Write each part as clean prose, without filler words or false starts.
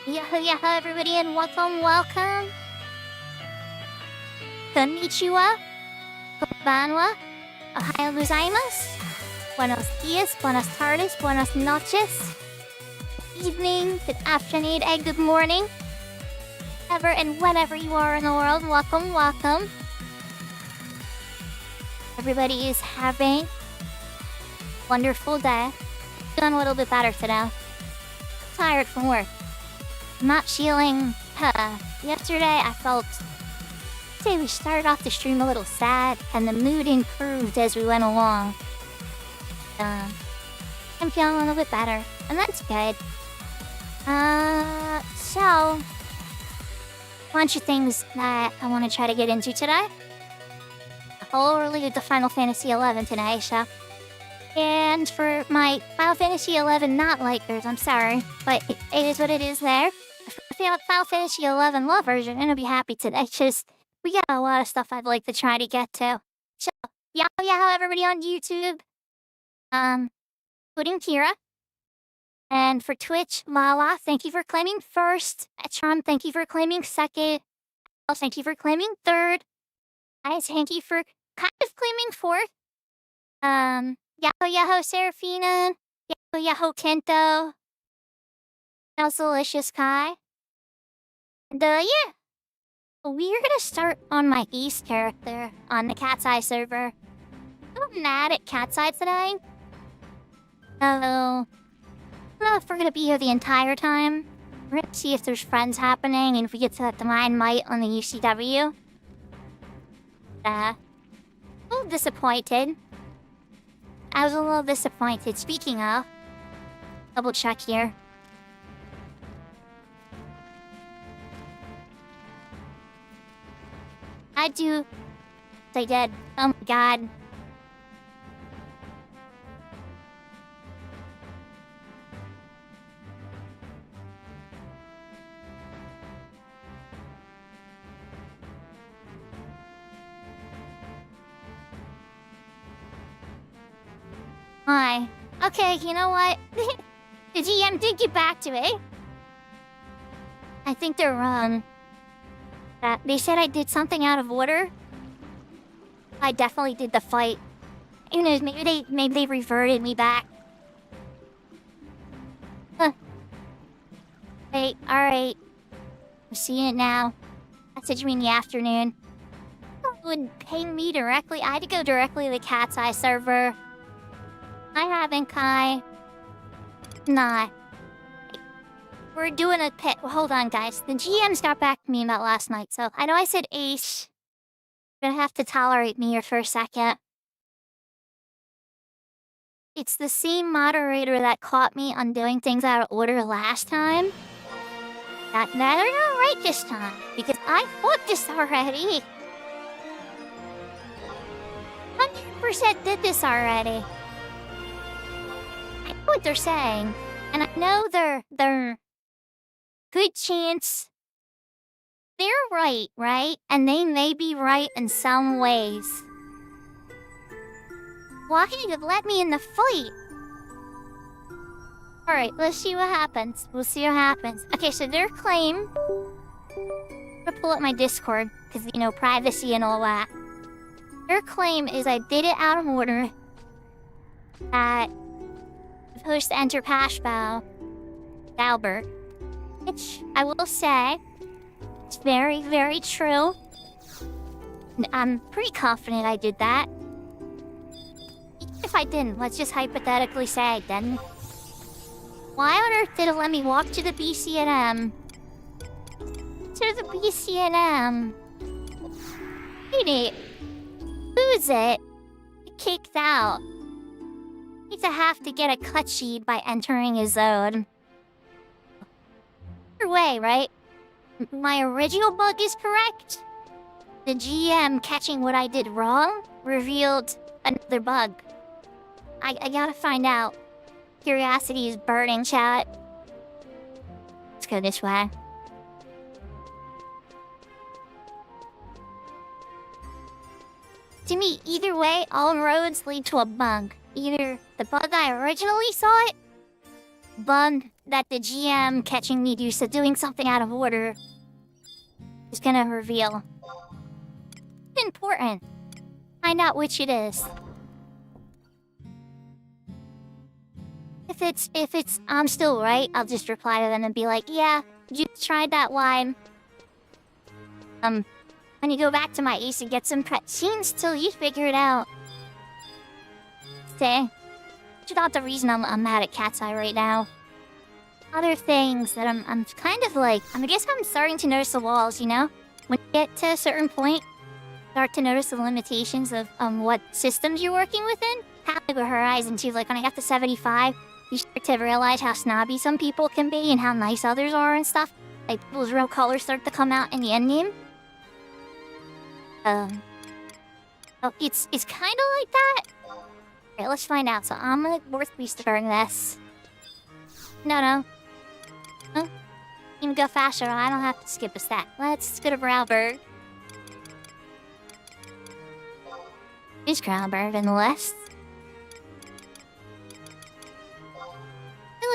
Yahoo everybody and welcome. Konnichiwa, konbanwa, ohayo gozaimasu, buenos dias, buenas tardes, buenas noches, good evening, good afternoon, and good morning. Ever and whenever you are in the world, welcome. Everybody is having a wonderful day. Feeling a little bit better today. Tired from work. I'm not feeling, yesterday I felt, we started off the stream a little sad, and the mood improved as we went along. I'm feeling a little bit better, and that's good. So, a bunch of things that I want to try to get into today. I'll read the Final Fantasy XI today, so. And for my Final Fantasy XI not-likers, I'm sorry, but it is what it is there. For the Final Fantasy XI love version, and I'll be happy today, just we got a lot of stuff I'd like to try to get to. So, yahoo everybody on YouTube. Including Kira. And for Twitch, Lala, thank you for claiming first. Etron, thank you for claiming second. Al, thank you for claiming third. Guys, thank you for kind of claiming fourth. Yahoo Serafina. Yahoo Kento. Delicious Kai. And yeah. We're gonna start on my East character on the Cat's Eye server. I'm mad at Cat's Eye today. So, I don't know if we're gonna be here the entire time. We're gonna see if there's friends happening and if we get to that Divine Might on the UCW. A little disappointed. I was a little disappointed. Speaking of, double check here. I did. Oh my god. Hi. Okay, you know what? The GM did get back to me. I think they're wrong. They said I did something out of order. I definitely did the fight. Who knows, maybe they reverted me back. Huh. Hey, alright. I'm seeing it now. Message me in the afternoon. Wouldn't pay me directly. I had to go directly to the Cat's Eye server. I haven't, Kai. Nah. We're doing a pit. Well, hold on, guys. The GM's got back to me about last night, so I know I said Ace. You're gonna have to tolerate me here for a second. It's the same moderator that caught me on doing things out of order last time. They're not right this time, because I fought this already. 100% did this already. I know what they're saying, and I know they're good chance they're right? And they may be right in some ways. Why did you let me in the fight? Alright, let's see what happens. We'll see what happens. Okay, so their claim... I'm gonna pull up my Discord, because, you know, privacy and all that. Their claim is I did it out of order. That... I'm supposed to enter Pashbow. Albert. Which, I will say, it's very, very true. And I'm pretty confident I did that. Even if I didn't, let's just hypothetically say I didn't. Why on earth did it let me walk to the BCNM? To the BCNM? Wait, who's it? Kicked out. Need to have to get a cut sheet by entering his zone. Either way, right? My original bug is correct. The GM catching what I did wrong revealed another bug. I gotta find out. Curiosity is burning, chat. Let's go this way. To me, either way, all roads lead to a bug. Either the bug I originally saw it, bummed that the GM catching me doing something out of order is gonna reveal. Important. Find out which it is. If it's I'm still right, I'll just reply to them and be like, yeah, you tried that line. When you go back to my ace and get some cutscenes till you figure it out. Say, that's not the reason I'm mad at Cat's Eye right now. Other things that I'm kind of like, I guess I'm starting to notice the walls, you know? When you get to a certain point, start to notice the limitations of what systems you're working within. Happened with Horizon 2, like when I got to 75, you start to realize how snobby some people can be and how nice others are and stuff. Like, people's real colors start to come out in the endgame. So it's kind of like that. Okay, let's find out. So I'm gonna worth restarting this. No. Huh? Even go faster. I don't have to skip a step. Let's go to Browberg. Is Browberg in the list?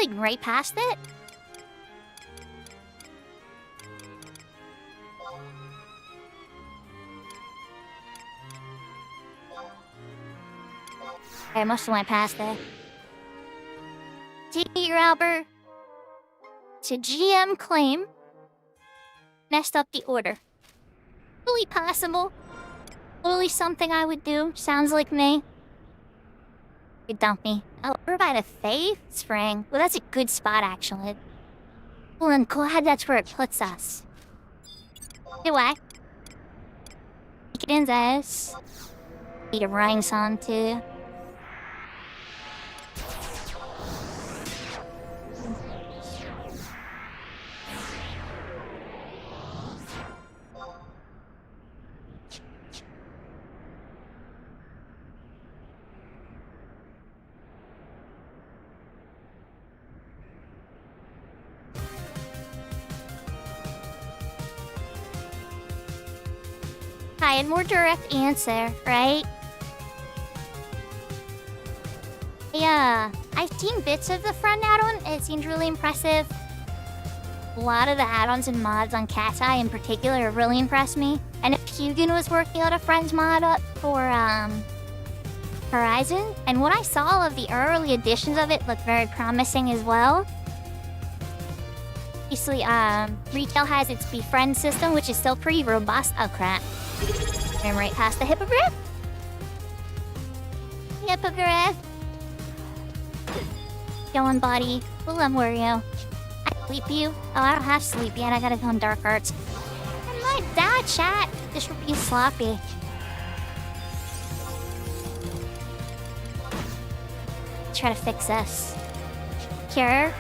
Like right past it? I must have went past it. T. Robber. To GM claim. Messed up the order. Totally possible. Totally something I would do. Sounds like me. You dump me. Oh, we're by the Faith Spring. Well, that's a good spot, actually. Well, I'm glad that's where it puts us. Anyway. Take it in this. Need a rhyme song, too. Hi, and more direct answer, right? Yeah, I've seen bits of the front add-on. It seems really impressive. A lot of the add-ons and mods on Cat's Eye in particular really impressed me. And if Hugin was working on a friend's mod up for Horizon, and what I saw of the early editions of it looked very promising as well. Obviously, retail has its befriend system, which is still pretty robust. Oh crap. I'm right past the hippogriff. Hippogriff. Go on, buddy. We'll Wario. I sleep you? Oh, I don't have sleep yet. I gotta go on Dark Arts. I'm like that, chat. This would be sloppy. Try to fix this. Cure.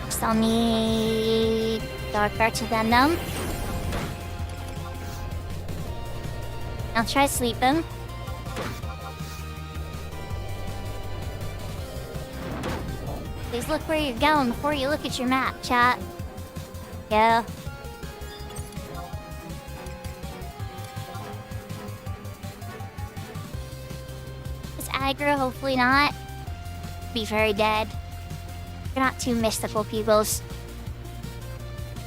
Still need Dark Arts Venom. I'll try to sleep him. Please look where you're going before you look at your map, chat. Yeah. This aggro, hopefully not. Be very dead. You're not too mystical, peoples.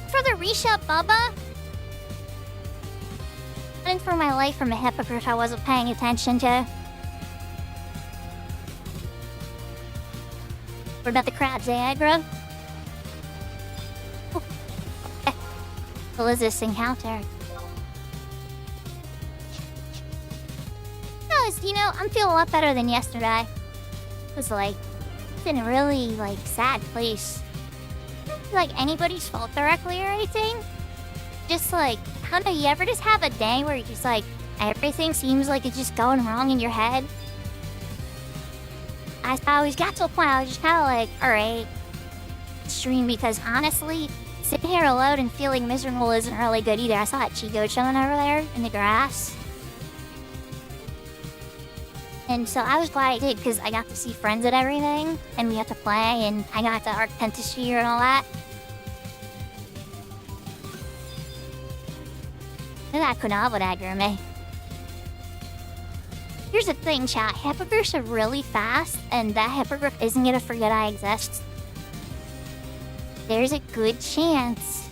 For the reshup, Bubba? Running for my life from a hippogriff I wasn't paying attention to. What about the crabs, aggro? Oh. Okay. What is this encounter? No, I'm feeling a lot better than yesterday. It was like, in a really, sad place. Not like anybody's fault directly or anything. Just I don't know, you ever just have a day where you're just everything seems like it's just going wrong in your head? I always got to a point I was just kind of alright. Stream, because honestly, sitting here alone and feeling miserable isn't really good either. I saw that Chico chilling over there in the grass. And so I was glad I did, because I got to see friends and everything, and we got to play, and I got to Arctentisphere and all that. And that could not aggro me. Here's the thing, chat. Hippogriffs are really fast, and that hippogriff isn't gonna forget I exist. there's a good chance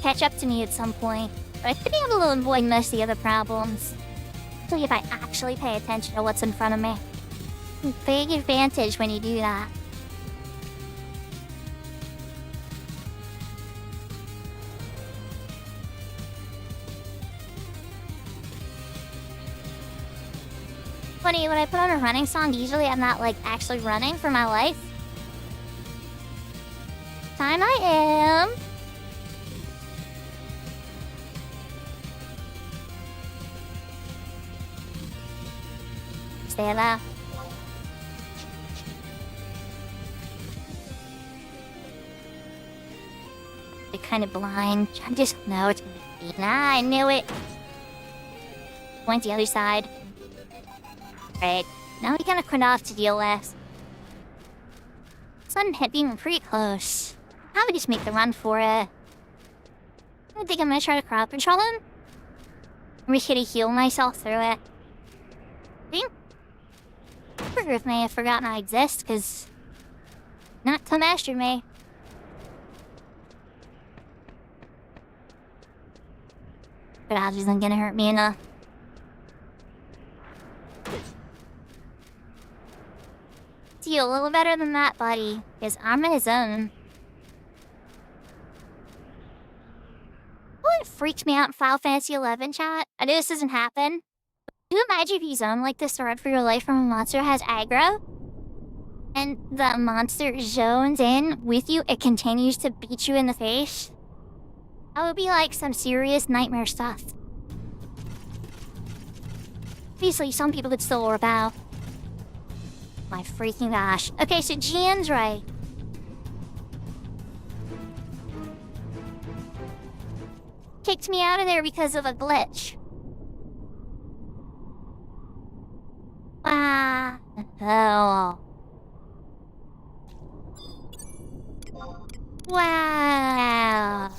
catch up to me at some point. But I could be able to avoid most of the other problems. Especially if I actually pay attention to what's in front of me. Big advantage when you do that. Funny, when I put on a running song, usually I'm not like actually running for my life. Time I am. Stay there. They're kind of blind. I just know it's gonna be. Nah, I knew it. Went the other side. Right. Now we got a quit off to deal with. Sudden hit being pretty close. I would just make the run for it. I think I'm gonna try to crowd control him. Or should I heal myself through it? Forgive me, I've forgotten I exist, cause not to master me. But Dodge isn't gonna hurt me enough. See you a little better than that, buddy, cause I'm in his zone. What freaked me out in Final Fantasy XI chat? I know this doesn't happen. Can you imagine if you zone like this to run for your life from a monster that has aggro? And the monster zones in with you, it continues to beat you in the face? That would be like some serious nightmare stuff. Obviously, some people could still warp out. My freaking gosh. Okay, so Gian's right. Kicked me out of there because of a glitch. Wow. Oh. Wow.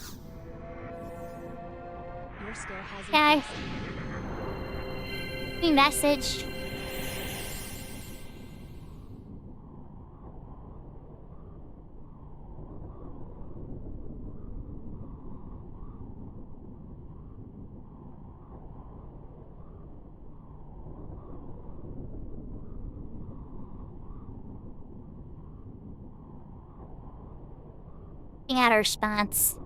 Your skill has Okay. New message. At her response.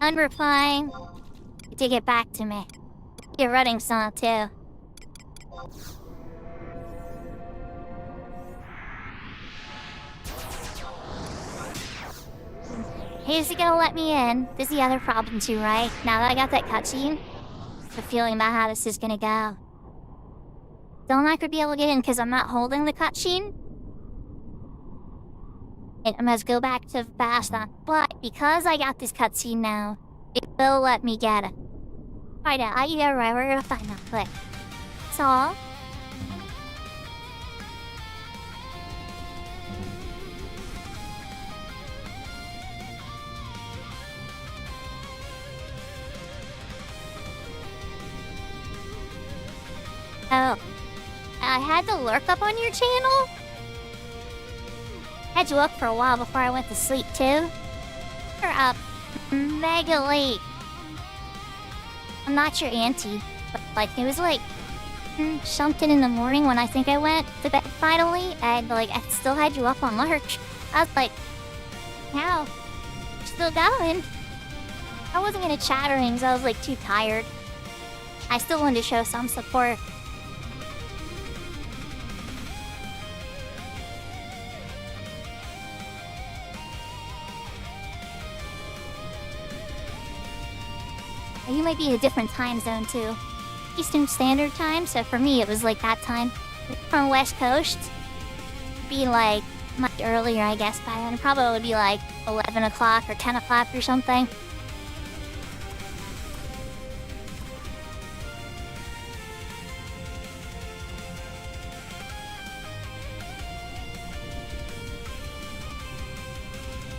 Unreplying. To get back to me. Your running song too. Is it gonna let me in? This is the other problem too, right? Now that I got that cutscene, the feeling about how this is gonna go. Don't I could be able to get in because I'm not holding the cutscene. And I must go back to Basta. But because I got this cutscene now, it will let me get it. Alright, yeah, right, we're gonna find that quick. So. Oh, I had to lurk up on your channel? Had you up for a while before I went to sleep, too? You're up mega late. I'm not your auntie, but like, it was like something in the morning when I think I went to bed finally, and like, I still had you up on lurch. I was like, how? Still going? I wasn't gonna chat or anything, so I was like too tired. I still wanted to show some support. You might be in a different time zone too. Eastern Standard Time, so for me it was like that time. From West Coast, it'd be like much earlier, I guess, by then. Probably would be like 11 o'clock or 10 o'clock or something.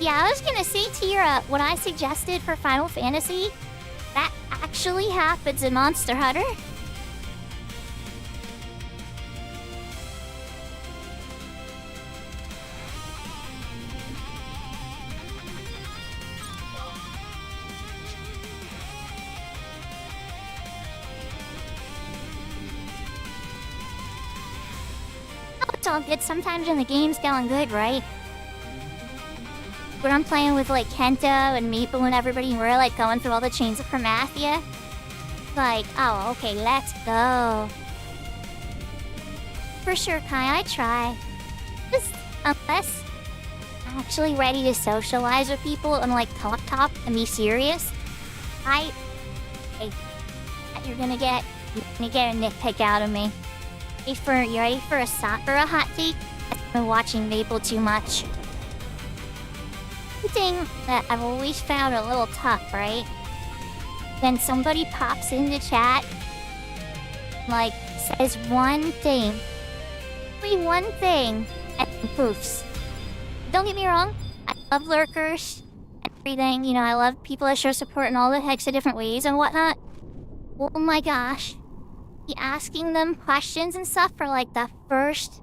Yeah, I was gonna say to your, what I suggested for Final Fantasy, that actually happens in Monster Hunter. Oh, it's all good. Sometimes when the game's going good, right? When I'm playing with like Kento and Maple and everybody, and we're like going through all the chains of Chromathia. Like, oh, okay, let's go. For sure, Kai, I try. Just unless I'm actually ready to socialize with people and like talk and be serious, hey, you're gonna get a nitpick out of me. You ready for a Sakura hot take? I've been watching Maple too much. Thing that I've always found a little tough, right? When somebody pops into chat, like, says one thing, only one thing, and poofs. Don't get me wrong, I love lurkers, and everything, you know, I love people that show support in all the hex of different ways and whatnot. Oh my gosh, be asking them questions and stuff for like the first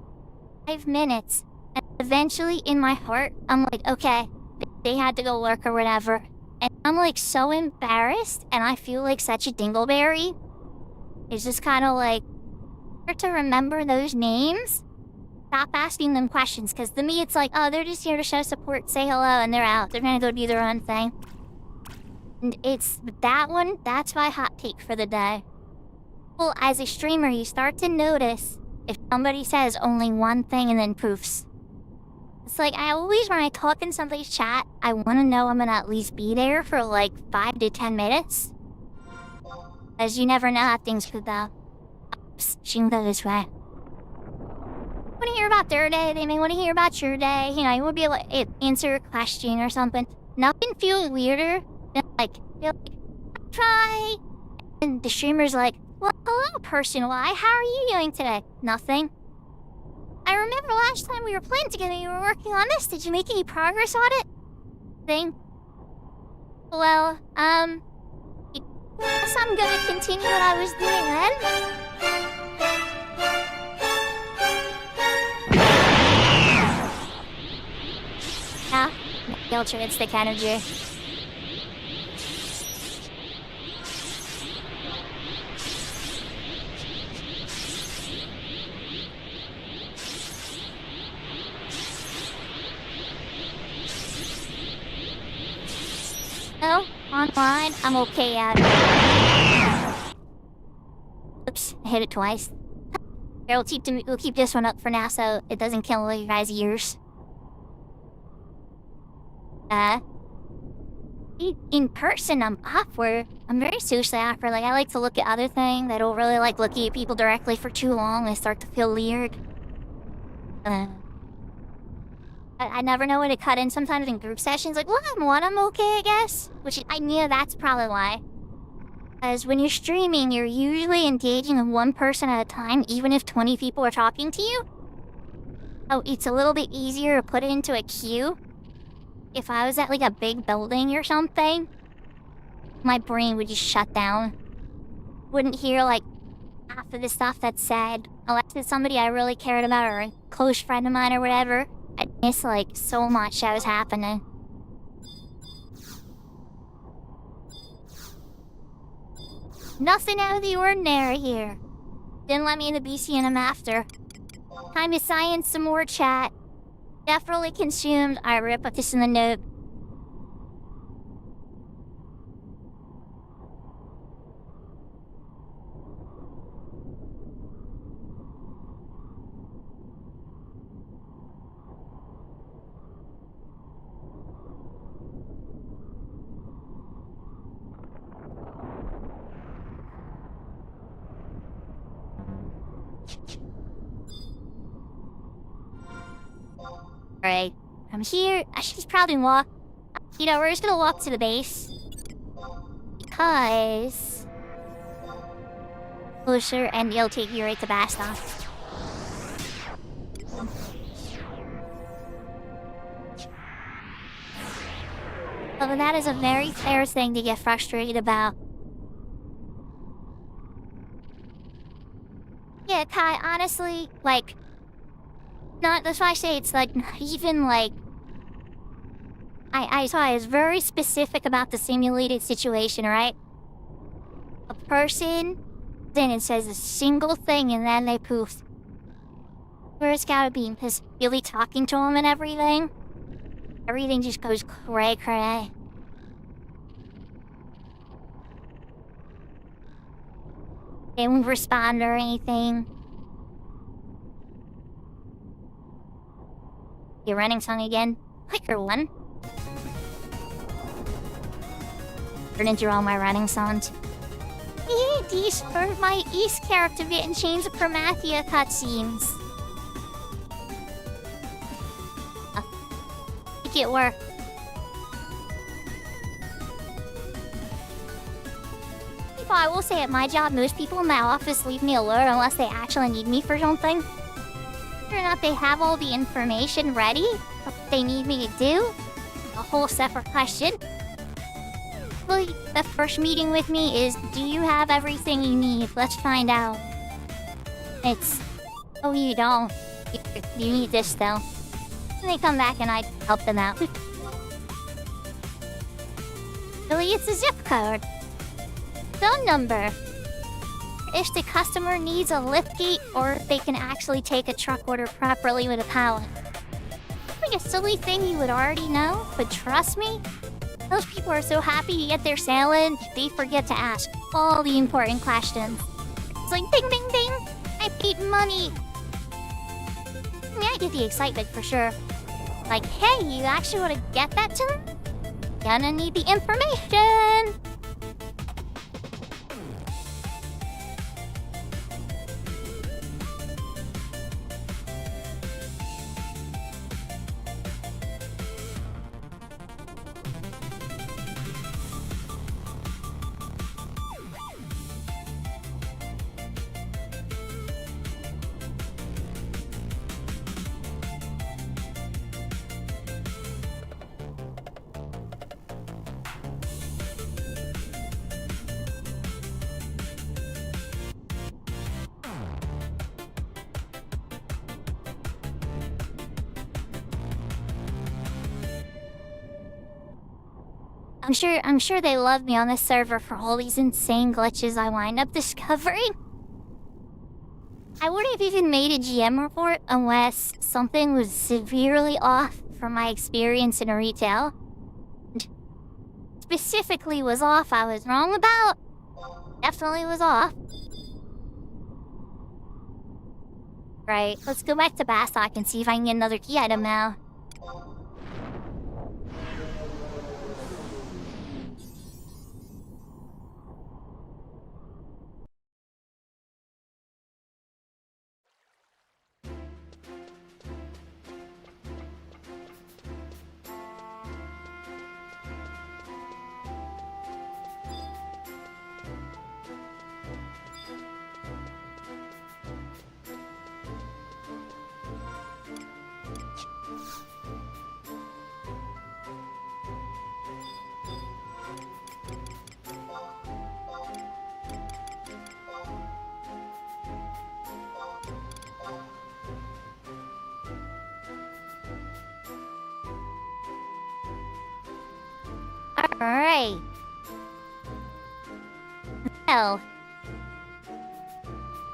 5 minutes, and eventually in my heart, I'm like, okay, they had to go lurk or whatever. And I'm like so embarrassed and I feel like such a dingleberry. It's just kind of like, hard to remember those names. Stop asking them questions, because to me it's like, oh, they're just here to show support, say hello, and they're out. They're gonna go do their own thing. And it's that one, that's my hot take for the day. Well, as a streamer, you start to notice if somebody says only one thing and then poofs. It's like, I always, when I talk in somebody's chat, I want to know I'm gonna at least be there for like 5 to 10 minutes. As you never know how things could go. Oops, she can go this way. Want to hear about their day? They may want to hear about your day. You know, you want to be able to answer a question or something. Nothing feels weirder than like, try. And the streamer's like, well, hello, person Y, how are you doing today? Nothing. I remember last time we were playing together, you were working on this. Did you make any progress on it? Thing. Well, I guess I'm gonna continue what I was doing then. Yeah, Ultra gets stick energy. No, online, I'm okay at it. Oops, I hit it twice. Here, we'll keep this one up for now so it doesn't kill your guys' ears. In person, I'm awkward. I'm very socially awkward. Like, I like to look at other things. I don't really like looking at people directly for too long. I start to feel weird. I never know when to cut in. Sometimes in group sessions, like, well, I'm okay, I guess. Which, I knew that's probably why. As when you're streaming, you're usually engaging with one person at a time, even if 20 people are talking to you. Oh, it's a little bit easier to put it into a queue. If I was at like a big building or something, my brain would just shut down. Wouldn't hear like half of the stuff that's said, unless it's somebody I really cared about or a close friend of mine or whatever. I'd miss like so much that was happening. Nothing out of the ordinary here. Didn't let me in the BC and I'm after. Time to science some more, chat. Definitely consumed. I rip up this in the note. Alright, I'm here. I should just probably walk. You know, we're just gonna walk to the base. Because... closer and it'll take you right to Bastos. Well, that is a very fair thing to get frustrated about. Yeah, Kai, honestly, like... that's why I say it's like, not even like... I was very specific about the simulated situation, right? A person, then it says a single thing and then they poof. Where it's gotta be, because you'll be talking to them and everything. Everything just goes cray-cray. They won't respond or anything. You're running song again? Quicker one. Turn into all my running songs. These are my East character bit and change the Promathia cutscenes. Make it work. I will say at my job, most people in my office leave me alone unless they actually need me for something. Whether or not they have all the information ready, what they need me to do, a whole separate question. Well, the first meeting with me is, do you have everything you need? Let's find out. It's, oh, you don't. You need this still. And they come back and I help them out. Really, it's a zip code. Phone number. If the customer needs a lift gate or if they can actually take a truck order properly with a pallet. Like a silly thing you would already know, but trust me, those people are so happy to get their sailing, they forget to ask all the important questions. It's like ding ding ding, I paid money. I mean, I get the excitement for sure. Like, hey, you actually want to get that to them? Gonna need the information. I'm sure they love me on this server for all these insane glitches I wind up discovering. I wouldn't have even made a GM report unless something was severely off from my experience in retail. And specifically was off I was wrong about. Definitely was off. Right, let's go back to Bastok and see if I can get another key item now. Alright. Well.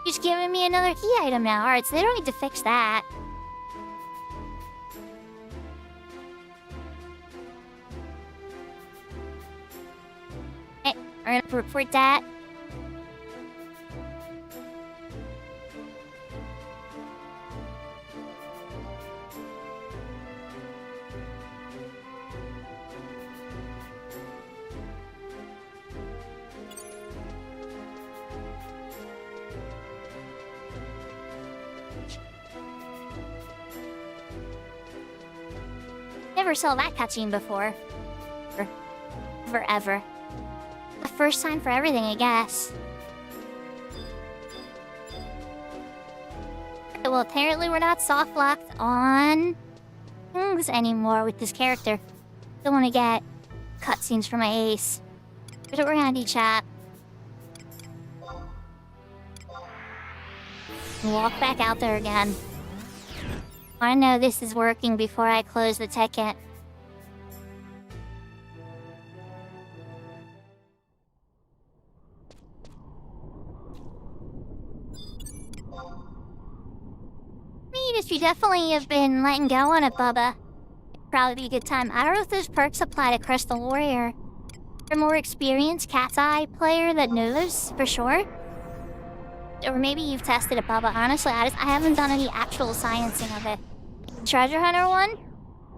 He's giving me another key item now. Alright, so they don't need to fix that. Okay, we're gonna report that. Never saw that cutscene before. Forever. The first time for everything, I guess. Well, apparently we're not soft-locked on things anymore with this character. Don't want to get cutscenes for my ace. Here's what we're gonna do, chat. Walk back out there again. I know this is working before I close the ticket. You definitely have been letting go on it, Bubba. It'd probably be a good time. I don't know if those perks apply to Crystal Warrior. You're a more experienced Cat's Eye player that knows for sure. Or maybe you've tested it, Bubba. Honestly, I haven't done any actual sciencing of it. Treasure Hunter one?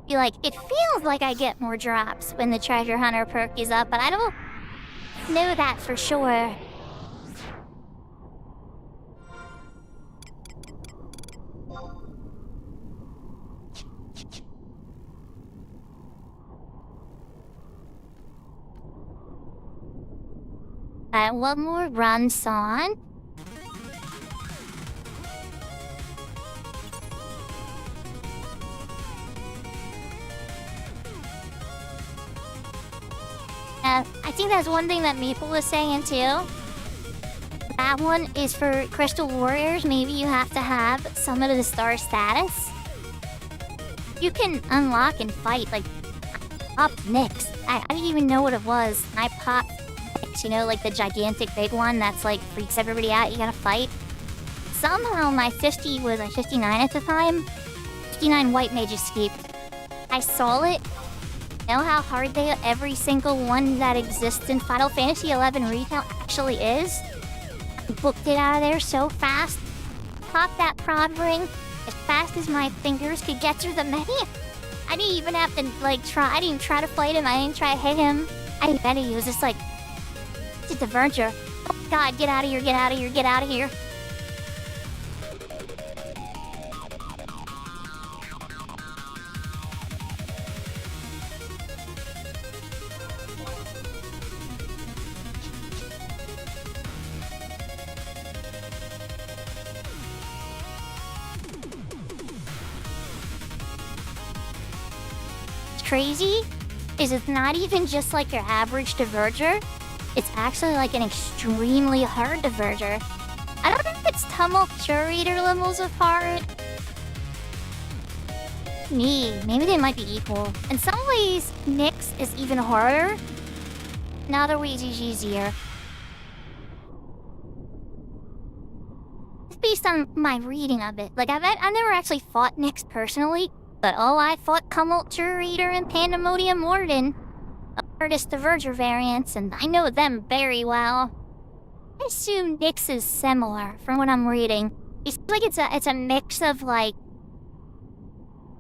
Be like, it feels like I get more drops when the Treasure Hunter perk is up, but I don't know that for sure. One more run, son. I think that's one thing that Maple was saying too. That one is for Crystal Warriors. Maybe you have to have some of the star status. You can unlock and fight, like, up Nyx. I didn't even know what it was. I popped Nyx, you know, like the gigantic big one that's like freaks everybody out. You gotta fight. Somehow my 50 was a 59 at the time. 59 white mage escape. I saw it. Know how hard every single one that exists in Final Fantasy XI retail actually is? I booked it out of there so fast. Popped that prod ring as fast as my fingers could get through the menu. I didn't even have to, like, try. I didn't even try to fight him. I didn't try to hit him. I didn't bet he was just like, it's the Verger. Oh god, get out of here, get out of here, get out of here. Crazy is it's not even just like your average diverger. It's actually like an extremely hard diverger. I don't know if it's Tumult Curator levels of hard. Maybe they might be equal. In some ways, Nyx is even harder. In other ways, he's easier. It's based on my reading of it. Like, I never actually fought Nyx personally. But I fought Tumulture Reader and Pandemonium Warden, artist diverger variants, and I know them very well. I assume Nyx is similar from what I'm reading. It seems like it's a mix of like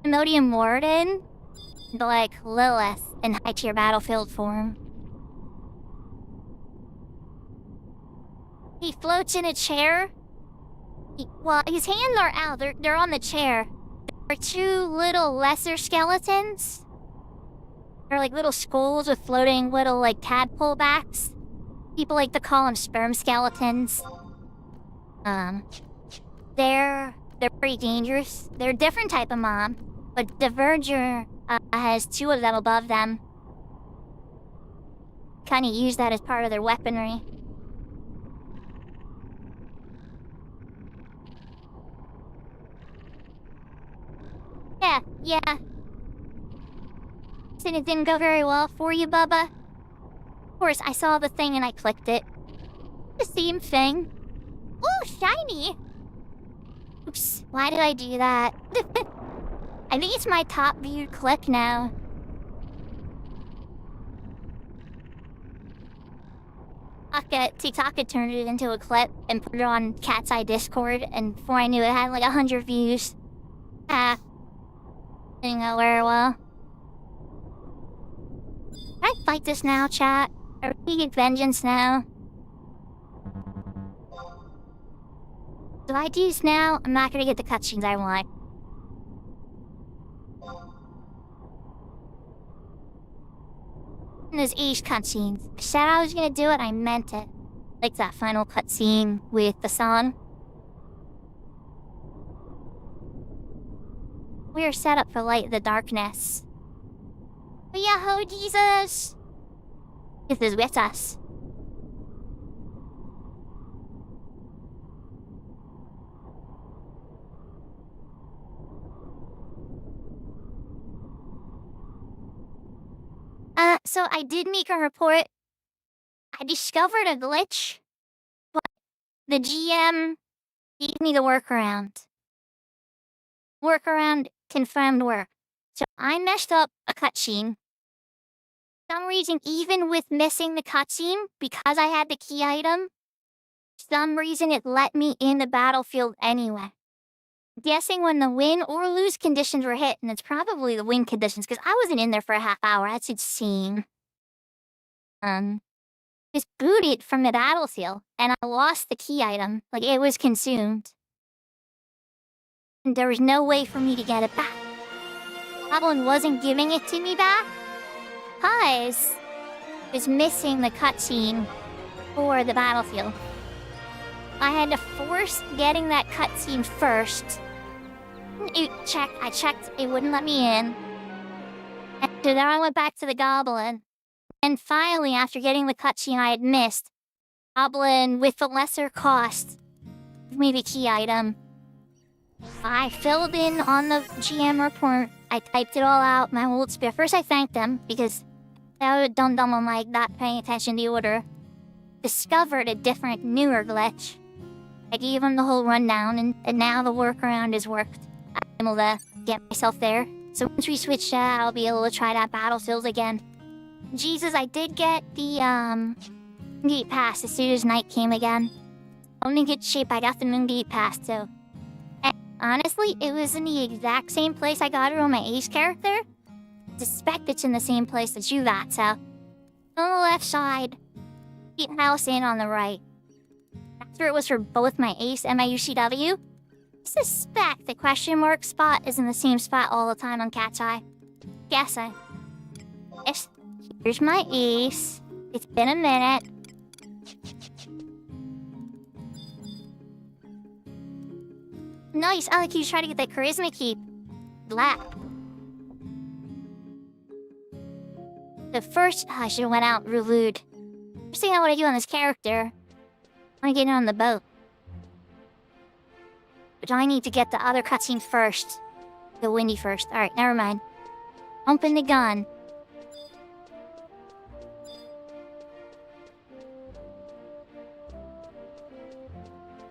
Pandemonium Warden, but like Lilith in high tier battlefield form. He floats in a chair. His hands are out. They're on the chair. Are two little lesser skeletons. They're like little skulls with floating little like tadpole backs. People like to call them sperm skeletons. They're pretty dangerous. They're a different type of mob, but Diverger has two of them above them. Kinda use that as part of their weaponry. Yeah. Said it didn't go very well for you, Bubba. course, I saw the thing and I clicked it. The same thing. Oh, shiny! Oops, why did I do that? I think it's my top viewed clip now. TikTok had turned it into a clip and put it on Cat's Eye Discord, and before I knew it, had like 100 views. Didn't go very well. Can I fight this now, chat? Or we get vengeance now? If I do this now, I'm not gonna get the cutscenes I want. And those Ace cutscenes. I said I was gonna do it, I meant it. Like that final cutscene with the song. We are set up for light in the darkness. Yahoo, Jesus! This is with us. So I did make a report. I discovered a glitch, but the GM gave me the workaround. Workaround confirmed work. So I messed up a cutscene. For some reason, even with missing the cutscene, because I had the key item, for some reason it let me in the battlefield anyway. I'm guessing when the win or lose conditions were hit, and it's probably the win conditions, because I wasn't in there for a half hour. That's insane. Just booted from the battlefield, and I lost the key item. Like, it was consumed. And there was no way for me to get it back. Goblin wasn't giving it to me back, because it was missing the cutscene for the battlefield. I had to force getting that cutscene first. I checked, it wouldn't let me in. And so then I went back to the Goblin. And finally, after getting the cutscene I had missed, Goblin, with the lesser cost, gave me the key item. I filled in on the GM report. I typed it all out, my old spiel. First I thanked them, because I was dumb on like not paying attention to the order. Discovered a different, newer glitch. I gave them the whole rundown, and now the workaround has worked. I'm able to get myself there. So once we switch that, I'll be able to try that battlefield again. Jesus, I did get the, Gate Pass as soon as night came again. I'm in good shape, I got the Moon Gate Pass too. And honestly, it was in the exact same place I got it on my Ace character. I suspect it's in the same place that you got, so... On the left side, keep house in on the right. After it was for both my Ace and my UCW, I suspect the question mark spot is in the same spot all the time on Cat's Eye. Guessing. Yes, here's my Ace. It's been a minute. Nice, I like you try to get that charisma keep. Black. The first, I should have went out real rude. First thing I want to do on this character, I want to get in on the boat. But I need to get the other cutscene first. The windy first. Alright, never mind. Open the gun.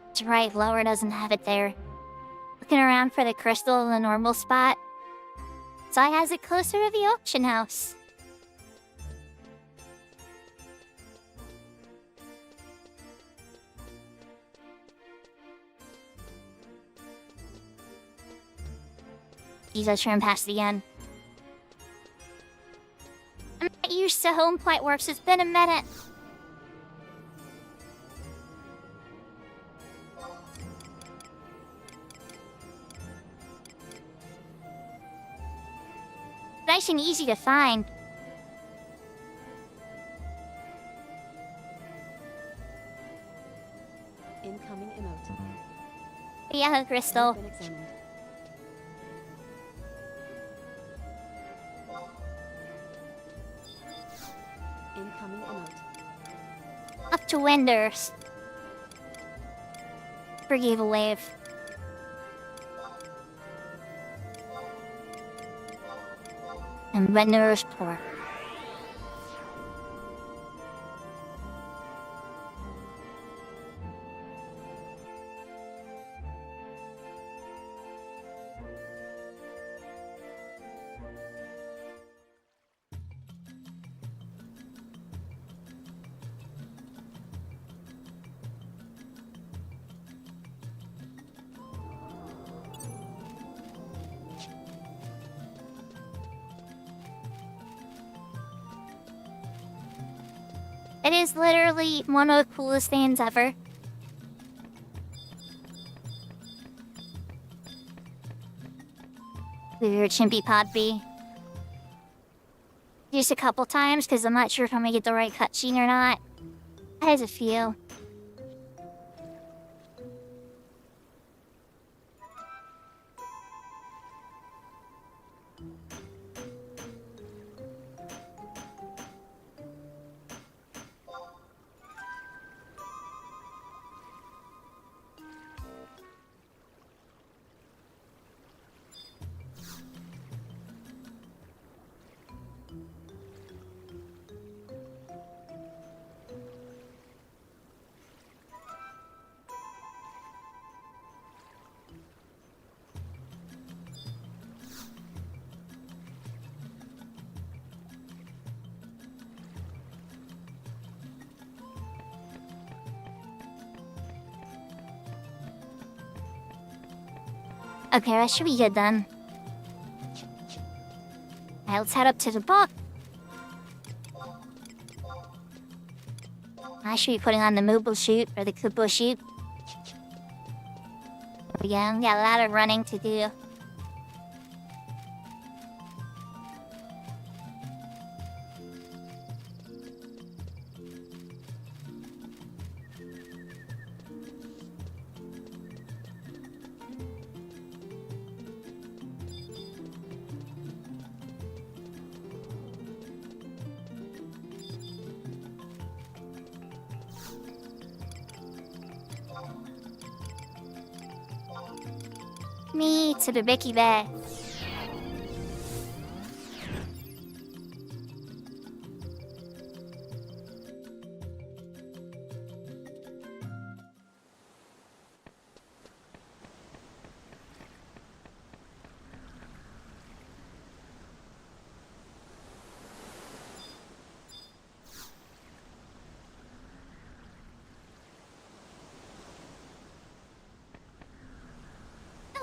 That's right, Lower doesn't have it there. Looking around for the crystal in the normal spot. So I has it closer to the auction house. Jeez, I turned past it again. I'm not used to home quite works, it's been a minute. Nice and easy to find. Incoming emote. Yeah, Crystal. Incoming emote. Up to Wenders. Forgave a wave. And Wenders poor. It is literally one of the coolest things ever. Weird Chimpy Pod B. Just a couple times because I'm not sure if I'm gonna get the right cutscene or not. How does it feel? Okay, that should be good then. Alright, let's head up to the book. I should be putting on the mobile shoot or the kubo shoot. There we go. Got a lot of running to do. Me to the Vicky Bear.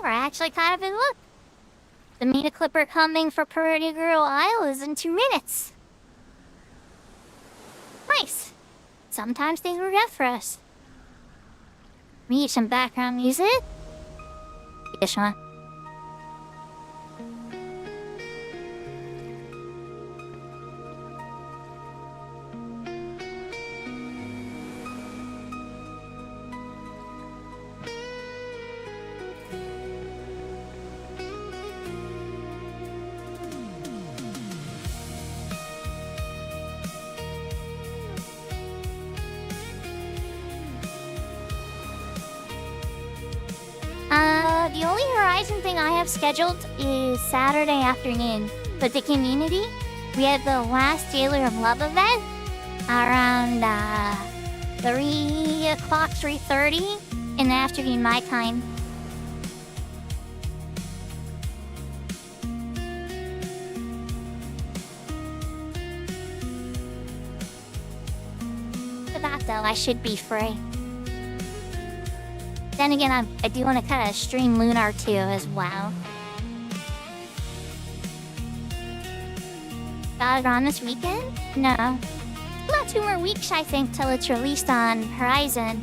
We're actually kind of in luck. The Mina Clipper coming for Pretty Girl Isle is in 2 minutes. Nice. Sometimes things work out for us. We need some background music. This one. The only Horizon thing I have scheduled is Saturday afternoon. But the community, we have the last Jailer of Love event around 3 o'clock, 3:30 in the afternoon my time. For that though, I should be free. Then again, I do want to kind of stream Lunar too as well. Got it on this weekend? No. About 2 more weeks, I think, till it's released on Horizon.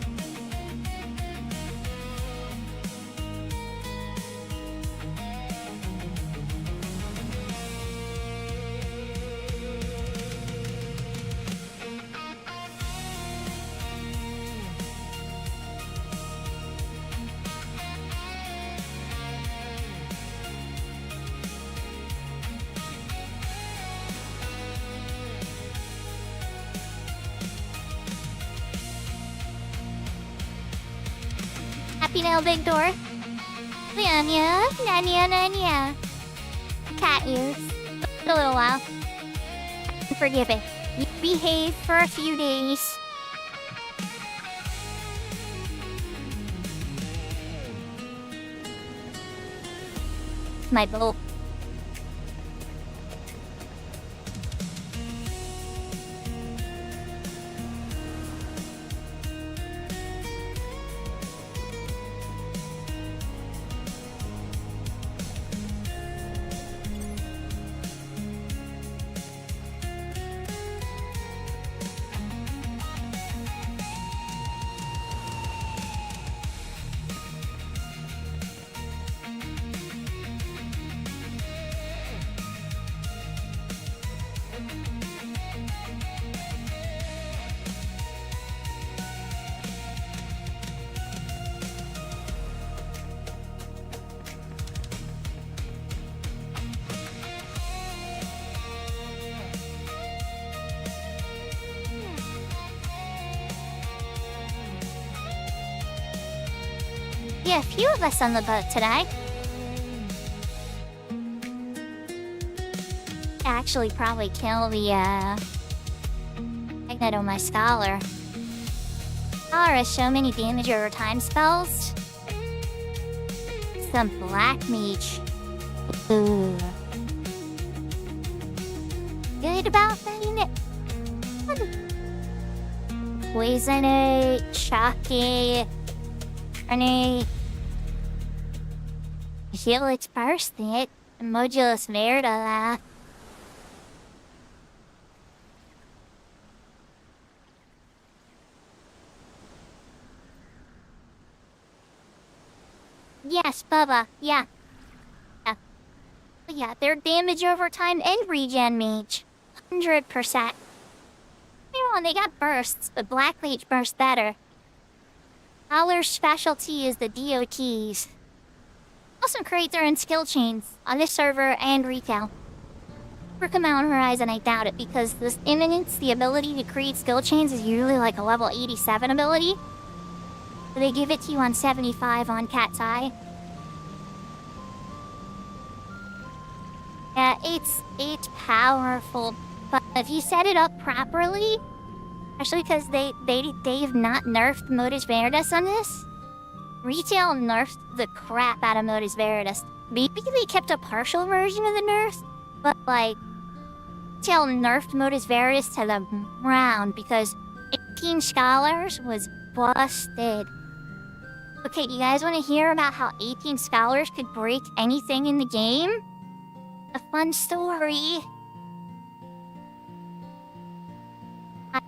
Happy now, big door. Nanya, Nanya, Nanya. Cat ears. A little while. Forgive it. You behave for a few days. My boat. Yeah, a few of us on the boat today. Actually, probably kill the, Magneto, my scholar. Scholar has so many damage over time spells. Some black mage. Ooh. Good about that? Poisonate, shocky, grenade. Helix burst it. Modulus Merda. Yes, Bubba. Yeah. Yeah, their damage over time and regen mage. 100%. Everyone, they got bursts, but Black Mage bursts better. Scholar's specialty is the DOTs. Also create their own skill chains on this server and retail. For Command Horizon, I doubt it, because this Imminence, the ability to create skill chains, is usually like a level 87 ability. So they give it to you on 75 on Cat's Eye. Yeah, it's powerful, but if you set it up properly, especially because they've not nerfed Modus Veritas on this. Retail nerfed the crap out of Modus Veritas. Maybe they kept a partial version of the nerf, but like, Retail nerfed Modus Veritas to the ground because 18 Scholars was busted. Okay, you guys want to hear about how 18 Scholars could break anything in the game? A fun story.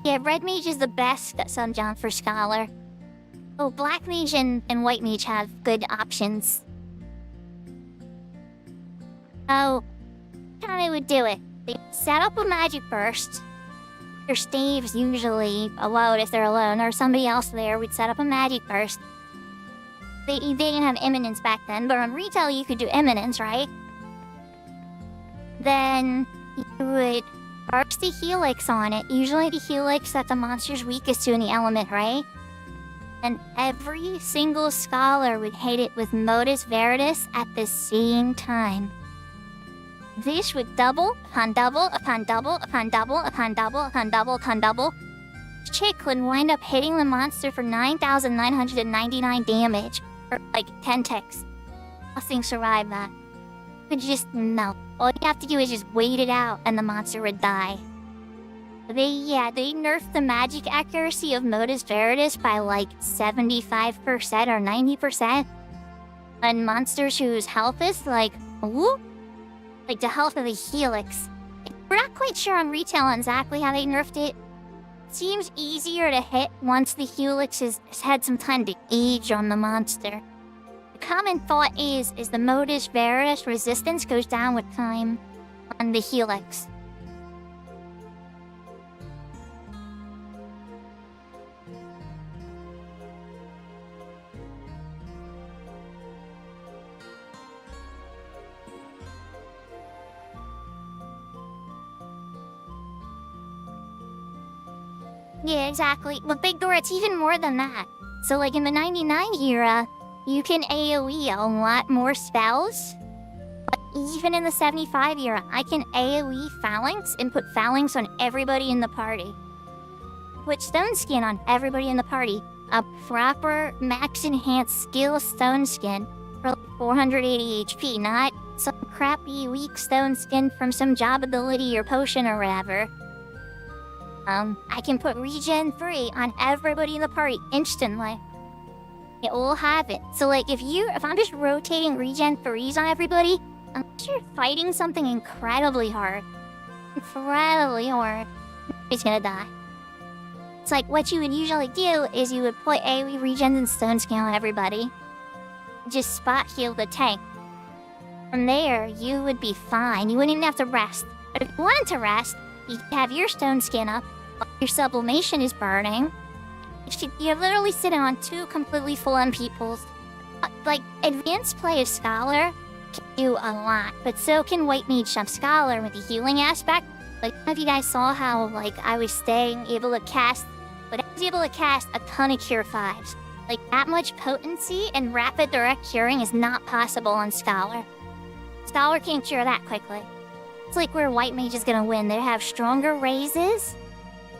Yeah, Red Mage is the best Sundown for Scholar. Oh, Black Mage and White Mage have good options. Oh, how they would do it. They set up a Magic Burst. Their staves usually alone if they're alone, or somebody else there would set up a Magic Burst. They didn't have Imminence back then, but on Retail you could do Imminence, right? Then you would burst the Helix on it. Usually the Helix that the monster's weakest to in the element, right? And every single Scholar would hit it with Modus Veritas at the same time. This would double upon double upon double upon double upon double upon double upon double. Chick would wind up hitting the monster for 9,999 damage, or like 10 ticks. Nothing survived that. It would just melt. All you have to do is just wait it out and the monster would die. They nerfed the magic accuracy of Modus Veritas by like 75% or 90%. And monsters whose health is like, whoop, like the health of the Helix. We're not quite sure on Retail on exactly how they nerfed it. Seems easier to hit once the Helix has had some time to age on the monster. The common thought is the Modus Veritas resistance goes down with time on the Helix. Yeah, exactly. With Big Door, it's even more than that. So like in the 99 era, you can AoE a lot more spells. But even in the 75 era, I can AoE Phalanx and put Phalanx on everybody in the party. Put Stone Skin on everybody in the party. A proper max enhanced skill Stone Skin for like 480 HP, not some crappy weak Stone Skin from some job ability or potion or whatever. I can put Regen 3 on everybody in the party instantly. It will have it. So like if I'm just rotating Regen 3s on everybody, unless you're fighting something incredibly hard, nobody's gonna die. It's like what you would usually do is you would put AoE Regen and Stone Skin on everybody. Just spot heal the tank. From there, you would be fine. You wouldn't even have to rest. But if you wanted to rest, you could have your Stone Skin up while your sublimation is burning. You're literally sitting on two completely full MP pools. Like, advanced play of Scholar can do a lot, but so can White Mage of Scholar with the healing aspect. Like, I don't know if you guys saw how, like, I was able to cast a ton of Cure 5s. Like, that much potency and rapid direct curing is not possible on Scholar. Scholar can't cure that quickly. It's like where White Mage is gonna win. They have stronger raises,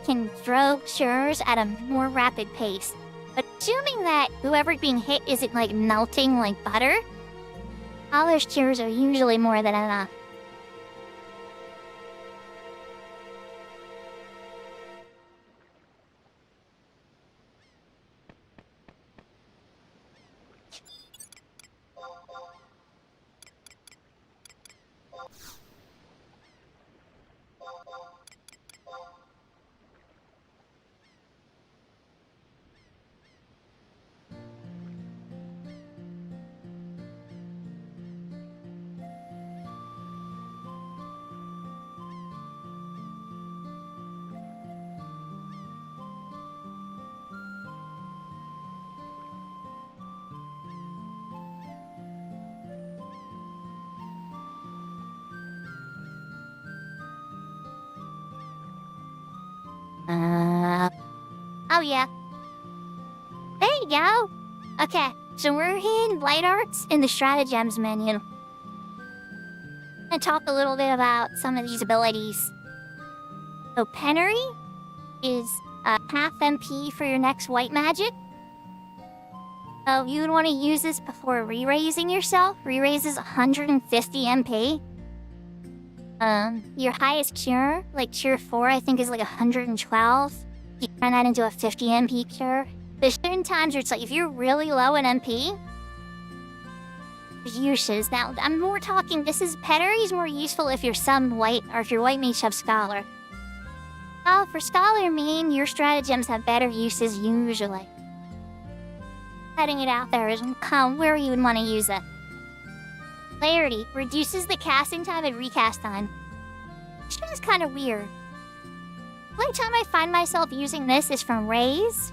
can throw cures at a more rapid pace. But assuming that whoever's being hit isn't, like, melting like butter, Scholar's cures are usually more than enough. Oh yeah. There you go. Okay, so we're in Light Arts in the Stratagems menu. I'm gonna talk a little bit about some of these abilities. So Penury is half MP for your next white magic. So you would want to use this before re-raising yourself. Re-raise is 150 MP. Your highest cure, like cure 4, I think is like 112. You turn that into a 50 MP cure. There's certain times where it's like, if you're really low in MP, there's uses. Now, I'm more talking, Penury is more useful if you're some white, or if your white mage have Scholar. Oh, for Scholar main, your stratagems have better uses usually. Setting it out there is where you would want to use it. Clarity reduces the casting time and recast time. Which is kind of weird. The only time I find myself using this is from raise.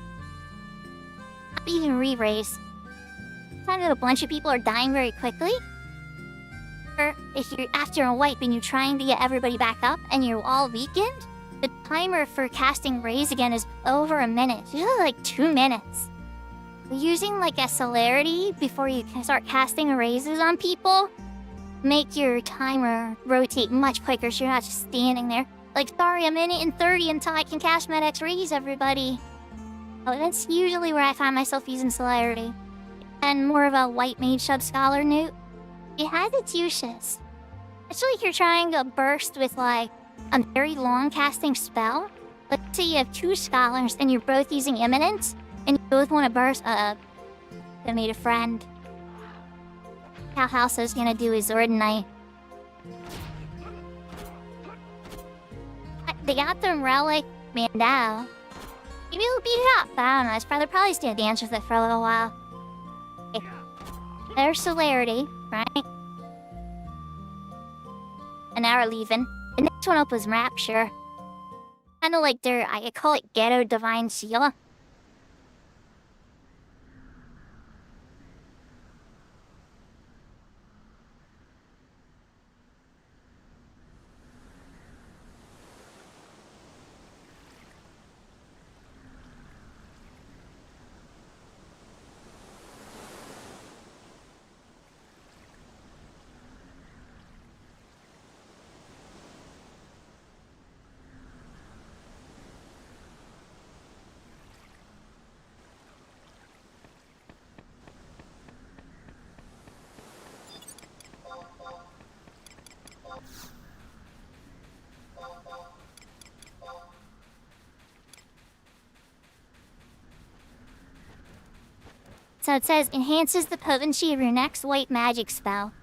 Not even re-raise. Time that a bunch of people are dying very quickly. Or if you're after a wipe and you're trying to get everybody back up and you're all weakened, the timer for casting raise again is over a minute. It's usually like 2 minutes. Using like a celerity before you start casting raises on people make your timer rotate much quicker so you're not just standing there. Like, sorry, a minute and 30 until I can cast my next raise, everybody. Oh, that's usually where I find myself using celerity. And more of a white mage sub-scholar newt. It has its uses. Especially if you're trying to burst with like a very long casting spell. Let's say you have 2 scholars and you're both using imminence. And you both want to burst. I made a friend. How House's gonna do his Ordinite. They got the relic Mandao. Maybe we'll beat it up. I don't know. It's probably stay dance with it for a little while. Okay. There's celerity, right? And now we're leaving. The next one up was Rapture. Kinda like I call it Ghetto Divine Seal. So it says, enhances the potency of your next white magic spell.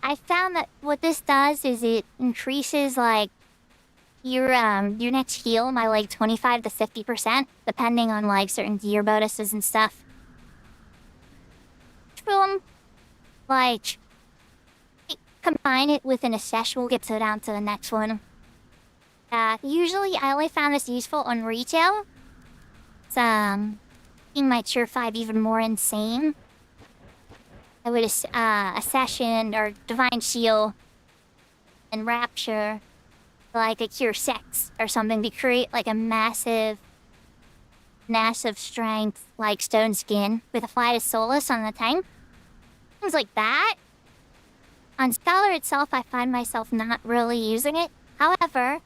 I found that what this does is it increases, like, your next heal by, like, 25 to 50%, depending on, like, certain gear bonuses and stuff. Like, combine it with an Assesh, we'll get to down to the next one. Usually I only found this useful on retail. It's, making my tier 5 even more insane. I would Accession or Divine Shield and Rapture, like a cure 6 or something, to create like a massive massive strength like stone skin with a flight of Solus on the tank. Things like that. On Scholar itself, I find myself not really using it. However,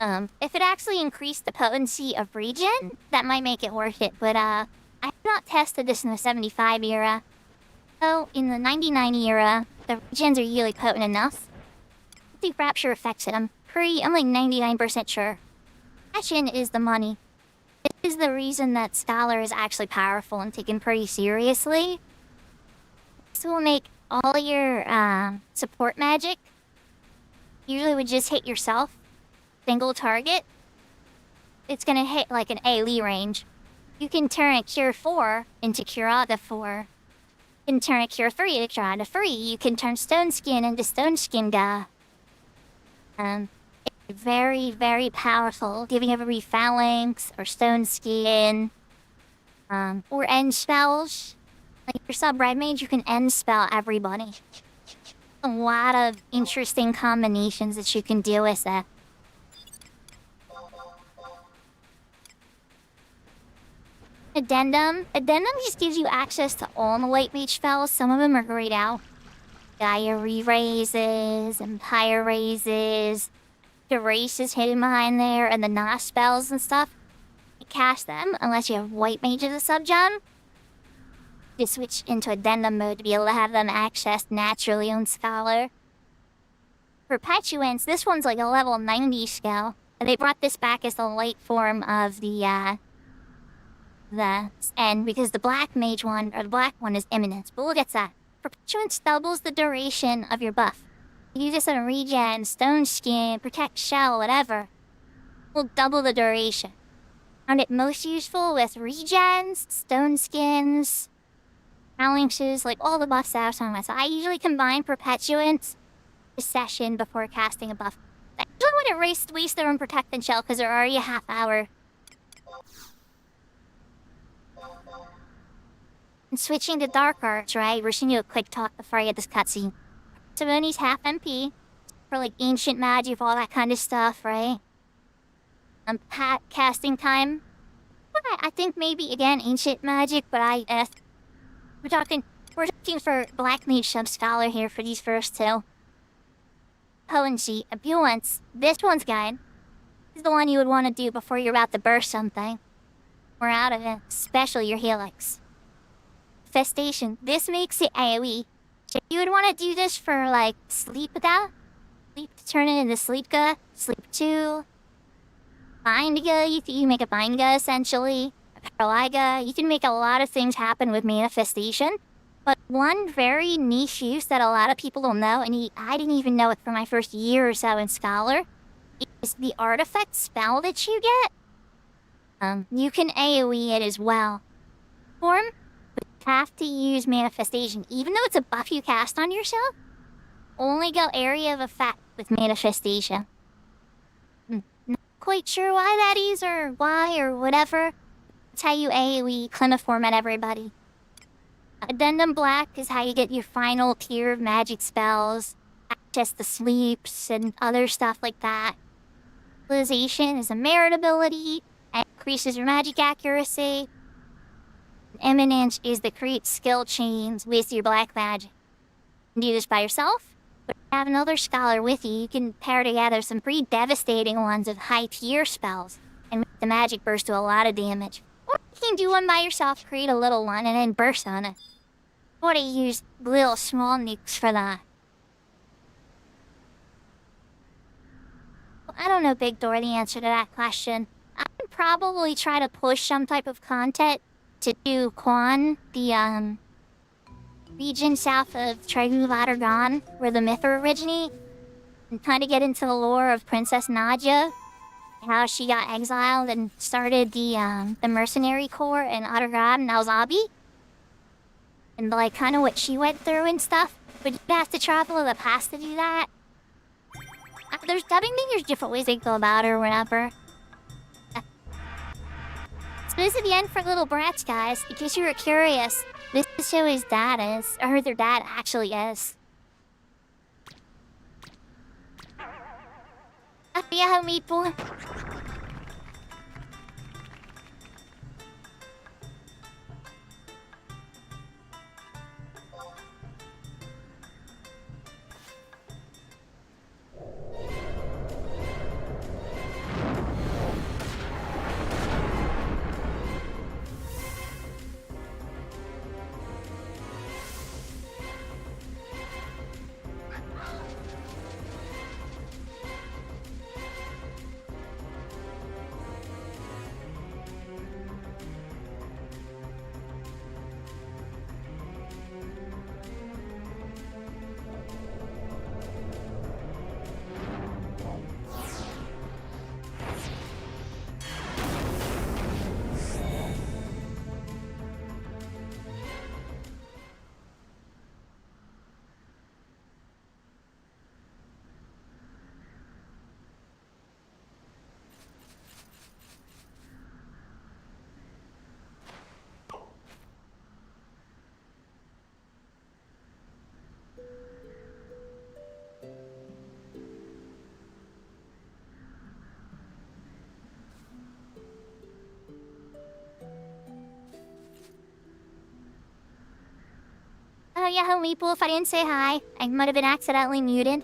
if it actually increased the potency of regen, that might make it worth it. But I have not tested this in the 75 era. So in the 99 era, the regens are really potent enough. I think Rapture affects it. I'm like 99% sure. Passion is the money. It is the reason that Scholar is actually powerful and taken pretty seriously. This will make all your support magic usually would just hit yourself. Single target. It's gonna hit like an AoE range. You can turn a Cure 4 into Curada 4. You can turn a Cure 3 into Curada 3. You can turn Stone Skin into Stone Skin Ga. It's very, very powerful. Giving every Phalanx or Stone Skin. Or end spells. Like your sub red mage, you can end spell everybody. A lot of interesting combinations that you can do with that. Addendum. Addendum just gives you access to all the white mage spells. Some of them are grayed out. Gaia re-raises, Empire raises, the race is hidden behind there, and the Nas spells and stuff. You cast them unless you have white mage as a subgen. You switch into Addendum mode to be able to have them accessed naturally on Scholar. Perpetuance, this one's like a level 90 skill. And they brought this back as the light form of the end because the black mage one, or the black one is Imminence, but we'll get to that. Perpetuance doubles the duration of your buff. You use this on regen, stone skin, protect shell, whatever. Will double the duration. Found it most useful with regens, stone skins, phalanxes, like all the buffs that I was talking about. So I usually combine Perpetuance this session before casting a buff. I usually wouldn't waste their own Protect and Shell because they're already a half hour. And switching to Dark Arts, right? We're just gonna do a quick talk before I get this cutscene. Simone's half MP for like ancient magic, all that kind of stuff, right? Casting time. I think maybe again ancient magic, but we're talking for Black Mage Sub Scholar here for these first two. Potency, Abulance. This one's good. This is the one you would want to do before you're about to burst something. Or out of it, especially your Helix. Festation. This makes it AoE. So you would want to do this for like Sleepga. Sleep to turn it into Sleepga. Sleep 2. Bindga. You can make a Bindga essentially. A Paralyga. You can make a lot of things happen with Manifestation. But one very niche use that a lot of people don't know, and I didn't even know it for my first year or so in Scholar, is the artifact spell that you get. You can AoE it as well. But you have to use Manifestation, even though it's a buff you cast on yourself. Only go area of effect with Manifestation. Not quite sure why that is, or why, or whatever. That's how you AoE Cliniform at everybody. Addendum Black is how you get your final tier of magic spells, access to sleeps, and other stuff like that. Realization is a merit ability, and increases your magic accuracy. Eminence is the create skill chains with your black magic. You can do this by yourself, but if you have another scholar with you, you can pair together some pretty devastating ones of high tier spells, and make the magic burst to a lot of damage. Or you can do one by yourself, create a little one, and then burst on it. Or to use little small nukes for that. I don't know, Big Door, the answer to that question. I would probably try to push some type of content to do Quan, the region south of Tregu Latergon, where the myth originate, and kind of get into the lore of Princess Nadia, how she got exiled and started the mercenary corps in Atargad and Alzabi. And like kind of what she went through and stuff. But you'd have to travel to the past to do that. There's different ways they go about it or whatever. So this is the end for Little Brats, guys. In case you were curious, this is who his dad is. Or who their dad actually is. Yeah, meatball. Yahoo Meeple if I didn't say hi. I might have been accidentally muted.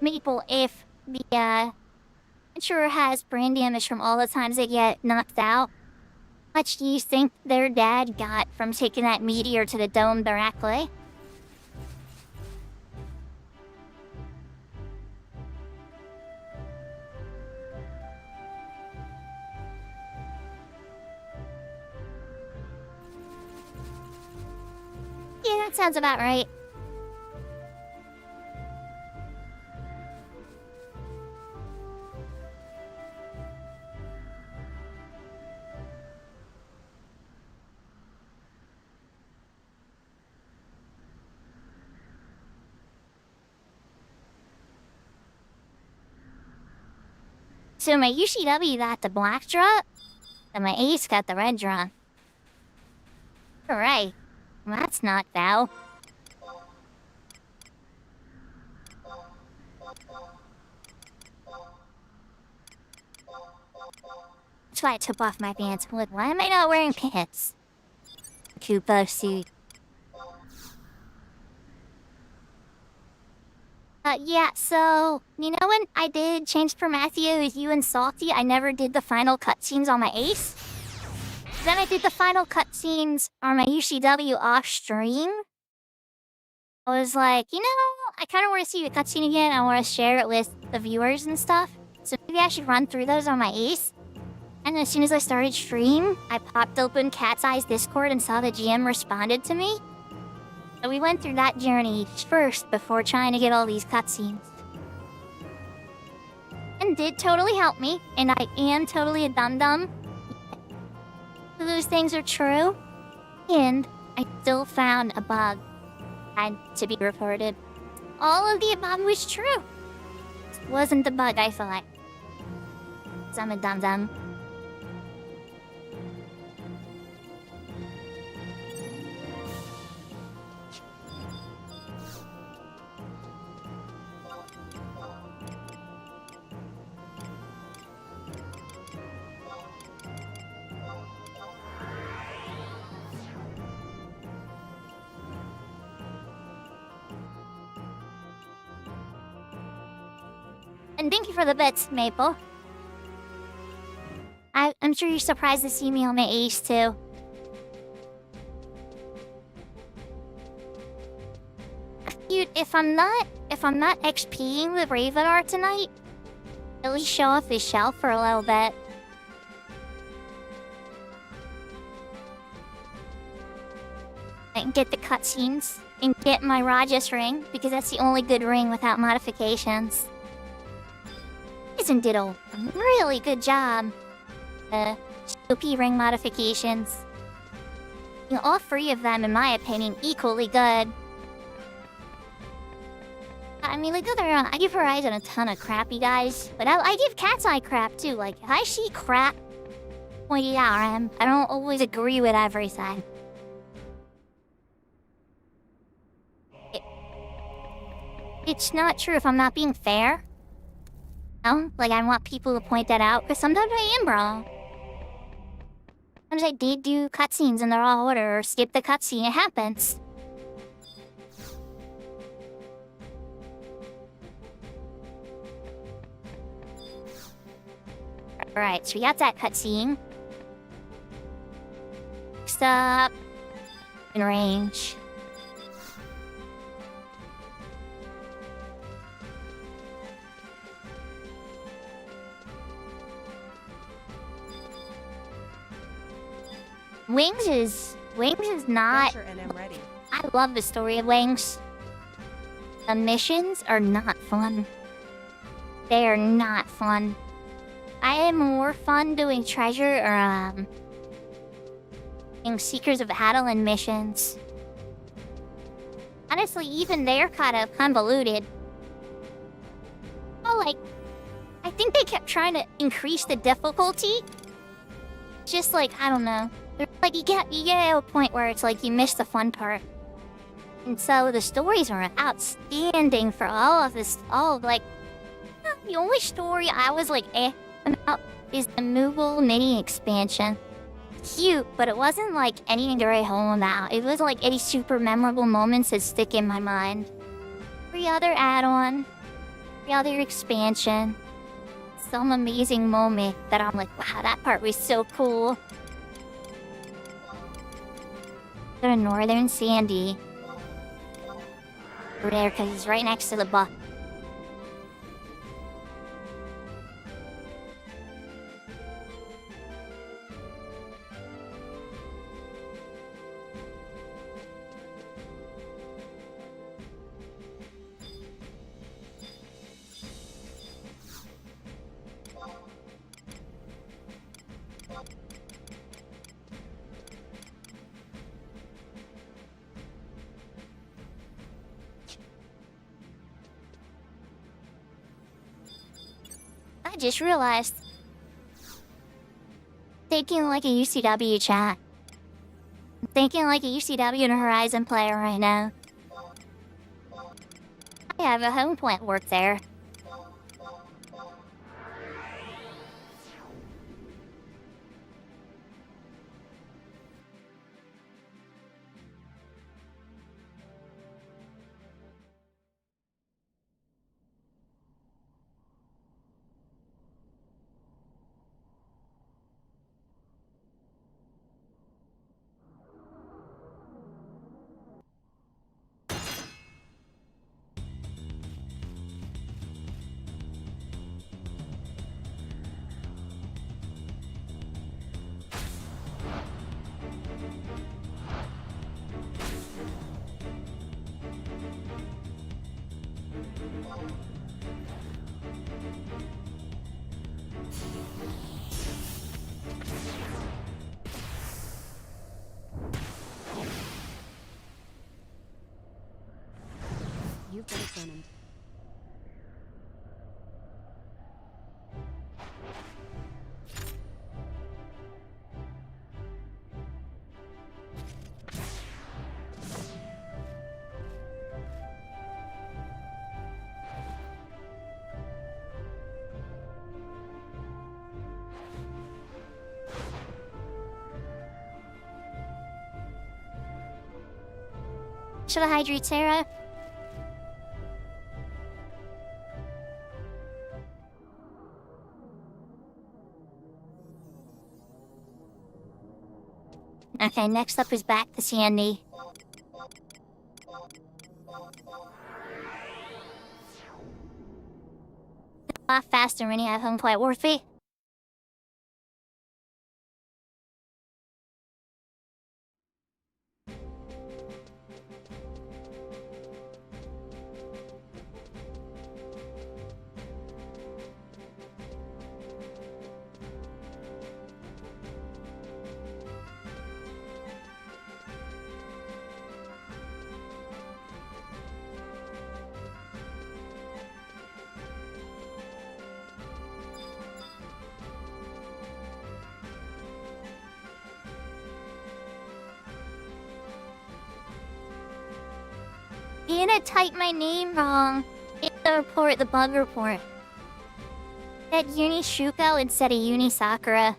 Meeple, if the adventurer has brain damage from all the times they get knocked out, how much do you think their dad got from taking that meteor to the dome directly? Yeah, that sounds about right. So my UCW got the black drop, and my ace got the red drop. Alright, that's not foul. That's why I took off my pants. Look, why am I not wearing pants? Koopa suit. Yeah, so, you know when I did Change for Matthew with you and Salty, I never did the final cutscenes on my ace? Then I did the final cutscenes on my UCW off stream. I was like, you know, I kind of want to see the cutscene again. I want to share it with the viewers and stuff. So maybe I should run through those on my ace. And as soon as I started stream, I popped open Cat's Eye's Discord and saw the GM responded to me. So we went through that journey first before trying to get all these cutscenes. And did totally help me, and I am totally a dum-dum. Those things are true. And I still found a bug had to be reported. All of the above was true. It wasn't the bug I thought. 'Cause I'm a dum-dum. And thank you for the bits, Maple. I'm sure you're surprised to see me on my ace, too. Dude, if I'm not XPing with Ravenar tonight, at least show off his shelf for a little bit. And get the cutscenes, and get my Rajas ring, because that's the only good ring without modifications. Jason did a really good job. OP ring modifications. You know, all three of them, in my opinion, equally good. I mean, like, I give Horizon a ton of crap, you guys. But I give Cat's Eye crap, too. Like, if I see crap pointed out, I don't always agree with everything. It's not true if I'm not being fair. No? Like, I want people to point that out, because sometimes I am wrong. Sometimes I did do cutscenes in the wrong order, or skip the cutscene. It happens. Alright, so we got that cutscene. Next up... in range. Wings is not... And I'm ready. I love the story of Wings. The missions are not fun. They are not fun. I had more fun doing treasure or, doing Seekers of Adeline missions. Honestly, even they're kind of convoluted. Oh, like, I think they kept trying to increase the difficulty. Just like, I don't know. Like, you get to a point where it's like you miss the fun part. And so the stories are outstanding for all of this. The only story I was like about is the Moogle mini expansion. Cute, but it wasn't like anything to write home about. It was like any super memorable moments that stick in my mind. Every other add-on, every other expansion, some amazing moment that I'm like, wow, that part was so cool. Go to Northern Sandy. Over there, because he's right next to the buck. I just realized. Thinking like a UCW chat. Thinking like a UCW and a Horizon player right now. I have a home plant work there. You've been examined. Should I hydrate Sarah? Okay, next up is back to Sandy. A lot faster when you have home quite worthy. Anna typed my name wrong in the bug report. Said Uni Shuko instead of Uni Sakura.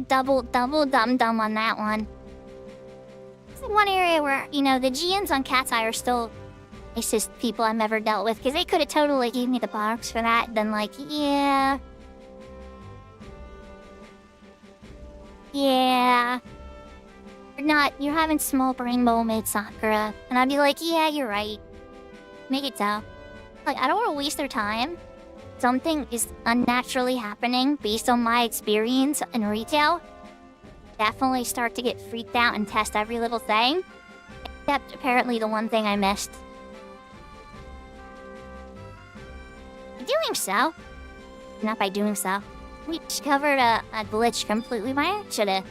Double dum-dum on that one. It's one area where, the GNs on Cat's Eye are still nicest people I've ever dealt with, because they could have totally gave me the box for that, then yeah. Yeah. You're having small brain moments, Sakura. And I'd be like, yeah, you're right. Make it so. I don't want to waste their time. Something is unnaturally happening based on my experience in retail. Definitely start to get freaked out and test every little thing. Except apparently the one thing I missed. By doing so. Not by doing so. We discovered a glitch completely by accident.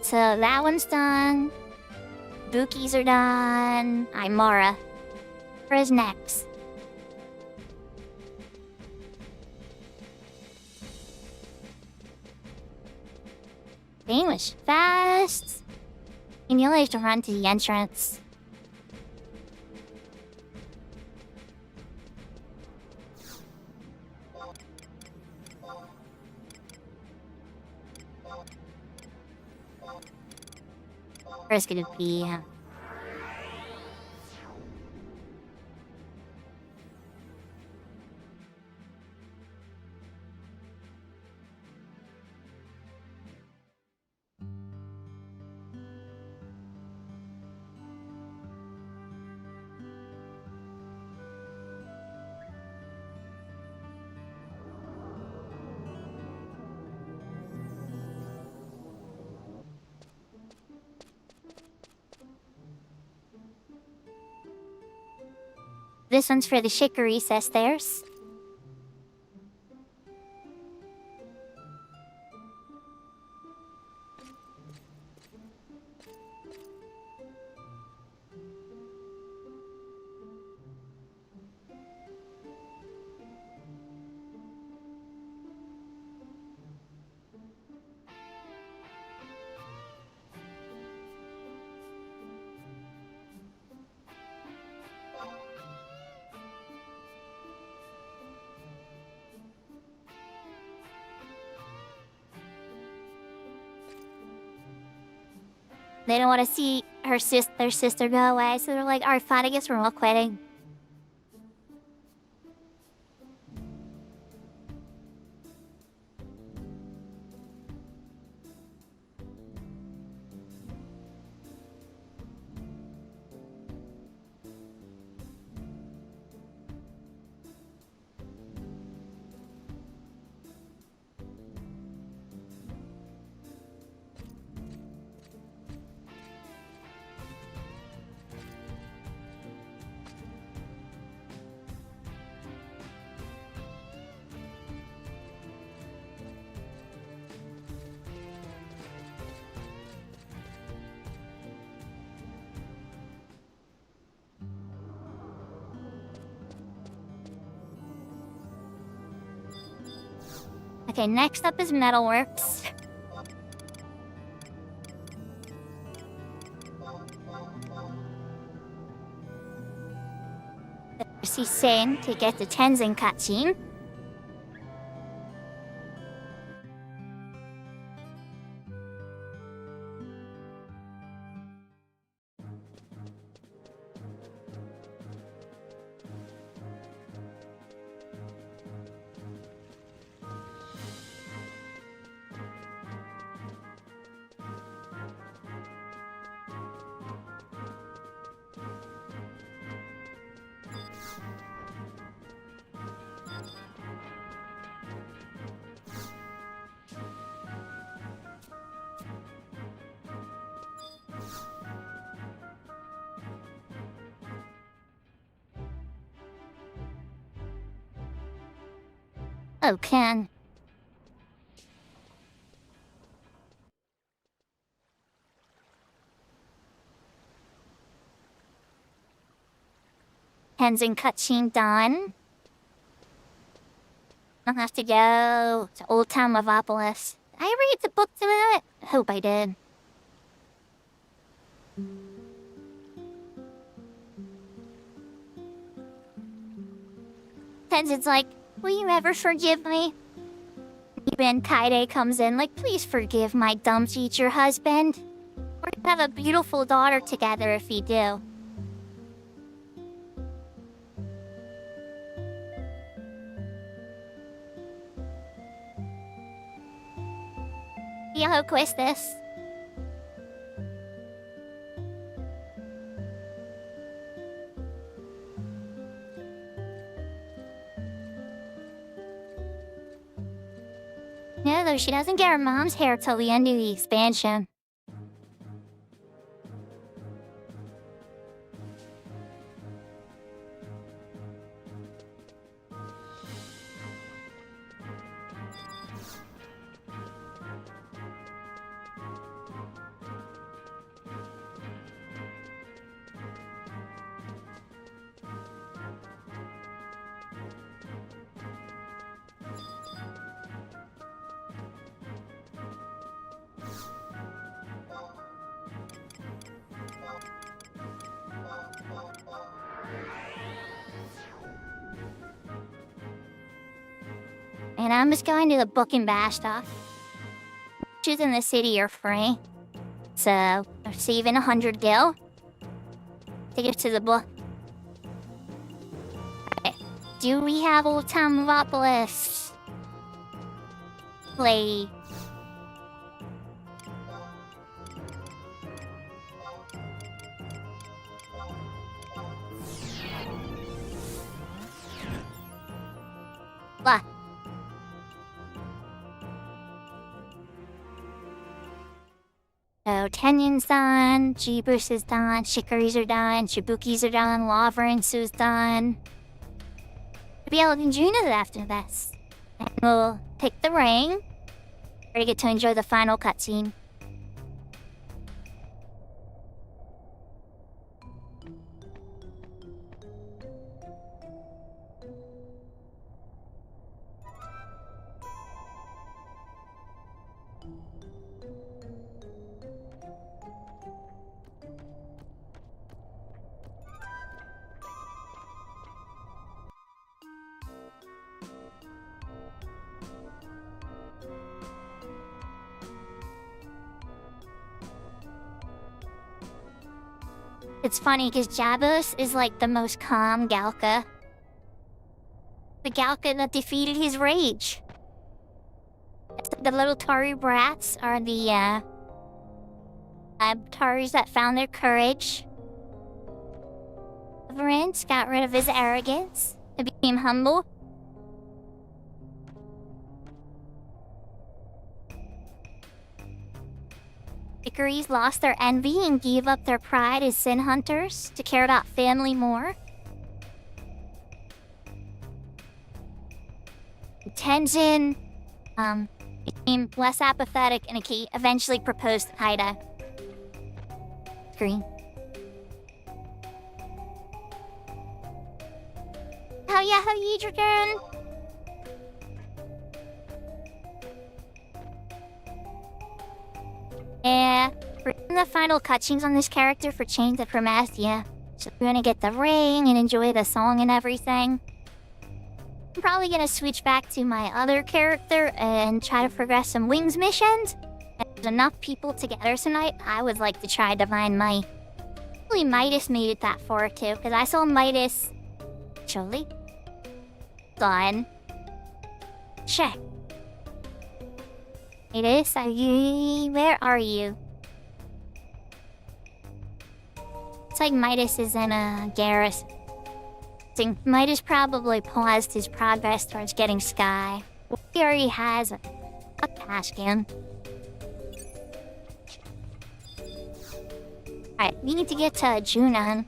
So that one's done. Bookies are done. Imara. Where's next? Game was fast. And you only have to run to the entrance. Where's gonna be? This one's for the chicory, says theirs. They don't want to see their sister go away, so they're like, alright, fine, I guess we're all quitting. Okay, next up is Metalworks. She's saying to get the Tenzin cutscene. Oh, Ken. Tenzin cutscene done. I'll have to go to Old Town Mavopolis. Did I read the book tonight? I hope I did. Tenzin's like, will you ever forgive me? Even Kaide comes in like, please forgive my dumb teacher husband. We're gonna have a beautiful daughter together if you do. Viejo Quistis. No, though, she doesn't get her mom's hair till the end of the expansion. And I'm just going to the book and bash stuff. Choose in the city are free. So, I'm saving 100 gil. Take it to the book. Okay. Do we have Old Town Movopolis? Play. Blah. So, Tenyon's done, Jeebus is done, Shikaris are done, Shibukis are done, Laverinsu's done. Maybe I'll do Juna's after this. And we'll take the ring. Ready to get to enjoy the final cutscene. It's funny because Jabos is like the most calm Galka. The Galka that defeated his rage. The little Tari brats are the Taris that found their courage. Severance got rid of his arrogance and became humble. Hickories lost their envy and gave up their pride as sin hunters to care about family more. Tenjin became less apathetic and eventually proposed to Haida. Screen. Oh yeah, how you dragon? Yeah, we're in the final cutscenes on this character for Chains of Chromatia. So we're gonna get the ring and enjoy the song and everything. I'm probably gonna switch back to my other character and try to progress some Wings missions. If there's enough people together tonight, I would like to try Divine Might. Hopefully Midas made it that far too, because I saw Midas... Actually... Gone. Check. Midas, where are you? It's like Midas is in a garrison. Midas probably paused his progress towards getting Sky. He already has a Ashcan. Alright, we need to get to Junon.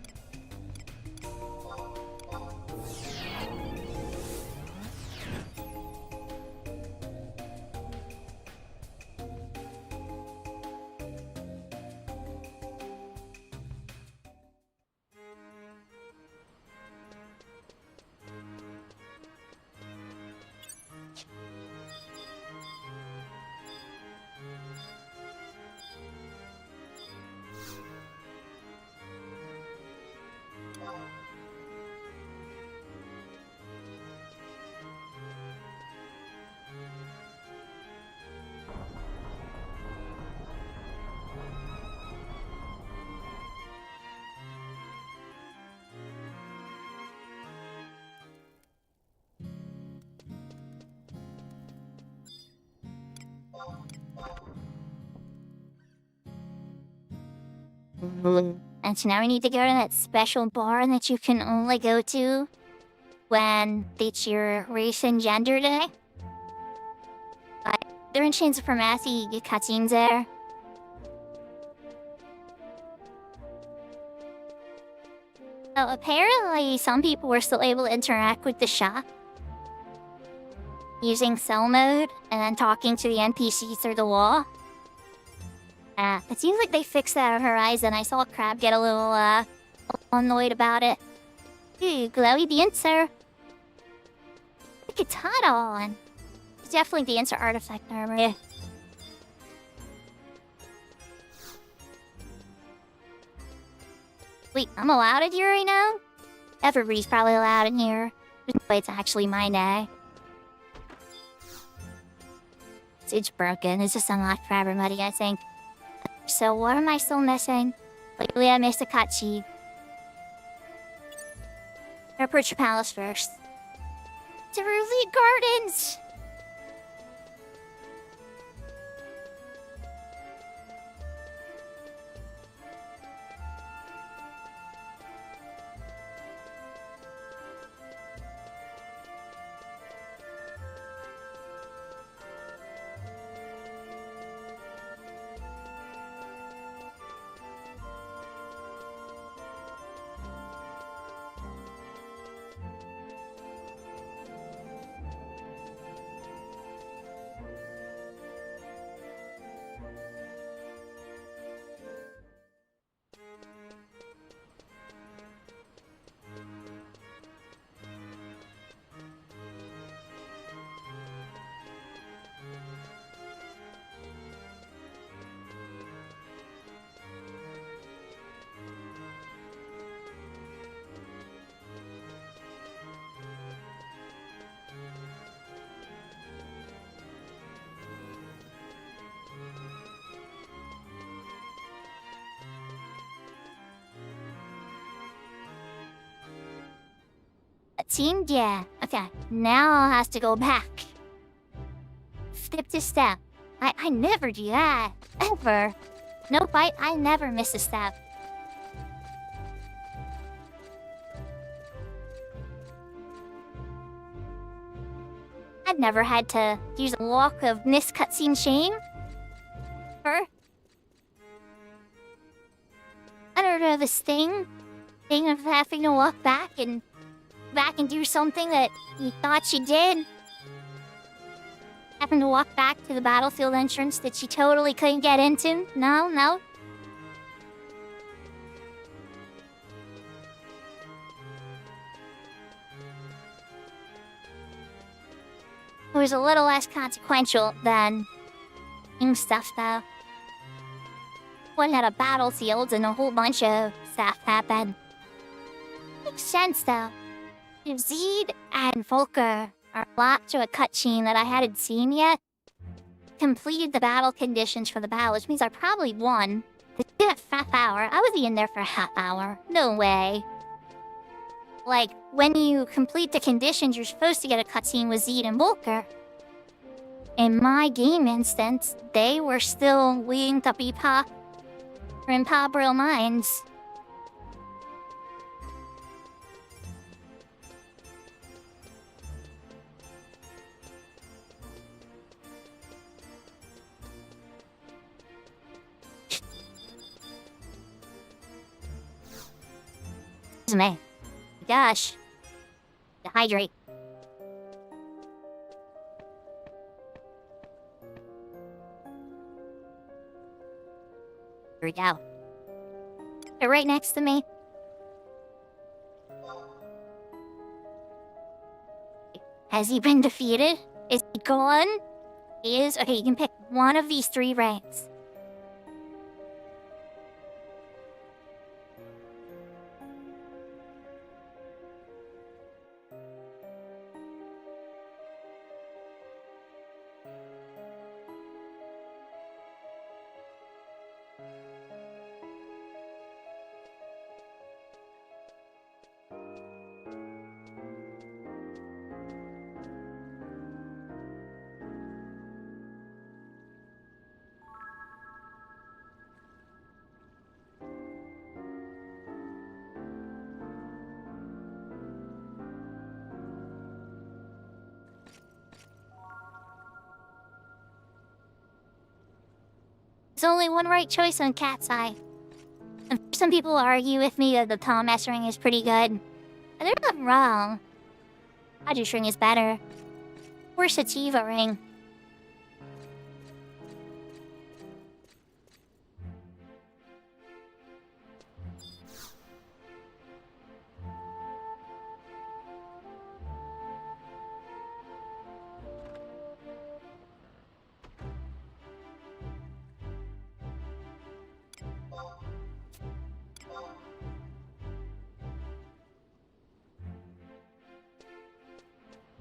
And so now we need to go to that special bar that you can only go to when it's your race and gender day. But they're in Chains of Chromatia, you get cutscenes there. So apparently some people were still able to interact with the shop using cell mode and then talking to the NPCs through the wall. It seems like they fixed that on Horizon. I saw Crab get a little annoyed about it. Ooh, glowy dancer. Look at Tata on. It's definitely dancer artifact armor. Wait, I'm allowed in here right now? Everybody's probably allowed in here. There's no way it's actually my day. It's broken. It's just unlocked for everybody, I think. So what am I still missing? Lately I missed a cutscene. Approach the palace first. Cerulean Gardens! Cutscene? Yeah. Okay, now I'll have to go back. Step to step. I never do that. Ever. No fight, I never miss a step. I've never had to use a walk of missed cutscene shame. Or I don't know, this thing of having to walk back and do something that you thought you did. Having to walk back to the battlefield entrance that you totally couldn't get into. No. It was a little less consequential than game stuff, though. One had a battlefield and a whole bunch of stuff happened. Makes sense, though. Zed and Volker are locked to a cutscene that I hadn't seen yet. Completed the battle conditions for the battle, which means I probably won. They did it half hour. I was in there for a half hour. No way. Like, when you complete the conditions, you're supposed to get a cutscene with Zed and Volker. In my game instance, they were still waiting to be in Pabril Mines. Excuse me. Gosh. Hydrate. Here we go. They're right next to me. Has he been defeated? Is he gone? He is? Okay, you can pick one of these 3 ranks. There's only one right choice on Cat's Eye. And some people argue with me that the Tom S ring is pretty good. And they're not wrong. Aju's ring is better. Or Sativa ring.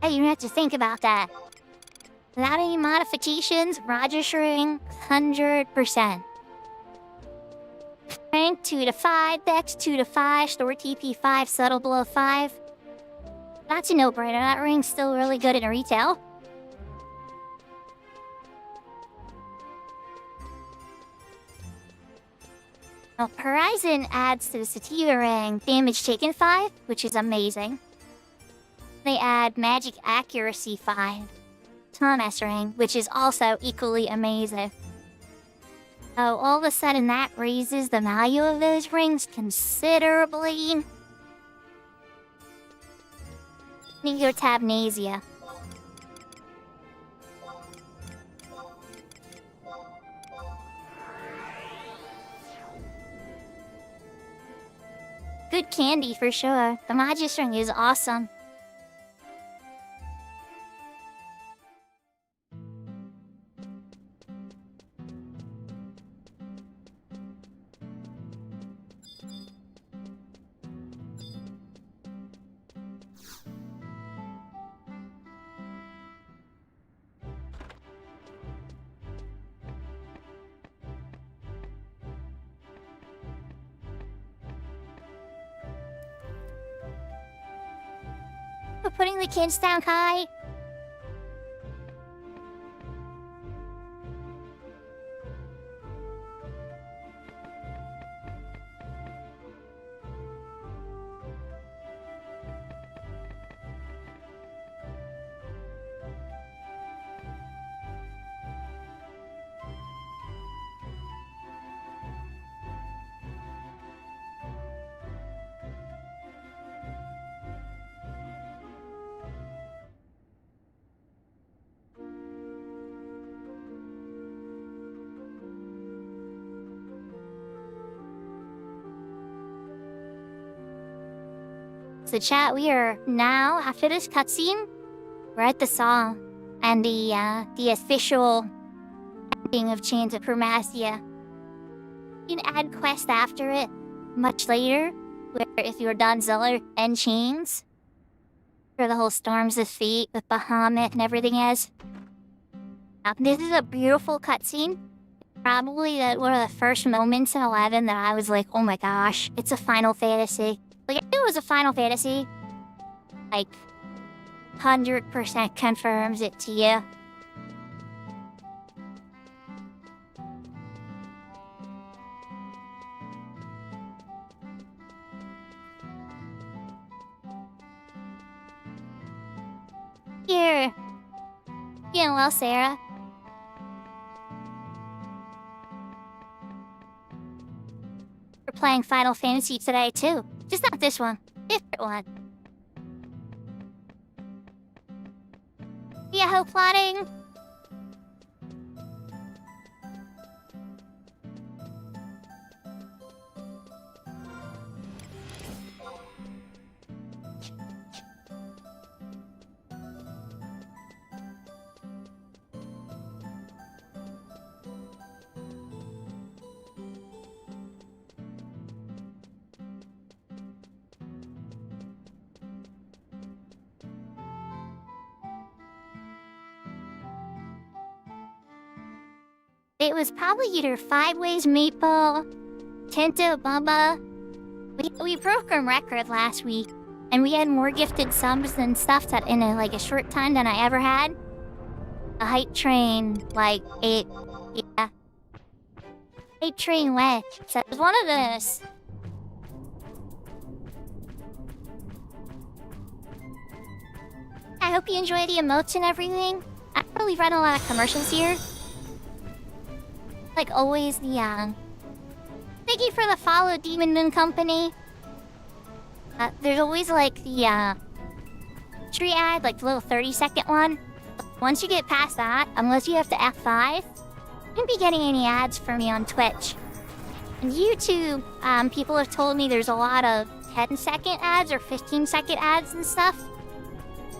Hey, you have to think about that. Without any modifications, registering 100%. Rank 2 to 5, Dex 2 to 5, Store TP 5, Subtle Blow 5. That's a no-brainer. That ring's still really good in retail. Now, Horizon adds to the Sativa ring damage taken 5, which is amazing. They add magic accuracy 5. Thomas ring, which is also equally amazing. So all of a sudden that raises the value of those rings considerably. Your Tabnasia. Good candy for sure. The Magus ring is awesome. We're putting the kids down high. So chat, we are now, after this cutscene, we're at the song and the official ending of Chains of Primacia. You can add quest after it much later, where if you're done Zeller and Chains, for the whole Storms of Fate with Bahamut and everything is. This is a beautiful cutscene. Probably one of the first moments in 11 that I was like, oh my gosh, it's a Final Fantasy. Like, I knew it was a Final Fantasy. Like, 100% confirms it to you. Here. Doing well, Sarah. We're playing Final Fantasy today, too. Just not this one. Different one. Yahoo plotting! It was probably either Five Ways Maple, Tinto Bubba. We broke our record last week, and we had more gifted subs and stuff that in a short time than I ever had. A hype train, it hype train went. So it was one of those. I hope you enjoy the emotes and everything. I've really read a lot of commercials here. Like always, thank you for the follow, Demon Moon Company. There's always the tree ad, the little 30-second one. Once you get past that, unless you have to F5, you won't be getting any ads from me on Twitch. And YouTube, people have told me there's a lot of 10-second ads or 15-second ads and stuff.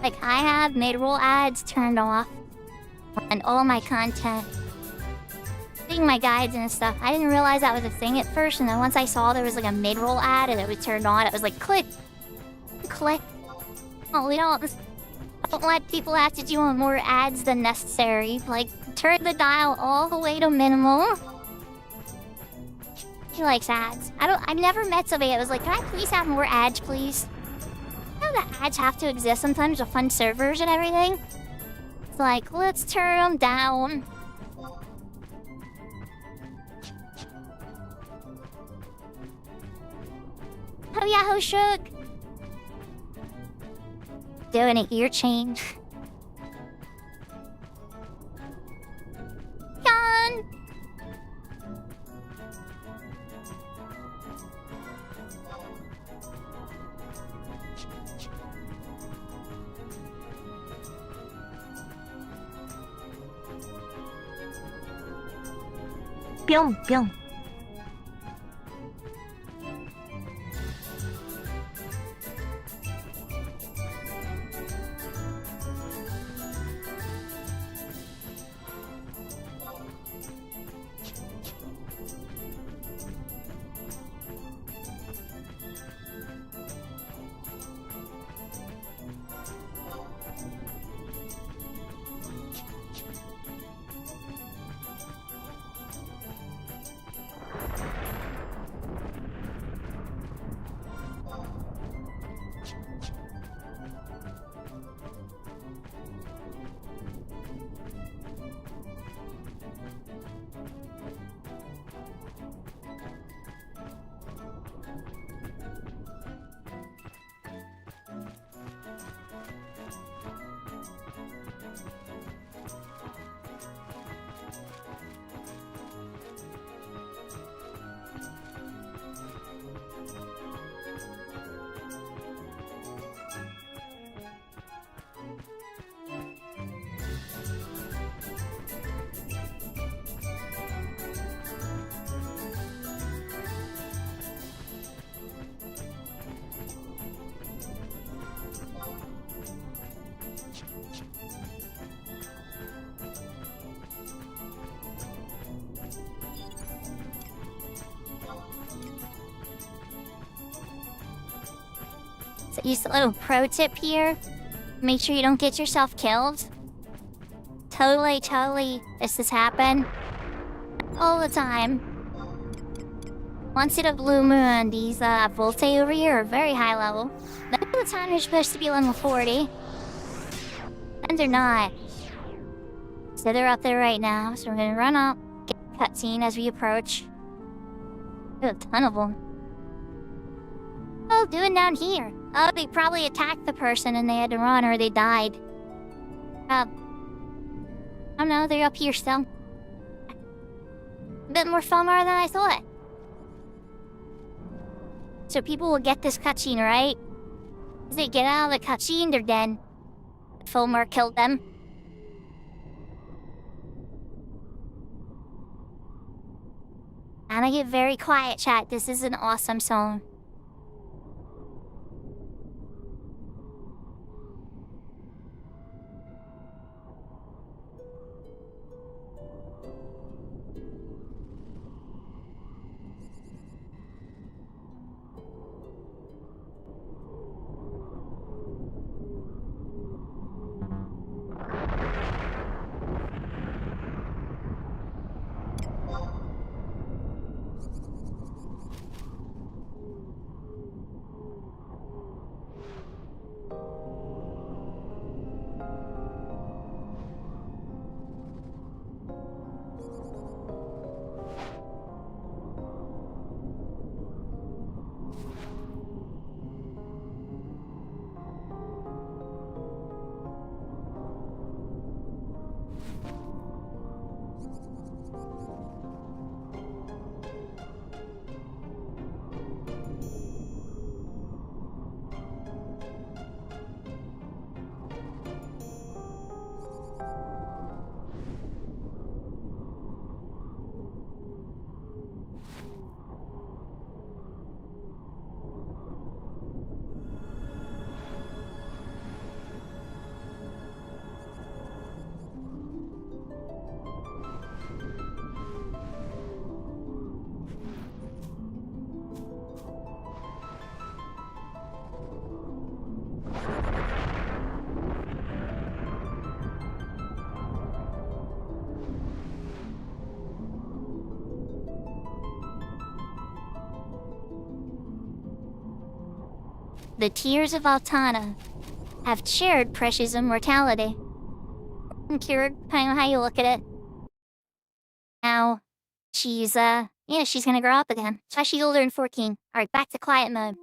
Like I have mid-roll ads turned off on all my content. My guides and stuff. I didn't realize that was a thing at first, and then once I saw there was a mid-roll ad and it was turned on, it was like click, click. Oh, we don't Don't let people have to do more ads than necessary. Like, turn the dial all the way to minimal. He likes ads. I've never met somebody that was like, can I please have more ads, please? You know that ads have to exist sometimes with fun servers and everything? It's like, let's turn them down. Oh yeah, how shook? Doing an ear change. Gone! 뿅 뿅. So just a little pro tip here. Make sure you don't get yourself killed. Totally this has happened. All the time. Once in a blue moon, these Volte over here are very high level. Most of the time they're supposed to be level 40. And they're not. So they're up there right now, so we're gonna run up, get a cutscene as we approach. There's a ton of them. Oh, doing down here. Oh, they probably attacked the person and they had to run or they died. I don't know, they're up here still. A bit more FOMO than I thought. So people will get this cutscene, right? As they get out of the cutscene, they're dead. FOMO killed them. And I get very quiet, chat. This is an awesome song. the tears of Altana have shared precious immortality. Cured, depending on how you look at it. Now, she's gonna grow up again. So she's older than 14. Alright, back to quiet mode.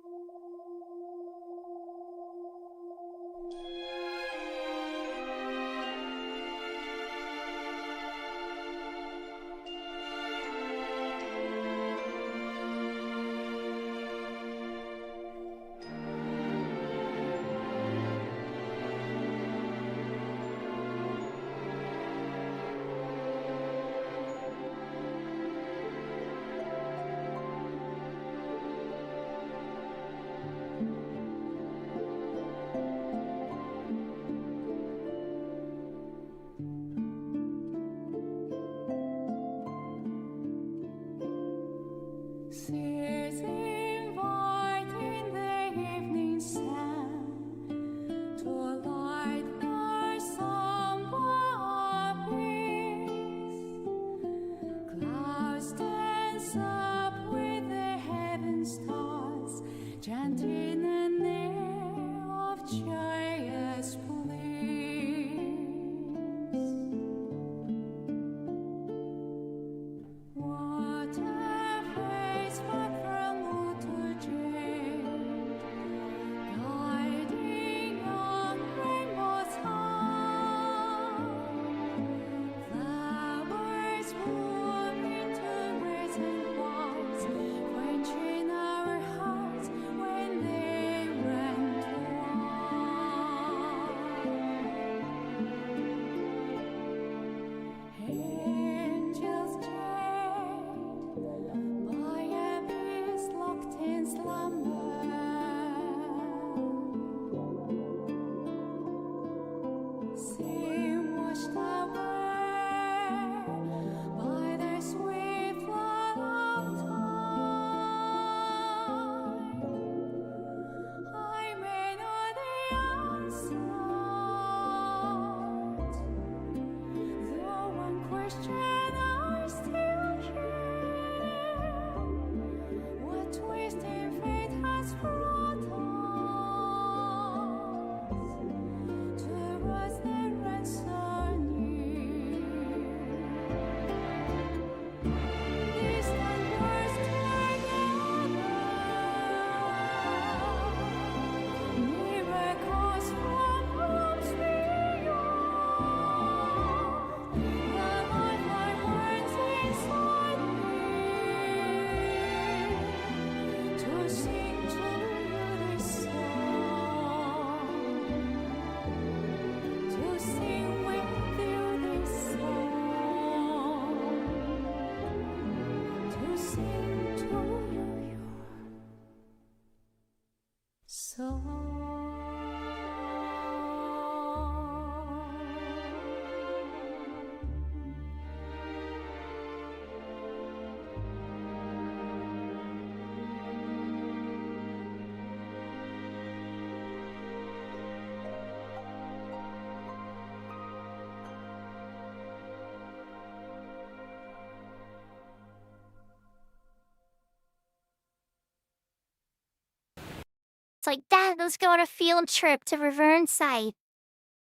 It's like, Dad, let's go on a field trip to Riverside.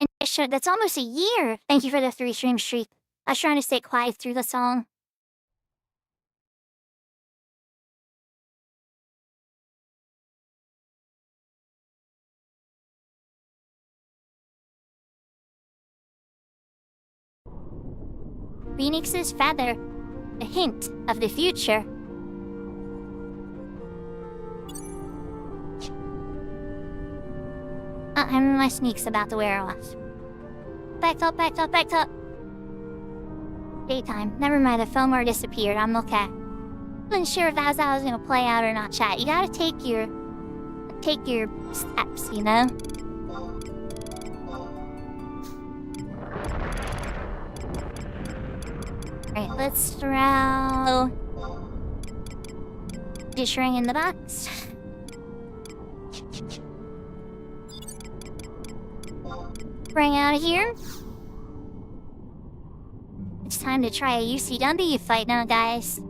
And that's almost a year. Thank you for the 3-stream streak. I was trying to stay quiet through the song. Phoenix's feather, a hint of the future. My sneak's about to wear off. Backed up. Daytime. Never mind, the Fillmore disappeared. I'm okay. Wasn't sure if that was how I was gonna play out or not, chat. You gotta take your steps, you know? Alright, let's throw dish ring in the box. Bring out of here. It's time to try a UCW fight now, guys.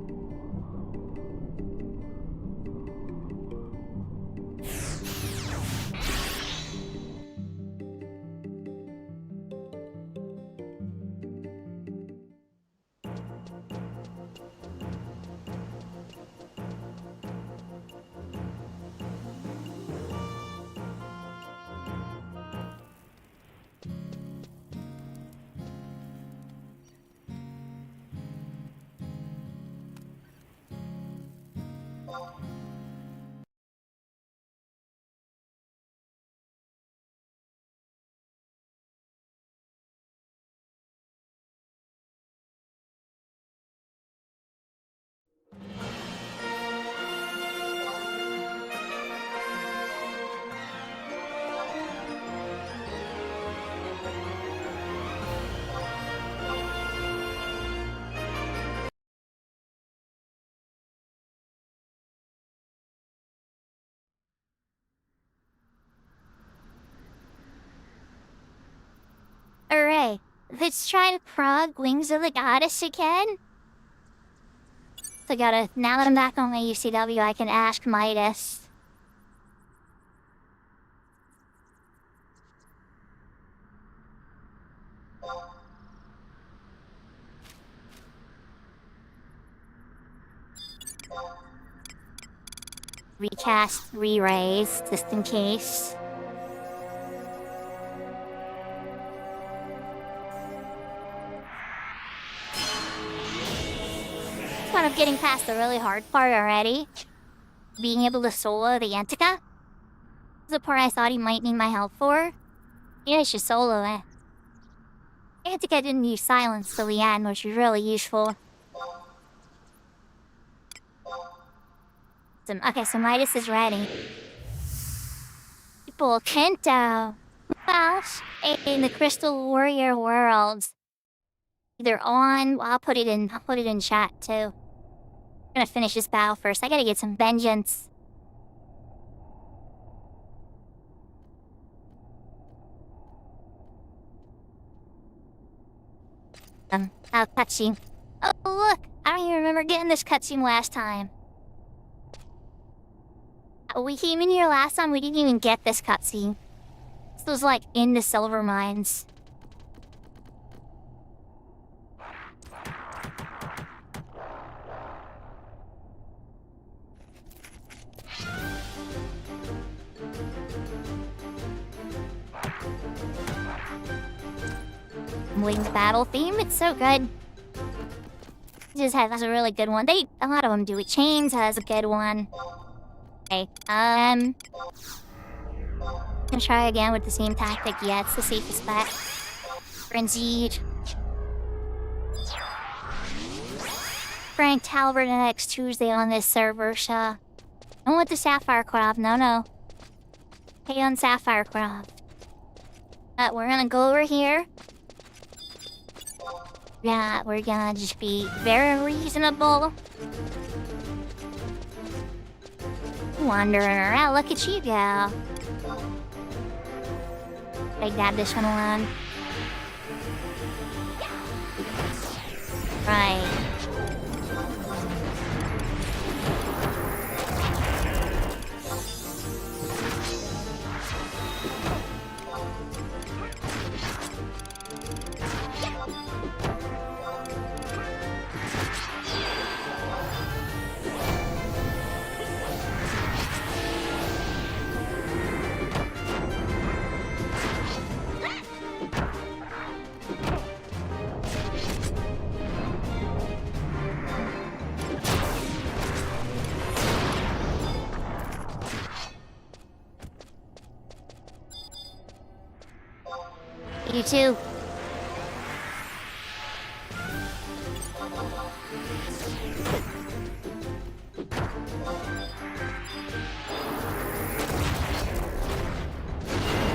Okay, let's try to prog Wings of the Goddess again. So now that I'm back on my UCW, I can ask Midas. Recast, re-raise, just in case. Kind of getting past the really hard part already. Being able to solo the Antica. The part I thought he might need my help for. Yeah, I should solo it. Antica didn't use silence till the end, which was really useful. Okay, so Midas is ready. People, Kento. Who else? In the Crystal Warrior world. Either on, I'll put it in chat too. I'm gonna finish this battle first. I gotta get some vengeance. Cutscene. Oh look! I don't even remember getting this cutscene last time. We came in here last time, we didn't even get this cutscene. This was like in the silver mines. Wings battle theme, it's so good. Just has a really good one. A lot of them do it. Chains has a good one. Okay, gonna try again with the same tactic. Yeah, it's the safest bet. Frenzied. Frank Talbert next Tuesday on this server, I don't want the Sapphire Craft, no. Hey on Sapphire Craft. We're gonna go over here. Yeah, we're gonna just be very reasonable. Wandering around, look at you go. I got this one alone. Right. You too.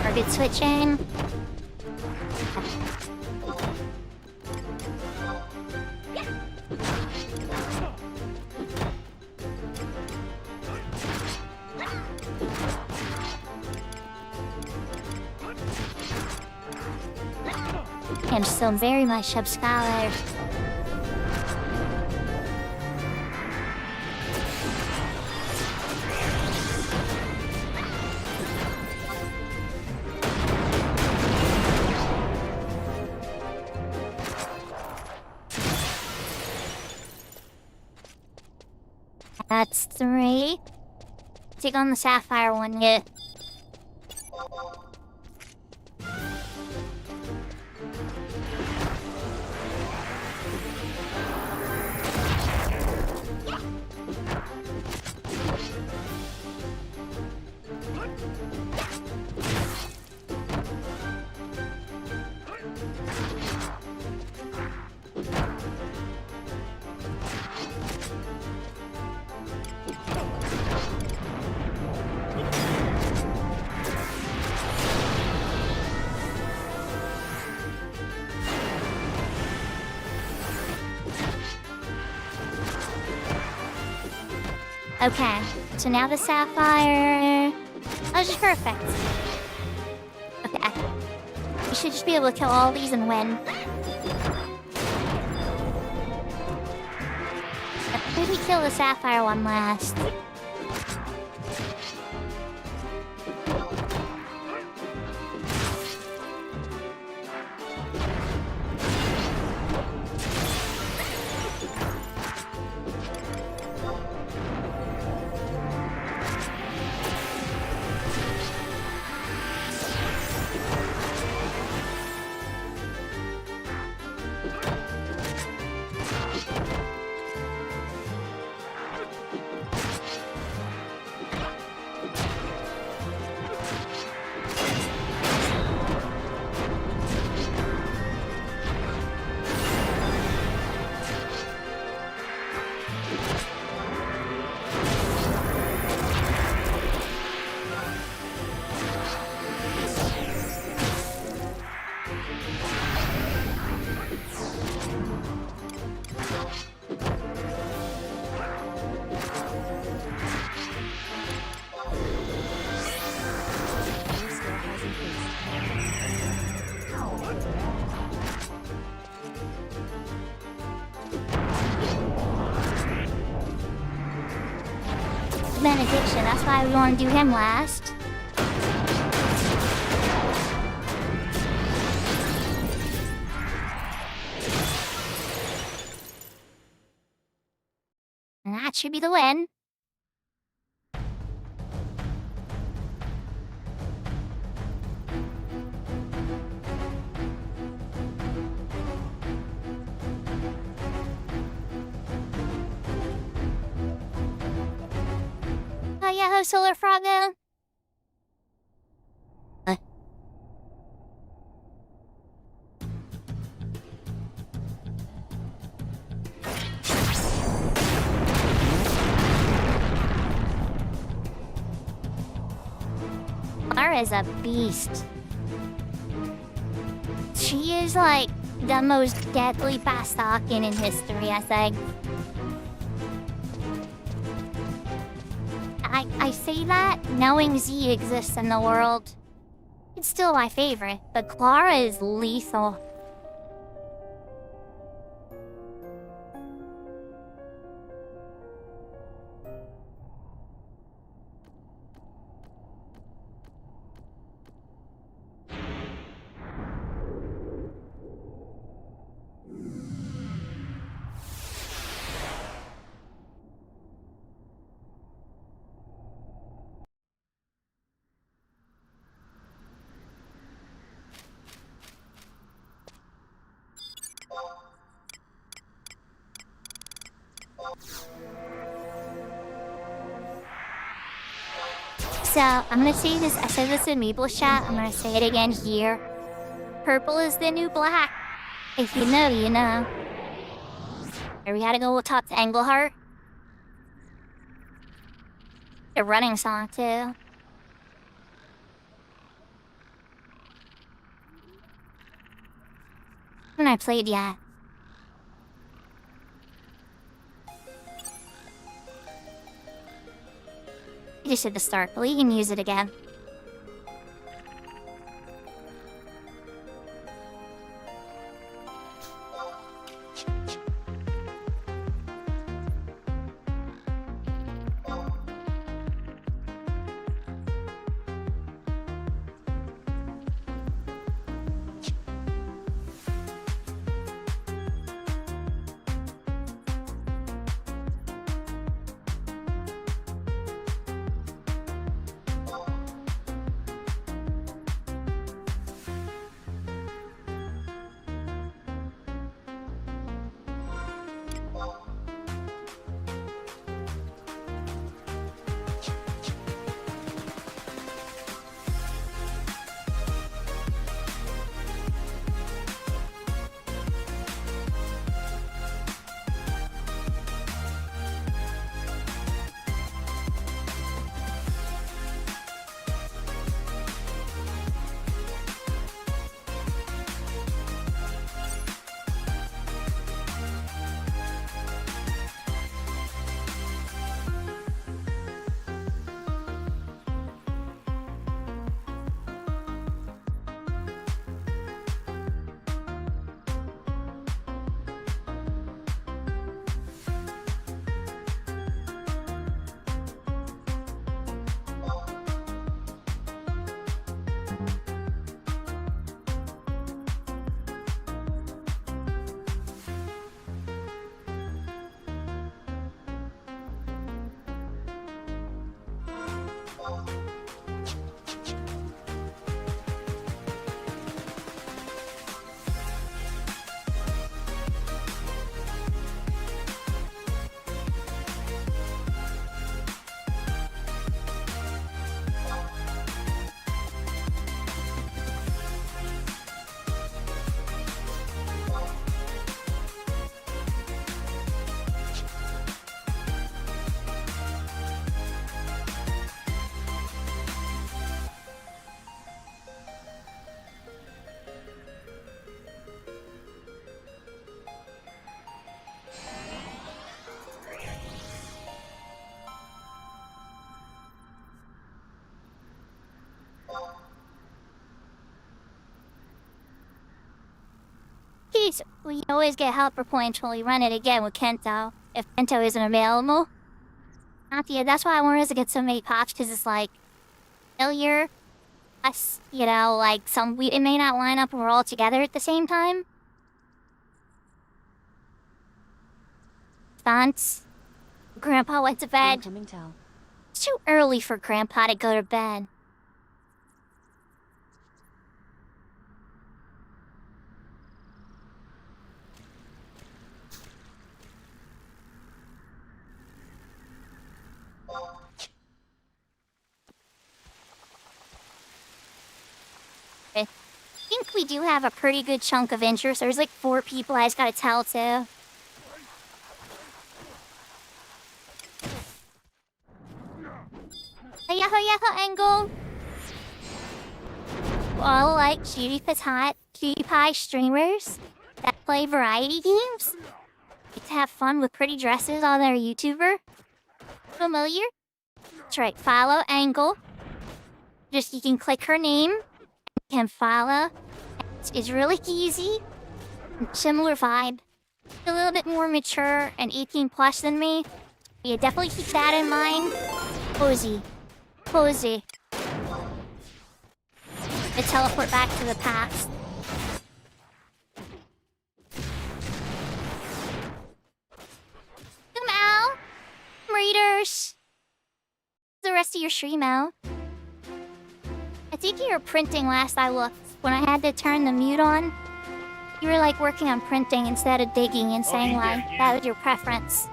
Target switching. I'm still very much a scholar. That's 3. Take on the Sapphire one, yeah. Okay, so now the Sapphire... Oh, she's perfect. Okay. You should just be able to kill all these and win. Maybe kill the sapphire one last. Your skill has increased. Benediction, that's why we want to do him last. And that should be the win. Oh yeah, Solar Froggo. Clara is a beast. She is like the most deadly Bastocken in history, I think. I say that knowing Z exists in the world. It's still my favorite, but Clara is lethal. So, I'm gonna say this, I said this in Meeple chat, I'm gonna say it again here. Purple is the new black. If you know, you know. Or we gotta go talk to Engelhart. A running song, too. Haven't I played yet? I just did the start, but we can use it again. we always get helper points when we run it again with Kento, if Kento isn't available. That's why I wanted to get so many pops, because it's like, failure, us, like it may not line up and we're all together at the same time. Stunts. Grandpa went to bed. Incoming tell. It's too early for Grandpa to go to bed. I think we do have a pretty good chunk of interest. There's like 4 people I just gotta tell to. Hiya, Angle. Well, like cutie pie streamers that play variety games, get to have fun with pretty dresses on their YouTuber. Familiar? That's right, follow Angle. Just you can click her name. Can follow. It's really easy. Similar vibe. A little bit more mature and 18 plus than me. Yeah, definitely keep that in mind. Cozy. I teleport back to the past. Come out, readers. The rest of your stream out. I think you were printing last I looked. When I had to turn the mute on, you were like working on printing instead of digging and saying like that was your preference.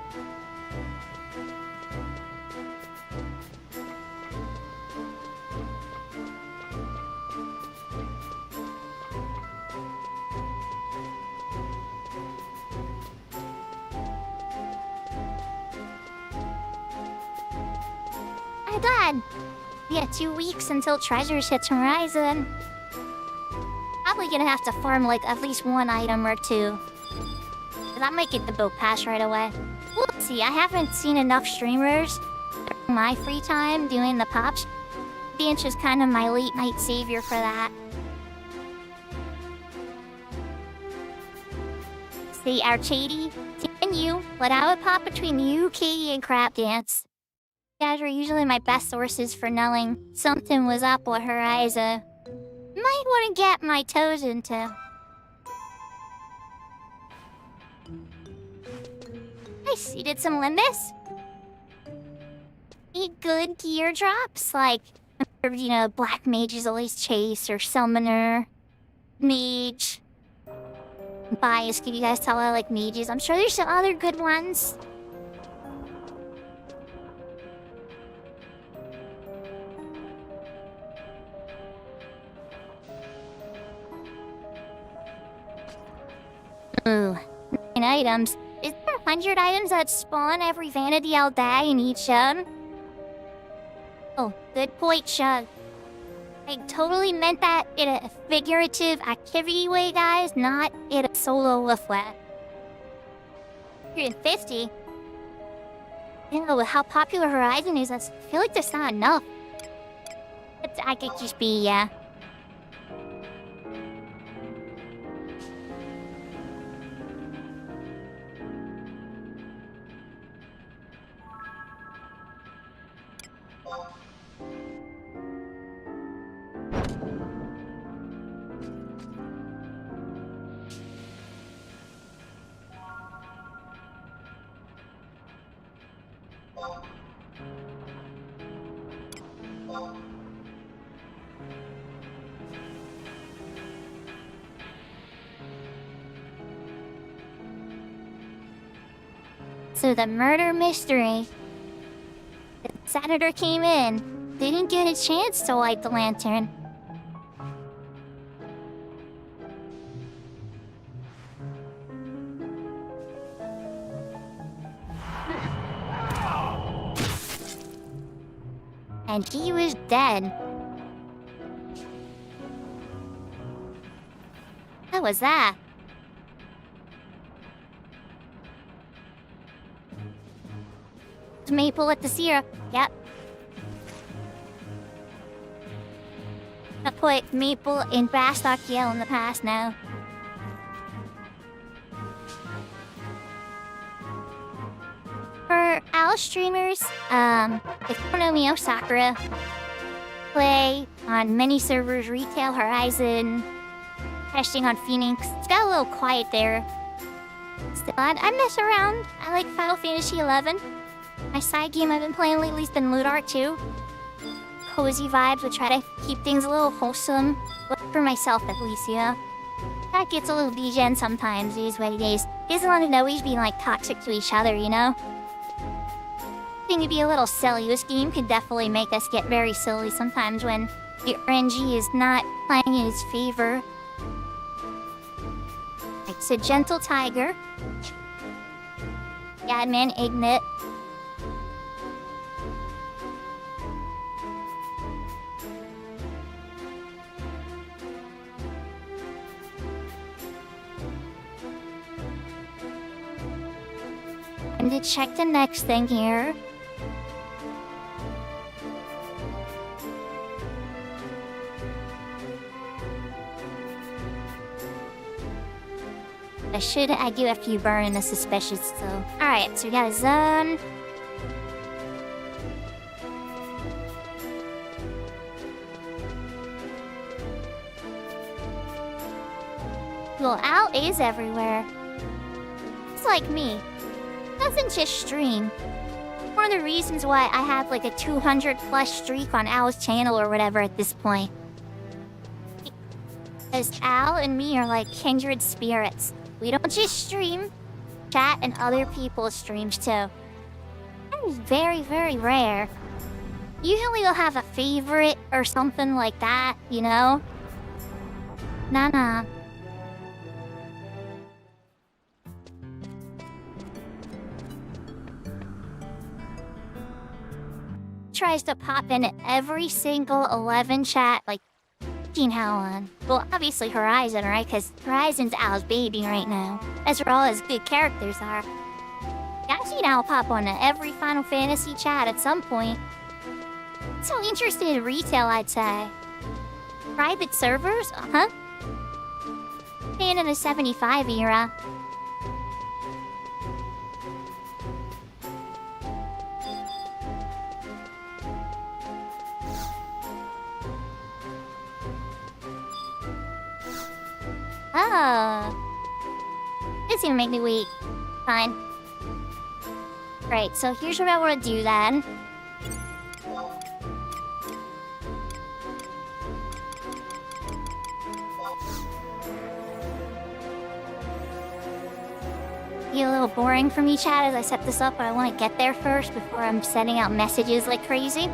I'm glad. Yeah, 2 weeks until treasures hits Horizon. Probably gonna have to farm like at least 1 item or 2. I might get the boat pass right away. We'll see. I haven't seen enough streamers during my free time doing the pops. Dance is kind of my late night savior for that. See, Archady, and you, but I would pop between you, Katie, and Crab Dance. You guys are usually my best sources for knowing something was up with Horizon. Might want to get my toes into. Nice, you did some Limbus? Need good gear drops, like, Black Mage's always Chase, or Summoner, Mage. I'm biased, can you guys tell I like mages? I'm sure there's some other good ones. Ooh, 9 items. Is there 100 items that spawn every vanity all day in each zone? Oh, good point, Shug. I totally meant that in a figurative activity way, guys, not in a solo lift way. 150? You know, with how popular Horizon is, I feel like that's not enough. I could just be, yeah. So the murder mystery. The senator came in, didn't get a chance to light the lantern. And he was dead. What was that? Maple at the Sierra. Yep. I put Maple in Bastock Yell in the past now. MMO streamers, if you don't know me, I'm Sakura. Play on many servers, Retail, Horizon, testing on Phoenix. It's got a little quiet there. Still, I mess around. I like Final Fantasy XI. My side game I've been playing lately has been Loot Art 2. Cozy vibes, I try to keep things a little wholesome. But for myself, at least, yeah. That gets a little degen sometimes, it is what it is. It doesn't want to always be, like, toxic to each other, you know? I think it'd be a little silly. This game could definitely make us get very silly sometimes when the RNG is not playing in its favor. It's a gentle tiger. Gadman Ignite. Time to check the next thing here. I do have to burn in the suspicious, so. Alright, so we got a zone. Well, Al is everywhere. It's like me. Doesn't just stream. One of the reasons why I have like a 200 plus streak on Al's channel or whatever at this point. Because Al and me are like kindred spirits. We don't just stream, chat and other people's streams too. That is very, very rare. Usually we'll have a favorite or something like that, you know? Nah. Tries to pop in every single 11 chat, like, how on. Well, obviously Horizon, right? Because Horizon's Al's baby right now. As for all his good characters are. Yeah, I've seen Al pop on every Final Fantasy chat at some point. So interested in retail, I'd say. Private servers? Uh-huh. Staying in the 75 era. Oh. This is gonna make me weak. Fine. Great, so here's what I want to do then. Be a little boring for me, chat, as I set this up, but I want to get there first before I'm sending out messages like crazy.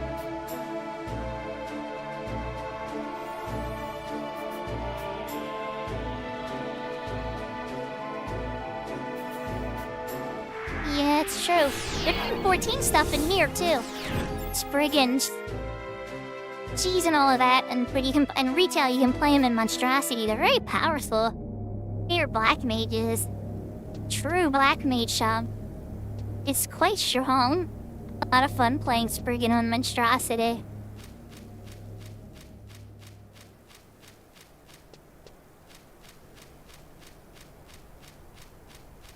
Yeah, it's true. There's 14 stuff in here, too. Spriggans. Cheese and all of that, and retail, you can play them in monstrosity. They're very powerful. They're black mages. True black mage shop. It's quite strong. A lot of fun playing Spriggan on monstrosity.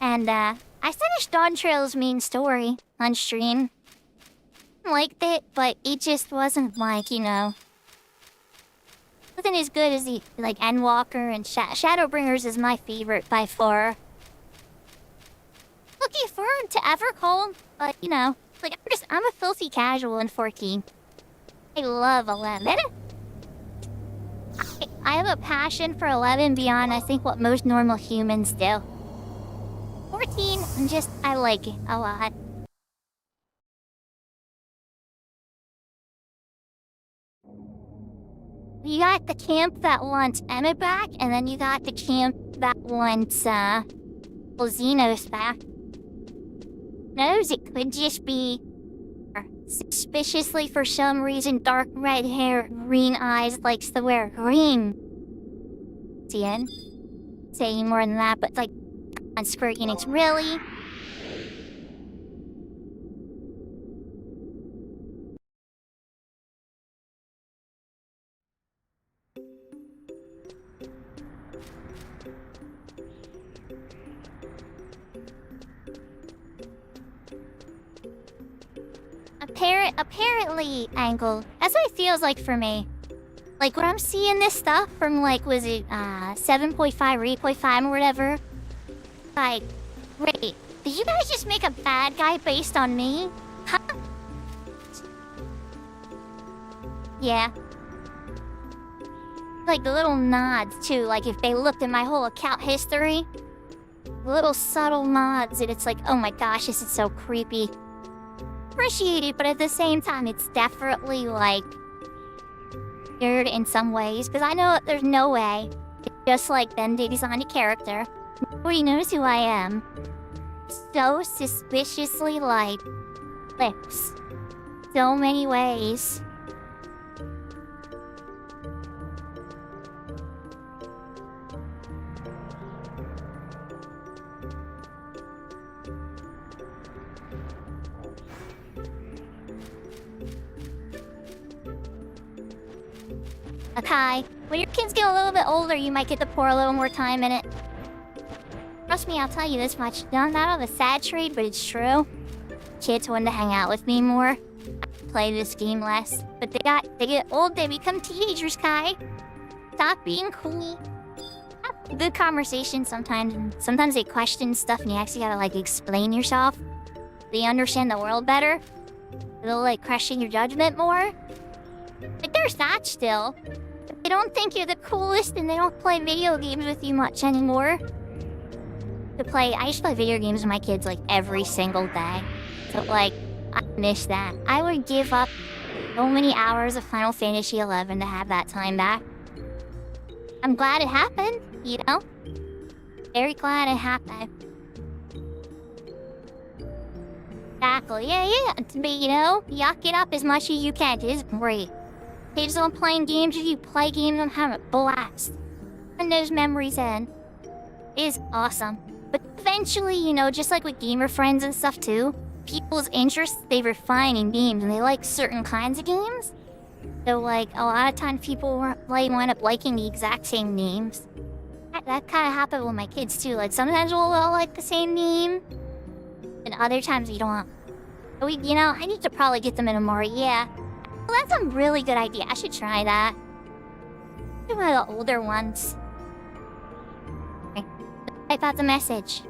And, I finished Dawn Trail's main story on stream. Liked it, but it just wasn't like, you know... wasn't as good as the, like, Endwalker and Shadowbringers is my favorite by far. Looking forward to Evercold, but, you know, like, I'm a filthy casual in 14. I love 11. I have a passion for 11 beyond, I think, what most normal humans do. 14, I like it a lot. You got the camp that wants Emmett back, and then you got the camp that wants, Xenos back. Knows it could just be... suspiciously, for some reason, dark red hair, green eyes, likes to wear green. Tien? Saying more than that, but, like, on Square Enix, really? apparently angle. That's what it feels like for me. Like when I'm seeing this stuff from like, was it 7.5 or 8.5 or whatever? Like, wait, did you guys just make a bad guy based on me? Huh? Yeah. Like the little nods too, like if they looked at my whole account history. Little subtle nods and it's like, oh my gosh, this is so creepy. Appreciate it, but at the same time, it's definitely like weird in some ways, because I know that there's no way. It's just like them they designed a character. Nobody knows who I am. So suspiciously like lips. So many ways. Okay, when your kids get a little bit older, you might get to pour a little more time in it. Trust me, I'll tell you this much. Not of a sad trade, but it's true. Kids want to hang out with me more. I play this game less. But they get old, they become teenagers, Kai. Stop being cool. Have good conversation sometimes, and sometimes they question stuff and you actually gotta like explain yourself. They understand the world better. They'll like question your judgment more. Like there's that still. They don't think you're the coolest and they don't play video games with you much anymore. I used to play video games with my kids like every single day. So like, I miss that. I would give up so many hours of Final Fantasy XI to have that time back. I'm glad it happened, you know? Very glad it happened. Exactly, yeah. But you know, yuck it up as much as you can. It's great. Kids don't playing games with you, play games and have a blast. And those memories in. It is awesome. But eventually, you know, just like with gamer friends and stuff too, people's interests, they refine in games and they like certain kinds of games. So like, a lot of times people wind up liking the exact same names. That kind of happened with my kids too. Like sometimes we'll all like the same name. And other times we don't. You know, I need to probably get them in a more, yeah. Well, that's a really good idea. I should try that. One of the older ones. Okay. Type out the message.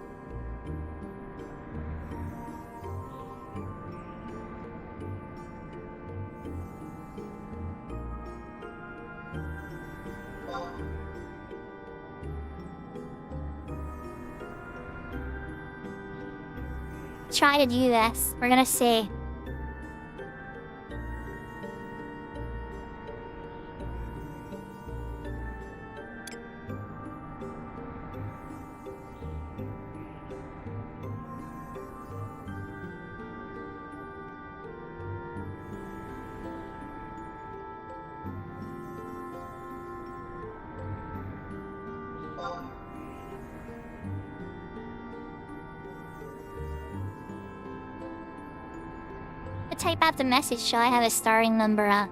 Try to do this. We're gonna see. Type out the message so I have a starting number up.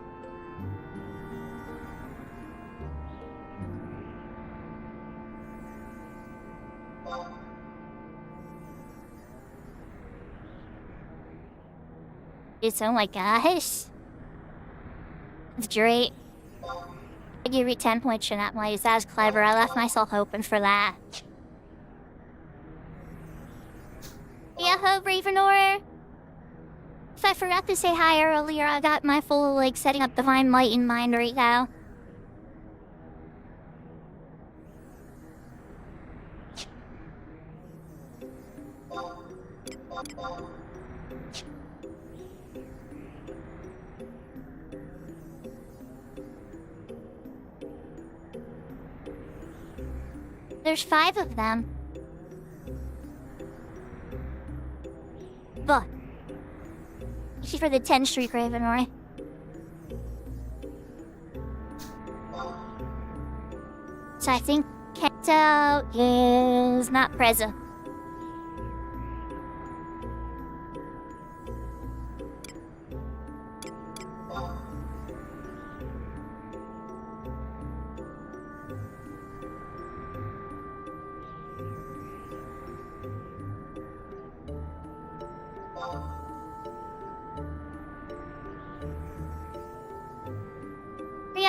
It's oh my gosh. It's great. I give you 10 points for that one. That was clever. I left myself open for that. Yeah, Ravenor. If I forgot to say hi earlier, I got my full, like, setting up Divine Might in mind right now. There's 5 of them. But she's for the 10 streak, Ravenor. So I think Kento is not present.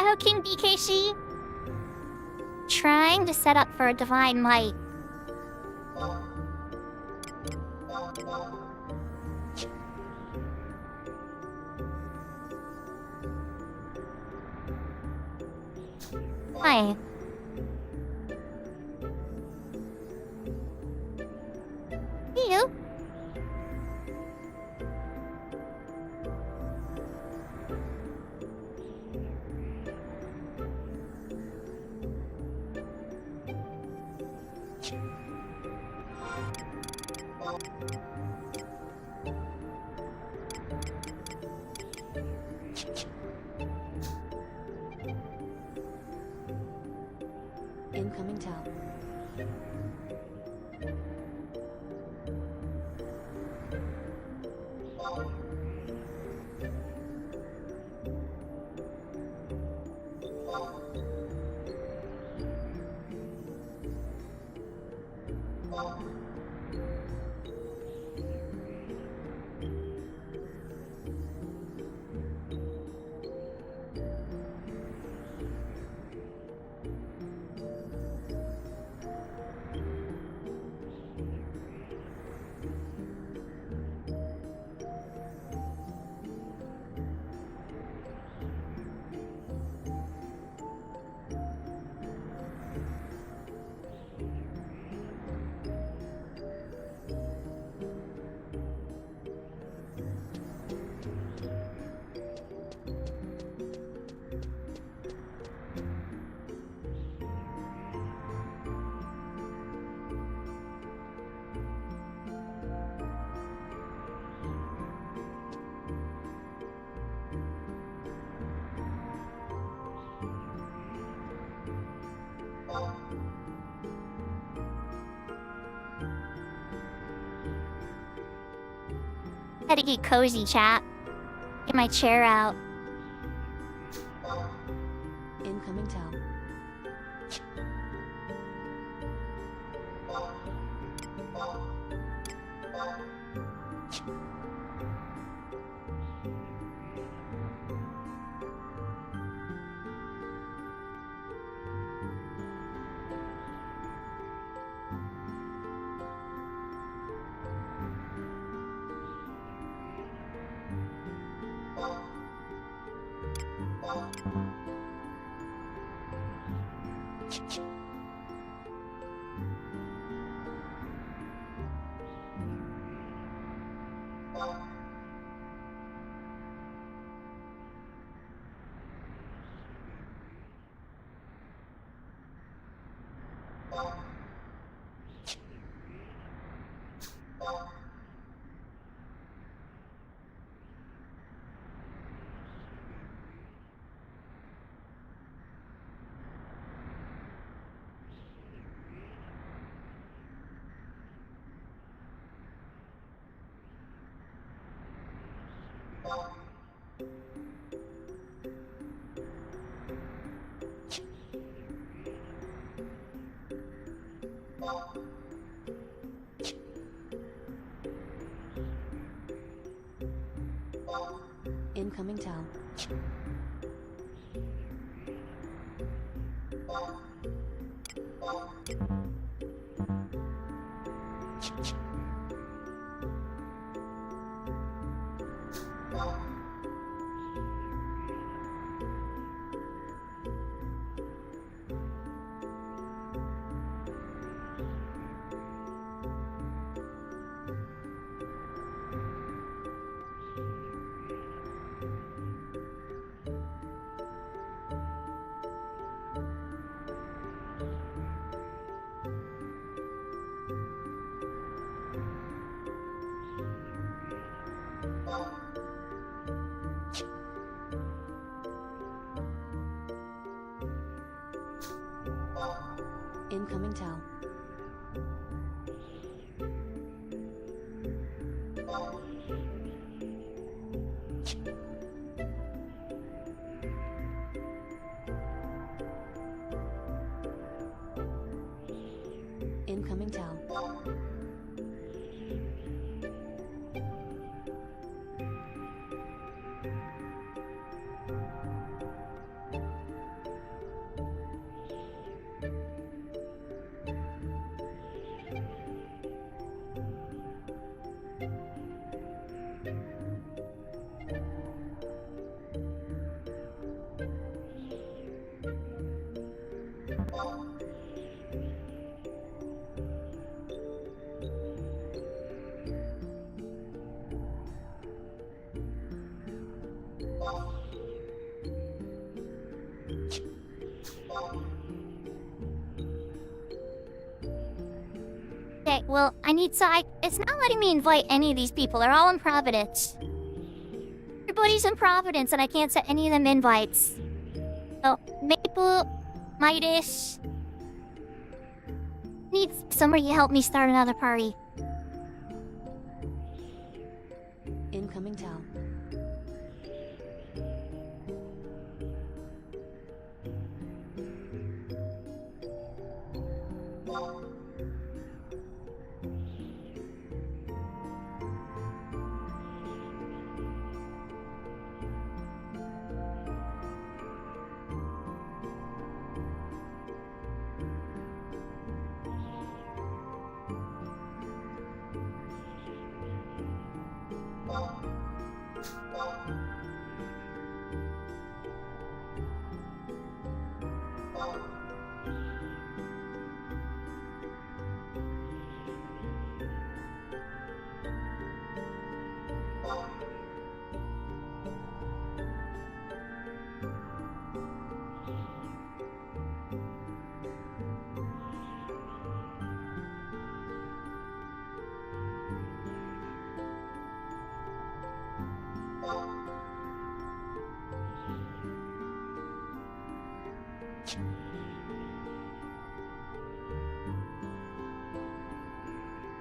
Hello, King BKC. Trying to set up for a divine light. Hi. You? Incoming tell. Had to get cozy, chat. Get my chair out. Incoming tell. Incoming tell. Incoming tell. Incoming tell. Well, it's not letting me invite any of these people. They're all in Providence. Everybody's in Providence and I can't set any of them invites. So, Maple, Midas... Need somebody to help me start another party. Incoming Tal.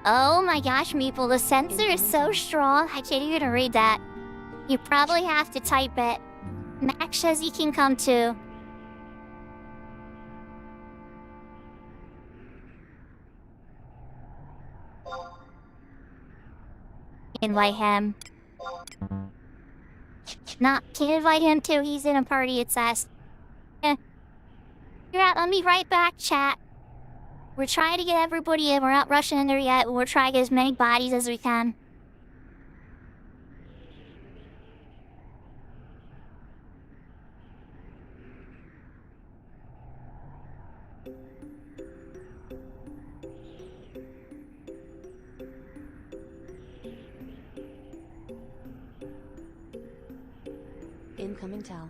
Oh my gosh, Meeple, the sensor is so strong, I can't even read that. You probably have to type it. Max says he can come too. Invite him. Can't invite him too, he's in a party, it says. You're out, I'll be right back, chat. We're trying to get everybody in. We're not rushing in there yet. We're trying to get as many bodies as we can. Incoming Tal.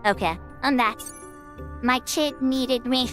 Okay, I'm back. My kid needed me.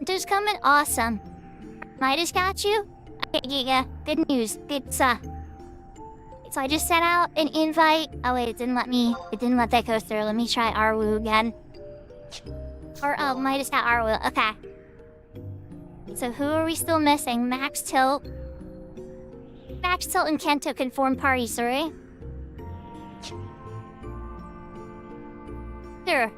Just coming, awesome. Midas got you? Okay, yeah, good news. Good stuff. So I just sent out an invite. Oh wait, it didn't let that go through. Let me try Arwu again. Oh, Midas got Arwu, okay. So who are we still missing? Max Tilt. Max Tilt and Kento can form parties, right? Sure.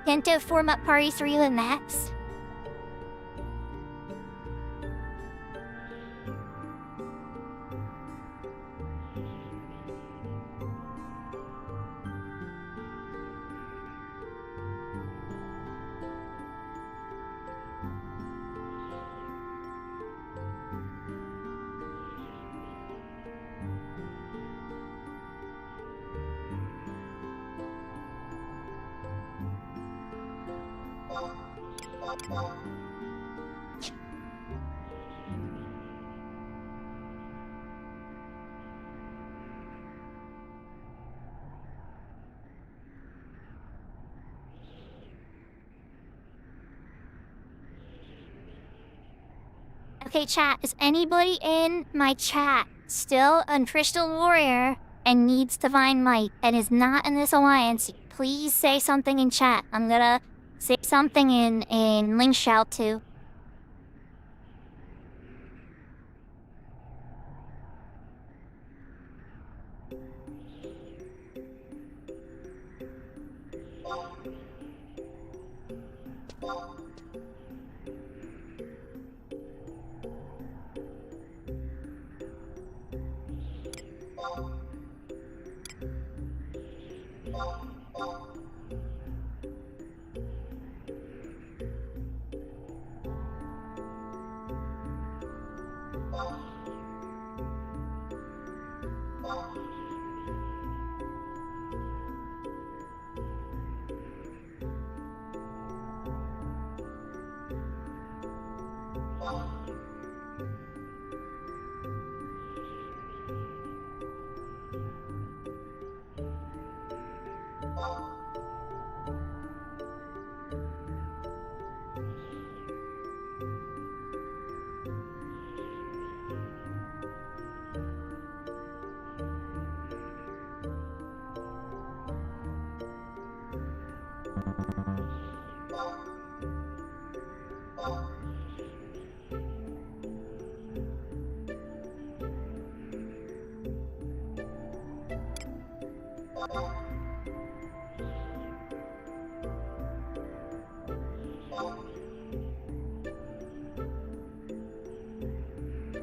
Can't form up party 3 with Max. Okay, chat, is anybody in my chat still a Crystal Warrior and needs Divine Might and is not in this alliance? Please say something in chat. I'm gonna say something in Link Shout too.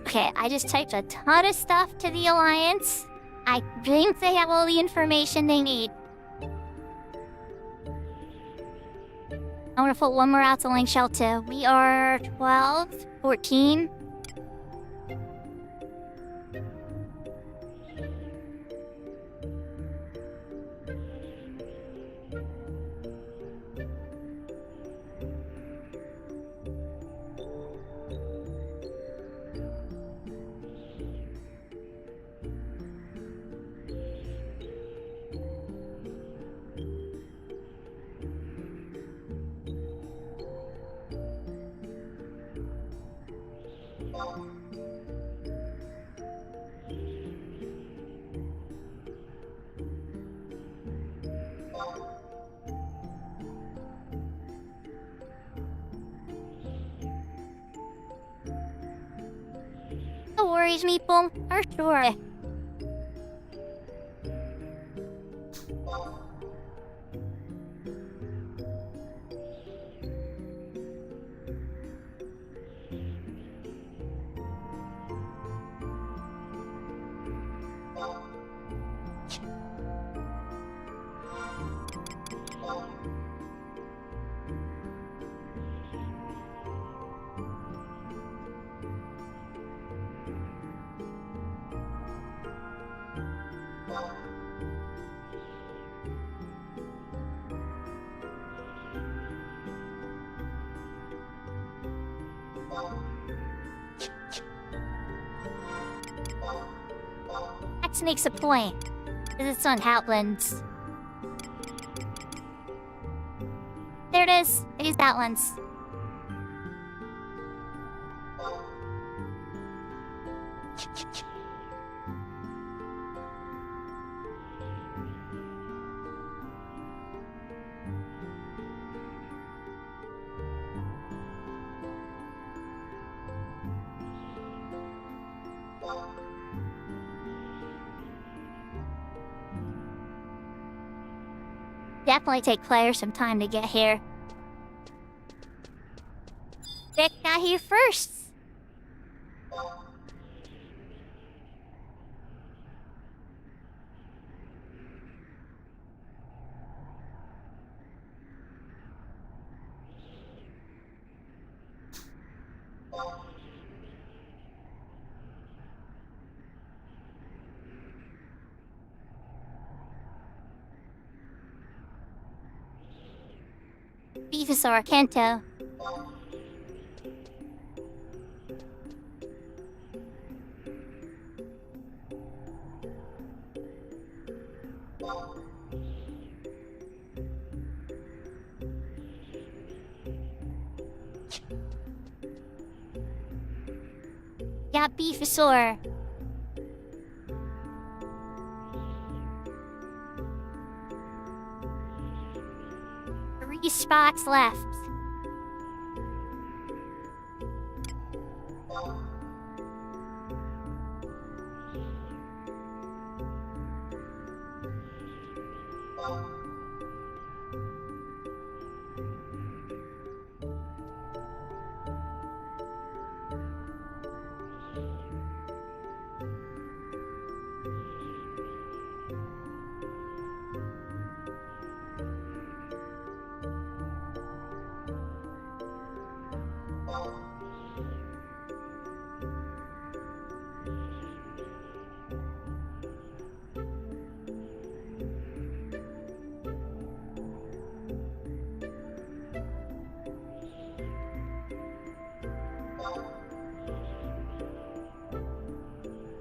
Okay, I just typed a ton of stuff to the Alliance. I think they have all the information they need. I'm gonna put one more out to Link Shelter. We are 12, 14. No worries, Meeple. For sure. Max makes a point. This is on Outlands. There it is. It is Outlands. definitely take players some time to get here. Vic got here first. Beefosaur Kento. Yeah, Beefosaur. 3 spots left.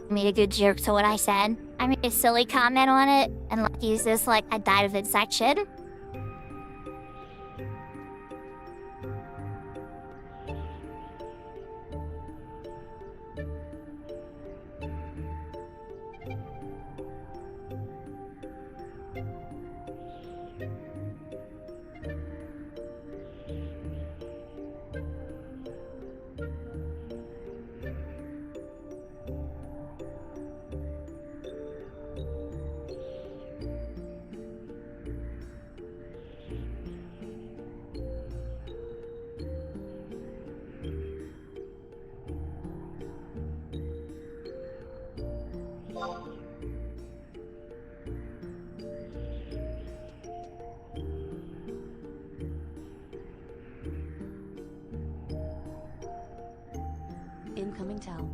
I made a good joke to what I said. I made a silly comment on it and like use this like I died of infection. Incoming towel.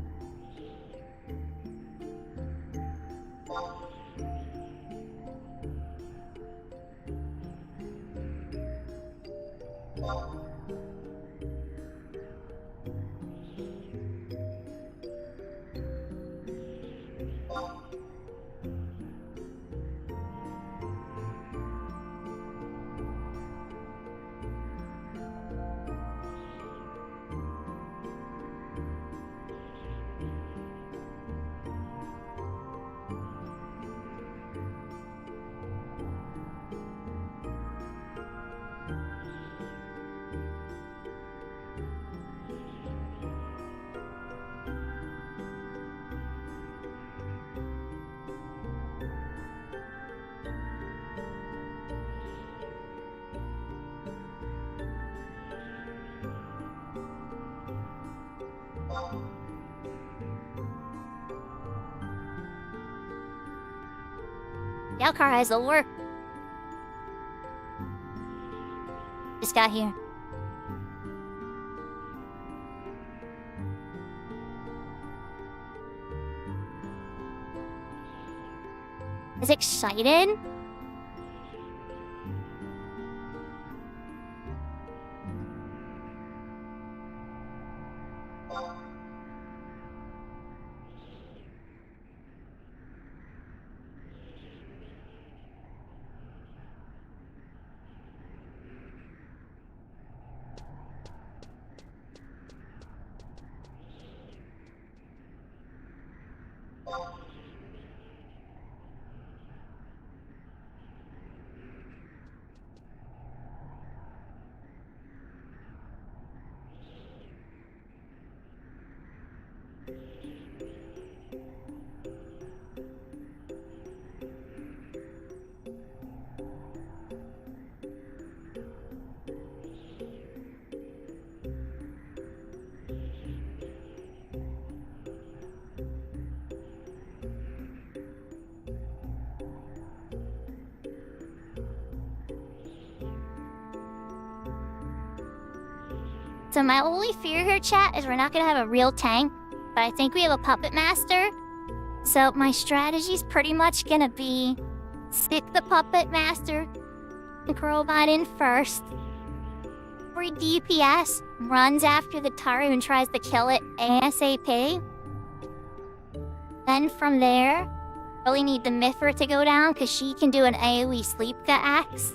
Yelkar has a work. Just got here. Is excited? So my only fear here, chat, is we're not gonna have a real tank, but I think we have a puppet master. So my strategy's pretty much gonna be stick the puppet master robot in first. Free DPS runs after the Taru and tries to kill it ASAP. Then from there, really need the Mithra to go down because she can do an AoE Sleepga axe.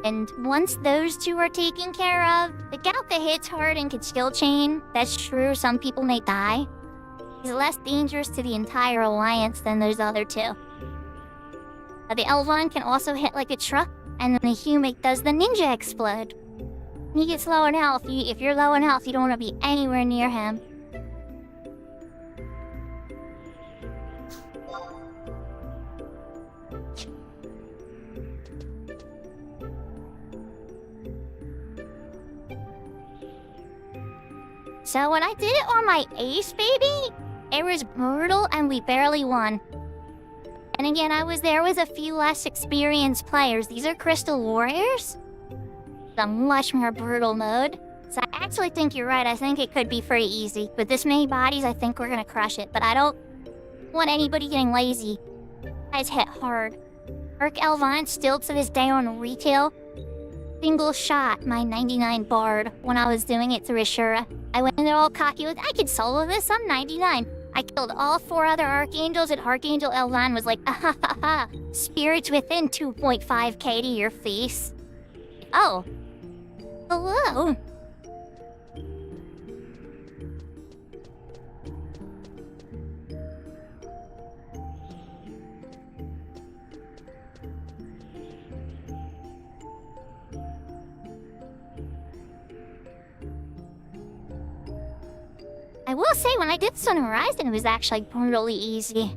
And once those two are taken care of, the Galka hits hard and can skill chain. That's true, some people may die. He's less dangerous to the entire alliance than those other two. The Elvon can also hit like a truck, and then the Humic does the ninja explode. He gets low in health. If you're low in health, you don't want to be anywhere near him. So when I did it on my ace, baby, it was brutal and we barely won. And again, I was there with a few less experienced players. These are Crystal Warriors. It's a much more brutal mode. So I actually think you're right. I think it could be pretty easy. With this many bodies, I think we're gonna crush it. But I don't want anybody getting lazy. Guys hit hard. Erk Elvon still to this day on retail. Single shot my 99 bard when I was doing it through Ashura. I went in there all cocky with, I can solo this, I'm 99. I killed all 4 other Archangels and Archangel Elvan was like, ah ha ha ha. Spirits within 2.5k to your face. Oh. Hello. I will say, when I did this on Horizon, it was actually brutally easy.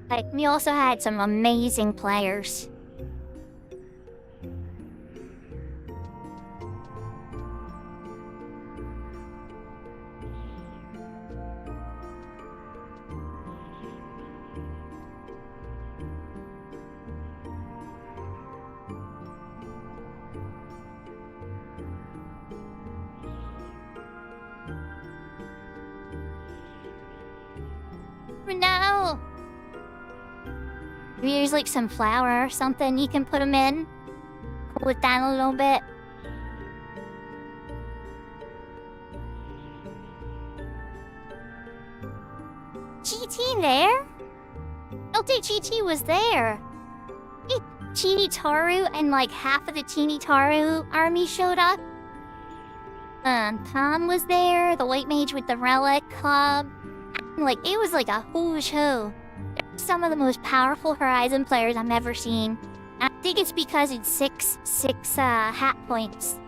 Like, we also had some amazing players. No! Maybe there's like some flour or something you can put them in. Cool it down a little bit. GT there? I don't think GT was there. Hey, Teeny Taru and like half of the Teeny Taru army showed up. Tom was there, the white mage with the relic club. Like, it was like a who's who. They're some of the most powerful Horizon players I've ever seen. And I think it's because it's six hat points.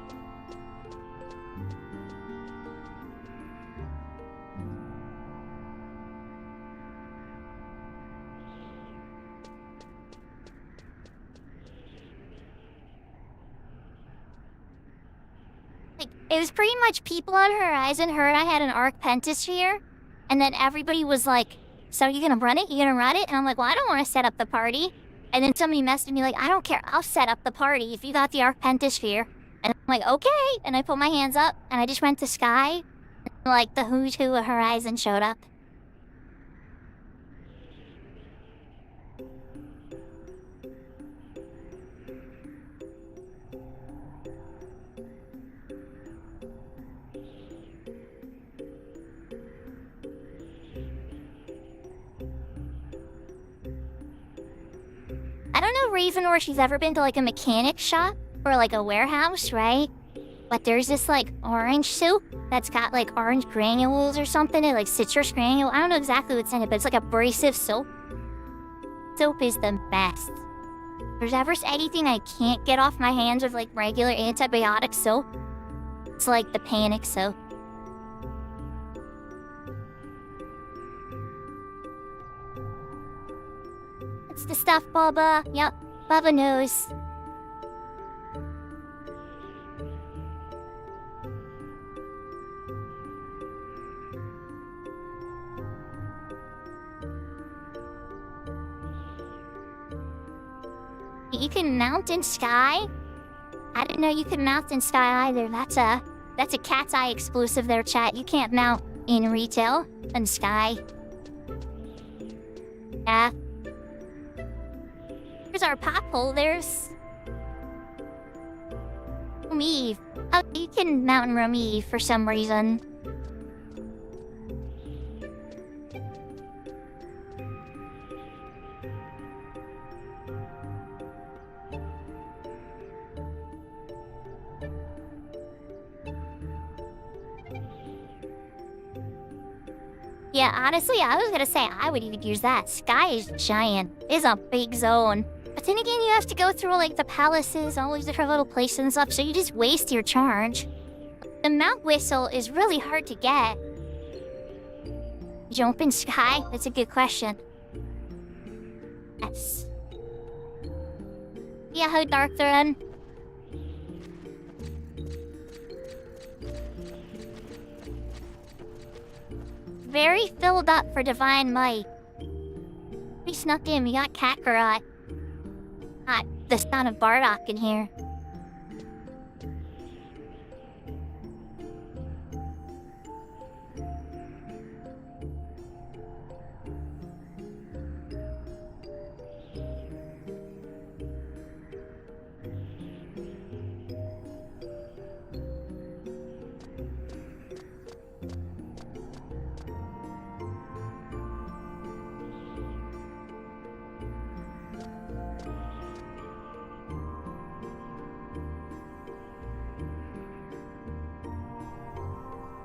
Like, it was pretty much people on Horizon heard I had an Arc Pentis here. And then everybody was like, so are you gonna run it? You gonna run it? And I'm like, well, I don't want to set up the party. And then somebody messaged me like, I don't care. I'll set up the party if you got the Arc Pentasphere. And I'm like, okay. And I put my hands up and I just went to Sky. And like the who's who of Horizon showed up. I don't know Raven or she's ever been to like a mechanic shop or like a warehouse, right? But there's this like orange soup that's got like orange granules or something, and like citrus granule. I don't know exactly what's in it, but it's like abrasive soap. Soap is the best. If there's ever anything I can't get off my hands with like regular antibiotic soap, it's like the panic soap. It's the stuff, Bubba. Yep, Bubba knows. You can mount in Sky. I didn't know you could mount in Sky either. That's a cat's eye exclusive there, chat. You can't mount in retail in Sky. Yeah. Here's our pop holders. Room Eve. Oh, you can mount in Room Eve for some reason. Yeah, honestly, I was gonna say I would even use that. Sky is giant. It's a big zone. But then again, you have to go through, like, the palaces, all these different little places and stuff, so you just waste your charge. The mount whistle is really hard to get. Jump in Sky? That's a good question. Yes. Yeah, how dark they're in. Very filled up for Divine Might. We snuck in, we got Sakura. Got the son of Bardock in here.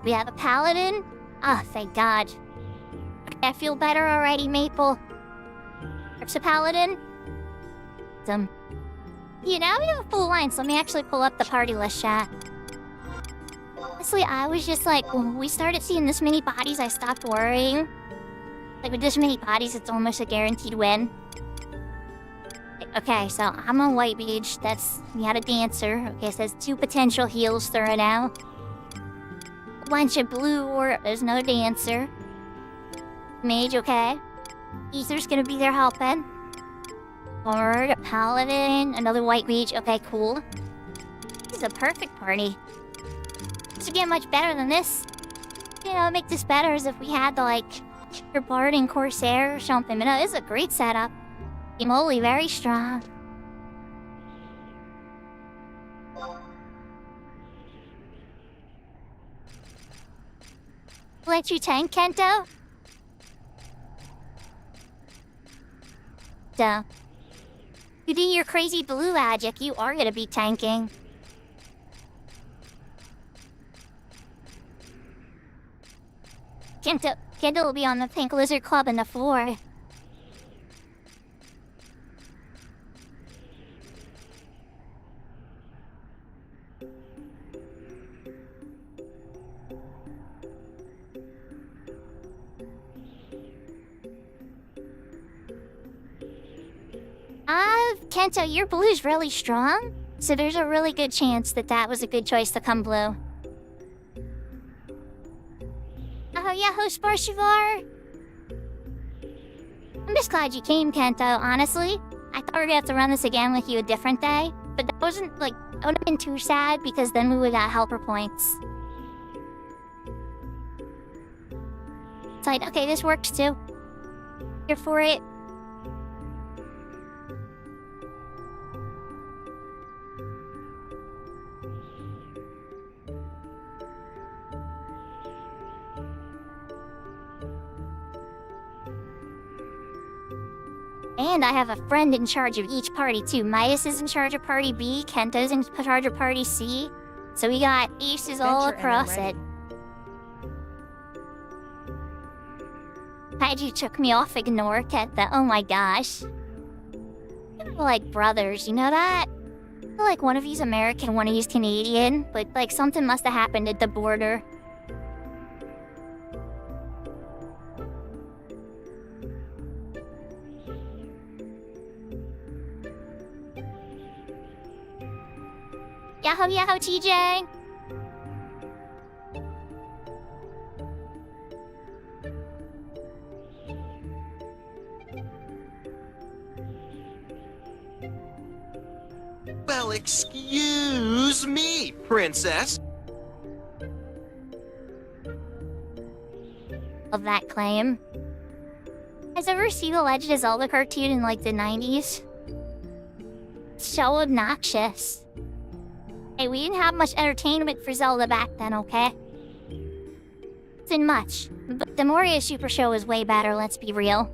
We have a paladin? Oh, thank God. Okay, I feel better already, Maple. There's a paladin. You know, we have a full line, so let me actually pull up the party list chat. Honestly, I was just like, when we started seeing this many bodies, I stopped worrying. Like, with this many bodies, it's almost a guaranteed win. Okay, so I'm a white mage. We had a dancer. Okay, so there's 2 potential heals thrown out. Bunch of blue or there's no dancer. Mage, okay. Ether's gonna be there helping. Lord, a paladin, another white mage. Okay, cool. This is a perfect party. This would get much better than this. You know, make this better as if we had the, like, your bard and corsair or something. But no, this is a great setup. Moly, very strong. Let you tank, Kento? Duh. You do your crazy blue magic, you are gonna be tanking. Kento will be on the Pink Lizard Club in the 4. Kento, your blue's really strong, so there's a really good chance that was a good choice to come blue. Oh yeah, host Barshivar! I'm just glad you came, Kento, honestly. I thought we were gonna have to run this again with you a different day, but that wasn't, like, I would've been too sad because then we would've got helper points. It's like, okay, this works too. Here for it. And I have a friend in charge of each party, too. Midas is in charge of Party B, Kento's in charge of Party C. So we got aces all across it. Kaiju took me off ignore, Kenta. Oh my gosh. We're like brothers, you know that? I feel like one of you's American, one of you's Canadian, but like something must have happened at the border. Yahoo, yahoo, TJ! Well, excuse me, princess. Of that claim. Has ever seen the Legend of Zelda cartoon in like the 90s? It's so obnoxious. Hey, we didn't have much entertainment for Zelda back then, okay? Isn't much, but the Moria Super Show is way better, let's be real.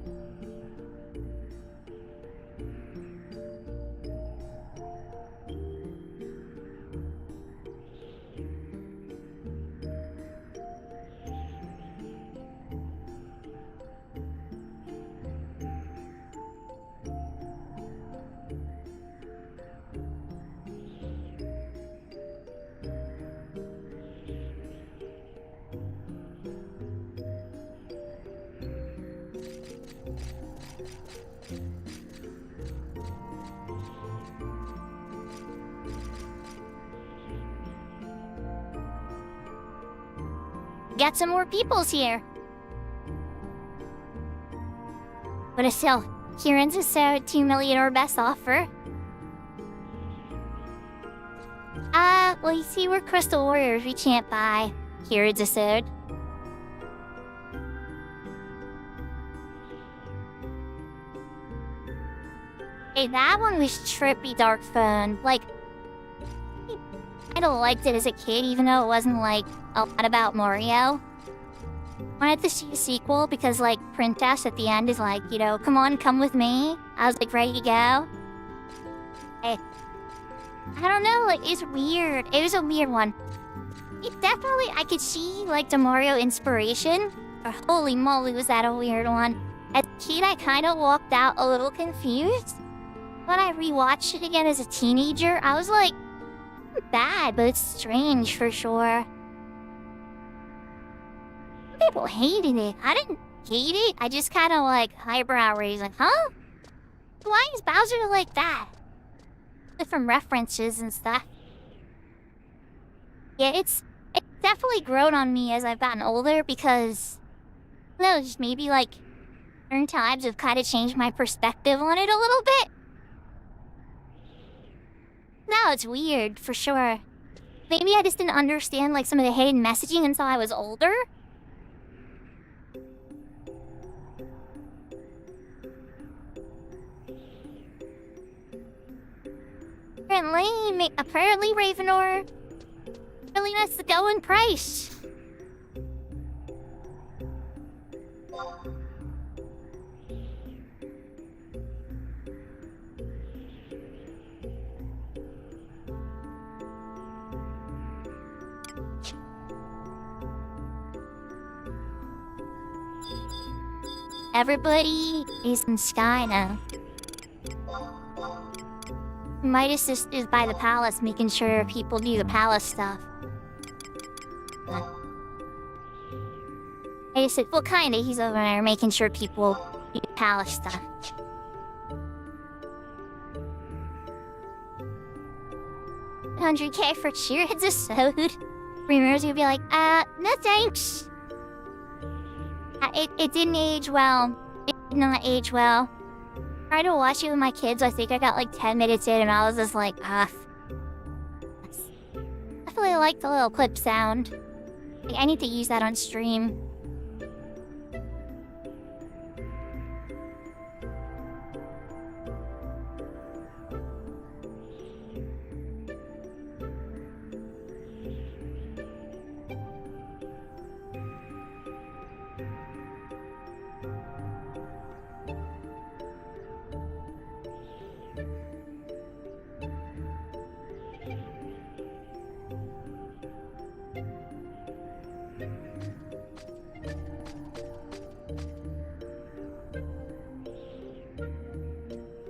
Got some more peoples here. But still, Kieran's is 2 million or best offer. Well, you see, we're Crystal Warriors, we can't buy Kieran's a suit. Hey, that one was trippy, Dark Phone. Like, I don't liked it as a kid, even though it wasn't like a lot about Mario. Wanted to see a sequel because, like, Princess at the end is like, you know, come on, come with me. I was like, ready to go. Hey, I don't know, like, it's weird. It was a weird one. It definitely, I could see, like, the Mario inspiration. But holy moly, was that a weird one. As a kid, I kind of walked out a little confused. When I rewatched it again as a teenager, I was like, bad, but it's strange for sure. People hated it. I didn't hate it. I just kind of like eyebrow raised, like, huh? Why is Bowser like that? From references and stuff. Yeah, it's definitely grown on me as I've gotten older because, I don't know, just maybe like certain times have kind of changed my perspective on it a little bit. Now it's weird, for sure. Maybe I just didn't understand like some of the hidden messaging until I was older. Apparently Ravenor really wants to go in price. Everybody is in Sky now. Midas is by the palace, making sure people do the palace stuff. I said, well, kinda, he's over there making sure people do palace stuff. $100K for Cheerheads is so good. Rumors would be like, no thanks. It didn't age well. It did not age well. Tried to watch it with my kids. I think I got like 10 minutes in and I was just like, I definitely like the little clip sound. Like, I need to use that on stream.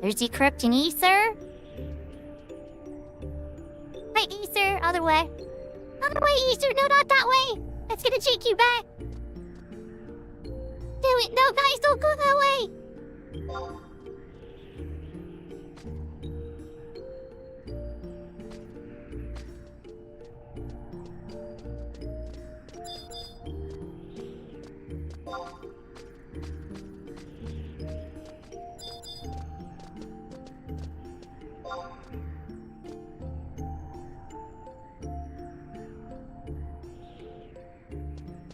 There's Decrypt and Ether. Hi, Ether. Other way. Other way, Ether. No, not that way. That's gonna take you back. Do it. No, guys, don't go that way.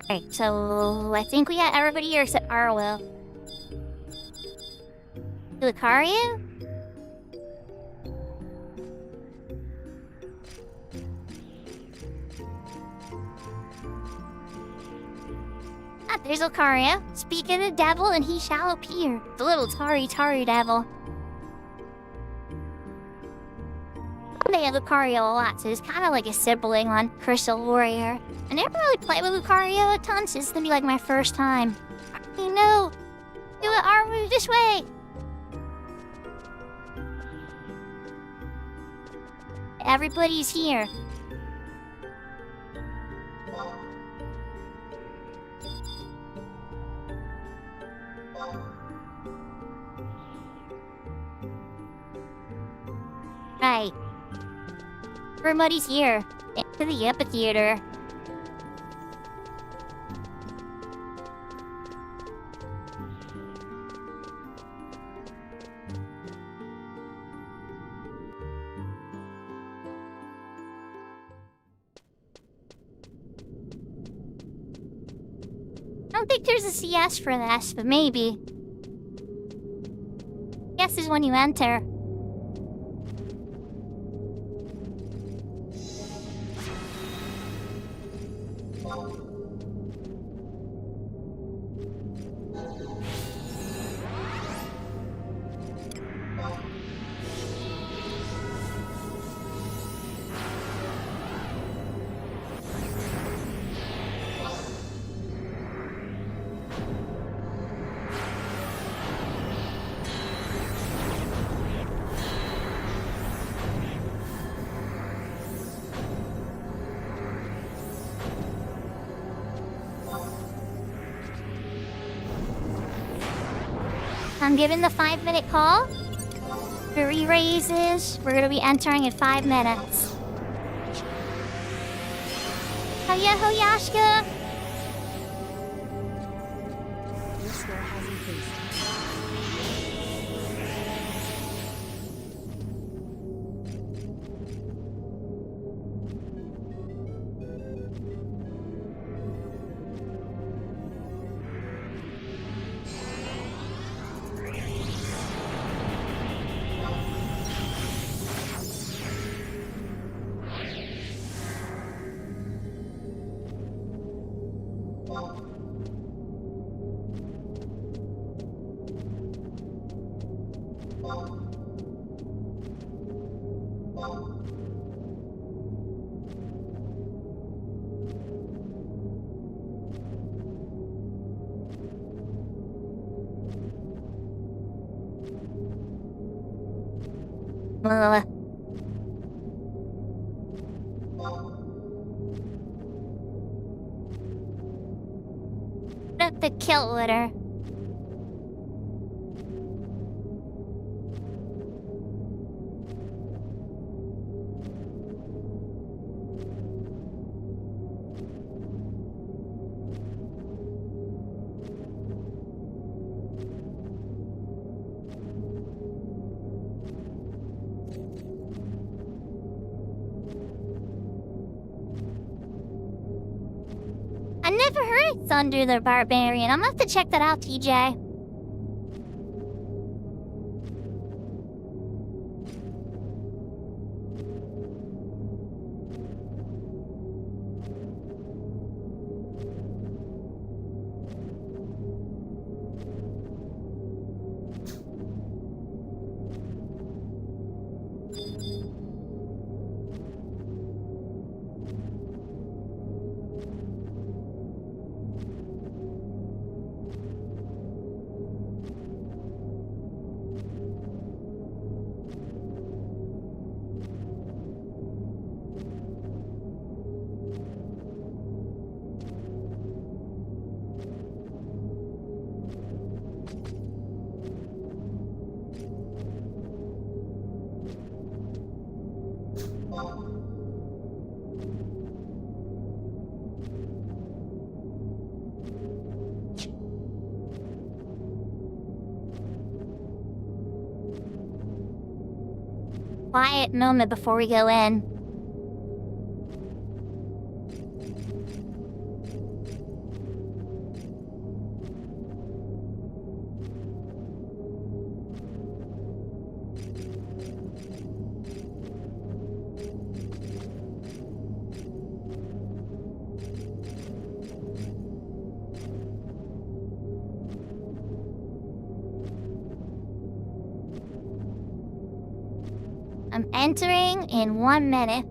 Alright, so I think we got everybody here except Arlo. Lucario? Ah, there's Lucario. Speak of the devil and he shall appear. The little Tari devil. They have Lucario a lot, so it's kind of like a sibling on Crystal Warrior. I never really played with Lucario a ton, so this is gonna be like my first time. Oh no! Do it, Armu, this way! Everybody's here. Right. Everybody's here. Into the amphitheater. I don't think there's a CS for this, but maybe. CS is when you enter. I'm giving the 5-minute call. For re-raises, we're gonna be entering in 5 minutes. Hiya, Hoyashka! Your score has increased. Put the kill litter. I never heard of Thunder the Barbarian. I'm gonna have to check that out, TJ. Quiet moment before we go in. I'm entering in 1 minute.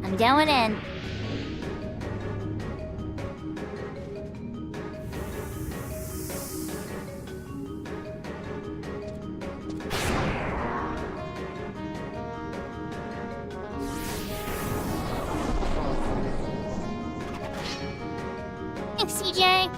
I'm going in. Thanks, CJ.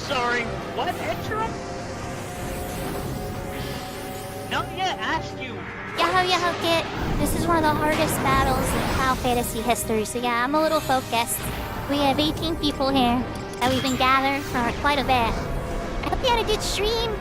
Sorry, what, Etron? No, yeah, asked you. Yahoo Kit. This is one of the hardest battles in Final Fantasy history, so yeah, I'm a little focused. We have 18 people here, and we've been gathered for quite a bit. I hope you had a good stream.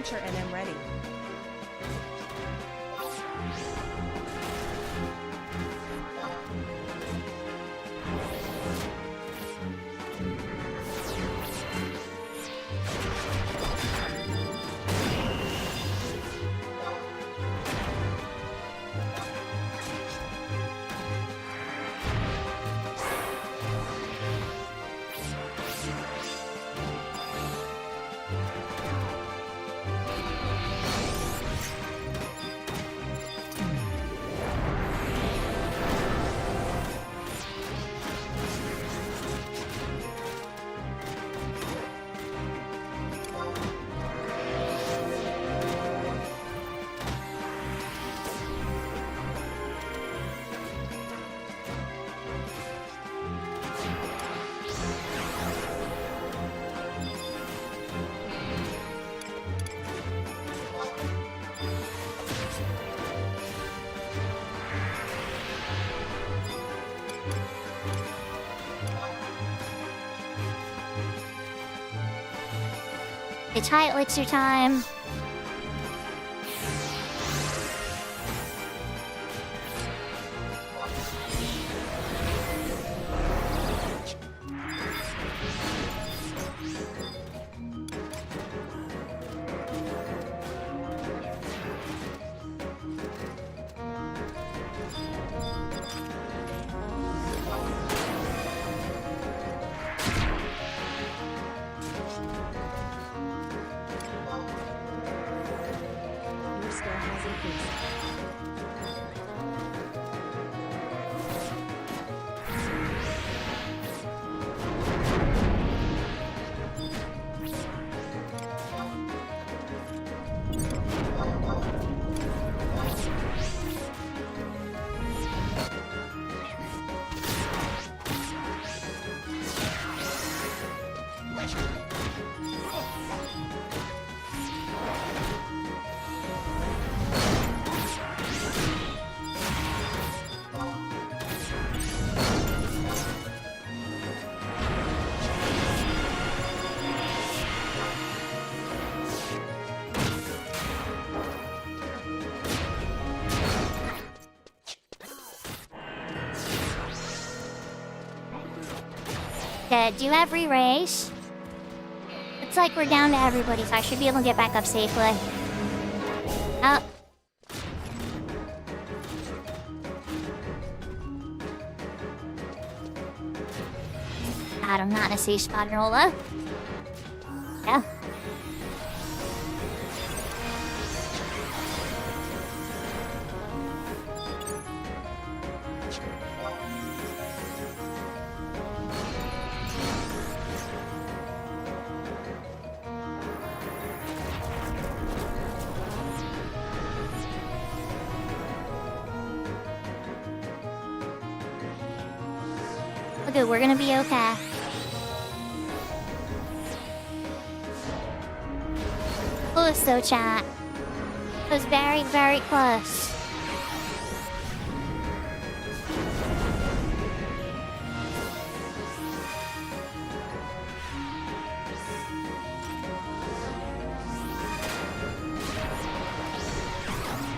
enter and am ready. It's high elixir time. Your skill has increased. Do every race. It's like we're down to everybody, so I should be able to get back up safely. Oh. God, I'm not in a safe spot at all, though. Yeah. Okay, we're gonna be okay. Close though, chat. It was very, very close.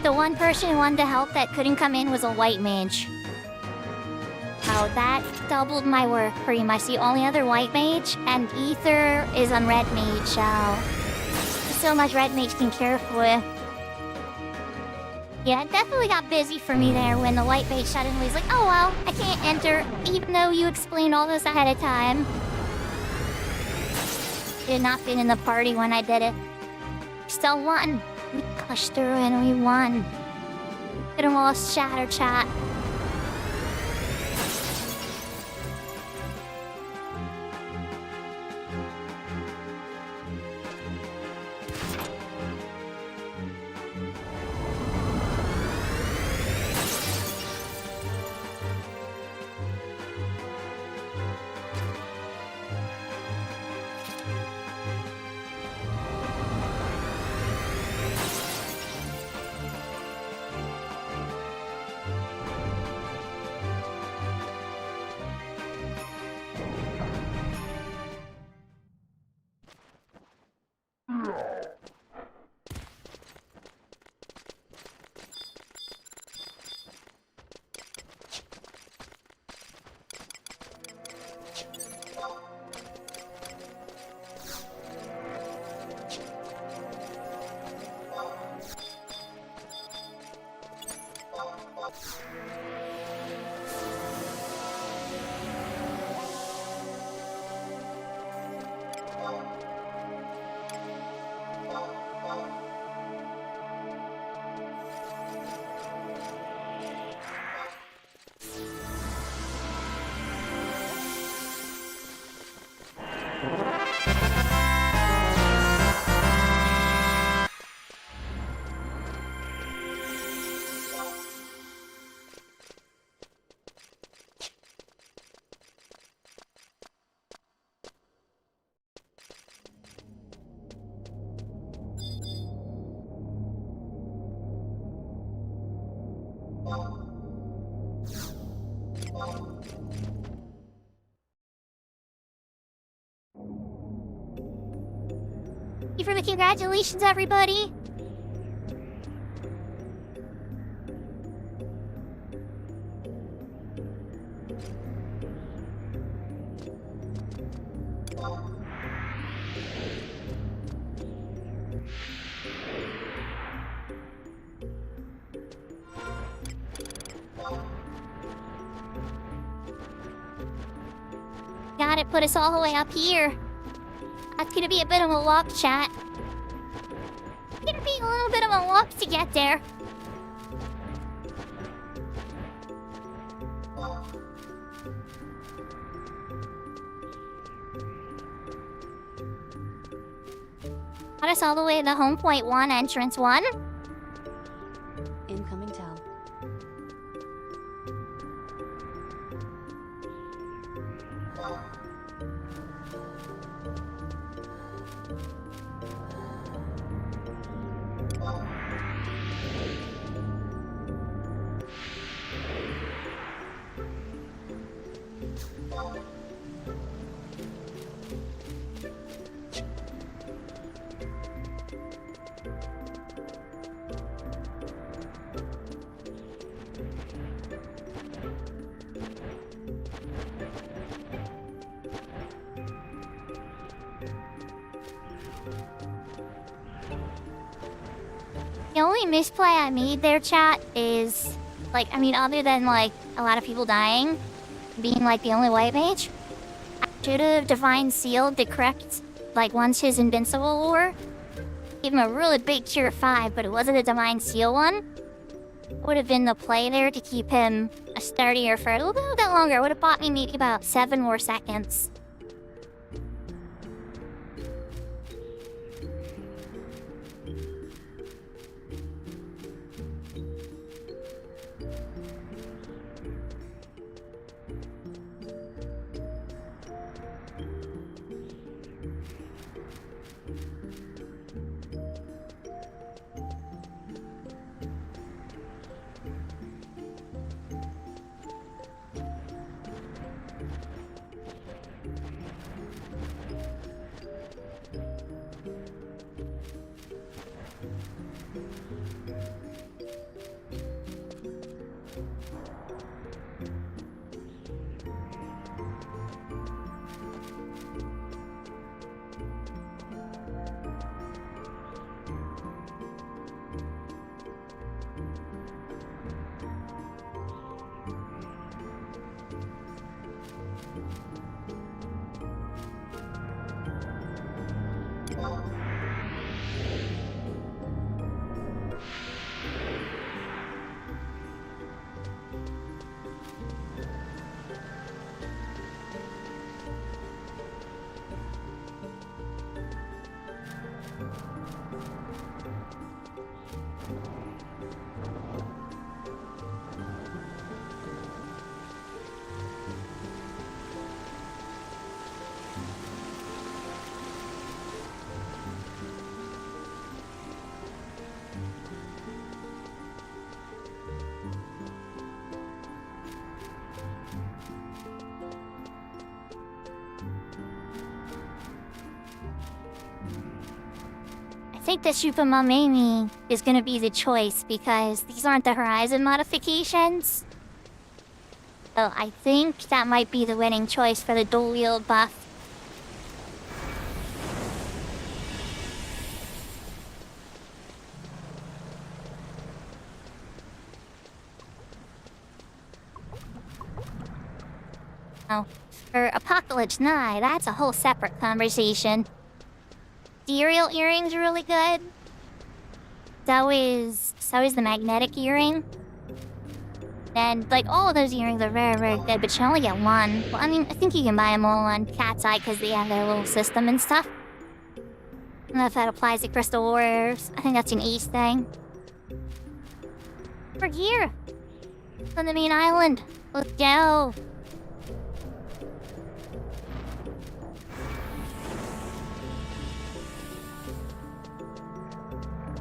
The one person who wanted to help that couldn't come in was a white mage. Oh, that doubled my work pretty much. The only other white mage and Ether is on red mage, so there's so much red mage can care for. Yeah, it definitely got busy for me there when the white mage suddenly was like, oh well, I can't enter, even though you explained all this ahead of time. Did not been in the party when I did it. Still won. We pushed through and we won. Could have lost Shatter Chat. Thank you for the congratulations, everybody. Got it, put us all the way up here. That's gonna be a bit of a walk, chat. It's gonna be a little bit of a walk to get there. Got us all the way to home point 1, entrance 1. Incoming tell. The only misplay I made there, chat, is, like, I mean, other than, like, a lot of people dying, being, like, the only white mage, I should have Divine Sealed the correct, like, once his Invincible War. Gave him a really big tier 5, but it wasn't a Divine Seal one. Would have been the play there to keep him a sturdier for a little bit longer. Would have bought me maybe about 7 more seconds. I think the Super Mamemi is gonna be the choice because these aren't the Horizon modifications. So I think that might be the winning choice for the dual wield buff. Oh, for Apocalypse Nigh, that's a whole separate conversation. The aerial earring's really good. So is the magnetic earring. And, like, all of those earrings are very, very good, but you only get one. Well, I mean, I think you can buy them all on Cat's Eye because they have their little system and stuff. I don't know if that applies to Crystal Warriors. I think that's an East thing. We're here! On the main island. Let's go!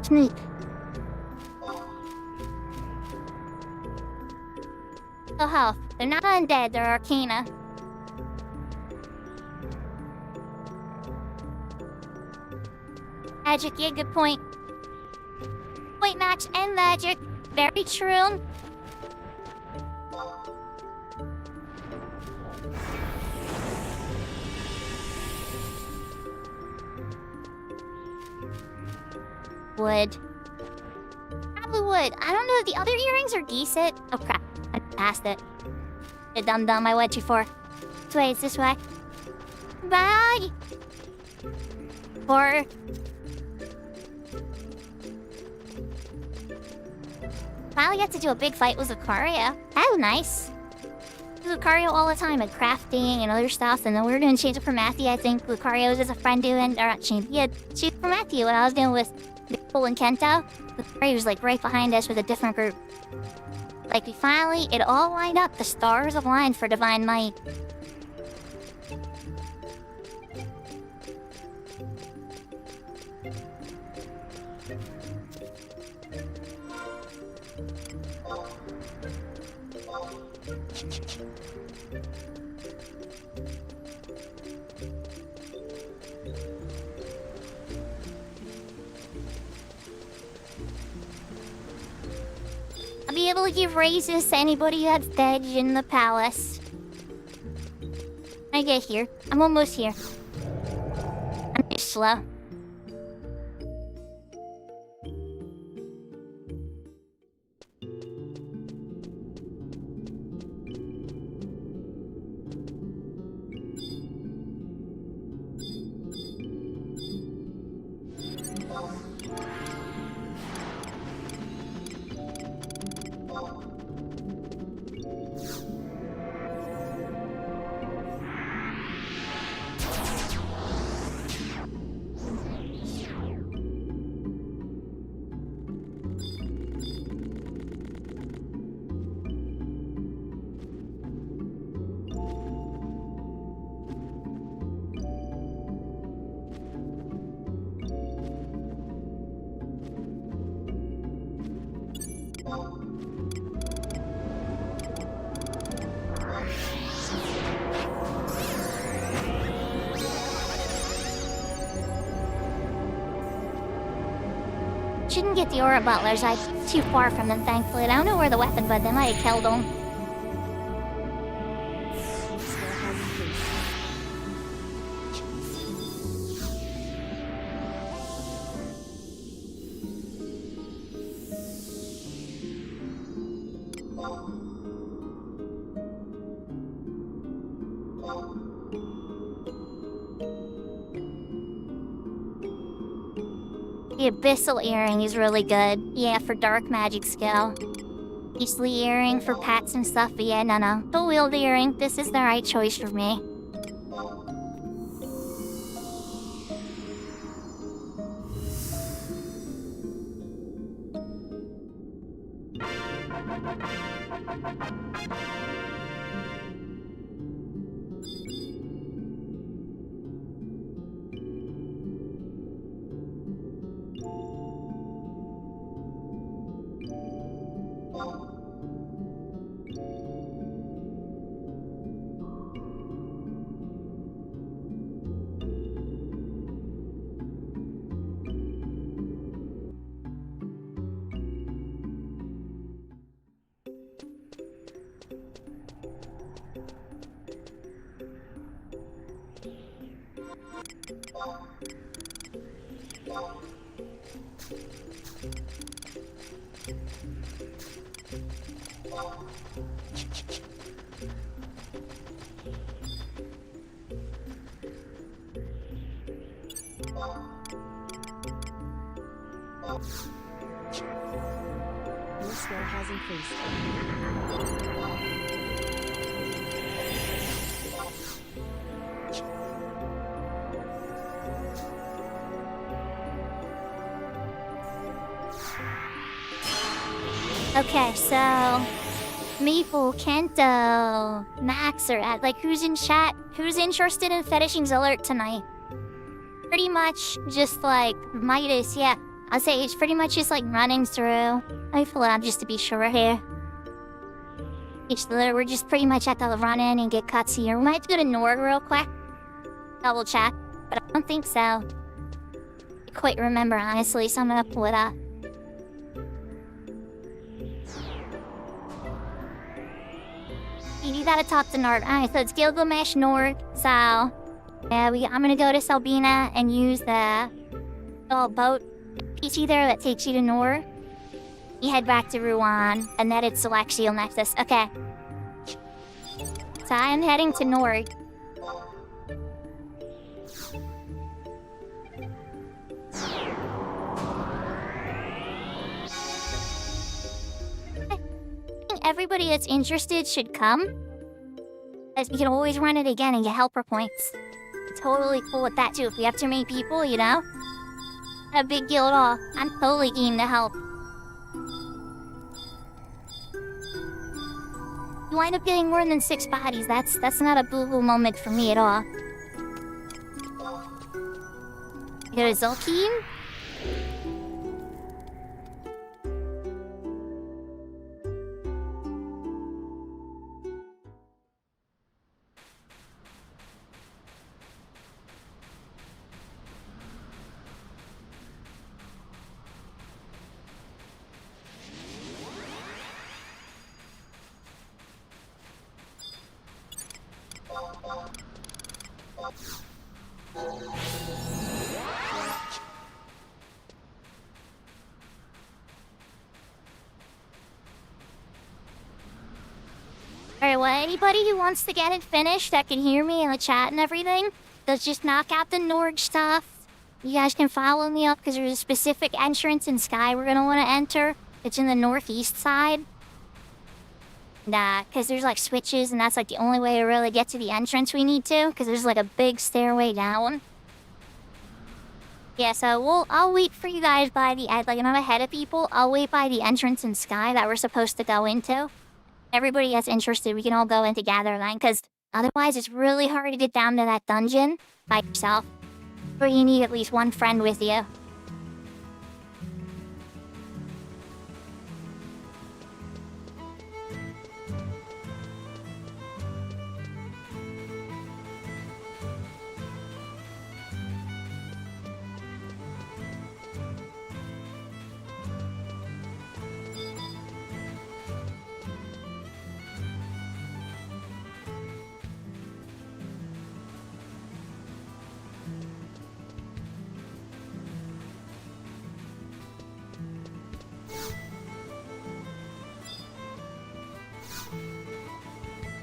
Sneak. Oh, health. They're not undead, they're arcana. Magic, yeah, good point. Point match and magic. Very true. Wood. Probably wood. I don't know, the other earrings are decent. Oh crap, I passed it. Dumb, I went too far. This way, it's this way. Bye! Or... finally got to do a big fight with Lucario. That was nice. Do Lucario all the time at crafting and other stuff, and then we were doing Change Up for Matthew. I think Lucario's as a friend doing, or not Change, yeah, Change Up for Matthew when I was doing with Nicole and Kento. Lucario was like right behind us with a different group. Like we finally, it all lined up. The stars aligned for Divine Might. I'll be able to give raises to anybody that's dead in the palace. I get here. I'm almost here. I'm just slow. Shouldn't get the Aura Butlers. I'm too far from them, thankfully. I don't know where the weapon, but they might have killed them. Still has increased. The Abyssal Earring is really good. Yeah, for dark magic skill. Beastly Earring for pets and stuff, but yeah, no. Full Wield Earring, this is the right choice for me. Your score has increased. Okay, so Maple, Kento, Max are at like who's in chat? Who's interested in fetishing Alert tonight? Pretty much just like Midas, yeah. I'll say it's pretty much just like running through. I feel out just to be sure here. We're just pretty much at the run in and get cuts here. We might have to go to Nord real quick. Double check, but I don't think so. I quite remember honestly, so I'm gonna pull it up. You gotta talk to Nord. Alright, so it's Gilgamesh Nord. So, yeah, I'm gonna go to Selbina and use the little boat PC there that takes you to Nord. You head back to Ruan, and then it's Celestial Nexus. Okay. So I'm heading to Nord. Everybody that's interested should come, as we can always run it again and get helper points. Totally cool with that too. If we have too many people, you know, not a big deal at all. I'm totally game to help. You wind up getting more than 6 bodies. That's not a boo-boo moment for me at all. Go to Zulkeen. Alright, well, anybody who wants to get it finished that can hear me in the chat and everything, let's just knock out the Nord stuff. You guys can follow me up because there's a specific entrance in Sky we're gonna want to enter. It's in the northeast side. Because there's like switches and that's like the only way to really get to the entrance we need to, because there's like a big stairway down. Yeah, so I'll wait for you guys by the end. Like, I'm ahead of people. I'll wait by the entrance in Sky that we're supposed to go into. Everybody that's interested, we can all go in together then, because otherwise it's really hard to get down to that dungeon by yourself. Or you need at least one friend with you.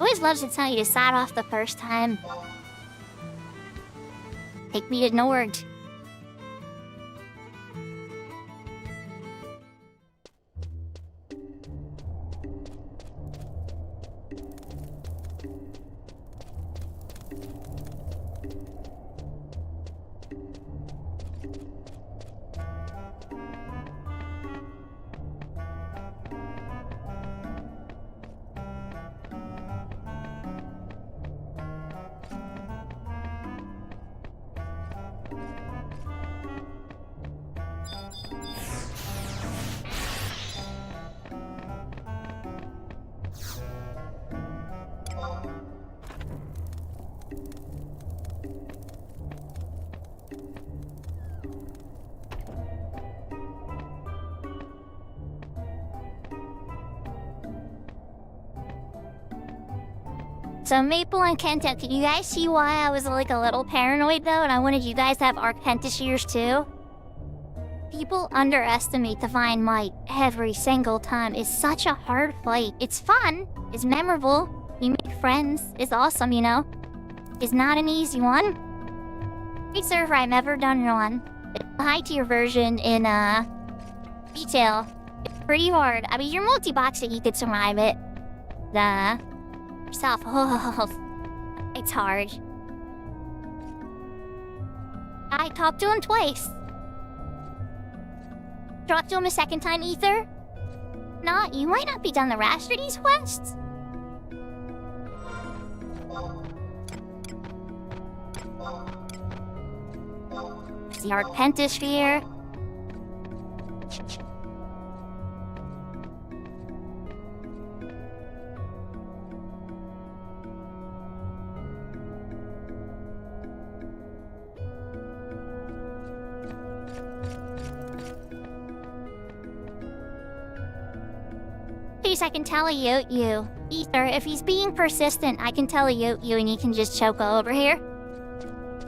Always loves to tell you to start off the first time. Take me to Nord. So Maple and Kento, can you guys see why I was like a little paranoid though, and I wanted you guys to have Archentishears too? People underestimate Divine Might every single time. It's such a hard fight. It's fun, it's memorable, you make friends, it's awesome, you know? It's not an easy one. Great server, I've never done one. It's a high tier version in detail. pretty hard. I mean, you're multi-boxing, you could survive it. Yourself, it's hard. I talked to him twice. Talked to him a second time, Ether. Not, you might not be done the rest of these quests. The Arpentisphere. Please, I can tell you, Ether, if he's being persistent, I can tell you, and you can just choke over here.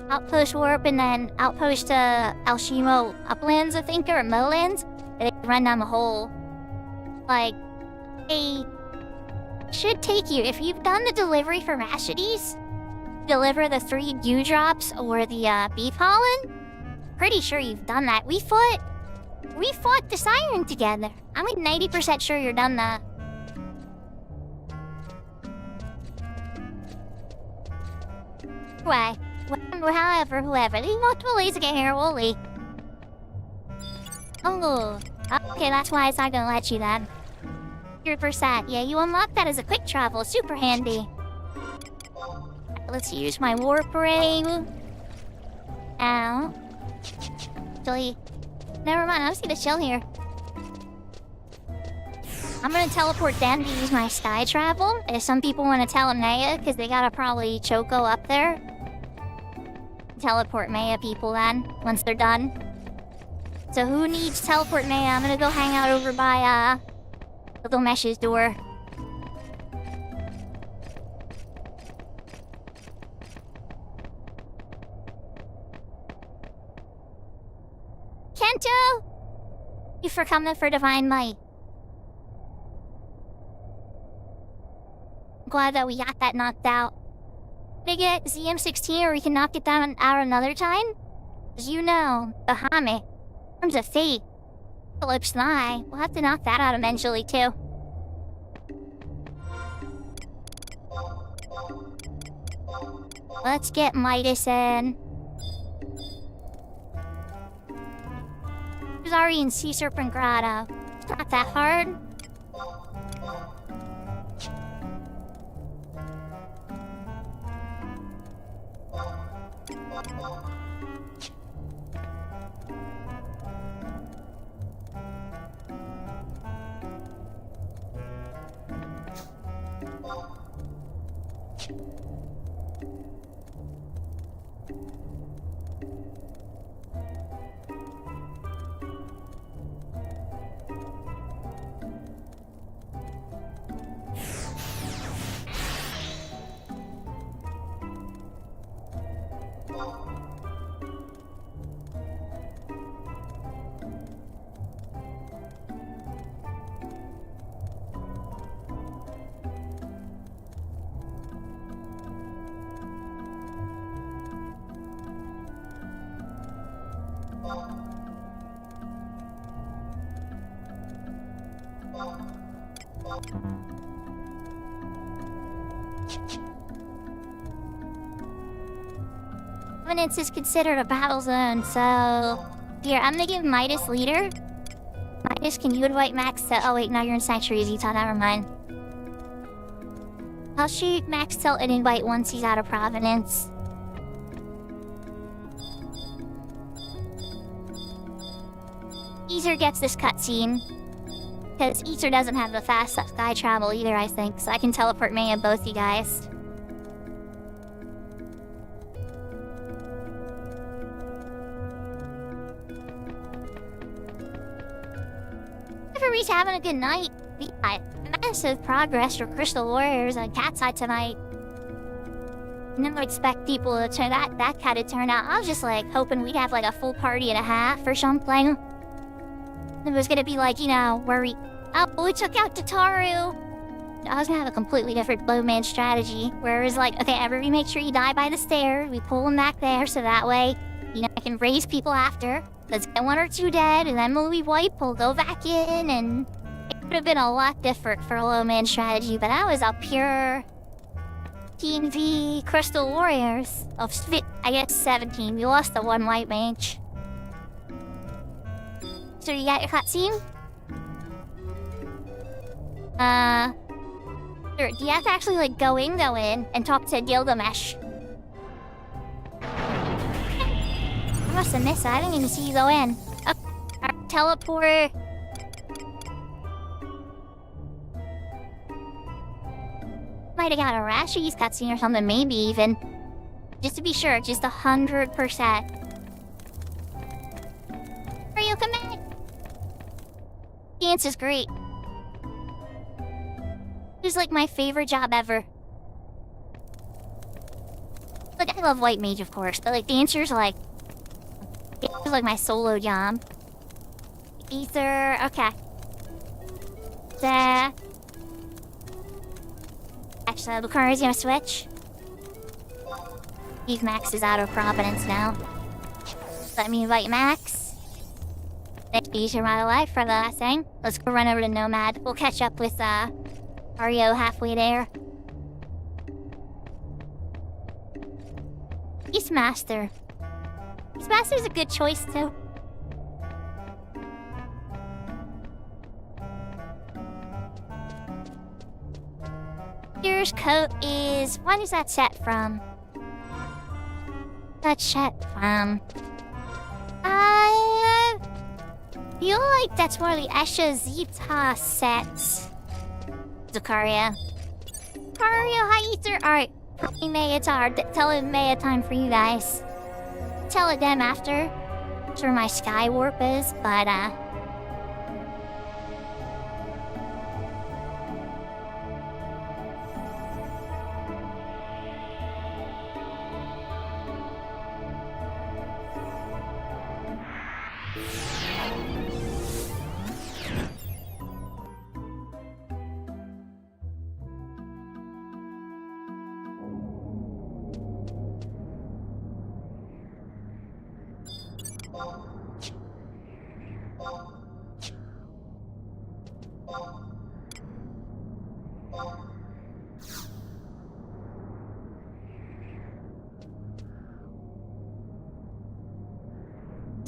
Outpost Warp and then Outpost Alshimo Uplands, I think, or Molands. They run down the hole. Like, they should take you. If you've done the delivery for Rashides, deliver the 3 dewdrops or the beef pollen, pretty sure you've done that. We fought the siren together. I'm like 90% sure you're done that. Why? However, there's multiple ways to get here, Wooly. Oh, okay, that's why it's not gonna let you then. 100%, yeah, you unlock that as a quick travel, super handy. Let's use my warp ray. Ow. Actually, never mind, I'm just gonna chill here. I'm gonna teleport Dan to use my sky travel. If some people want to tell Naya, because they gotta probably Choco up there. Teleport Maya people then, once they're done. So who needs teleport Maya? I'm gonna go hang out over by, Little Mesh's door. Kento! You for coming for Divine Might. I'm glad that we got that knocked out. To get ZM16 or we can knock it down out another time? As you know, Bahame, Arms of Fate, Philip's Lie, we'll have to knock that out eventually too. Let's get Midas in. There's already in Sea Serpent Grotto. It's not that hard. Eminence is considered a battle zone, so... Here, I'm gonna give Midas leader. Midas, can you invite Max to... Oh wait, now you're in Sanctuary Zeta, never mind. I'll shoot Max Tilt an invite once he's out of Providence. Easer gets this cutscene. Because Easer doesn't have the fast sky travel either, I think, so I can teleport me and both you guys. Everybody's having a good night. We got massive progress for Crystal Warriors on Cat's Eye tonight. Never expect people to turn that kind of turn out. I was just like hoping we'd have like a full party and a half or something. It was gonna be like, you know, where we took out Tataru. I was gonna have a completely different Blowman strategy, where it was like, okay, everybody make sure you die by the stairs. We pull them back there, so that way, you know, I can raise people after. Let's get 1 or 2 dead, and then when we wipe, we'll go back in and Would have been a lot different for a low man strategy, but that was a pure Team V Crystal Warriors of I guess 17. We lost the one white mage. So you got your cutscene? Sure, do you have to actually like go in and talk to Gilgamesh? I must have missed it. I didn't even see you go in. Teleport. Might have got a Rashi's cutscene or something, maybe even. Just to be sure, just 100%. Are you coming? Dance is great. It was like my favorite job ever. Like, I love White Mage, of course, but like, Dancer's like... It was like my solo job. Ether, okay. Actually, Lucari's gonna switch. Leave Max's out of Providence now. Let me invite Max. Thank you, you're my life for the last thing. Let's go run over to Nomad. We'll catch up with, Ario halfway there. Beastmaster. Beastmaster's a good choice, too. Here's coat is... When is that set from? That set from... I feel like that's one of the Esha Zeta sets. Zakaria. Zakaria, hi Ether. Alright. May, it's hard. Tell it May a time for you guys. Tell it them after. That's where my sky warp is, but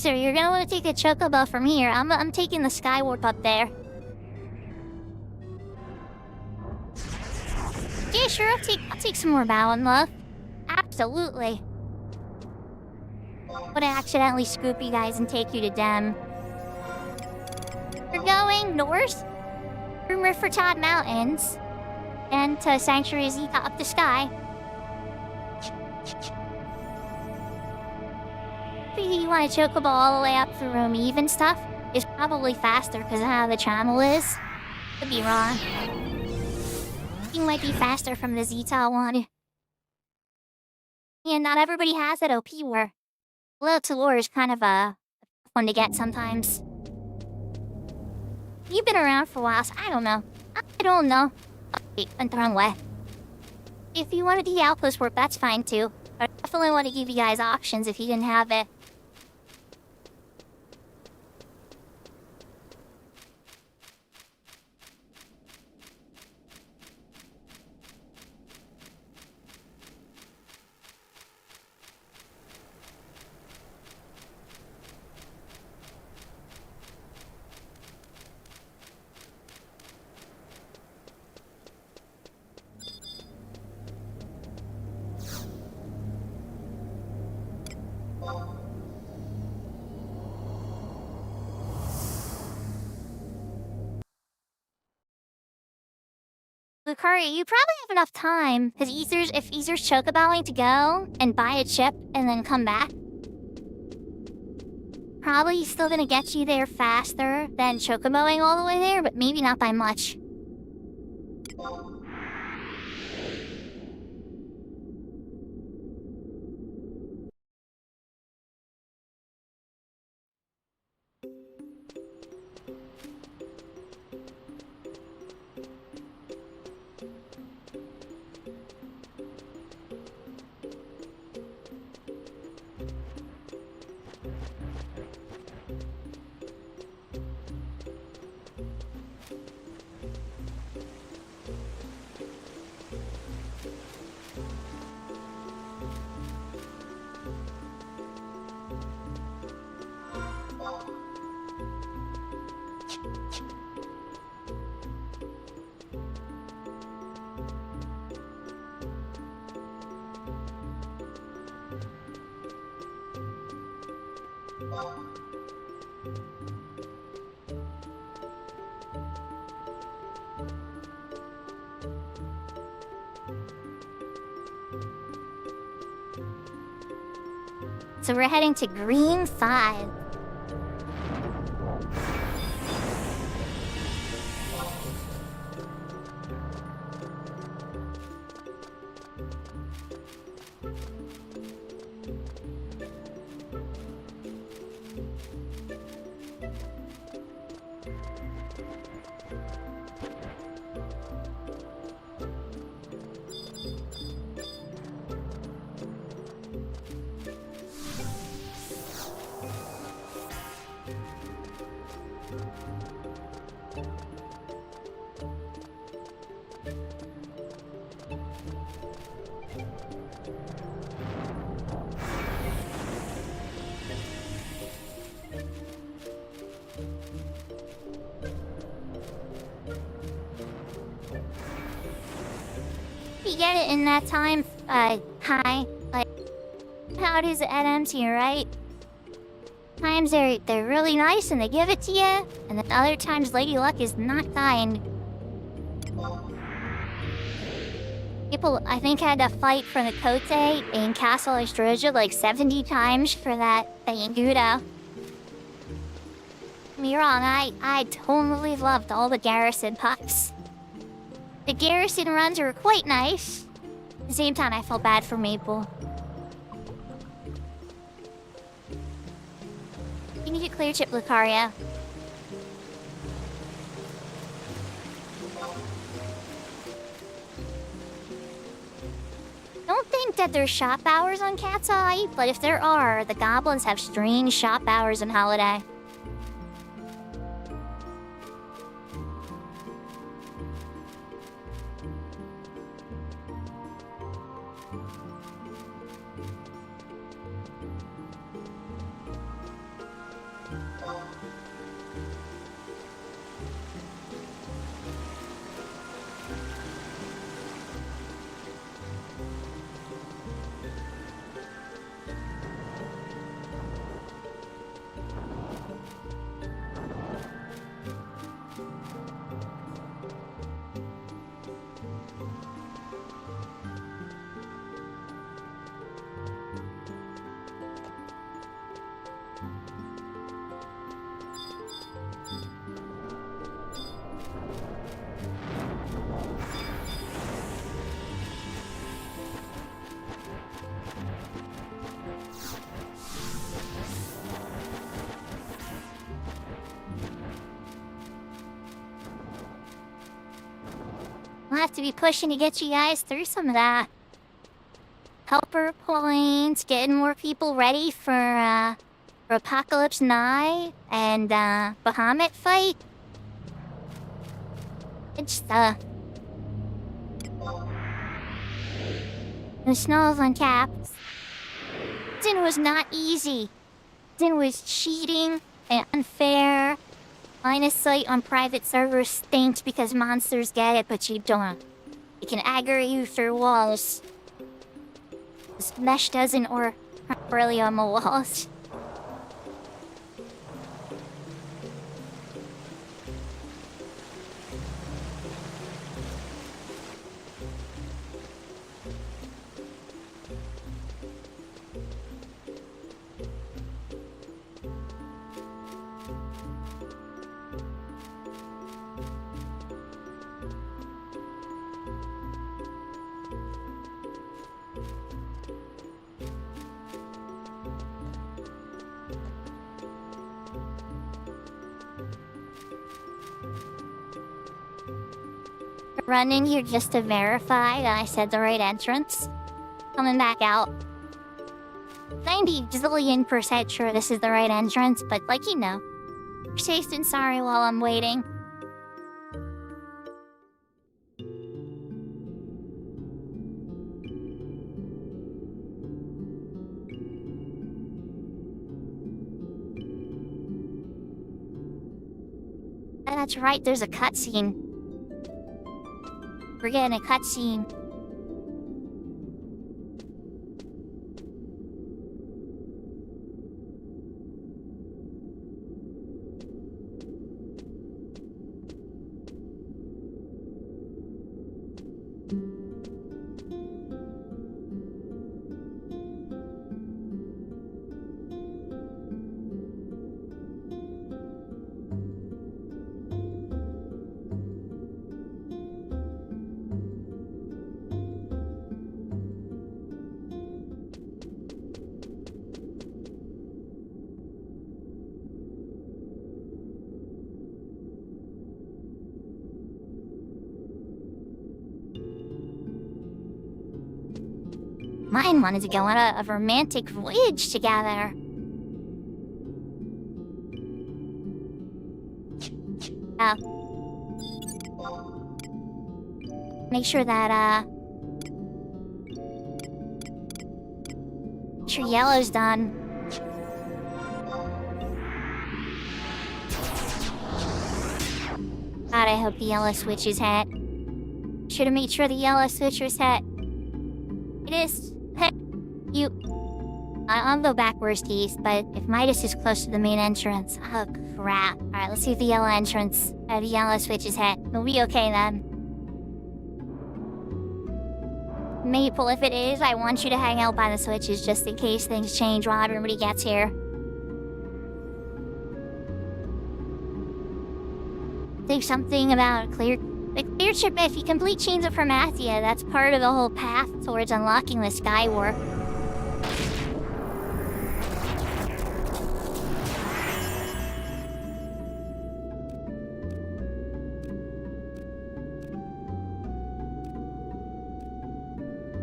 so you're gonna want to take a chocobo from here. I'm taking the Skywarp up there. Yeah, sure. I'll take some more bow and love. Absolutely. Would I accidentally scoop you guys and take you to Dem? We're going north through Rivertod Mountains and to Sanctuary Zeta up the sky. You want to chocobo all the way up through Rome and stuff? It's probably faster because of how the channel is. Could be wrong. You might be faster from the Zeta one. Yeah, not everybody has that OP war. Low to lore is kind of a one to get sometimes. You've been around for a while, so I don't know. I don't know. Wait, went the wrong way. If you want to do the Outpost warp, that's fine too. I definitely want to give you guys options if you didn't have it. Lucaria, you probably have enough time, because if Ether's chocoboing to go and buy a chip and then come back, probably still gonna get you there faster than chocoboing all the way there, but maybe not by much. So we're heading to Green 5. You get it in that time, hi. Like, how it is at empty, right? Times they're really nice and they give it to you, and then other times Lady Luck is not kind. People, I think, had to fight for the Kote in Castle Ostroja like 70 times for that Gudo. Don't get me wrong, I totally loved all the garrison pups. The garrison runs were quite nice. At the same time, I felt bad for Maple. You need to clear chip, Lucario. Don't think that there's shop hours on Cat's Eye, but if there are, the goblins have strange shop hours on Holiday. We'll have to be pushing to get you guys through some of that. Helper points, getting more people ready for Apocalypse Nigh and Bahamut fight. It's the snows on caps. It was not easy. It was cheating and unfair. Line of sight on private servers stinks because monsters get it, but you don't. It can aggravate you through walls. This mesh doesn't work properly on the walls. Run in here just to verify that I said the right entrance. Coming back out. 90 zillion% sure this is the right entrance, but like you know. Safe and sorry while I'm waiting. That's right, there's a cutscene. We're getting a cutscene. mine wanted to go on a romantic voyage together. Make sure that, make sure yellow's done. God, I hope the yellow switch is hit. Should have made sure the yellow switch was hit. It is. You. I'll go backwards to east, but if Midas is close to the main entrance. Oh, crap. Alright, let's see if the yellow entrance, the yellow switch is hit. We'll be okay then. Maple, if it is, I want you to hang out by the switches just in case things change while everybody gets here. There's something about the clear trip. If you complete Chains of Hermathia, that's part of the whole path towards unlocking the Sky War.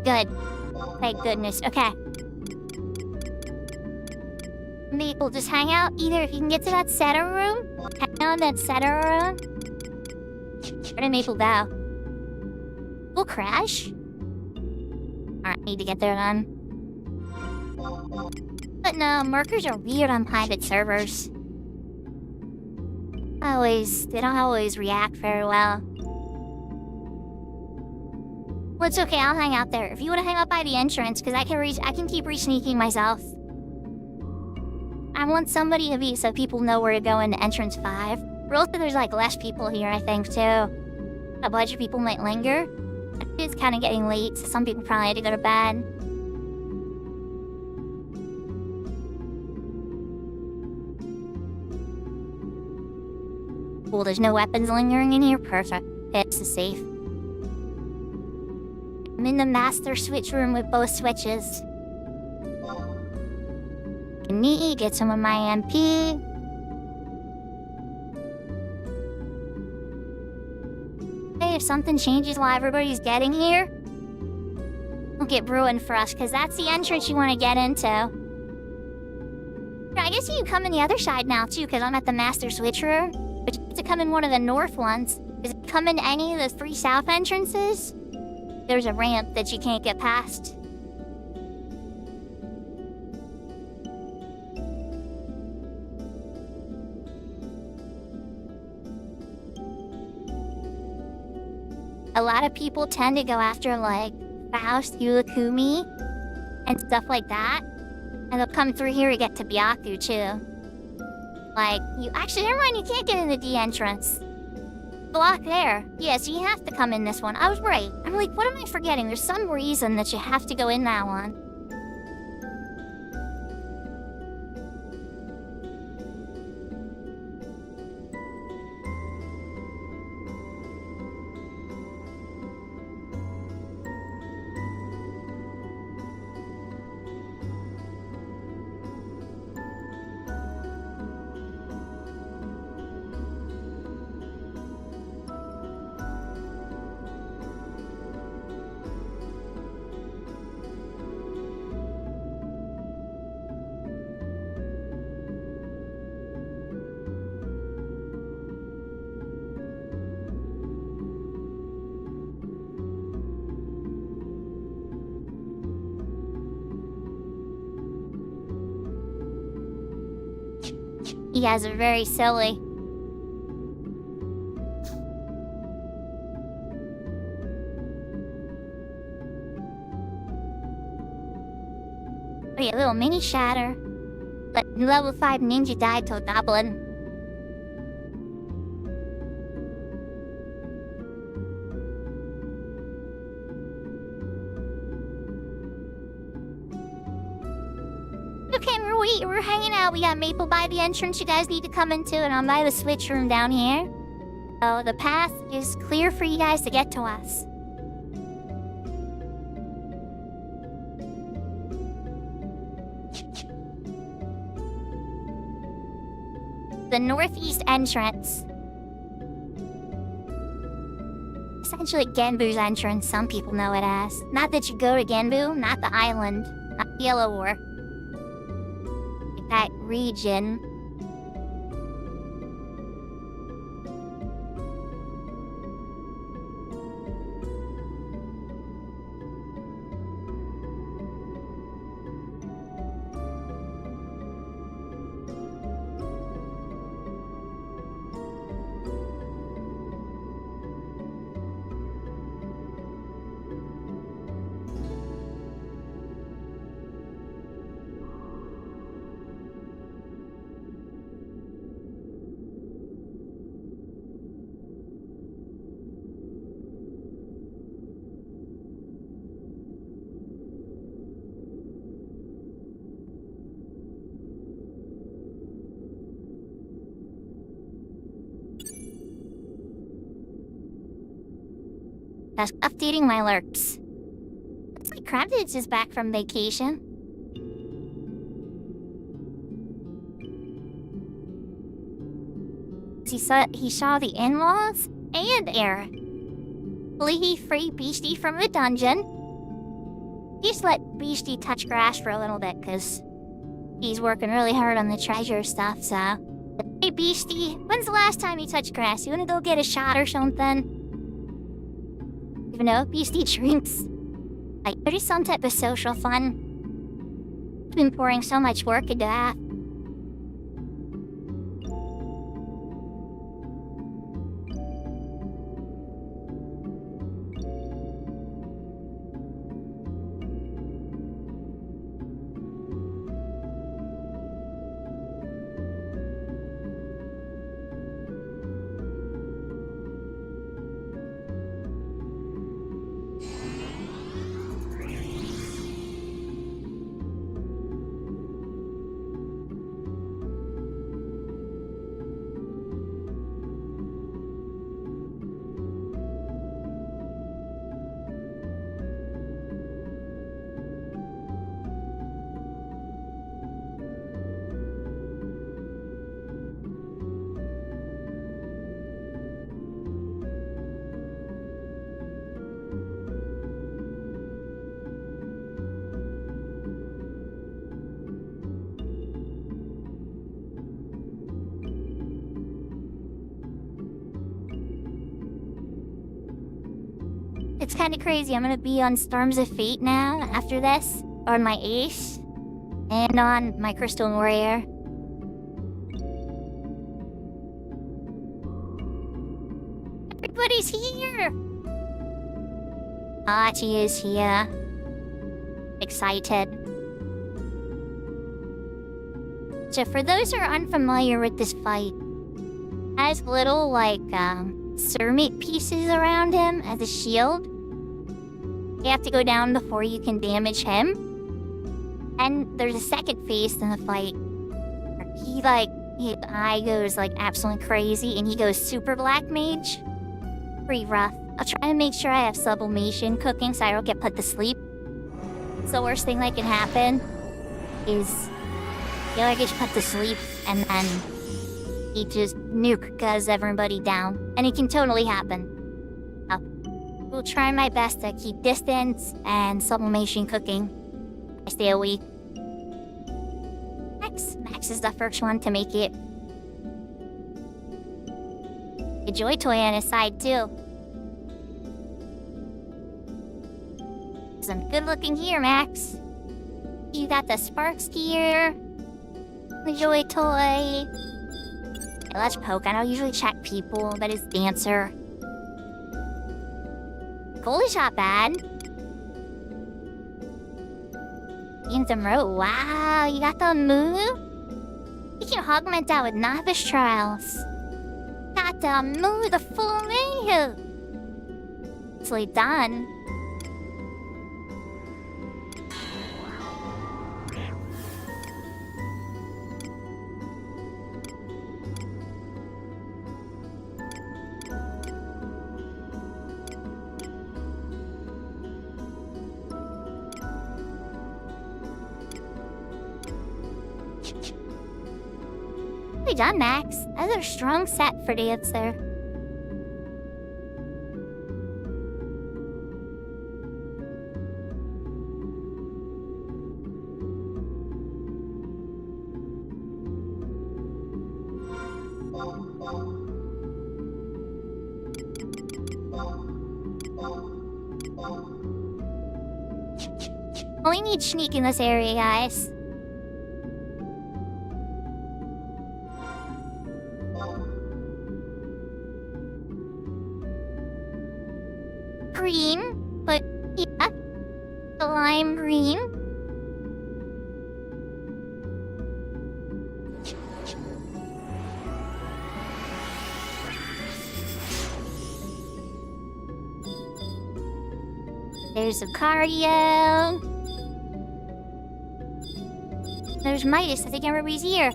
Good. Thank goodness. Okay. Maple, just hang out. Either if you can get to that setter room, hang out in that setter room. Where did Maple go? We'll crash. Alright, need to get there then. But no, markers are weird on private servers. They don't always react very well. Well, it's okay, I'll hang out there. If you want to hang out by the entrance, because I can keep re-sneaking myself. I want somebody to be so people know where to go into entrance 5. But also there's like less people here, I think, too. A bunch of people might linger. It's kind of getting late, so some people probably had to go to bed. Cool, there's no weapons lingering in here? Perfect. This is safe. I'm in the master switch room with both switches. Neat, get some of my MP. Hey, if something changes while everybody's getting here, don't get ruined for us, because that's the entrance you want to get into. I guess you can come in the other side now, too, because I'm at the master switch room. But you have to come in one of the north ones. Because if you come in any of the 3 south entrances, there's a ramp that you can't get past. A lot of people tend to go after, like, Faust, Yulakumi, and stuff like that. And they'll come through here to get to Byaku, too. Like, actually, never mind, you can't get in the D entrance. Block there. Yeah, so you have to come in this one. I was right. I'm like, what am I forgetting? There's some reason that you have to go in that one. You guys are very silly. Oh yeah, little mini shatter. Level 5 ninja Daito goblin. Okay, we're hanging out. We got Maple by the entrance you guys need to come into, and I'm by the switch room down here. So the path is clear for you guys to get to us. The northeast entrance. essentially Genbu's entrance, some people know it as. Not that you go to Genbu, not the island, not Yellow War. That region. Just updating my alerts. Looks like Kravitz is back from vacation. He saw the in-laws and Eric. Hopefully he freed Beastie from the dungeon. Just let Beastie touch grass for a little bit, because he's working really hard on the treasure stuff, so... Hey Beastie, when's the last time you touched grass? You wanna go get a shot or something? Even though Beastie drinks. Like, there's some type of social fun. I've been pouring so much work into that. It's kind of crazy. I'm gonna be on Storms of Fate now after this, on my Ace, and on my Crystal Warrior. Everybody's here! Archie is here. Excited. So for those who are unfamiliar with this fight, it has little, like, ceramic pieces around him as a shield. You have to go down before you can damage him. And there's a second phase in the fight. He, like, his eye goes, like, absolutely crazy, and he goes super black mage. Pretty rough. I'll try to make sure I have sublimation cooking so I don't get put to sleep. So the worst thing that can happen is you like get put to sleep, and then he just guns everybody down. And it can totally happen. Will try my best to keep distance and sublimation cooking. I stay awake. Max is the first one to make it. A joy toy on his side too. Some good looking gear, Max. You got the Sparks gear, the joy toy. Okay, let's poke. I don't usually check people, but it's Dancer. Goalie's not bad. Anthem Road. Wow, you got the move? You can augment that with Novice Trials. Got the move, the full menu. Nicely done. Nicely done, Max. That's a strong set for Dancer. Only need sneak in this area, guys. Green, but yeah, the lime green. There's a cardio. There's Midas. I think everybody's here.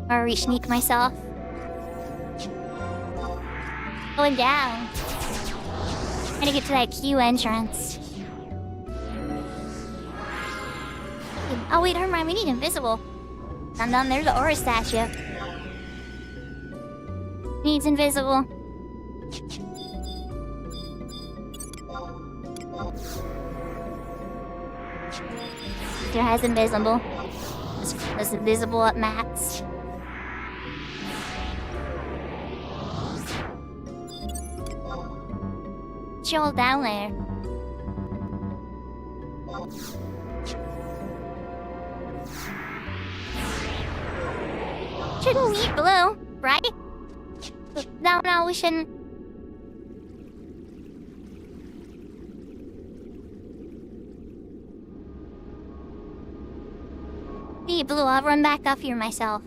Or re-sneak myself. Going down. Trying to get to that queue entrance. Oh wait, never mind. We need invisible. Dun, there's the aura statue. Needs invisible. There has invisible. There's invisible at max. Chill down there. Shouldn't we blue, right? No, we shouldn't. Hey, Blue, I'll run back up here myself.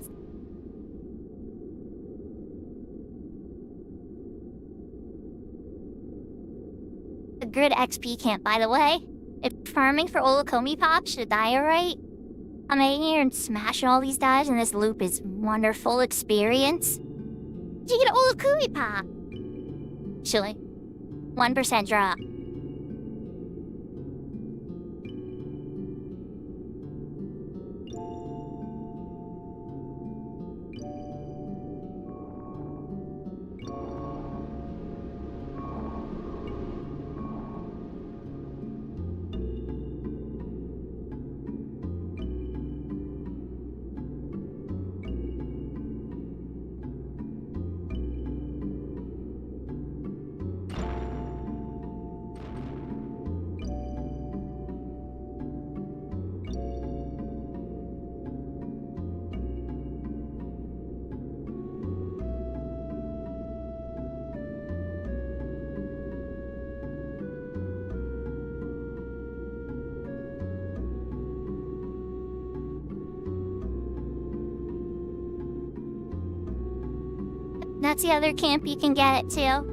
A good XP camp, by the way. If farming for Olakomi Pop should die, alright? I'm in here and smashing all these guys, and this loop is wonderful experience. Did you get an Olakumi Pop? Chilly. 1% drop. That's the other camp you can get it to.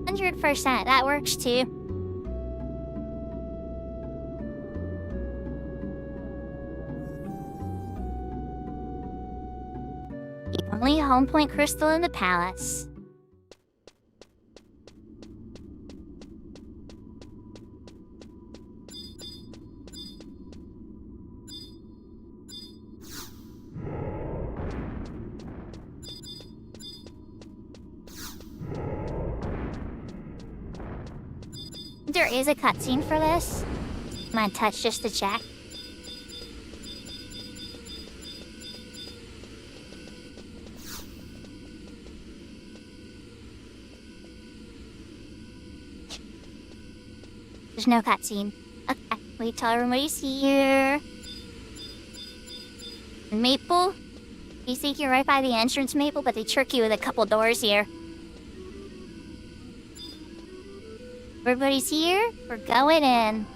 100%, that works too. The only home point crystal in the palace. There is a cutscene for this. I'm gonna touch just to check. There's no cutscene. Okay, wait till everybody's here. Maple? You think you're right by the entrance, Maple, but they trick you with a couple doors here. Everybody's here? We're going in.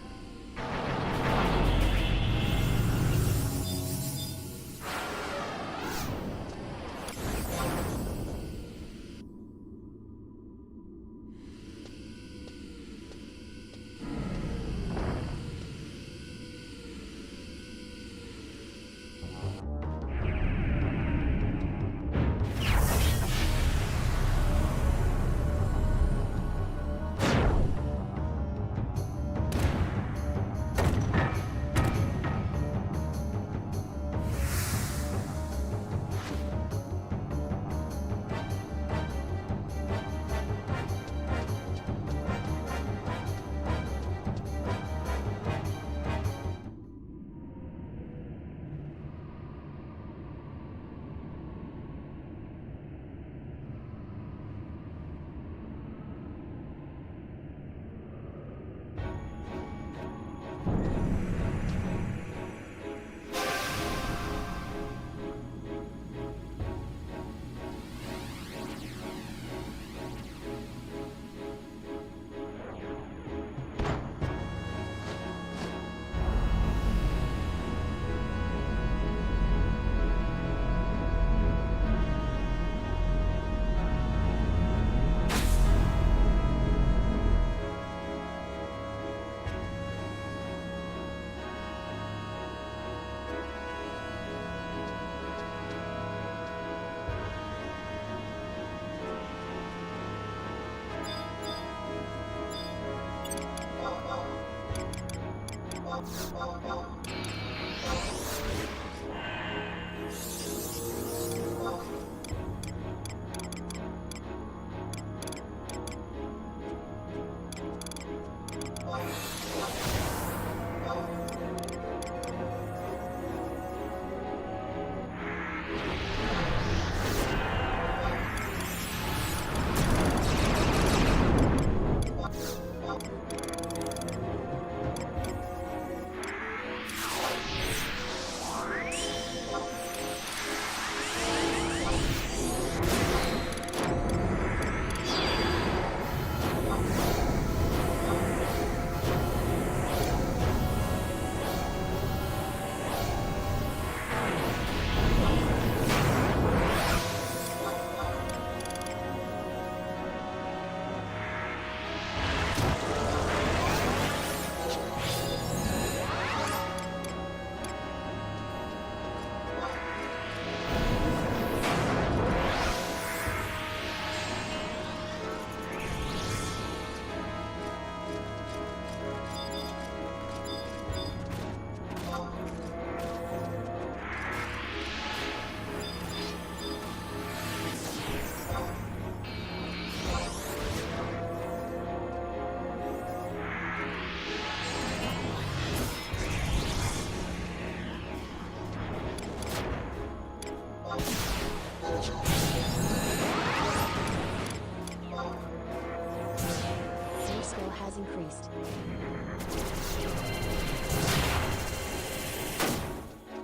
has increased.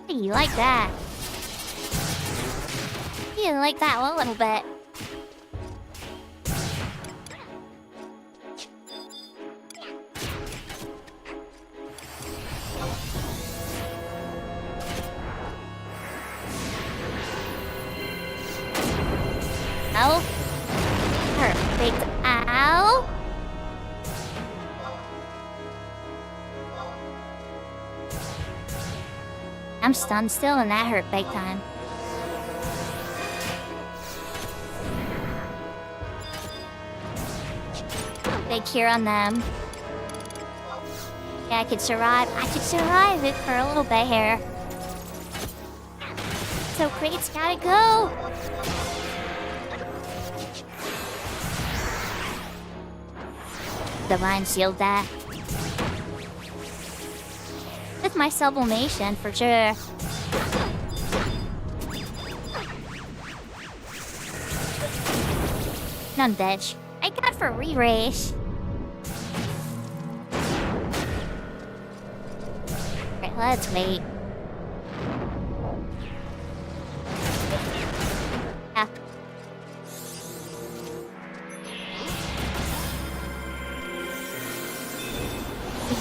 You like that? You like that one a little bit. Ow. Perfect. Ow. I'm stunned still and that hurt big time. Big cure on them. Yeah, I could survive it for a little bit here. So Crate's gotta go! Divine shield that. With my sublimation, for sure. None bitch. I got for re-race. Right, let's wait. Yeah.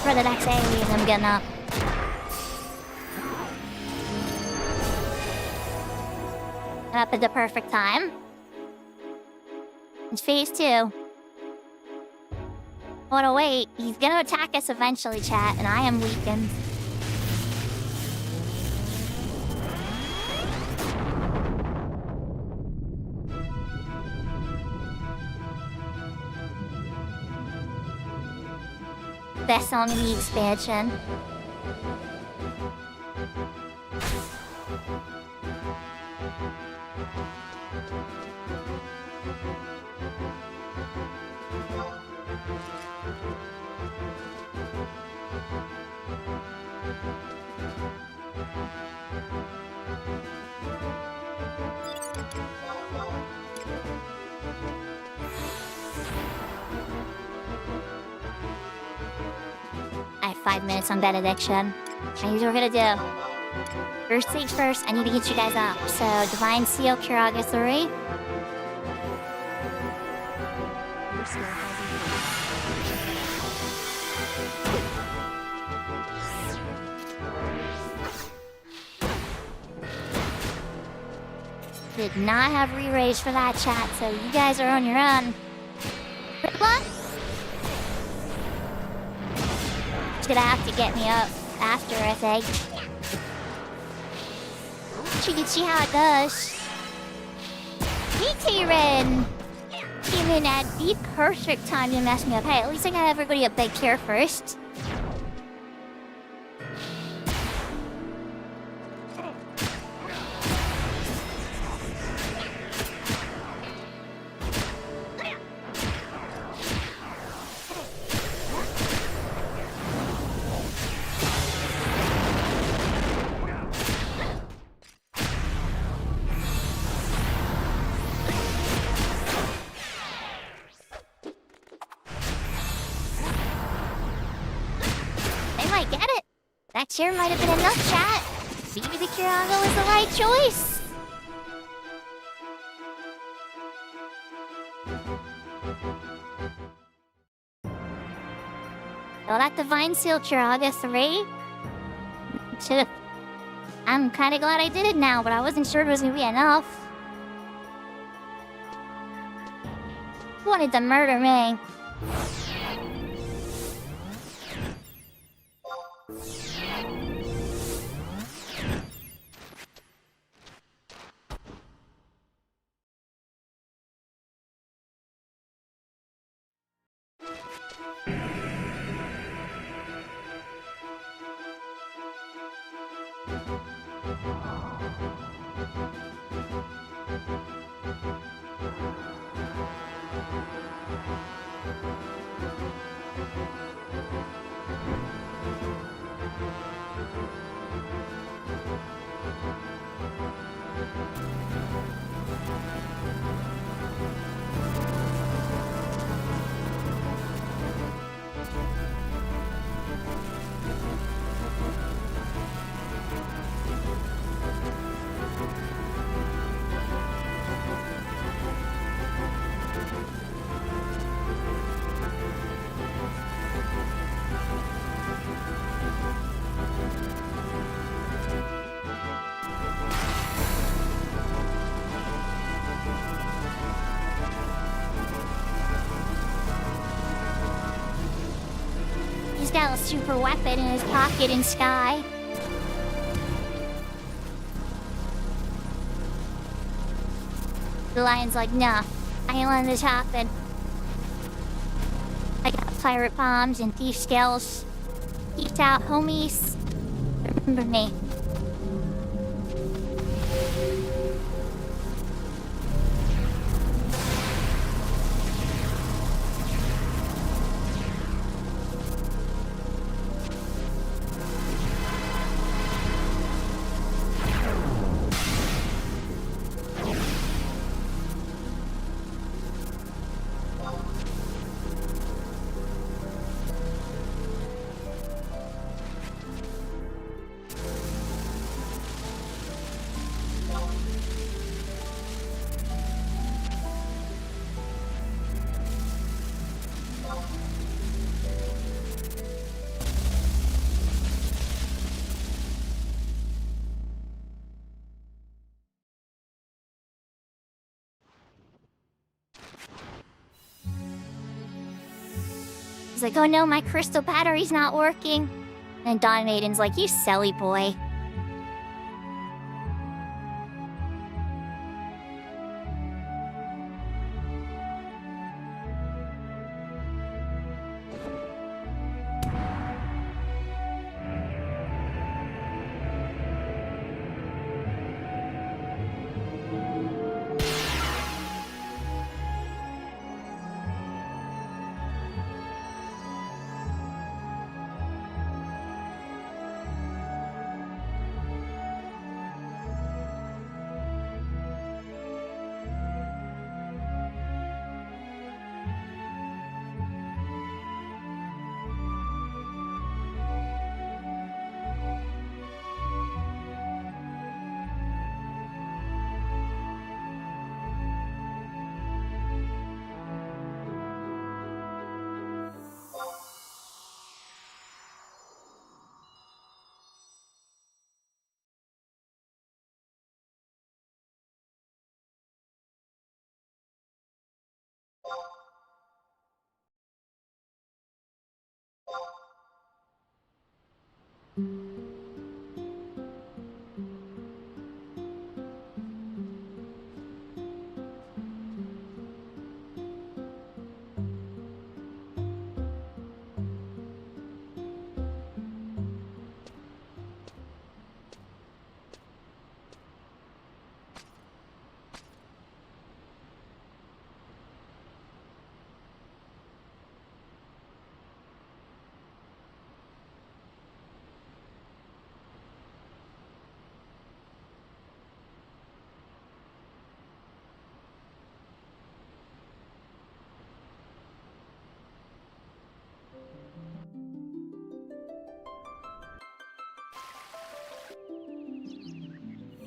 For the next area, I'm getting up. Up at the perfect time. It's phase 2. Oh no, wait. He's gonna attack us eventually, chat, and I am weakened. Best song in the expansion. I have 5 minutes on benediction. Here's what we're gonna do. First things first, I need to get you guys up. So, Divine Seal, Kiraga 3. Your skill has increased. Did not have re-raise for that chat, so you guys are on your own. Good luck! Gonna have to get me up after, I think. You can see how it goes. Hey, Tyrion! Came in at the perfect time to mess me up. Hey, at least I got everybody a big cure first. That cure might have been enough, chat. Maybe the Kirago was the right choice. Well, that Divine Seal Kiraga 3. I'm kinda glad I did it now, but I wasn't sure it was gonna be enough. Who wanted to murder me? super weapon in his pocket in Sky. The lion's like, nah, I ain't letting this happen. I got pirate bombs and thief scales. Peace out, homies. Remember me. He's like, oh no, my crystal battery's not working. And Dawn Maiden's like, you silly boy.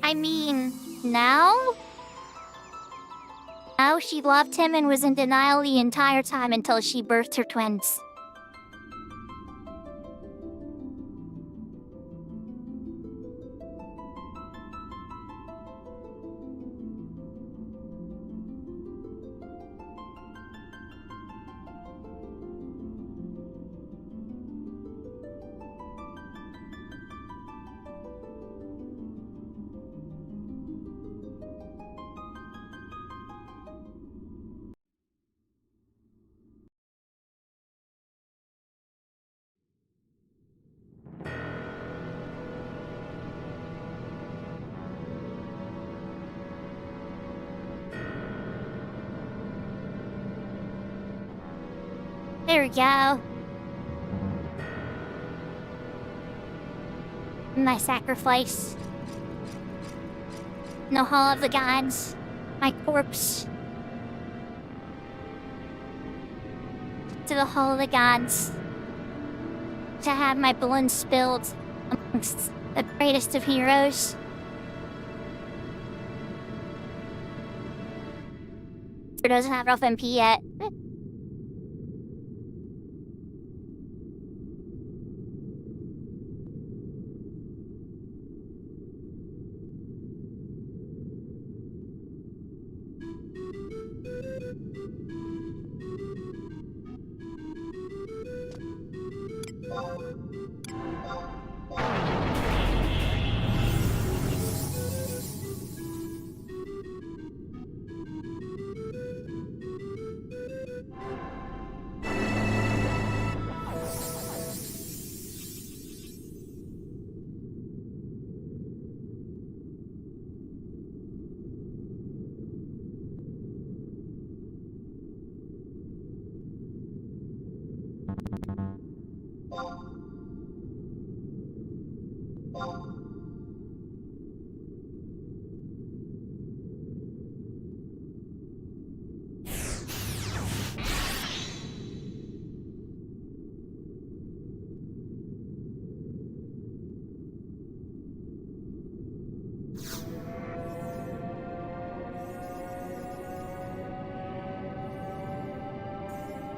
I mean, now? Now she loved him and was in denial the entire time until she birthed her twins. There we go. My sacrifice. In the Hall of the Gods. My corpse. To the Hall of the Gods. To have my blood spilled amongst the greatest of heroes. It doesn't have enough MP yet.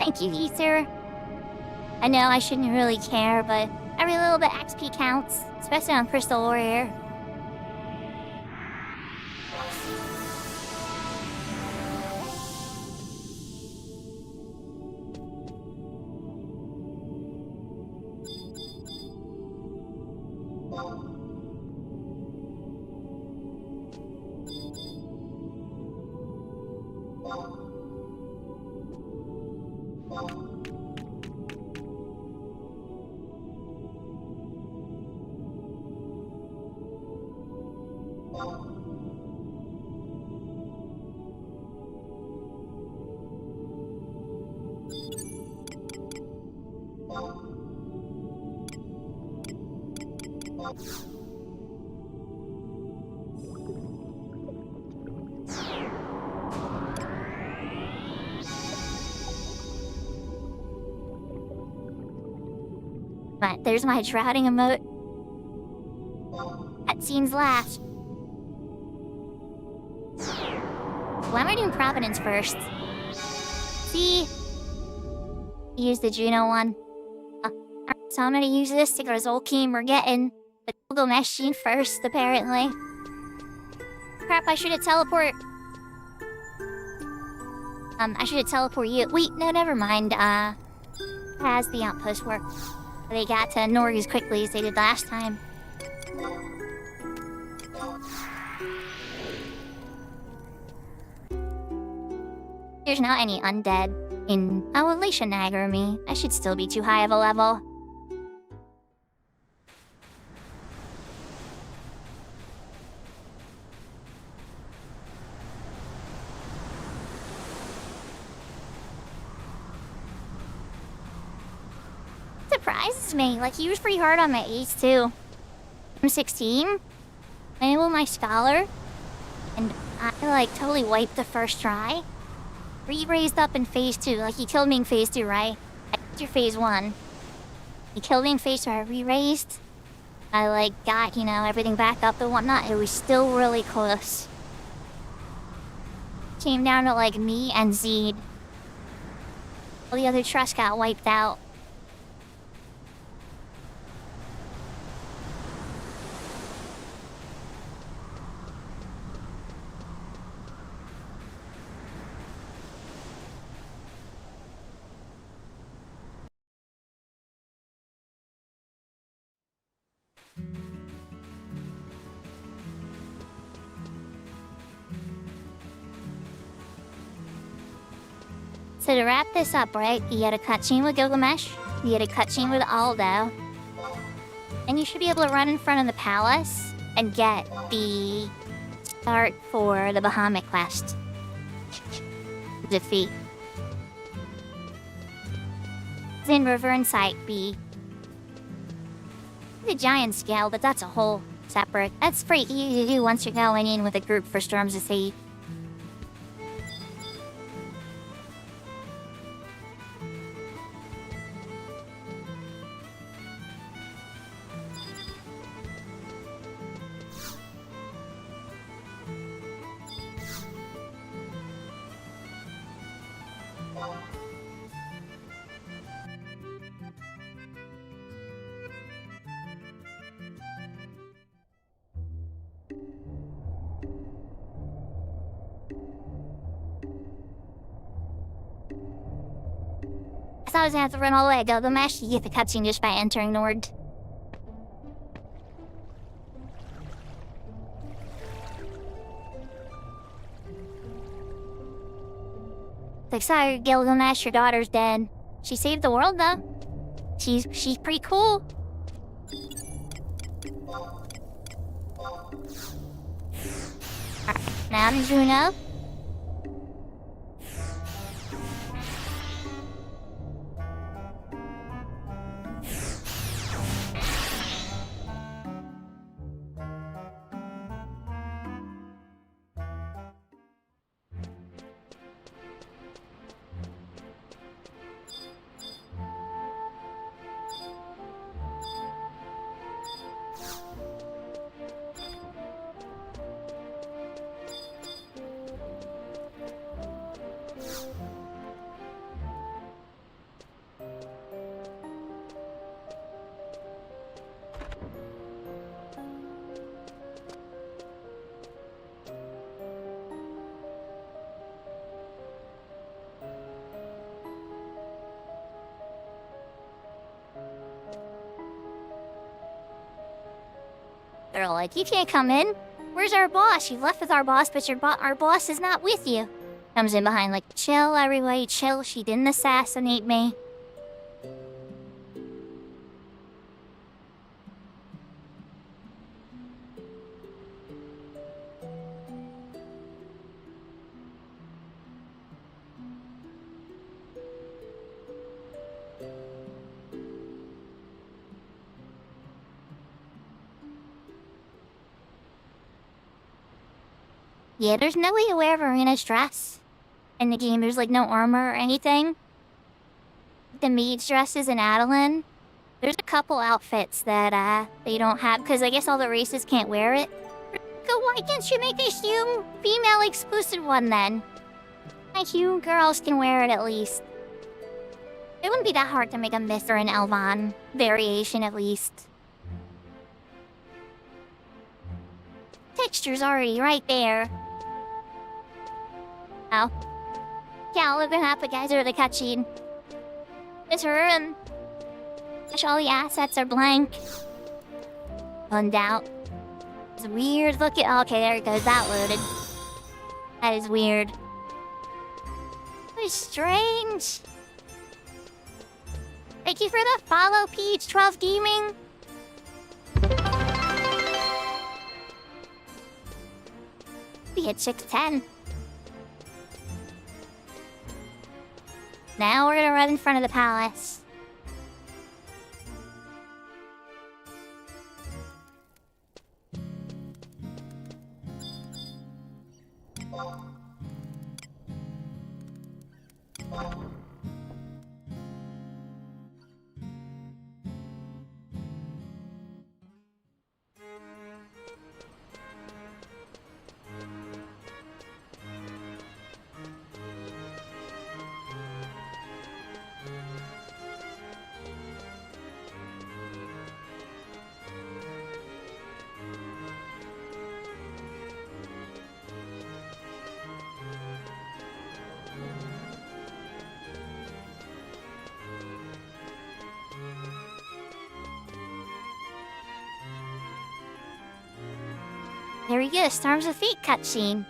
Thank you, Ether. I know I shouldn't really care, but every little bit XP counts, especially on Crystal Warrior. But there's my drowning emote. Cutscenes last. Why am I doing Providence first? See? Use the Juno one. So I'm gonna use this to result team we're getting the Google machine first, apparently. Crap, I should have teleport. I should have teleport you. Wait, no, never mind. Has the outpost work? They got to Norg as quickly as they did last time. There's not any undead in Alicia Nagger me. I should still be too high of a level. Surprises me. Like, he was pretty hard on my ace, too. I'm 16. I enabled my scholar. And I, like, totally wiped the first try. Re-raised up in phase 2. Like, he killed me in phase 2, right? I did your phase 1. He killed me in phase 2. I re-raised. I, like, got, you know, everything back up and whatnot. It was still really close. Came down to, like, me and Zed. All the other trusts got wiped out. So to wrap this up, right, you had a cutscene with Gilgamesh, you had a cutscene with Aldo, and you should be able to run in front of the palace and get the start for the Bahamut quest. Defeat. It's in River and Sight B. The giant scale, but that's a whole separate. That's pretty easy to do once you're going in with a group for Storms of Sea. I thought I was gonna have to run all the way to Gilgamesh to get the cutscene just by entering Nord. Like, sorry, Gilgamesh, your daughter's dead. She saved the world, though. She's pretty cool. Alright, now to Juno. girl. Like, you can't come in. Where's our boss? You left with our boss, but our boss is not with you. Comes in behind like, chill, everybody, chill. She didn't assassinate me. Yeah, there's no way to wear Verena's dress. In the game, there's like no armor or anything. The maid's dresses in Adeline. There's a couple outfits that they don't have, because I guess all the races can't wear it. So why can't you make a human female exclusive one then? My human girls can wear it at least. It wouldn't be that hard to make a Mithra and Elvan variation at least. Texture's already right there. Oh. Yeah, look what happened, guys, over the cutscene. It's her and all the assets are blank. Gunned out. It's weird looking. Okay, there it goes. That loaded. That is weird. That is strange. Thank you for the follow, Peach12 Gaming. We hit 610. Now we're gonna run in front of the palace. There we go, Storms of Fate cutscene.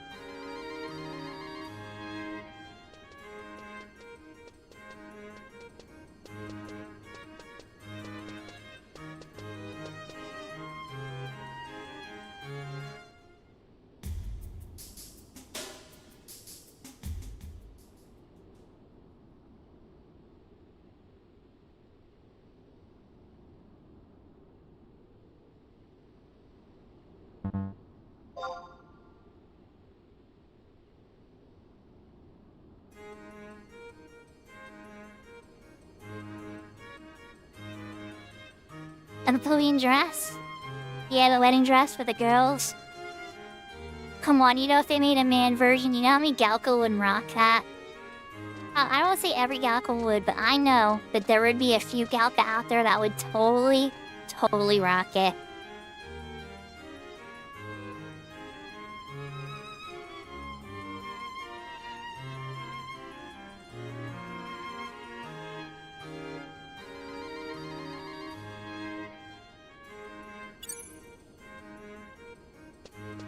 And the Palladian dress? Yeah, the wedding dress for the girls. Come on, you know if they made a man version, you know how many Galco would rock that? I don't say every Galco would, but I know that there would be a few Galca out there that would totally rock it.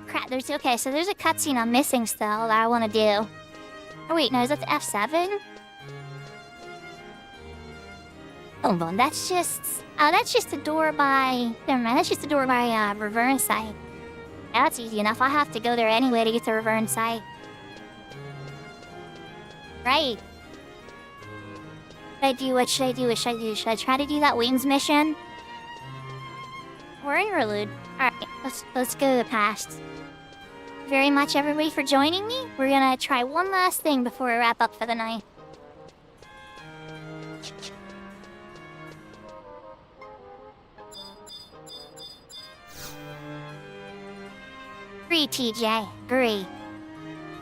Crap, okay, so there's a cutscene I'm missing still that I want to do. Oh wait, no, is that the F7? Hold on, that's just... Oh, that's just the door by... Never mind, that's just the door by, Reverne site. Yeah, that's easy enough. I'll have to go there anyway to get to Reverne site. Right. What should I do? Should I try to do that Wings mission? Or interlude? Alright, let's go to the past. Very much everybody for joining me. We're gonna try one last thing before we wrap up for the night. Agree, TJ. Agree.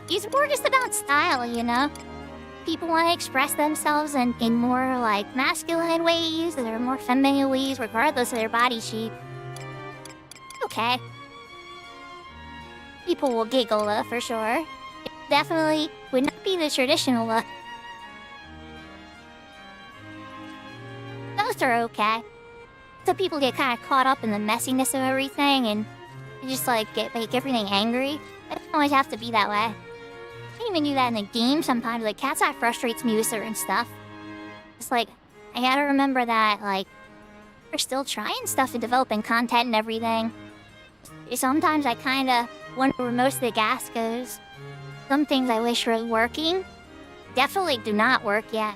These are just about style, you know? People want to express themselves in more, like, masculine ways, or more feminine ways, regardless of their body shape. Okay. People will giggle, though, for sure. It definitely would not be the traditional look. Those are okay. So people get kind of caught up in the messiness of everything, and You just like make everything angry. It doesn't always have to be that way. I can even do that in the game sometimes. Like Cat's Eye frustrates me with certain stuff. It's like I gotta remember that like we're still trying stuff and developing content and everything. Sometimes I kinda wonder where most of the gas goes. Some things I wish were working definitely do not work yet.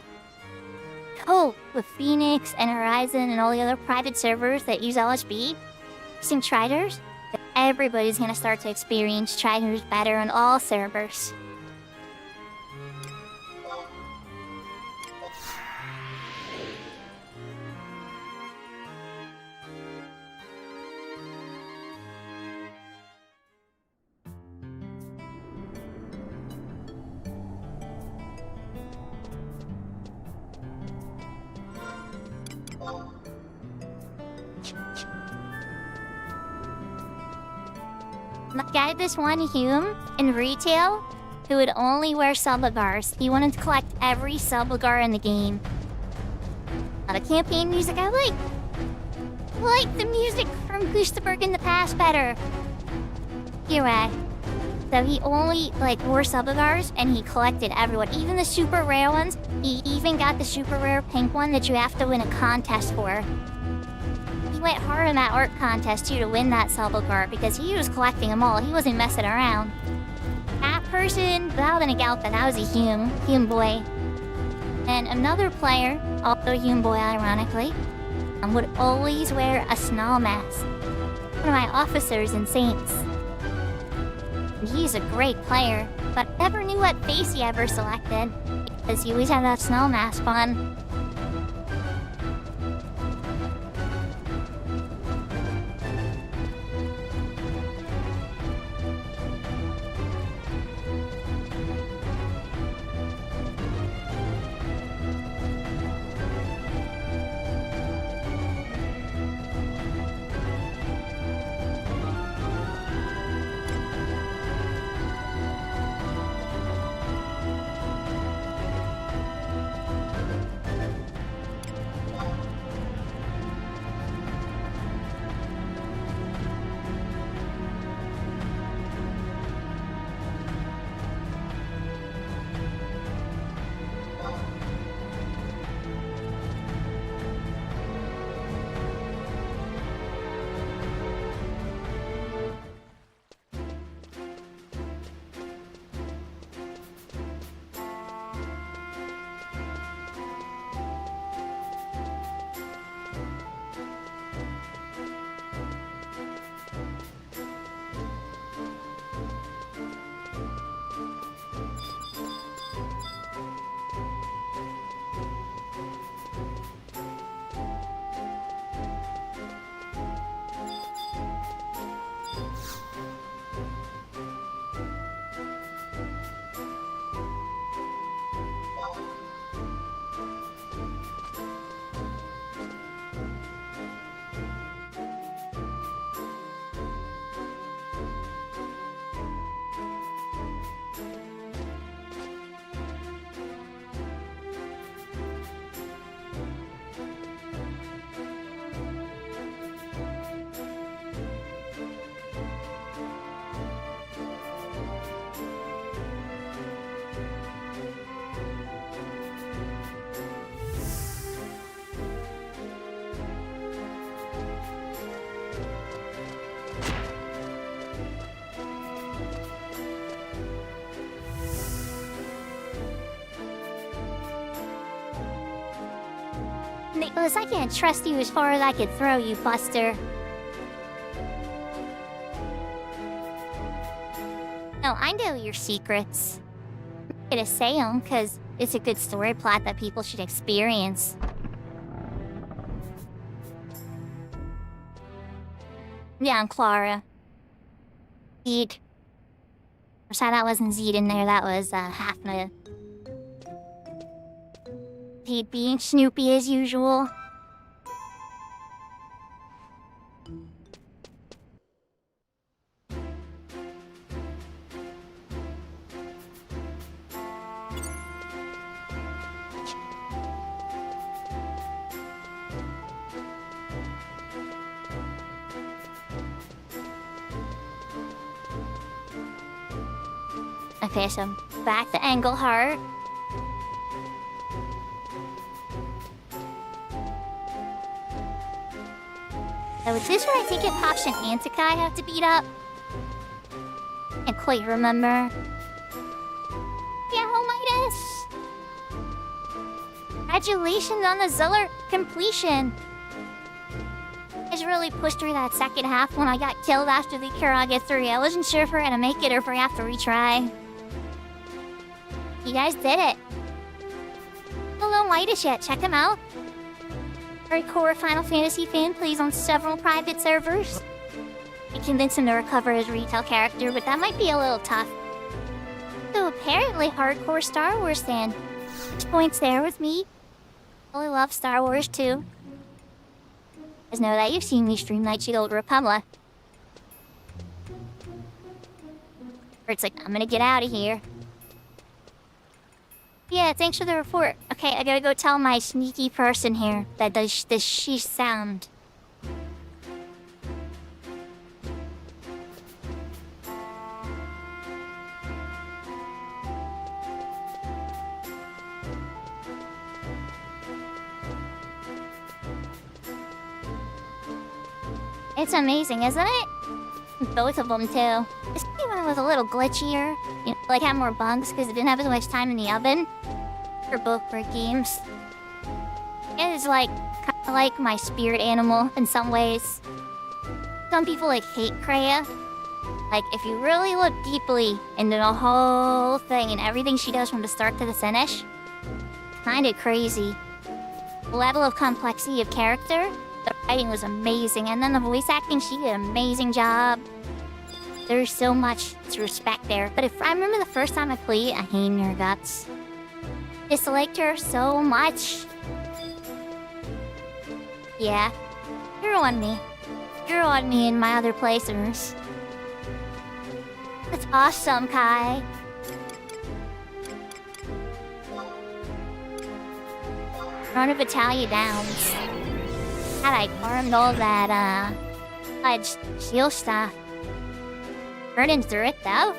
Oh, with Phoenix and Horizon and all the other private servers that use LSB, using triders, everybody's gonna start to experience triders better on all servers. Like I had this one Hume in retail who would only wear subagars. He wanted to collect every subagar in the game. A lot of campaign music I like the music from Gustaberg in the past better. Anyway, so he only wore subagars and he collected everyone, even the super rare ones. He even got the super rare pink one that you have to win a contest for. He went hard in that art contest too to win that subagar because he was collecting them all. He wasn't messing around. That person, without any doubt, that was a Hume boy. And another player, also a Hume boy ironically, would always wear a Snall mask. One of my officers in Saints. And he's a great player, but never knew what face he ever selected because he always had that Snall mask on. Nicholas, I can't trust you as far as I could throw you, Buster. No, I know your secrets. I'm gonna say them, because it's a good story plot that people should experience. Yeah, I'm Clara. Zed. I'm sorry that wasn't Zed in there, that was Hafna. He being Snoopy as usual. Okay, so back to Engelhart. So is this where I think it Pops and Antikai have to beat up? Can't quite remember. Yeah, Midas! Congratulations on the Zeller completion! I just really pushed through that second half when I got killed after the Kuraga 3. I wasn't sure if we're gonna make it or if we have to retry. You guys did it. Hello Midas yet, check him out. Hardcore Final Fantasy fan plays on several private servers. I convinced him to recover his retail character, but that might be a little tough. So apparently hardcore Star Wars fan. 6 points there with me. Really love Star Wars too. Just know that you've seen me stream Night Shield Old Republic. Or it's like, I'm gonna get out of here. Yeah, thanks for the report. Okay, I gotta go tell my sneaky person here that does this she sound. It's amazing, isn't it? Both of them, too. This one was a little glitchier. You know, like, had more bugs because it didn't have as much time in the oven. For both great games. It is, like, kind of like my spirit animal in some ways. Some people, like, hate Kreia. Like, if you really look deeply into the whole thing and everything she does from the start to the finish, kinda crazy. The level of complexity of character, the writing was amazing, and then the voice acting, she did an amazing job. There's so much to respect there. But if I remember the first time I played, I hated her guts. Disliked her so much. Yeah. You're on me. You're on me in my other playthroughs. That's awesome, Kai. Run a battalion downs. Had I farmed all that, shield stuff. Burning through it, though.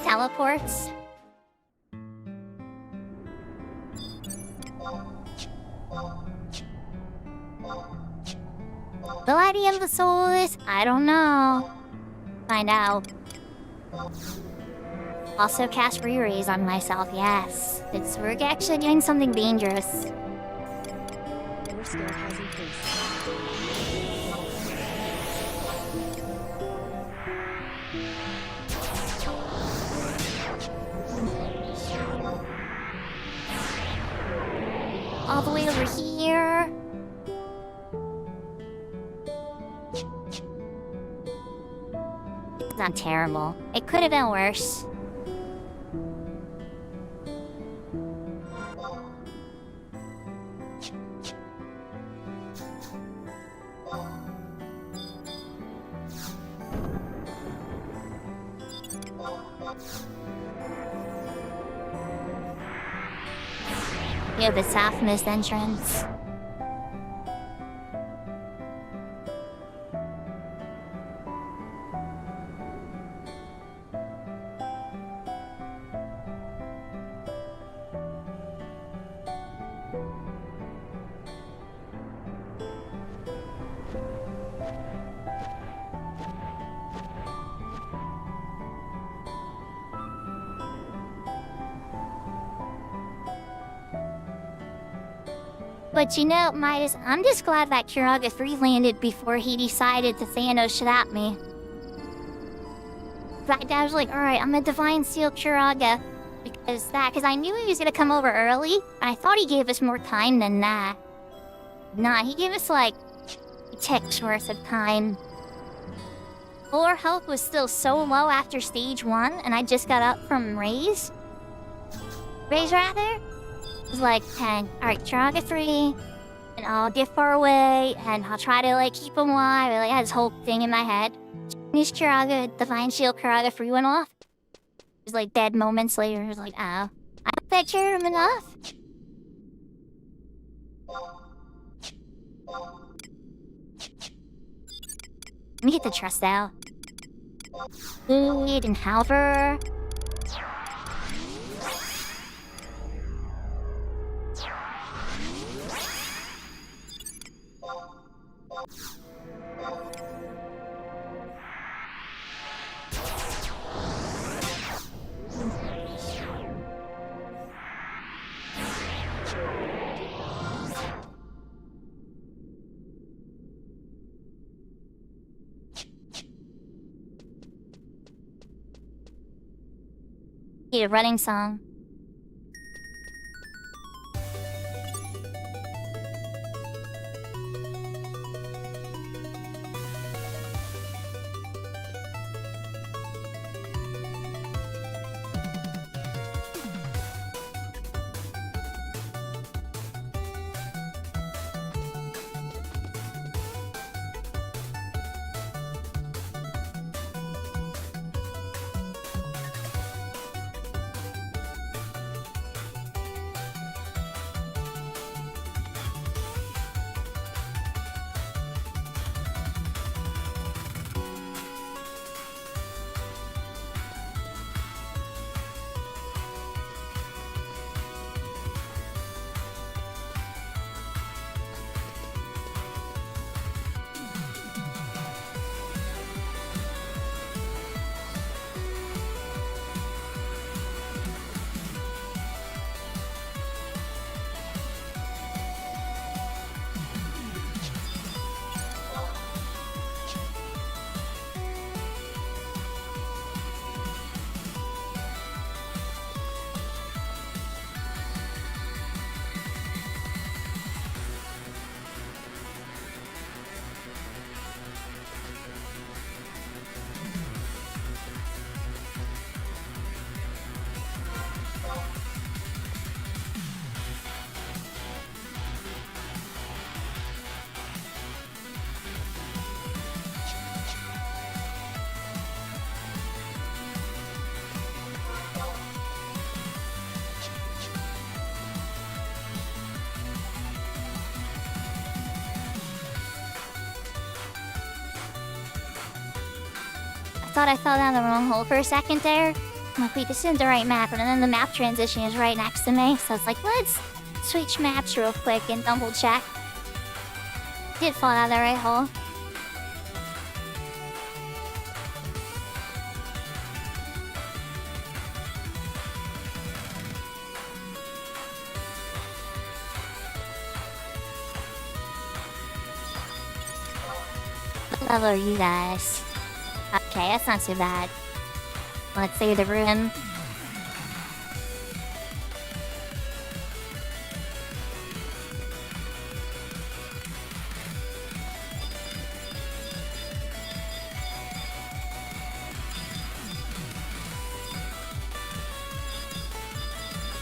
Teleports. The lighting of the soul is... I don't know. Find out. Also cast re-raise on myself, yes. We're actually doing something dangerous. Your skill has increased. All the way over here. It's not terrible. It could have been worse. You have the south mist entrance. But you know, Midas, I'm just glad that Kuraga 3 landed before he decided to Thanos shit at me. In fact, I was like, alright, I'm gonna Divine Seal Kuraga. Because I knew he was gonna come over early, and I thought he gave us more time than that. Nah, he gave us like ticks worth of time. Our health was still so low after stage 1, and I just got up from Raise. Raise, rather? It was like, dang, alright, Kuraga 3, and I'll get far away, and I'll try to, like, keep him alive. I like, had this whole thing in my head. This Kuraga, Divine Shield Kuraga 3 went off. It was like dead moments later. It was like, oh, I don't picture him enough. Let me get the trust out. Lead and Halver. Need a running song. Thought I fell down the wrong hole for a second there. I'm like, wait, this isn't the right map. And then the map transition is right next to me. So it's like, let's switch maps real quick and double check. Did fall down the right hole. What level are you guys? Okay, that's not too bad. Let's save the room.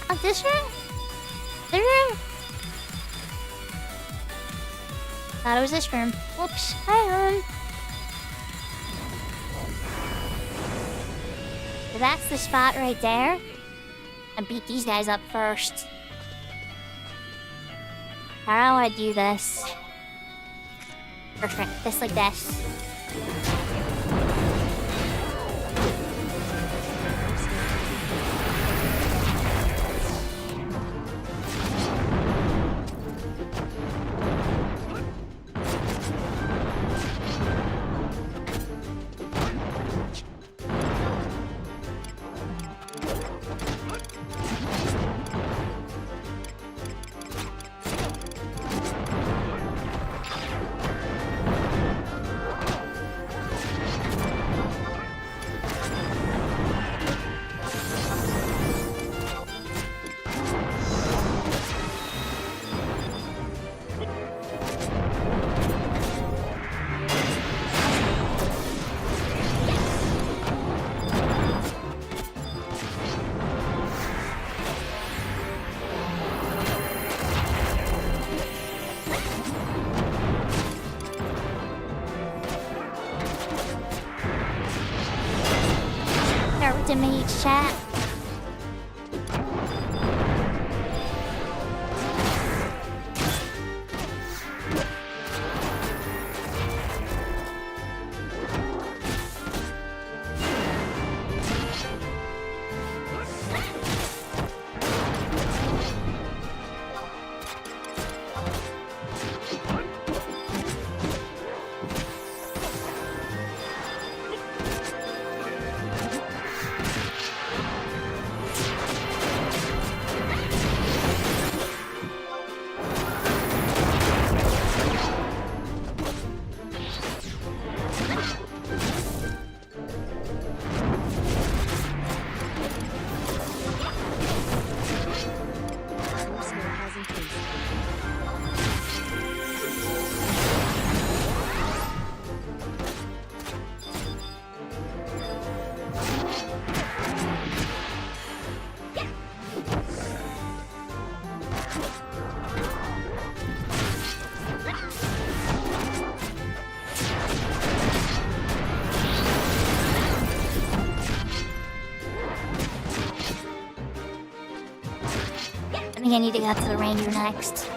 Oh, this room? The room? Thought it was this room. Whoops. Hi, room. So that's the spot right there. I beat these guys up first. How do I want to do this? Perfect. Just like this. To me, chat. I think I need to go to the ranger next.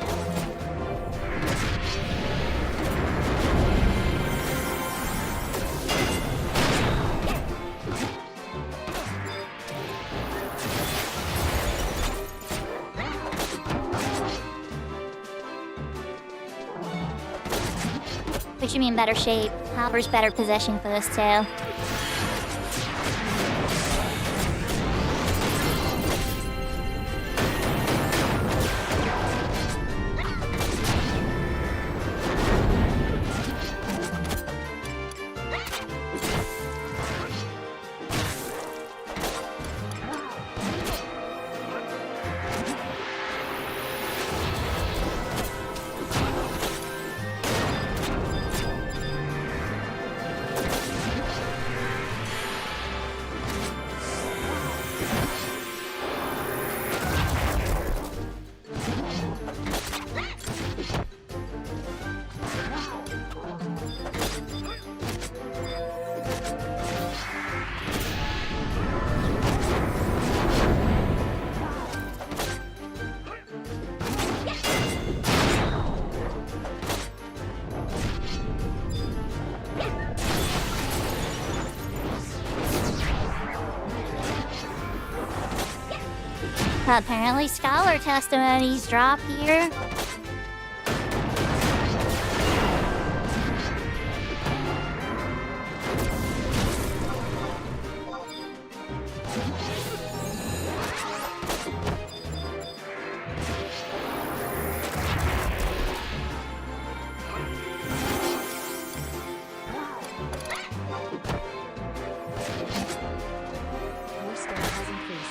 We should be in better shape. Hopper's better possession for this too. Apparently scholar testimonies drop here. Your skill has increased.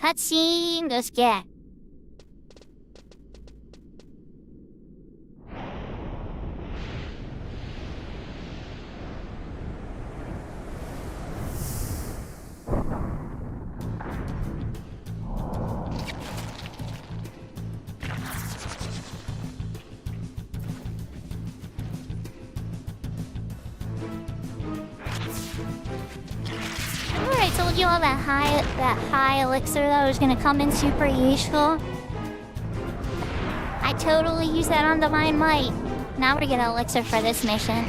Cutscene, let's get. Remember I told you all that high elixir that was gonna come in super useful? I totally used that on Divine Might. Now we're gonna elixir for this mission.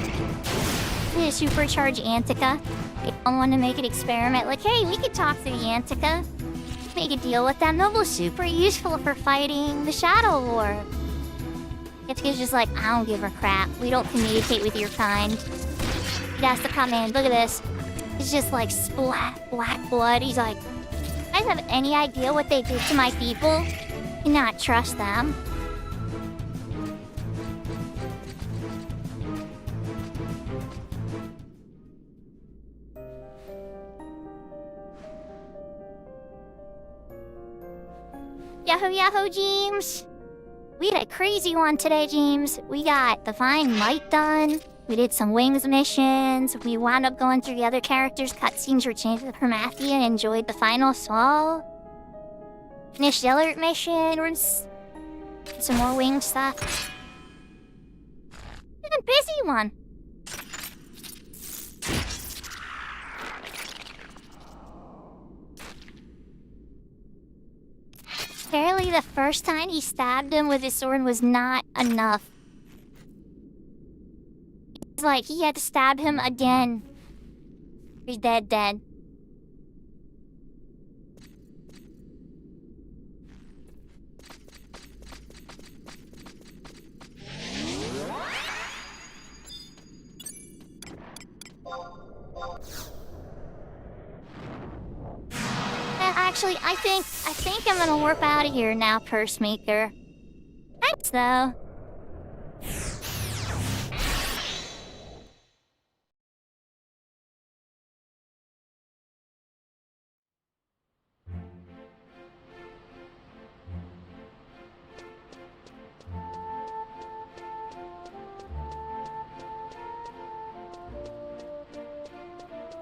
We need to supercharge Antica. They don't want to make an experiment. Like, hey, we could talk to the Antica. Make a deal with them. That was super useful for fighting the Shadow War. Antica's just like, I don't give a crap. We don't communicate with your kind. He has to come in. Look at this. It's just like splat, black blood. He's like, you guys have any idea what they did to my people? Cannot trust them. Yahoo Yahoo, James! We had a crazy one today, James. We got Divine Might done. We did some Wings missions. We wound up going through the other characters' cutscenes for Change of Promathia and enjoyed the final Sol. Finished the alert mission. We're some more Wing stuff. Been a busy one. Apparently the first time he stabbed him with his sword was not enough. It's like he had to stab him again. He's dead. Actually, I think I'm gonna warp out of here now, Purse Maker. Thanks, though.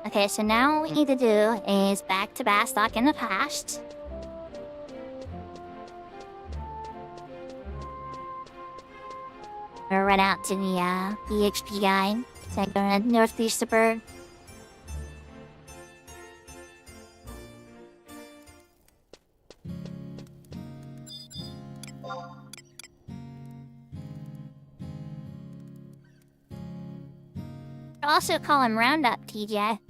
Okay, so now what we need to do is back to Bastock in the past. Or run out to the EXP guide. So I go to Northeast Suburb. Also call him Roundup, TJ.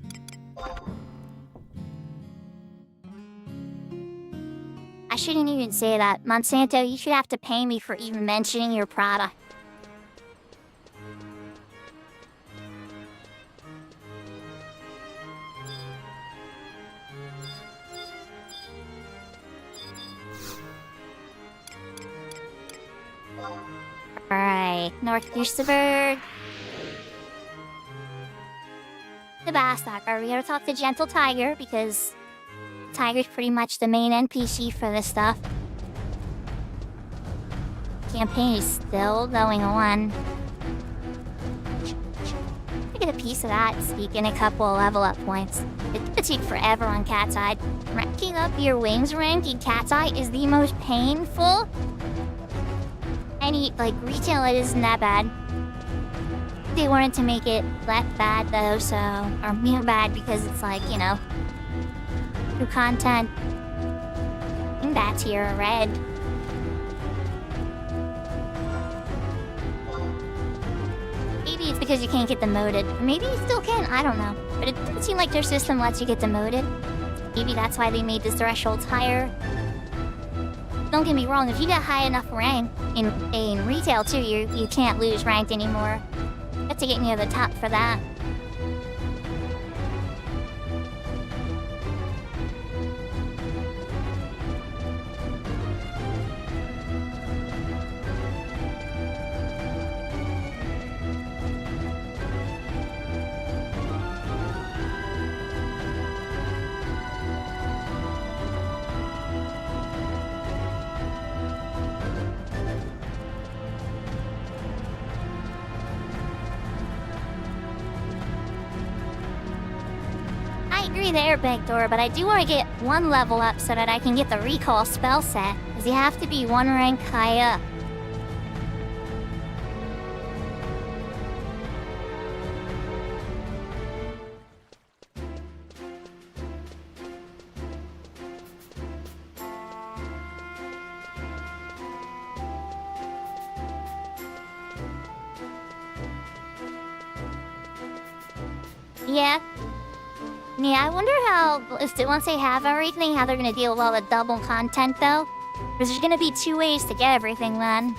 I shouldn't even say that. Monsanto, you should have to pay me for even mentioning your product. Alright, Northeast Suburb. The Bastock. Are we gonna talk to Gentle Tiger? Because Tiger's pretty much the main NPC for this stuff. Campaign is still going on. I get a piece of that, speaking a couple of level up points. It's gonna take forever on Cat's Eye. Ranking up your wings rank in Cat's Eye is the most painful. Any, like, retail, it isn't that bad. They wanted to make it less bad though, so, or more bad because it's like, you know, new content. I think that's here, red. Maybe it's because you can't get demoted. Or maybe you still can, I don't know. But it doesn't seem like their system lets you get demoted. Maybe that's why they made the thresholds higher. Don't get me wrong, if you got high enough rank in retail too, you can't lose ranked anymore. You have to get near the top for that. There, Backdoor, but I do want to get one level up so that I can get the recall spell set, because you have to be one rank high up. Yeah, I wonder how, once they have everything, how they're gonna deal with all the double content, though. Because there's gonna be 2 ways to get everything, then.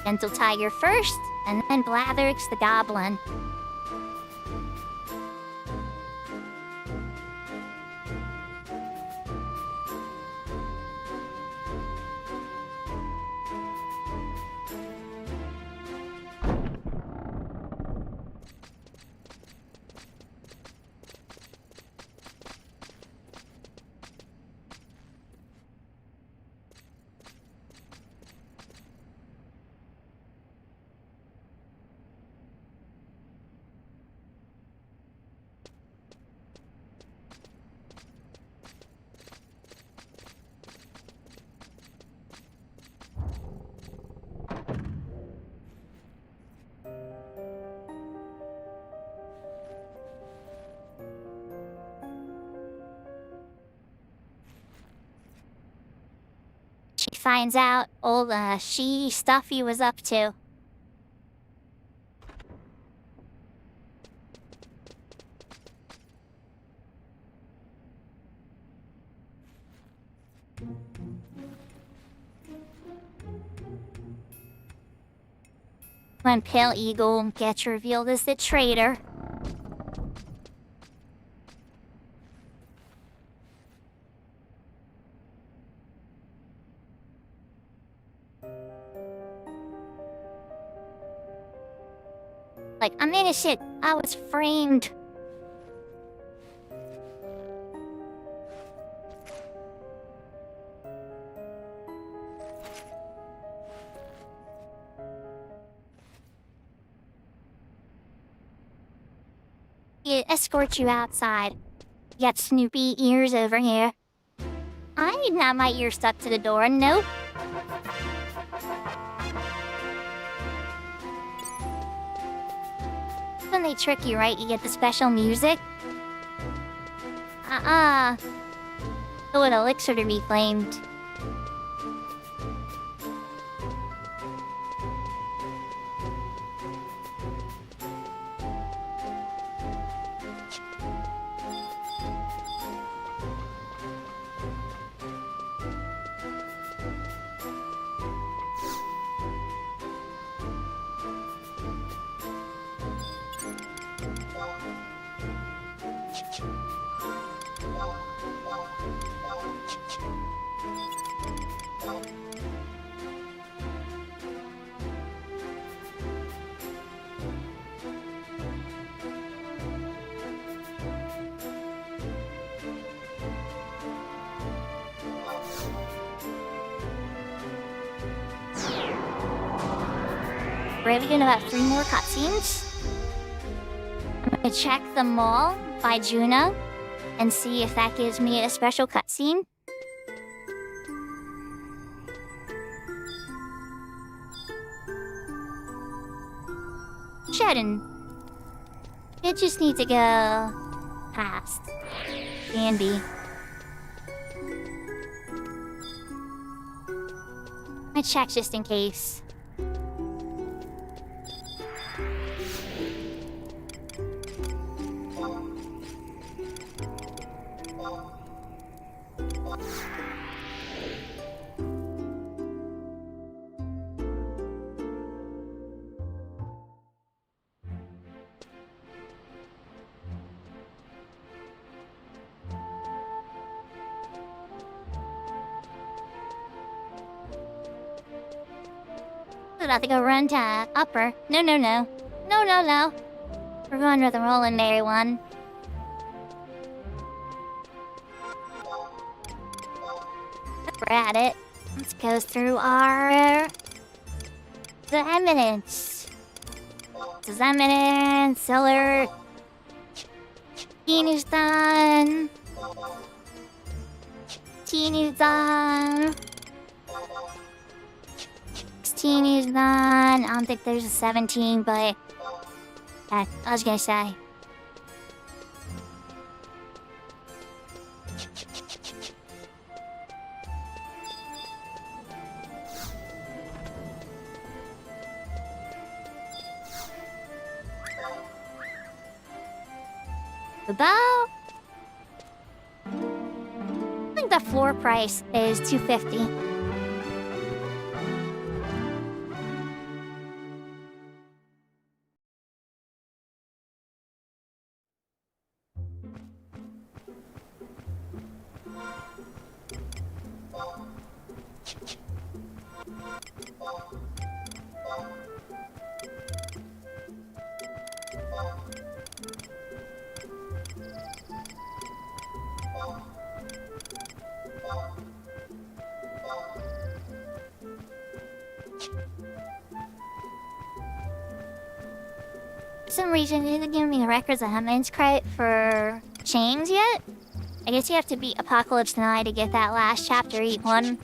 Gentle Tiger first, and then Blatherix the Goblin. finds out all the shady stuff he was up to. When Pale Eagle gets revealed as the traitor, like, I'm innocent, I was framed. He escorts you outside. You got Snoopy ears over here. I didn't have my ear stuck to the door, nope. When they trick you, right, you get the special music. So an elixir to be claimed. Ready in about 3 more cutscenes. I'm gonna check them all by Juno and see if that gives me a special cutscene. Shedden. It just needs to go past. Can be. I check just in case. About to go run to upper. No. We're going with the rolling merry one. We're at it. Let's go through our eminence. Cellar. Teen is done. Teen is done. 16 is done. I don't think there's a 17, but I was gonna say. About, I think the floor price is $250. For some reason, they didn't give me the records of Hemans credit for chains yet. I guess you have to beat Apocalypse Now to get that last chapter each one.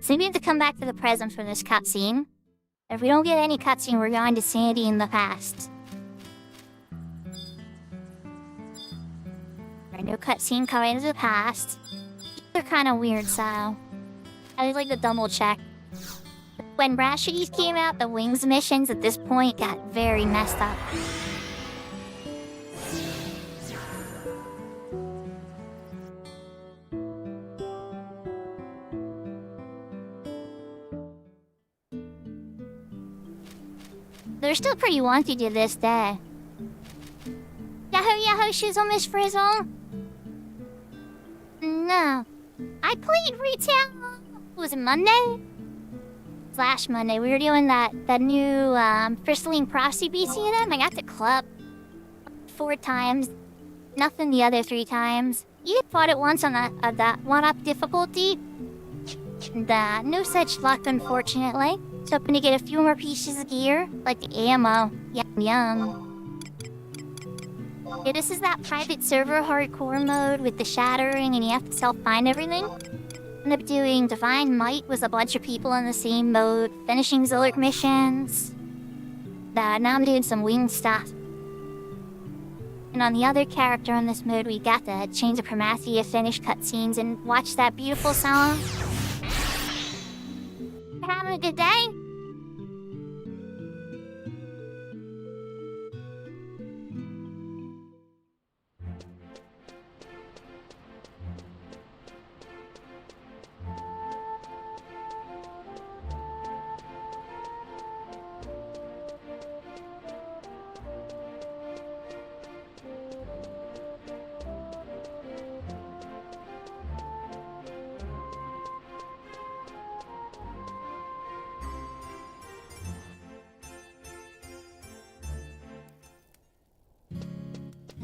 So we need to come back to the present for this cutscene. If we don't get any cutscene, we're going to Sandy in the past. Alright, no cutscene coming to the past. They're kind of weird, so I would like to double check. When Rashies came out, the Wings missions at this point got very messed up. They're still pretty wonky to this day. Yahoo Yahoo Shizzle Miss Frizzle? No. I played retail. Was it Monday? Last Monday. We were doing that new Crystalline Prophecy BCNM. I got to club 4 times. Nothing the other 3 times. You fought it once on that 1-up difficulty. No such luck, unfortunately. So hoping to get a few more pieces of gear, like the ammo. Yum. Yeah, this is that private server hardcore mode with the shattering and you have to self-find everything. Ended up doing Divine Might with a bunch of people in the same mode, finishing Zilliq missions. Now I'm doing some wing stuff. And on the other character in this mode, we got the Chains of Primacia finish cutscenes and watch that beautiful song. Having a good day?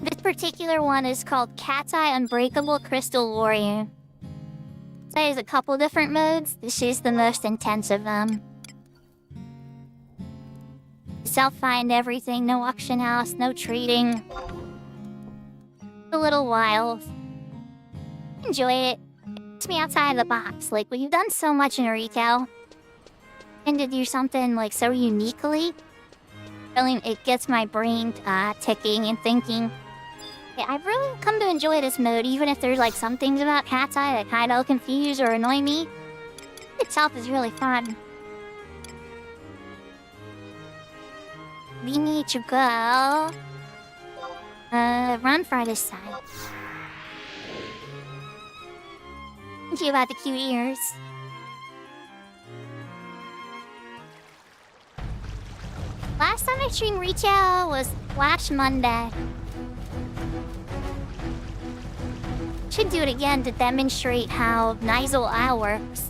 This particular one is called Cat's Eye Unbreakable Crystal Warrior. So there's a couple different modes. This is the most intense of them. Self-find everything, no auction house, no trading. A little wild. Enjoy it. It's me outside the box. Like, when you've done so much in retail, and to do something like so uniquely, really, it gets my brain ticking and thinking. Yeah, I've really come to enjoy this mode, even if there's like some things about Cat's Eye that kind of confuse or annoy me. It itself is really fun. We need to go run for this side. Thank you about the cute ears. Last time I streamed retail was last Monday. Should do it again to demonstrate how Nigel Eye works.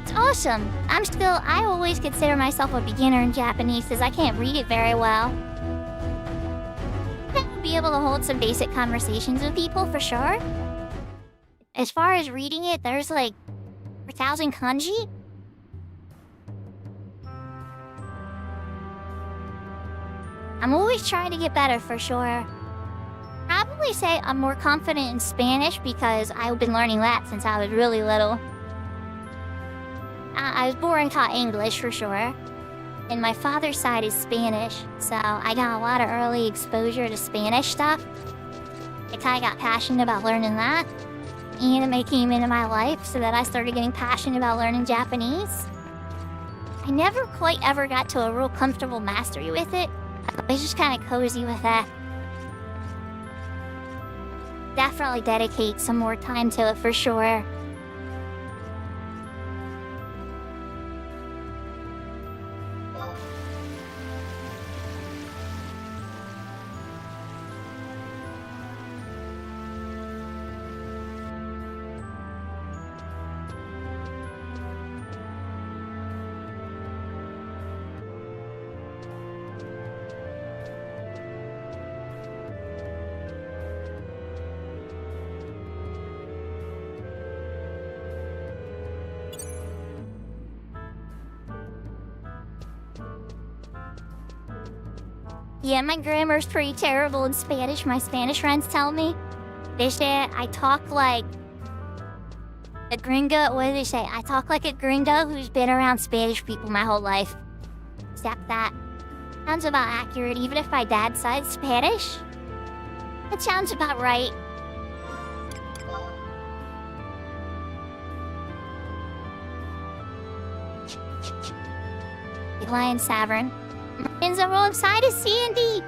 It's awesome. I always consider myself a beginner in Japanese as I can't read it very well. Be able to hold some basic conversations with people for sure. As far as reading it, there's like 4,000 kanji. I'm always trying to get better for sure. Probably say I'm more confident in Spanish because I've been learning that since I was really little. I was born and taught English for sure. And my father's side is Spanish, so I got a lot of early exposure to Spanish stuff. I kind of got passionate about learning that. Anime came into my life, so that I started getting passionate about learning Japanese. I never quite ever got to a real comfortable mastery with it. I was just kind of cozy with that. Definitely dedicate some more time to it for sure. Yeah, my grammar's pretty terrible in Spanish. My Spanish friends tell me. They say I talk like a gringo. What do they say? I talk like a gringo who's been around Spanish people my whole life. Except that sounds about accurate, even if my dad's side's Spanish. That sounds about right. Lion Savern. Marines are alongside of Sandy.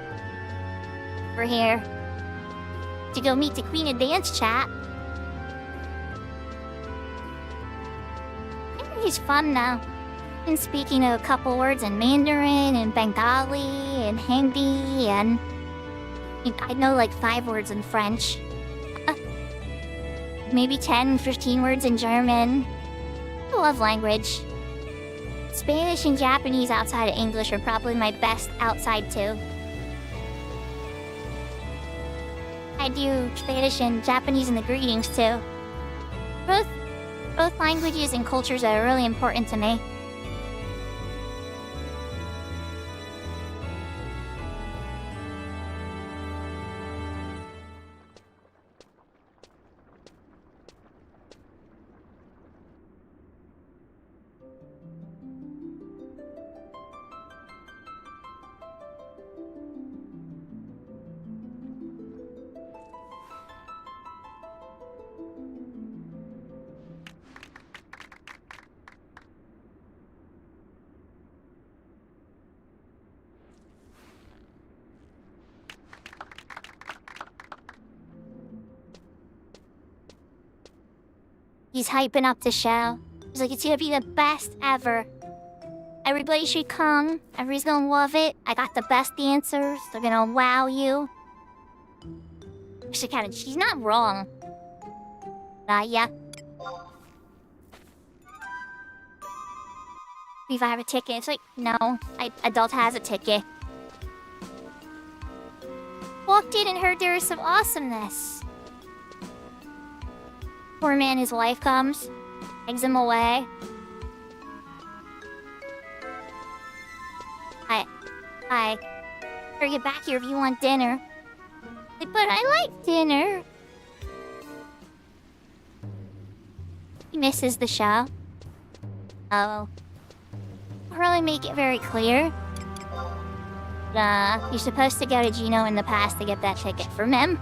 We're here to go meet the Queen of Dance chat. He's fun now. Been speaking a couple words in Mandarin and Bengali and Hindi and I know like 5 words in French. Maybe 10, 15 words in German. I love language. Spanish and Japanese outside of English are probably my best outside too. I do Spanish and Japanese in the greetings too. Both languages and cultures are really important to me. He's hyping up the show. He's like, it's gonna be the best ever. Everybody should come. Everybody's gonna love it. I got the best dancers. They're gonna wow you. She's not wrong. Yeah. If I have a ticket, it's like, no. Adult has a ticket. Walked in and heard there was some awesomeness. Poor man, his wife comes, eggs him away. Hi. Better get back here if you want dinner. But I like dinner. He misses the show. Oh. I'll really make it very clear. You're supposed to go to Gino in the past to get that ticket from him.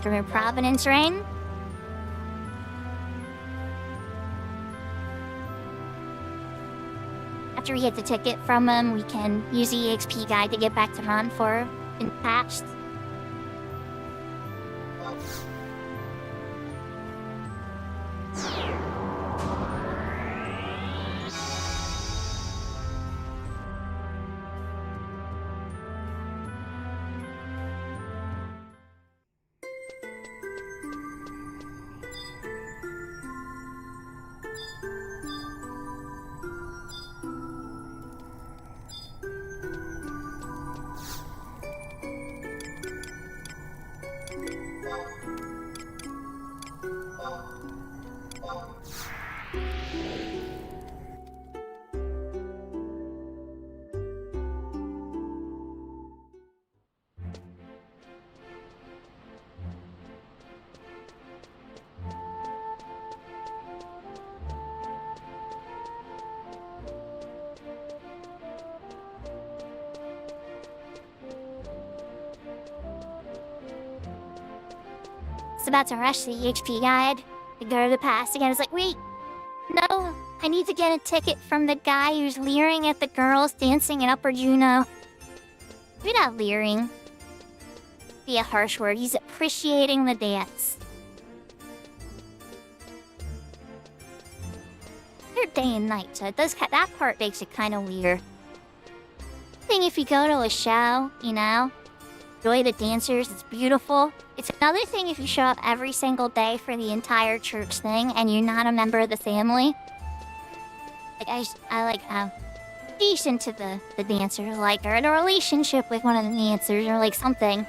From your Providence Rain. After we get the ticket from him, we can use the EXP guide to get back to Ron for in the past. It's about to rush the EXP guide to go to the past again. It's like, wait, no, I need to get a ticket from the guy who's leering at the girls dancing in Upper Juno. Maybe not leering. Be a harsh word. He's appreciating the dance. They're day and night, so it does that part makes it kind of weird. I think if you go to a show, you know, enjoy the dancers, it's beautiful. It's another thing if you show up every single day for the entire church thing and you're not a member of the family. Like, I like how decent to the dancer, like, or in a relationship with one of the dancers, or like something.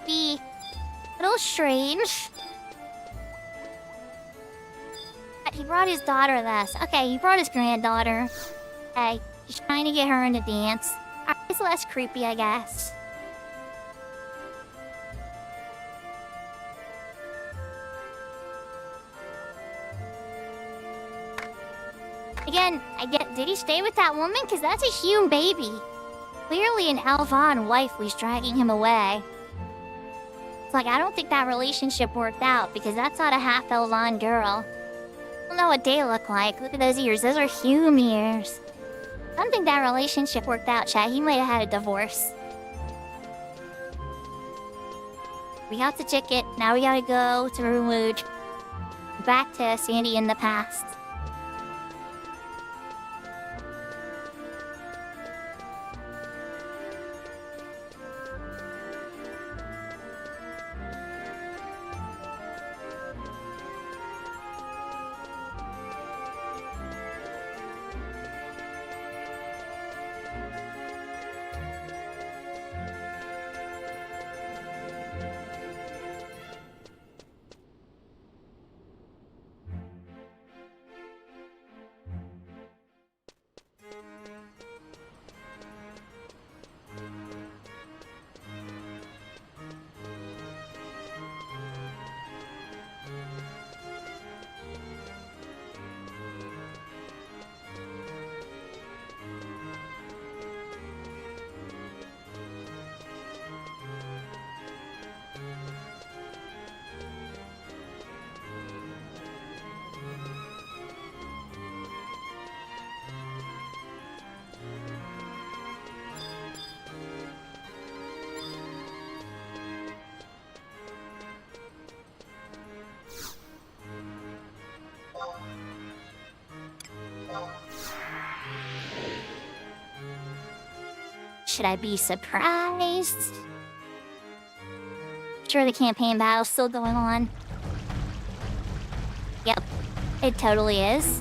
Be a little strange. He brought his daughter last. Okay, he brought his granddaughter. Okay, he's trying to get her into dance. Alright, was less creepy, I guess. Again, did he stay with that woman? Because that's a human baby. Clearly an Alvan wife was dragging him away. It's like, I don't think that relationship worked out because that's not a half Alvan girl. I don't know what they look like. Look at those ears. Those are human ears. I don't think that relationship worked out, chat. He might have had a divorce. We got the ticket. Now we gotta go to Rumood. Back to Sandy in the past. Should I be surprised? Sure, the campaign battle's still going on. Yep, it totally is.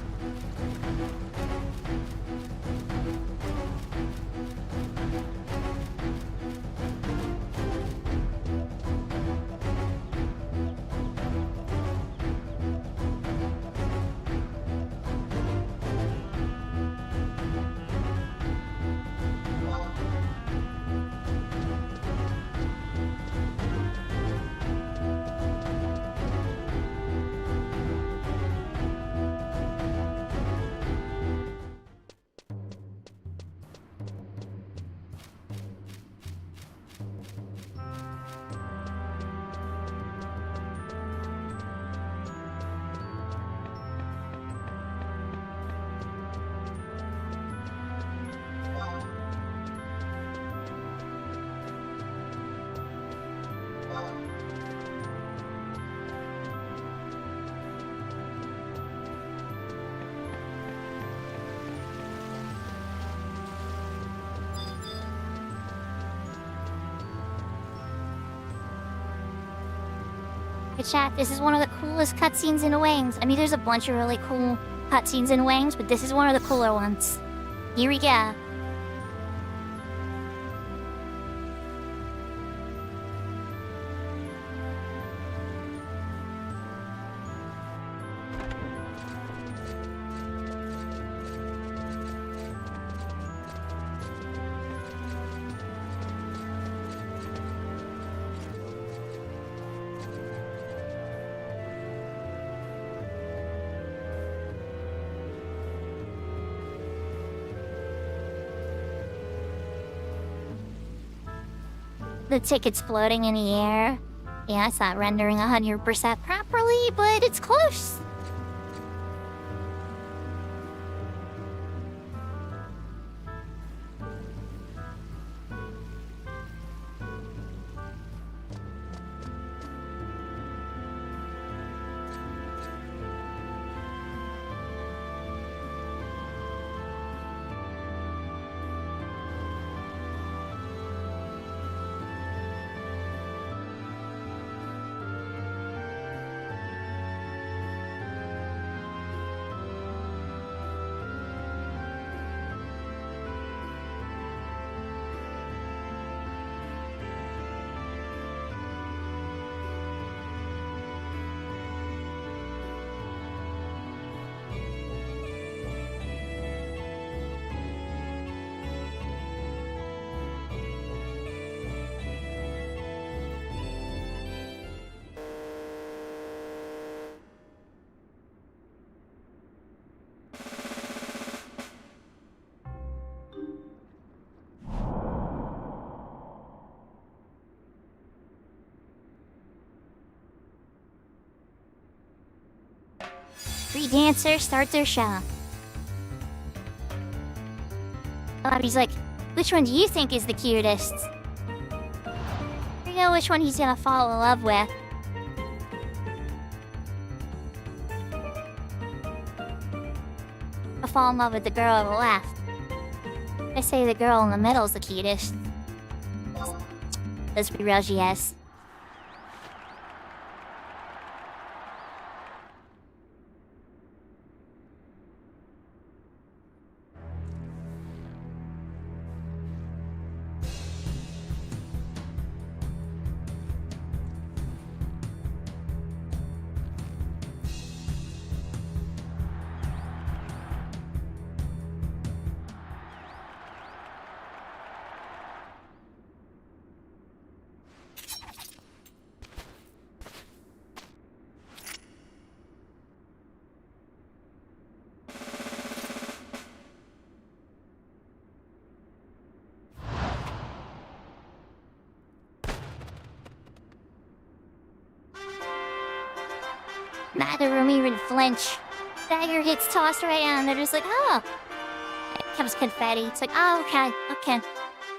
Hey chat, this is one of the coolest cutscenes in Wings. I mean, there's a bunch of really cool cutscenes in Wings, but this is one of the cooler ones. Here we go. The ticket's floating in the air. Yeah, it's not rendering 100% properly, but it's close. Three dancers start their show. He's like, which one do you think is the cutest? You know which one he's gonna fall in love with. I'll fall in love with the girl on the left. I say the girl in the middle's the cutest. Let's be real, she is. Neither room even flinch. Dagger gets tossed right out and they're just like, oh. It comes confetti. It's like, oh, okay.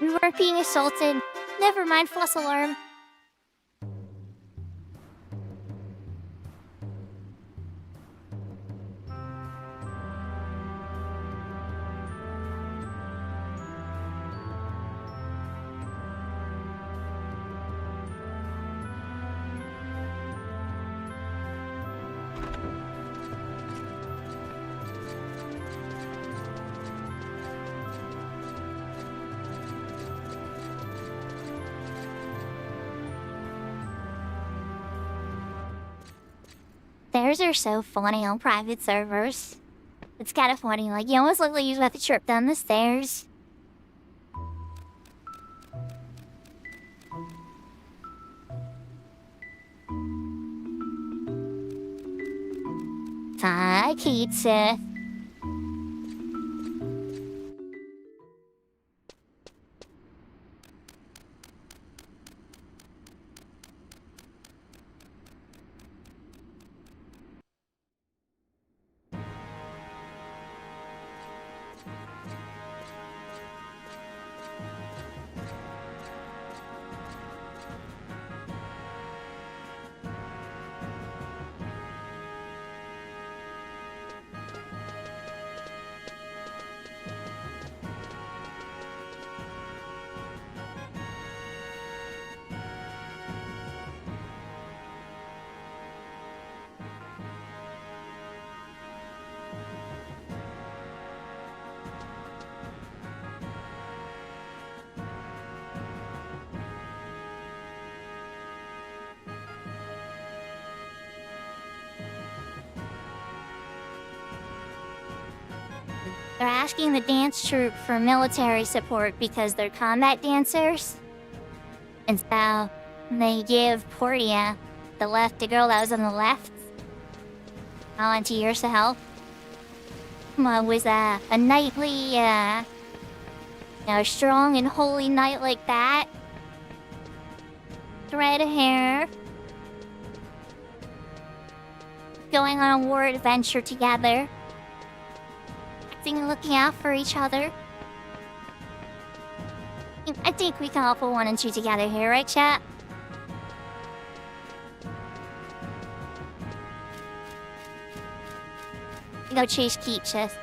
We weren't being assaulted. Never mind, false alarm. Theirs are so funny on private servers. It's kind of funny, like, you almost look like you have to trip down the stairs. Hi, Keitsa. They're asking the dance troupe for military support because they're combat dancers. And so they give Portia, the girl that was on the left, volunteers to help. Was a knightly, strong and holy knight like that. Red hair. Going on a war adventure together. And looking out for each other. I think we can all put 1 and 2 together here, right, chat? Go chase Keachus.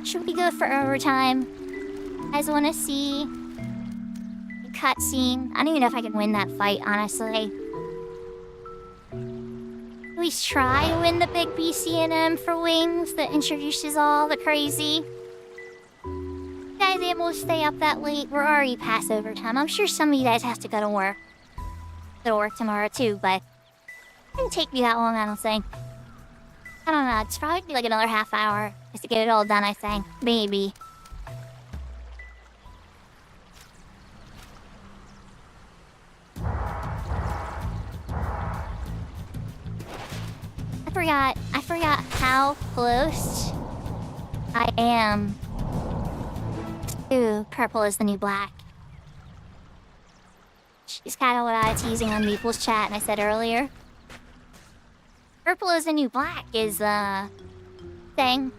Should we go for overtime? You guys want to see the cutscene? I don't even know if I can win that fight, honestly. At least try to win the big BCNM for wings that introduces all the crazy. You guys able to stay up that late? We're already past overtime. I'm sure some of you guys have to go to work. Go to work tomorrow too, but it didn't take me that long, I don't think. I don't know, it's probably like another half hour just to get it all done, I think. Maybe. I forgot how close I am to purple is the new black. It's kind of what I was teasing on Meeple's chat and I said earlier. Purple is the new black is thing.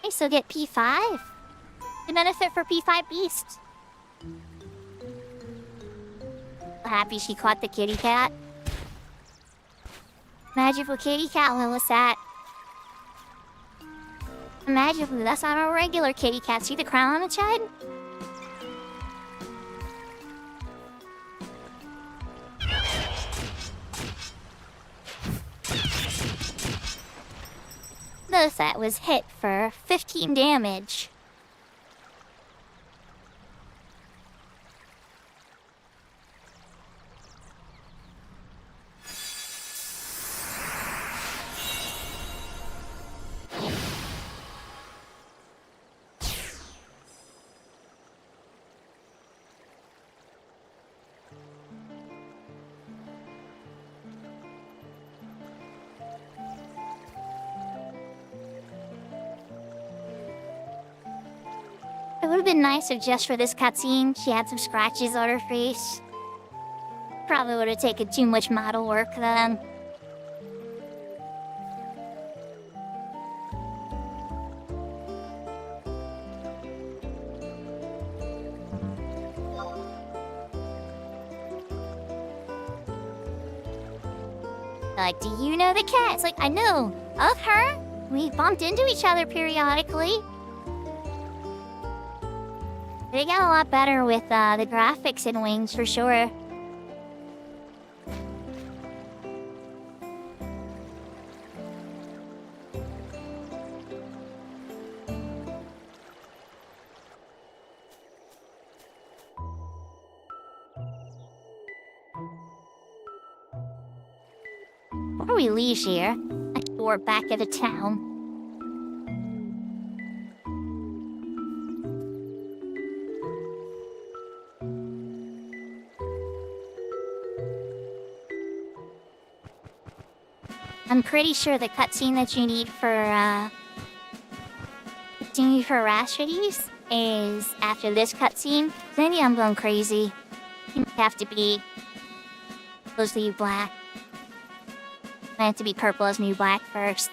I still get P5. The benefit for P5 Beast. Happy she caught the kitty cat. Magical kitty cat, what was that? Magical, that's not a regular kitty cat. See the crown on its head? Notice that was hit for 15 damage. It would have been nice if just for this cutscene she had some scratches on her face. Probably would have taken too much model work then. Like, do you know the cat? It's like, I know of her. We bumped into each other periodically. They got a lot better with the graphics in Wings, for sure. Before we leave here, I should work back into town. I'm pretty sure the cutscene that you need for Rhapsodies is after this cutscene. Maybe I'm going crazy. You have to be supposed to be black. I have to be purple as new black first.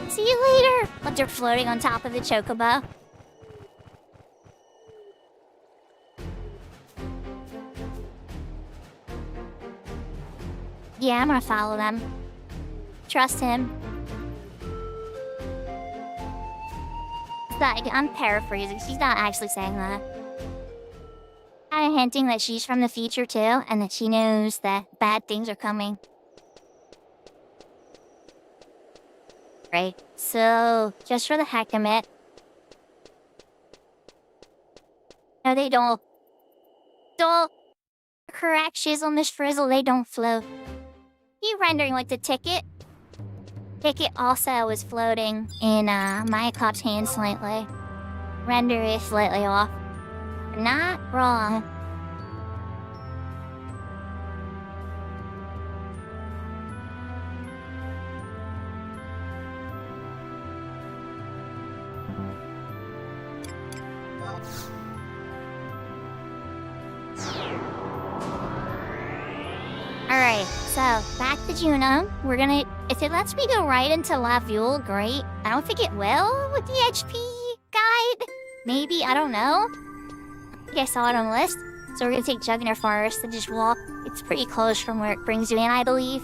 See you later! But they're floating on top of the chocobo. Yeah, I'm gonna follow them. Trust him. I'm paraphrasing. She's not actually saying that. Kinda hinting that she's from the future too, and that she knows that bad things are coming. Right, so just for the heck of it. No, they don't. Correct, Shizzle, Miss Frizzle, they don't float. You rendering like the ticket? Ticket also was floating in Mycop's hand slightly. Render is slightly off. Not wrong. Alright, so back to Juno. We're gonna... If it lets me go right into La Vule, great. I don't think it will with the HP guide. Maybe, I don't know. I think I saw it on the list. So we're gonna take Jugner first and just walk. It's pretty close from where it brings you in, I believe.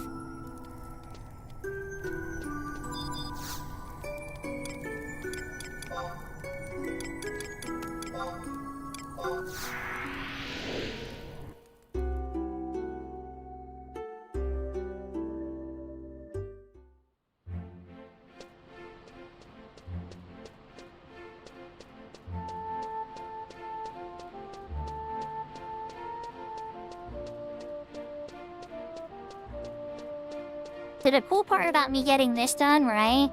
So the cool part about me getting this done, right,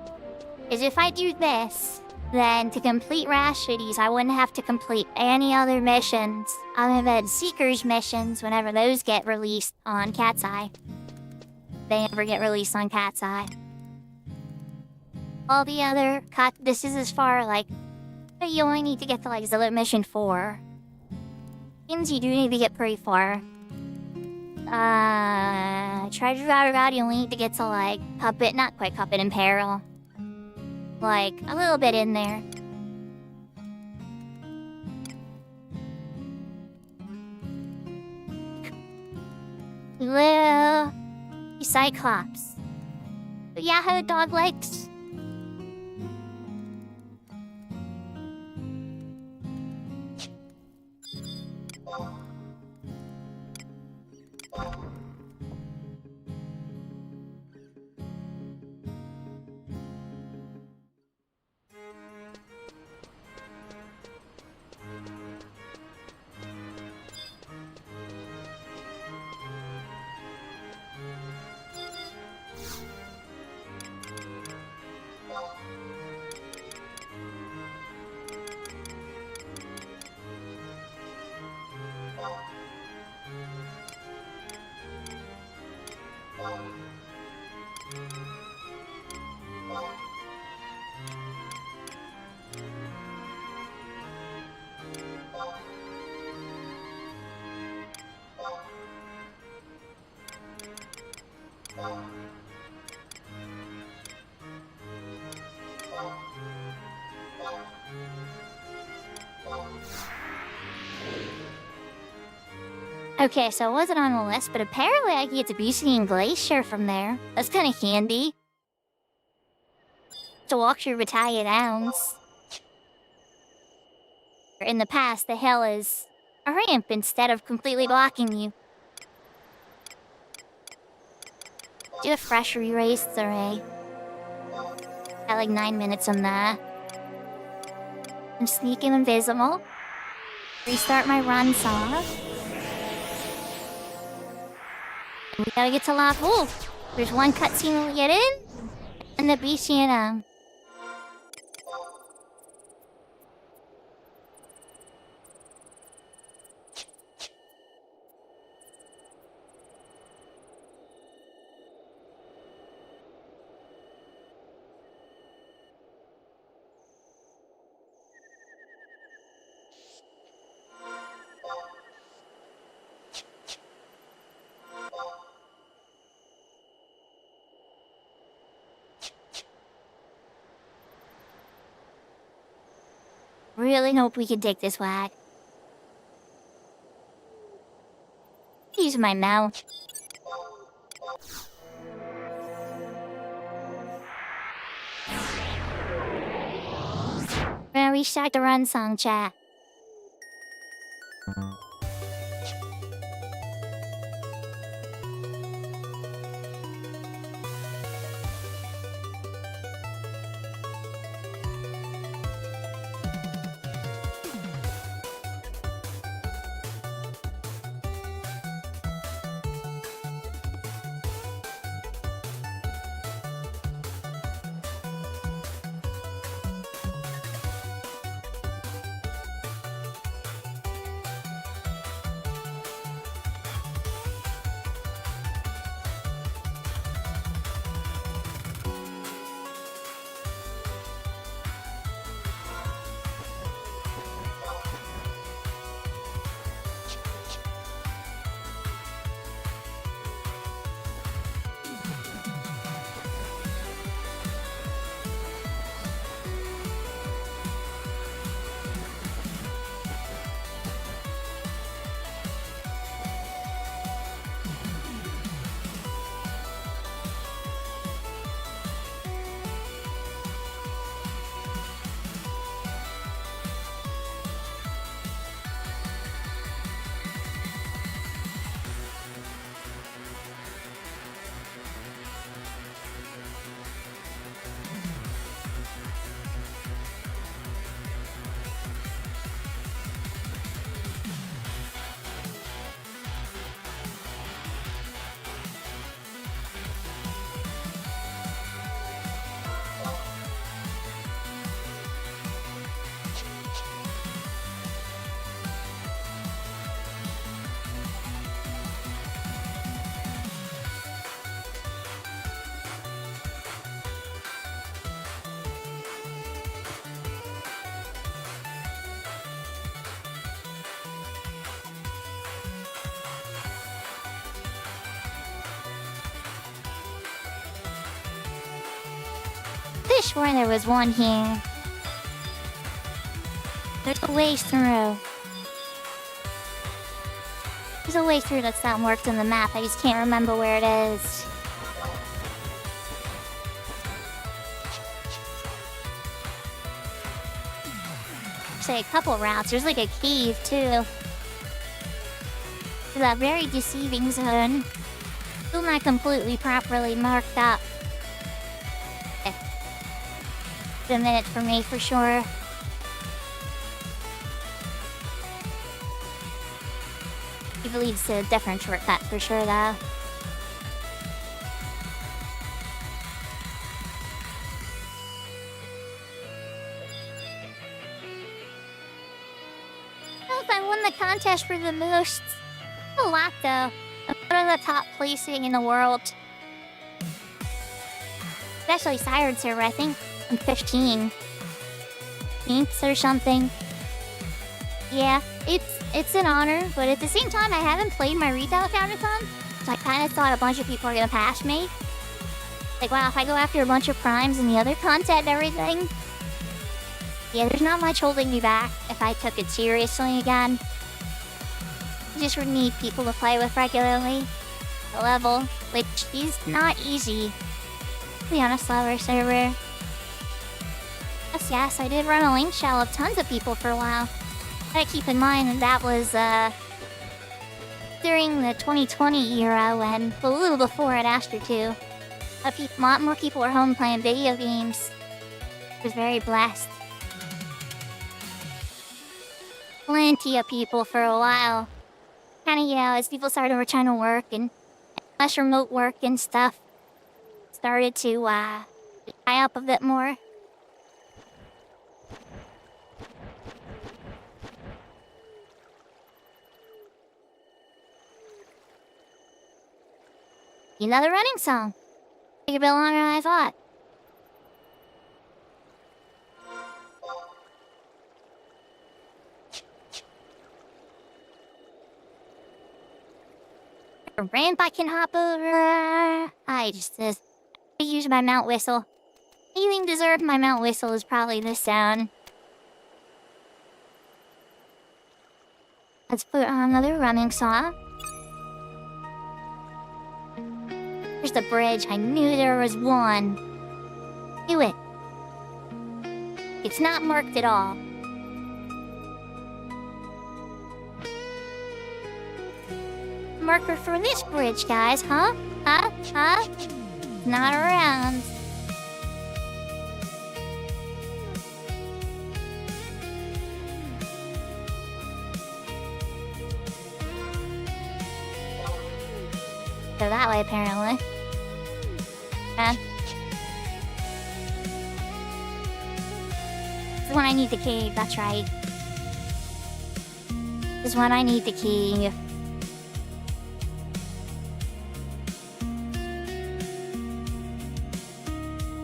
is if I do this, then to complete Rashides, I wouldn't have to complete any other missions other than Seeker's missions whenever those get released on Cat's Eye. They never get released on Cat's Eye. All the other this is as far, like, you only need to get to, like, Zillet Mission 4. Means you do need to get pretty far. Treasure Route, you only need to get to, like, Cuppet, not quite Cuppet in Peril. Like, a little bit in there. Little Cyclops. Yahoo dog legs. Okay, so it wasn't on the list, but apparently I can get to Busian Glacier from there. That's kind of handy. To walk through Battalion Downs. In the past, the hill is a ramp instead of completely blocking you. Do a fresh re-race array. Got like 9 minutes on that. I'm sneaking invisible. Restart my run song. We gotta get to Lock Wolf. There's one cutscene we get in, and the BCNM. Really hope we can take this whack. Use my mouth. We're gonna restart the run song, chat. could have sworn there was one here. There's a way through. There's a way through that's not marked on the map. I just can't remember where it is. Say a couple routes. There's like a cave too. It's a very deceiving zone. Still not completely properly marked up. It's a minute for me for sure. He believes it's a different shortcut for sure though. If I won the contest for the most. A lot though. I'm one of the top placing in the world. Especially Siren server, I think I'm 15. 15th or something. Yeah, it's an honor, but at the same time I haven't played my retail account a ton. So I kinda thought a bunch of people are gonna pass me. Like wow, if I go after a bunch of primes and the other content and everything. Yeah, there's not much holding me back if I took it seriously again. I just would need people to play with regularly. The level, which is not easy. To be on a slower server. Yes, I did run a link shell of tons of people for a while. Gotta keep in mind that was, during the 2020 era when, a little before it after too. A lot more people were home playing video games. I was very blessed. Plenty of people for a while. Kinda, you know, as people started returning to work and less remote work and stuff started to, dry up a bit more. Another running song. Took a bit longer than I thought. A ramp I can hop over. I use my mount whistle. Anything deserved my mount whistle is probably this sound. Let's put on another running song. There's the bridge. I knew there was one. Do it. It's not marked at all. Marker for this bridge, guys, huh? Huh? Not around. Go that way, apparently. This is when I need the cave, that's right. This is when I need the cave.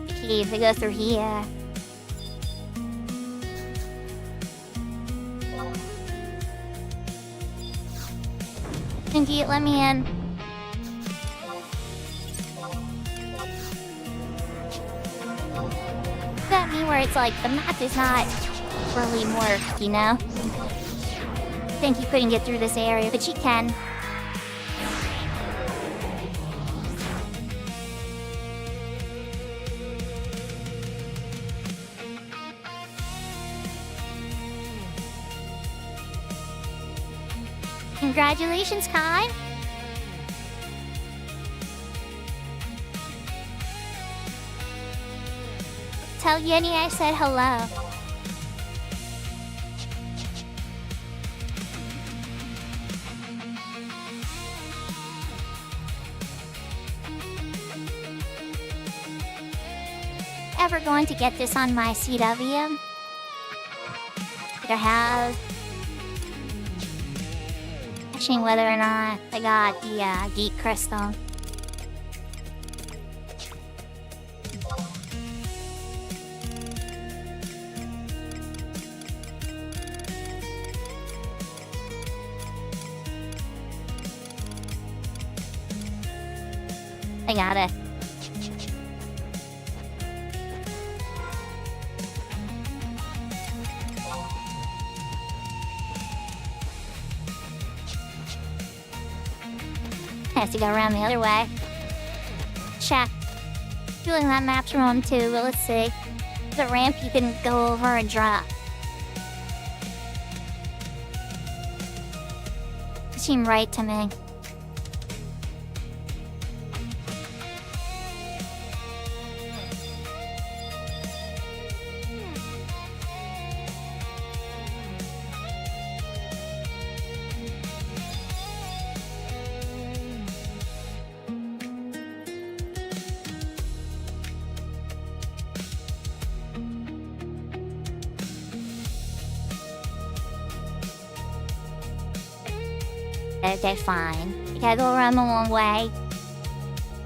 The cave to go through here. Thank you, let me in. That mean where it's like the map is not really marked, you know? I think you couldn't get through this area, but you can. Congratulations, Kai! Tell Yenny I said hello. Ever going to get this on my CW? Did I have? Questioning whether or not I got the geek crystal. I got it. has to go around the other way. Check. Feeling that map's wrong too, but let's see. There's a ramp you can go over and drop. It seemed right to me. Okay, fine. You gotta go around the long way.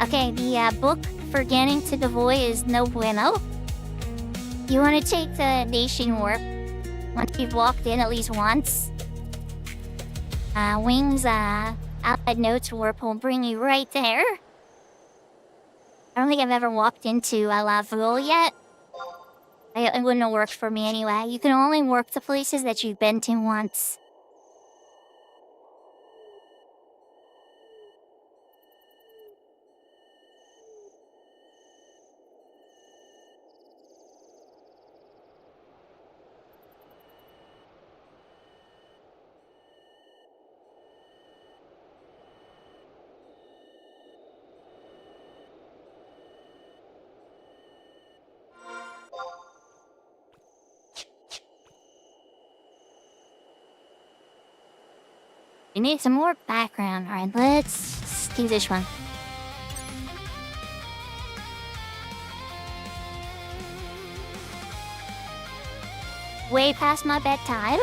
Okay, the book for getting to the void is no bueno. You want to take the nation warp once you've walked in at least once. Wings, outside notes warp will bring you right there. I don't think I've ever walked into La Vule yet. It wouldn't have worked for me anyway. You can only warp to places that you've been to once. We need some more background. Alright, let's do this one. Way past my bedtime.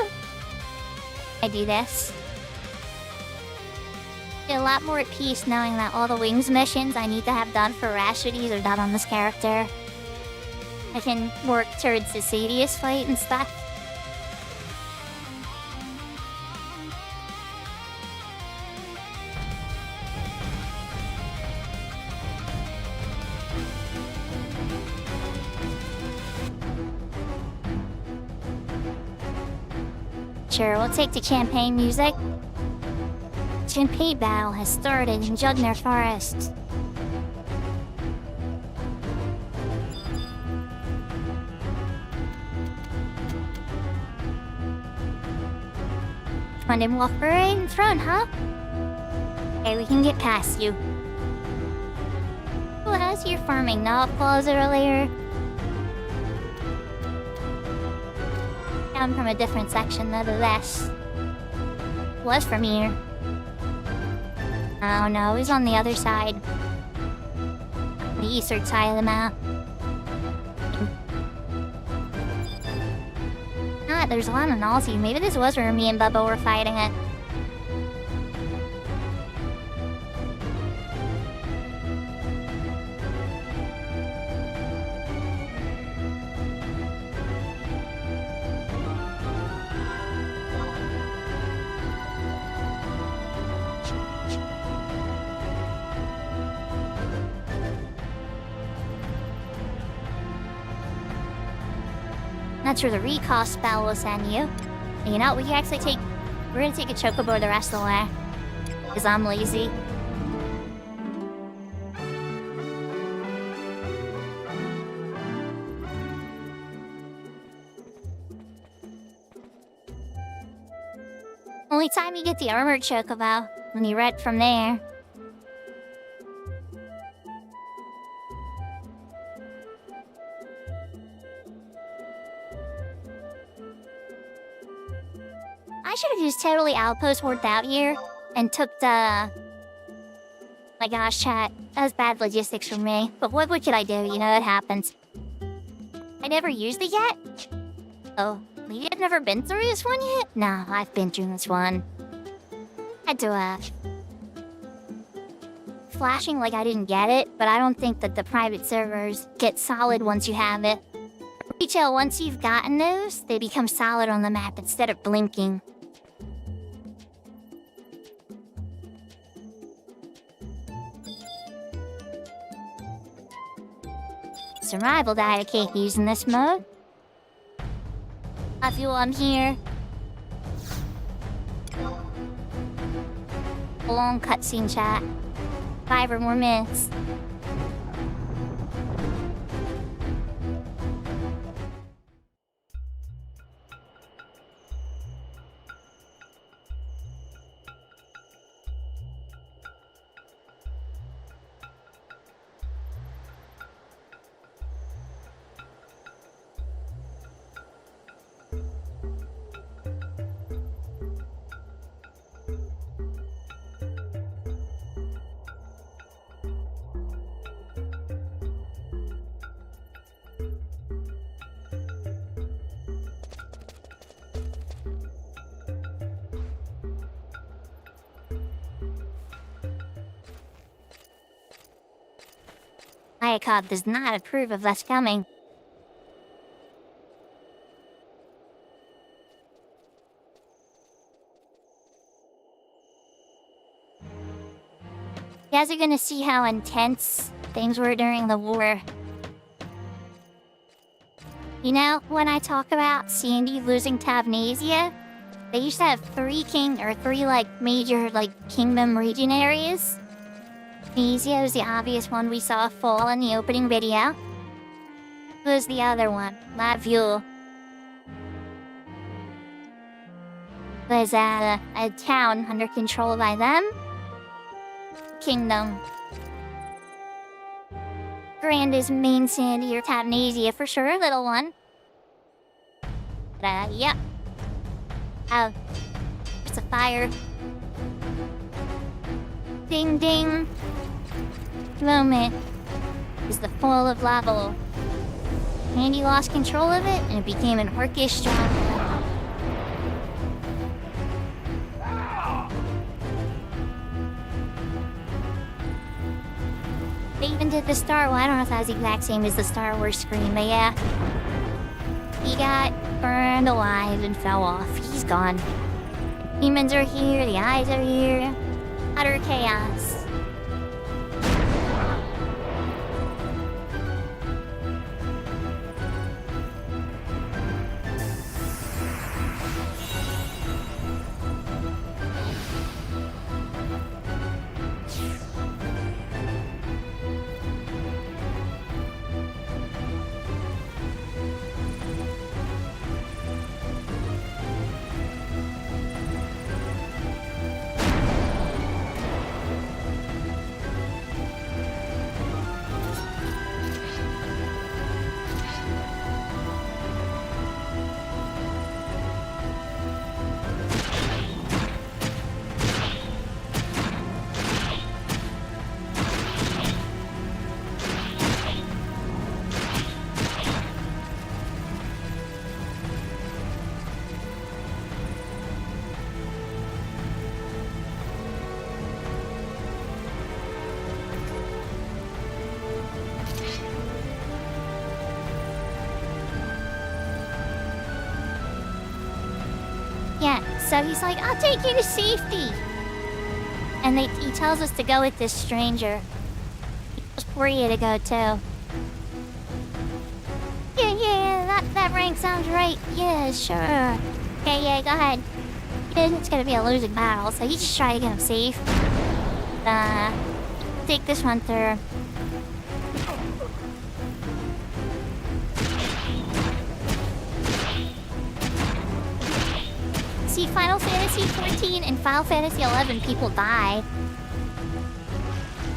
I do this. Feel a lot more at peace knowing that all the wings missions I need to have done for Rashides are done on this character. I can work towards the Sadius fight and stuff. Sure, we'll take the campaign music. Campaign battle has started in Jugner Forest. Want to walk right in front, huh? Okay, we can get past you. Well, how's your farming knob claws earlier? Down from a different section, nonetheless. Was from here. Oh no, it was on the other side. The eastern side of the map. Ah, there's a lot of nausea. Maybe this was where me and Bubba were fighting it. That's where the recall spell will send you. And you know, we can actually we're gonna take a chocobo the rest of the way. Because I'm lazy. Only time you get the armored chocobo, when you read from there. I should have just totally outpost worked out here and took the... My gosh, chat. That was bad logistics for me. But what could I do? You know, it happens. I never used it yet? Oh, maybe I've never been through this one yet? No, I've been through this one. Had to, flashing like I didn't get it, but I don't think that the private servers get solid once you have it. Retail, once you've gotten those, they become solid on the map instead of blinking. Survival diet I can't use in this mode. I feel I'm here. Long cutscene chat. 5 or more minutes. Ayakov does not approve of us coming. You guys are gonna see how intense things were during the war. You know, when I talk about Sandy losing Tavnasia, they used to have three major kingdom region areas. Tavnasia was the obvious one we saw fall in the opening video. Who was the other one? Latview. Was a town under control by them. Kingdom. Grand is main Sandy or Tavnasia for sure, little one. Yep. Oh, there's a fire. Ding ding. Moment is the fall of lava. Sandy lost control of it and it became an orcish stronghold. They even did the Star Wars. I don't know if that was the exact same as the Star Wars screen, but yeah. He got burned alive and fell off. He's gone. Demons are here, the eyes are here. Utter chaos. Yeah, so he's like, I'll take you to safety. And he tells us to go with this stranger. He tells Poirier to go too. Yeah, that rank sounds right. Yeah, sure. Okay, yeah, go ahead. It's gonna be a losing battle, so you just try to get him safe. Take this one through. See, Final Fantasy XIV and Final Fantasy XI, people die.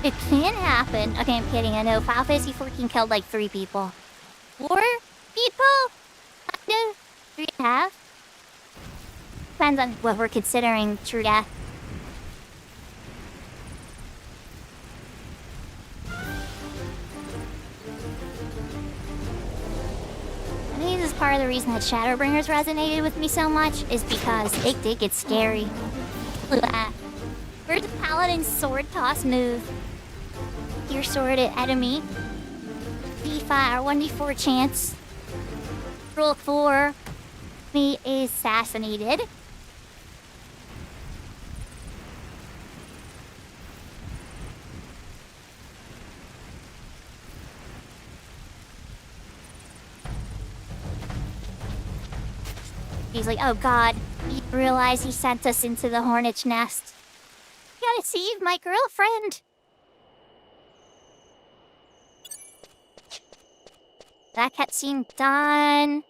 It can happen. Okay, I'm kidding. I know Final Fantasy XIV killed like 3 people. 4 people? No, 3.5? Depends on what we're considering true death. I think this is part of the reason that Shadowbringers resonated with me so much, is because it did get scary. Look at that. Where's the Paladin's sword toss move? Your sword at enemy. D5 or 1d4 chance. Roll 4. Me is assassinated. He's like, oh god, you realize he sent us into the hornet's nest. You gotta save my girlfriend. that cutscene done.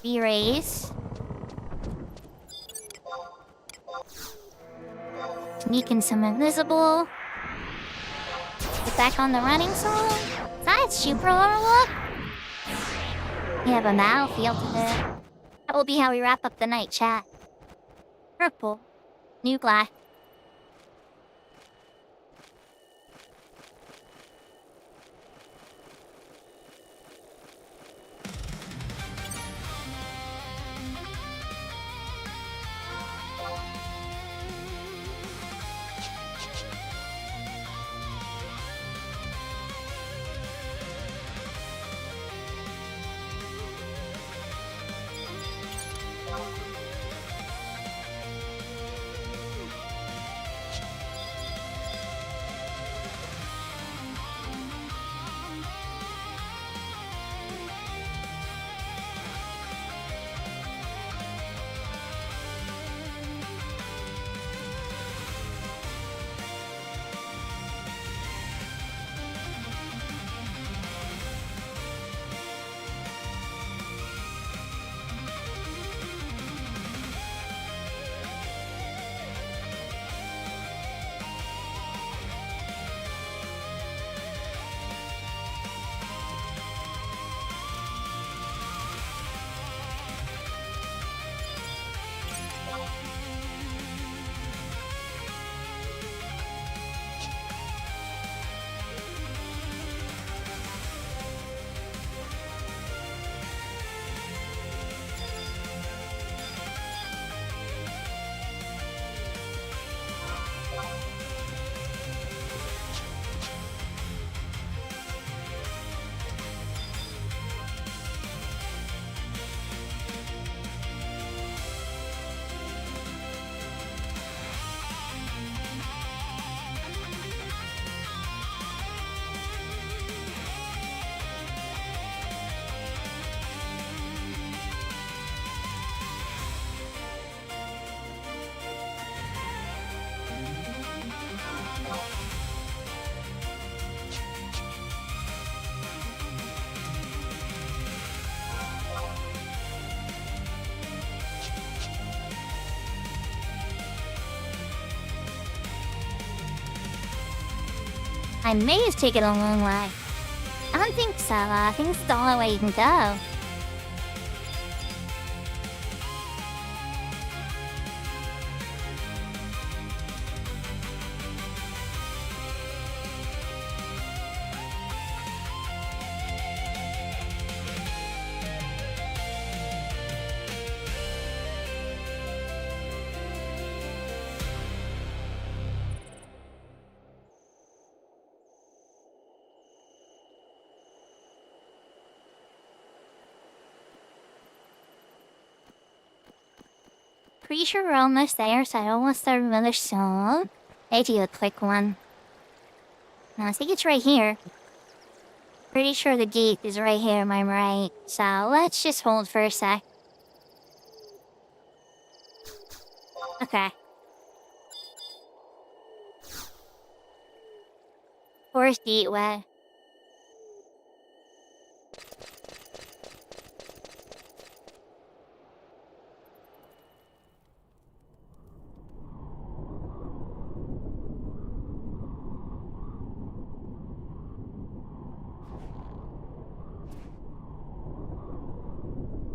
Erase. Sneak in some invisible. Get back on the running song. Is that super overlook? We have a battlefield to do. That will be how we wrap up the night, chat. Purple. New glass. I may have taken a long way. I don't think so. I think it's the only way you can go. Pretty sure we're almost there, so I don't want to start another song. I do a quick one. No, I think it's right here. Pretty sure the gate is right here, am I right? So let's just hold for a sec. Okay. Forest gateway.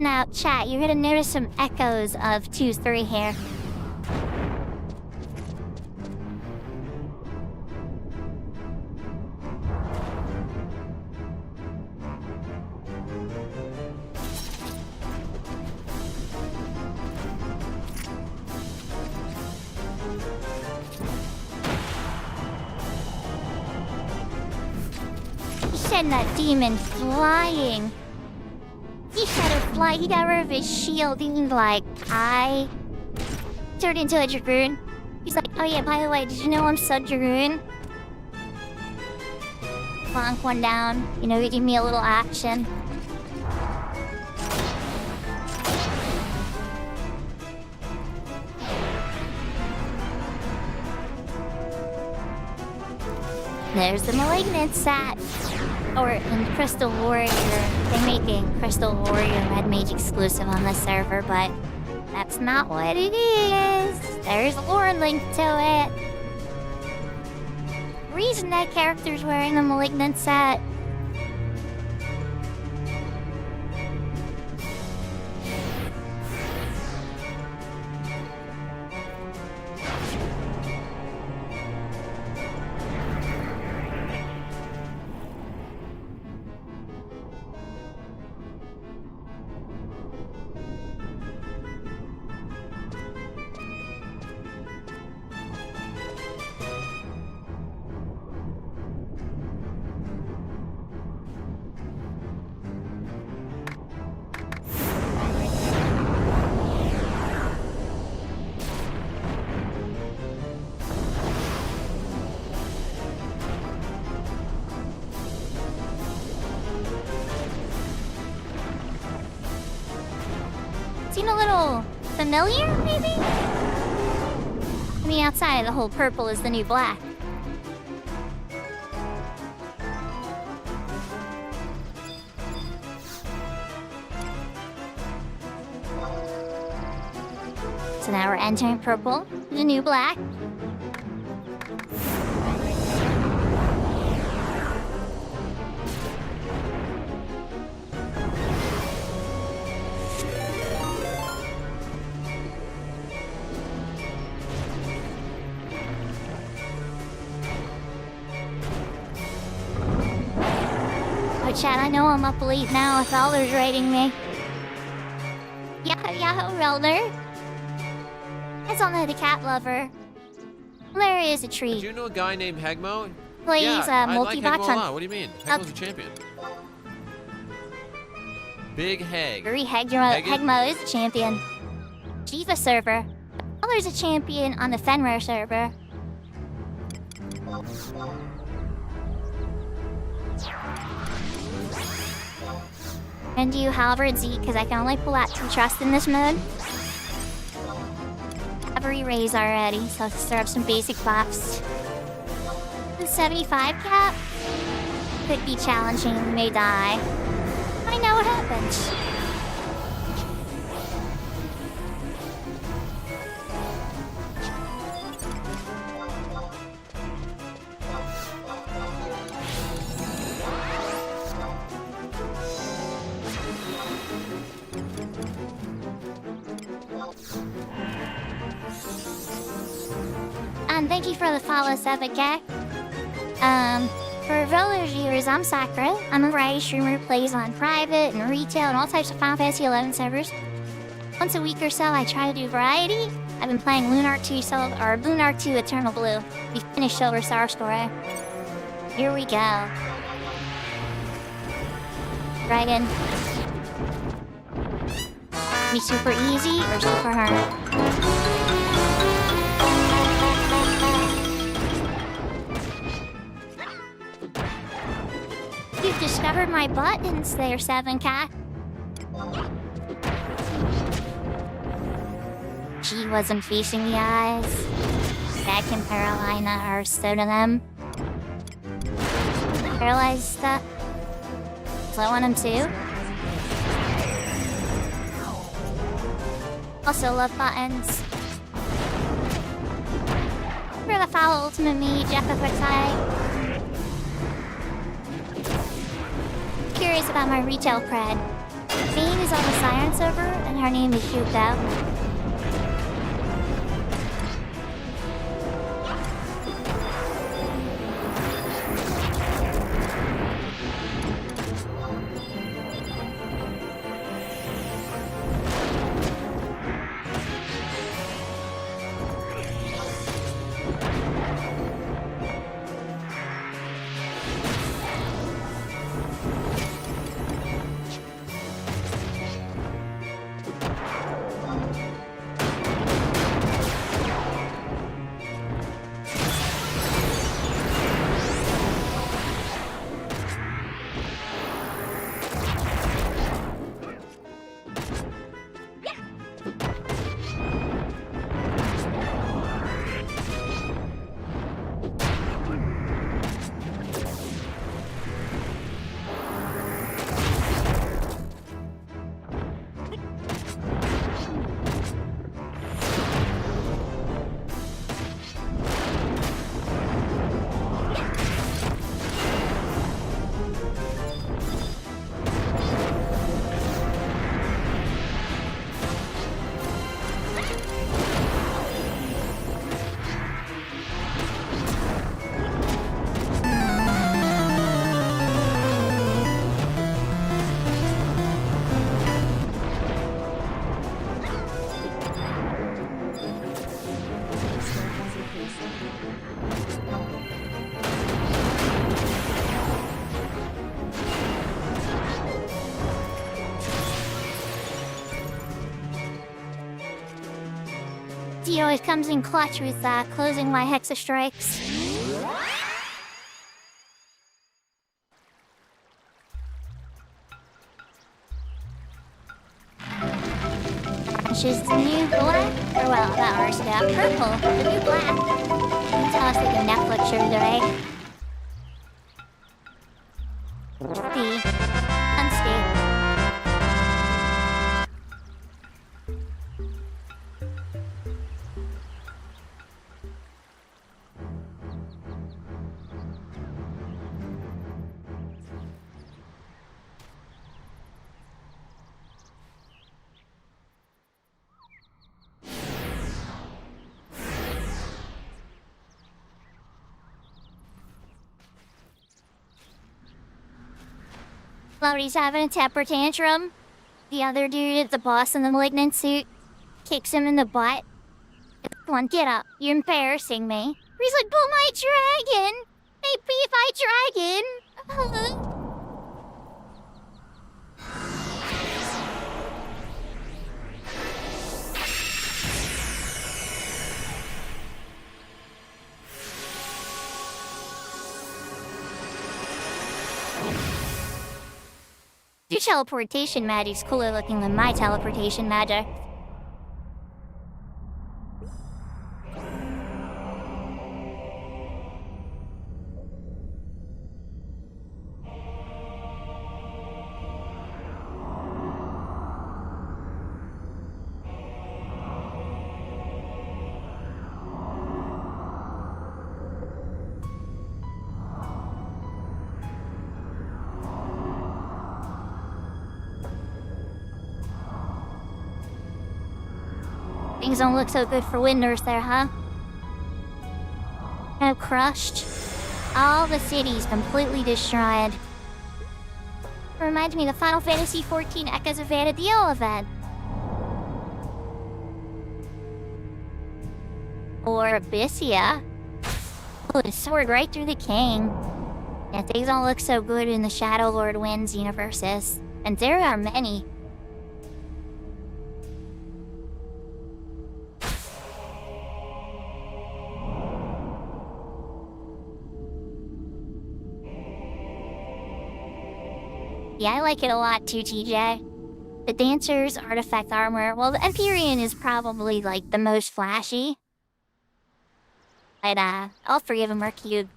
Now, chat, you're gonna notice some echoes of 2-3 here. He sent that demon flying. He had to fly, he got rid of his shield, and like, I turned into a dragoon. He's like, oh yeah, by the way, did you know I'm sub-dragoon? Bonk one down, you know, give me a little action. There's the Malignant set. Or in Crystal Warrior, they're making Crystal Warrior Red Mage exclusive on the server, but that's not what it is. There's a lore link to it. Reason that character's wearing the Malignant set. Seem a little familiar, maybe? I mean, outside, the whole purple is the new black. So now we're entering purple, the new black. Oh, chat, I know I'm up late now with Elder's rating me. Yahoo, yahoo, Elder. That's on the cat lover. There is a tree. Do you know a guy named Hegmo? Plays Yeah, I like multi-bot Hegmo a lot. What do you mean? Hegmo's a champion. Big Heg. Hegmo is a champion. She's a server. Elder's a champion on the Fenrir server. And do you Halberd Z, because I can only pull out 2 trust in this mode. Every raise already, so let's start up some basic buffs. The 75 cap could be challenging, we may die. I know what happens. Thank you for the follow, Sevika. For fellow viewers, I'm Sakura. I'm a variety streamer who plays on private and retail and all types of Final Fantasy XI servers. Once a week or so, I try to do variety. I've been playing Lunar 2 Lunar 2 Eternal Blue. We finished Silver Star Story. Here we go. Dragon. Be super easy or super hard? You've discovered my buttons there, 7Cat. She wasn't facing the eyes. Jack and Carolina are so to them. Paralyzed stuff. Slow on him too. Also love buttons. For the foul ultimate mage, FFXI. Curious about my retail cred. Vane is on the Siren server, and her name is Shuko. He always comes in clutch with closing my hexa strikes. She's the new black, or well, not ours, yeah, purple, the new black. Tell us like a Netflix show today. The unstable. Lotie's having a temper tantrum. The other dude, the boss in the malignant suit, kicks him in the butt. Come on, get up. You're embarrassing me. He's like, but my dragon! Maybe if I dragon! Your teleportation magic's cooler looking than my teleportation magic. Things don't look so good for Winders there, huh? Kind of crushed. All the cities completely destroyed. Reminds me of the Final Fantasy XIV Echoes of Vana'diel event. Or Abyssia. Oh, it soared right through the king. Yeah, things don't look so good in the Shadow Lord Winds universes. And there are many. Yeah, I like it a lot too, TJ. The Dancer's artifact armor, well, the Empyrean is probably, like, the most flashy. But, all three of them are cute.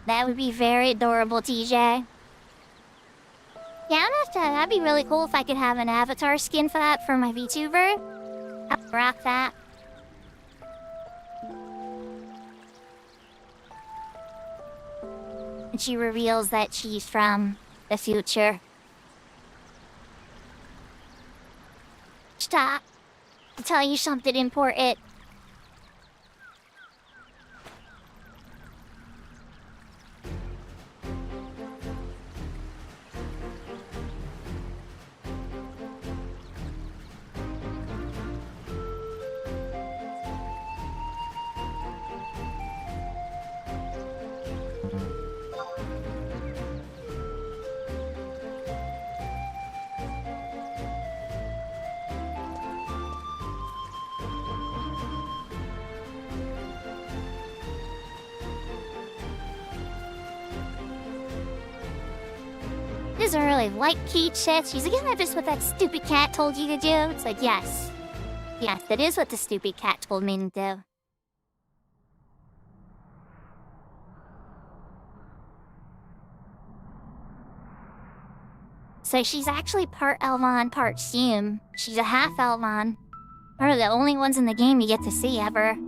That would be very adorable, TJ. Yeah, that'd be really cool if I could have an avatar skin for that for my VTuber. I'd rock that. And she reveals that she's from the future. Stop. I'll tell you something important. This is early. Like Keith said, she's like, isn't that just what that stupid cat told you to do? It's like, yes. Yes, that is what the stupid cat told me to do. So she's actually part Elmon, part Hume. She's a half Elmon. One of the only ones in the game you get to see ever.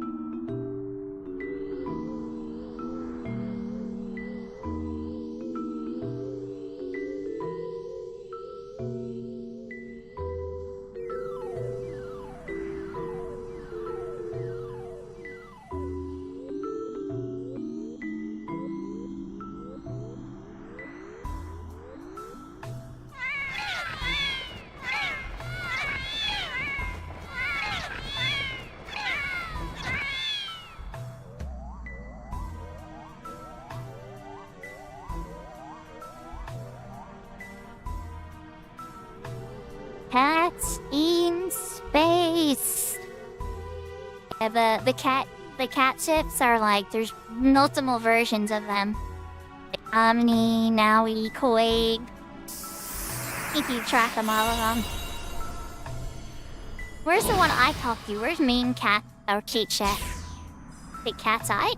Cats in space. Yeah, the cat ships are like, there's multiple versions of them. Like Omni, Naui, Koig. You keep track of all of them. Where's the one I talked to? Where's main cat or cheat chef? The cat's eye?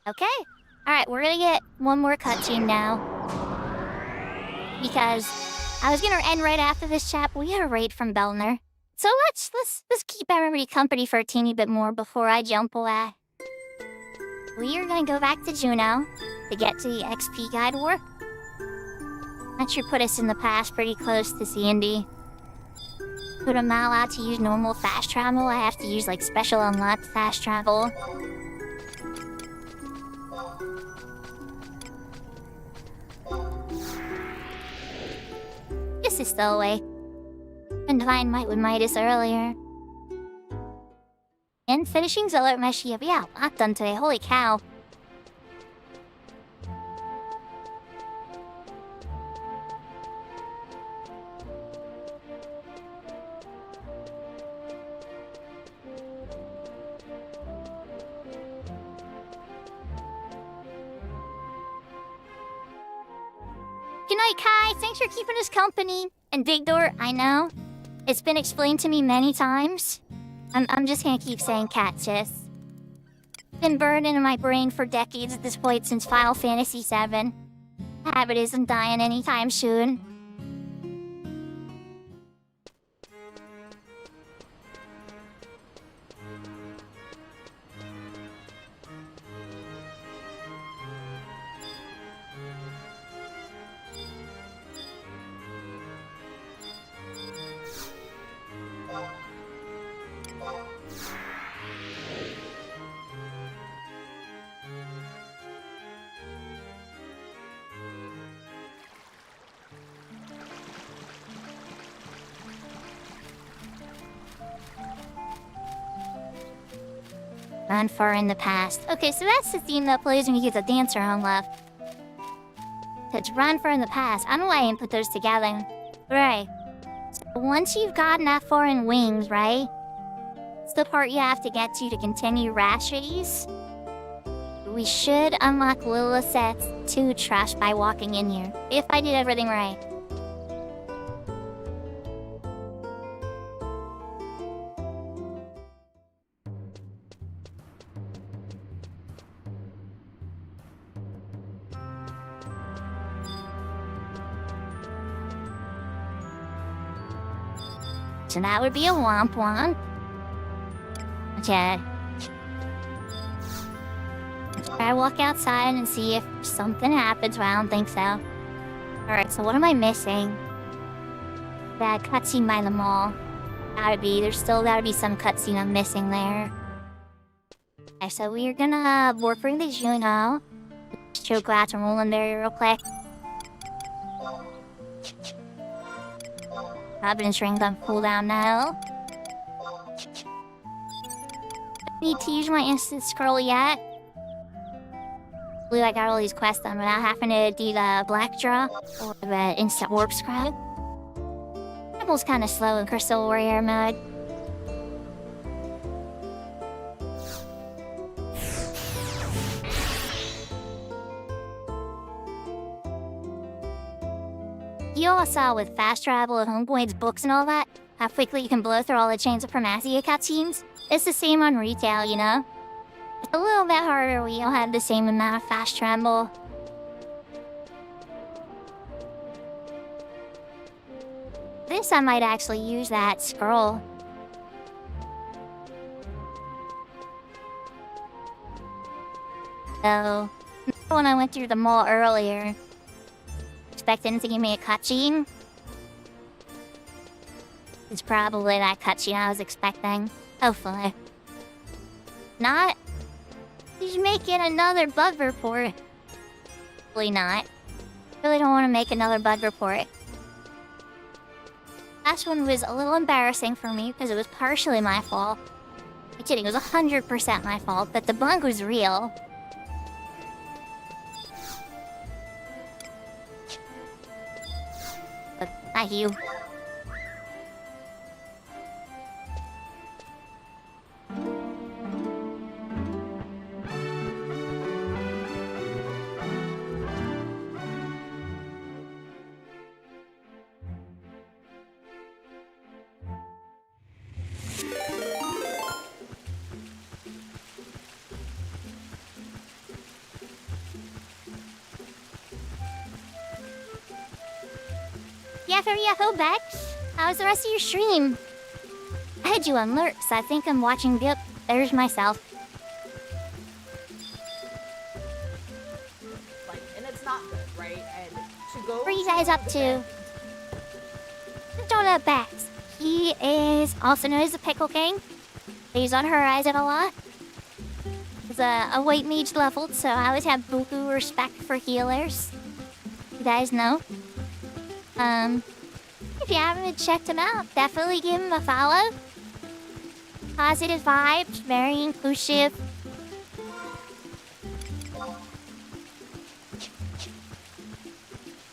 Okay. Alright, we're gonna get one more cutscene now. Because I was gonna end right after this chat, but we got a raid from Belner. So let's keep everybody company for a teeny bit more before I jump away. We are gonna go back to Juno to get to the XP guide war. That should put us in the past pretty close to C&D. But I'm not allowed to use normal fast travel. I have to use like special unlocked fast travel. This is still away. And Divine Might with Midas earlier. And finishing Zealot Meshi. Yeah, a lot done today. Holy cow. Good night, Kai. Thanks for keeping us company. And Big Door, I know. It's been explained to me many times. I'm just gonna keep saying catchis. Been burned into my brain for decades at this point since Final Fantasy VII. Habit isn't dying anytime soon. Run far in the past. Okay, so that's the theme that plays when you get the dancer on left. It's run far in the past. I don't know why I didn't put those together. Right. So once you've gotten that far in Wings, right? It's the part you have to get to continue Rashies. We should unlock Lilith's 2 trash by walking in here. If I did everything right. So that would be a womp womp. Okay. Try to walk outside and see if something happens, but I don't think so. Alright, so what am I missing? That cutscene by the mall. There's still gotta be some cutscene I'm missing there. Okay, so we're gonna work for the Juno. Show glass and roll in there real quick. Robin string on cooldown now. Don't need to use my instant scroll yet. Blue, I got all these quests done without having to do the black draw or the instant warp scrub. Almost kind of slow in Crystal Warrior mode. You all saw with fast travel and Homeboy's books and all that, how quickly you can blow through all the Chains of Primacia cutscenes. It's the same on retail, you know? It's a little bit harder when you don't have the same amount of fast travel. This I might actually use that scroll. So, when I went through the mall earlier, expecting to give me a cutscene. It's probably that cutscene I was expecting. Hopefully. Not. He's making another bug report. Hopefully not. Really don't want to make another bug report. Last one was a little embarrassing for me because it was partially my fault. I'm kidding, it was 100% my fault, but the bug was real. But not you. Yahoo Bex, how was the rest of your stream? I had you on lurks. I think I'm watching Yep, there's myself. Like, and it's not good, right? And to go. What are you guys up to? Donut Bex. He is also known as the Pickle King. He's on Horizon a lot. He's a white mage leveled, so I always have buku respect for healers. You guys know. If you haven't checked him out, definitely give him a follow. Positive vibes, very inclusive.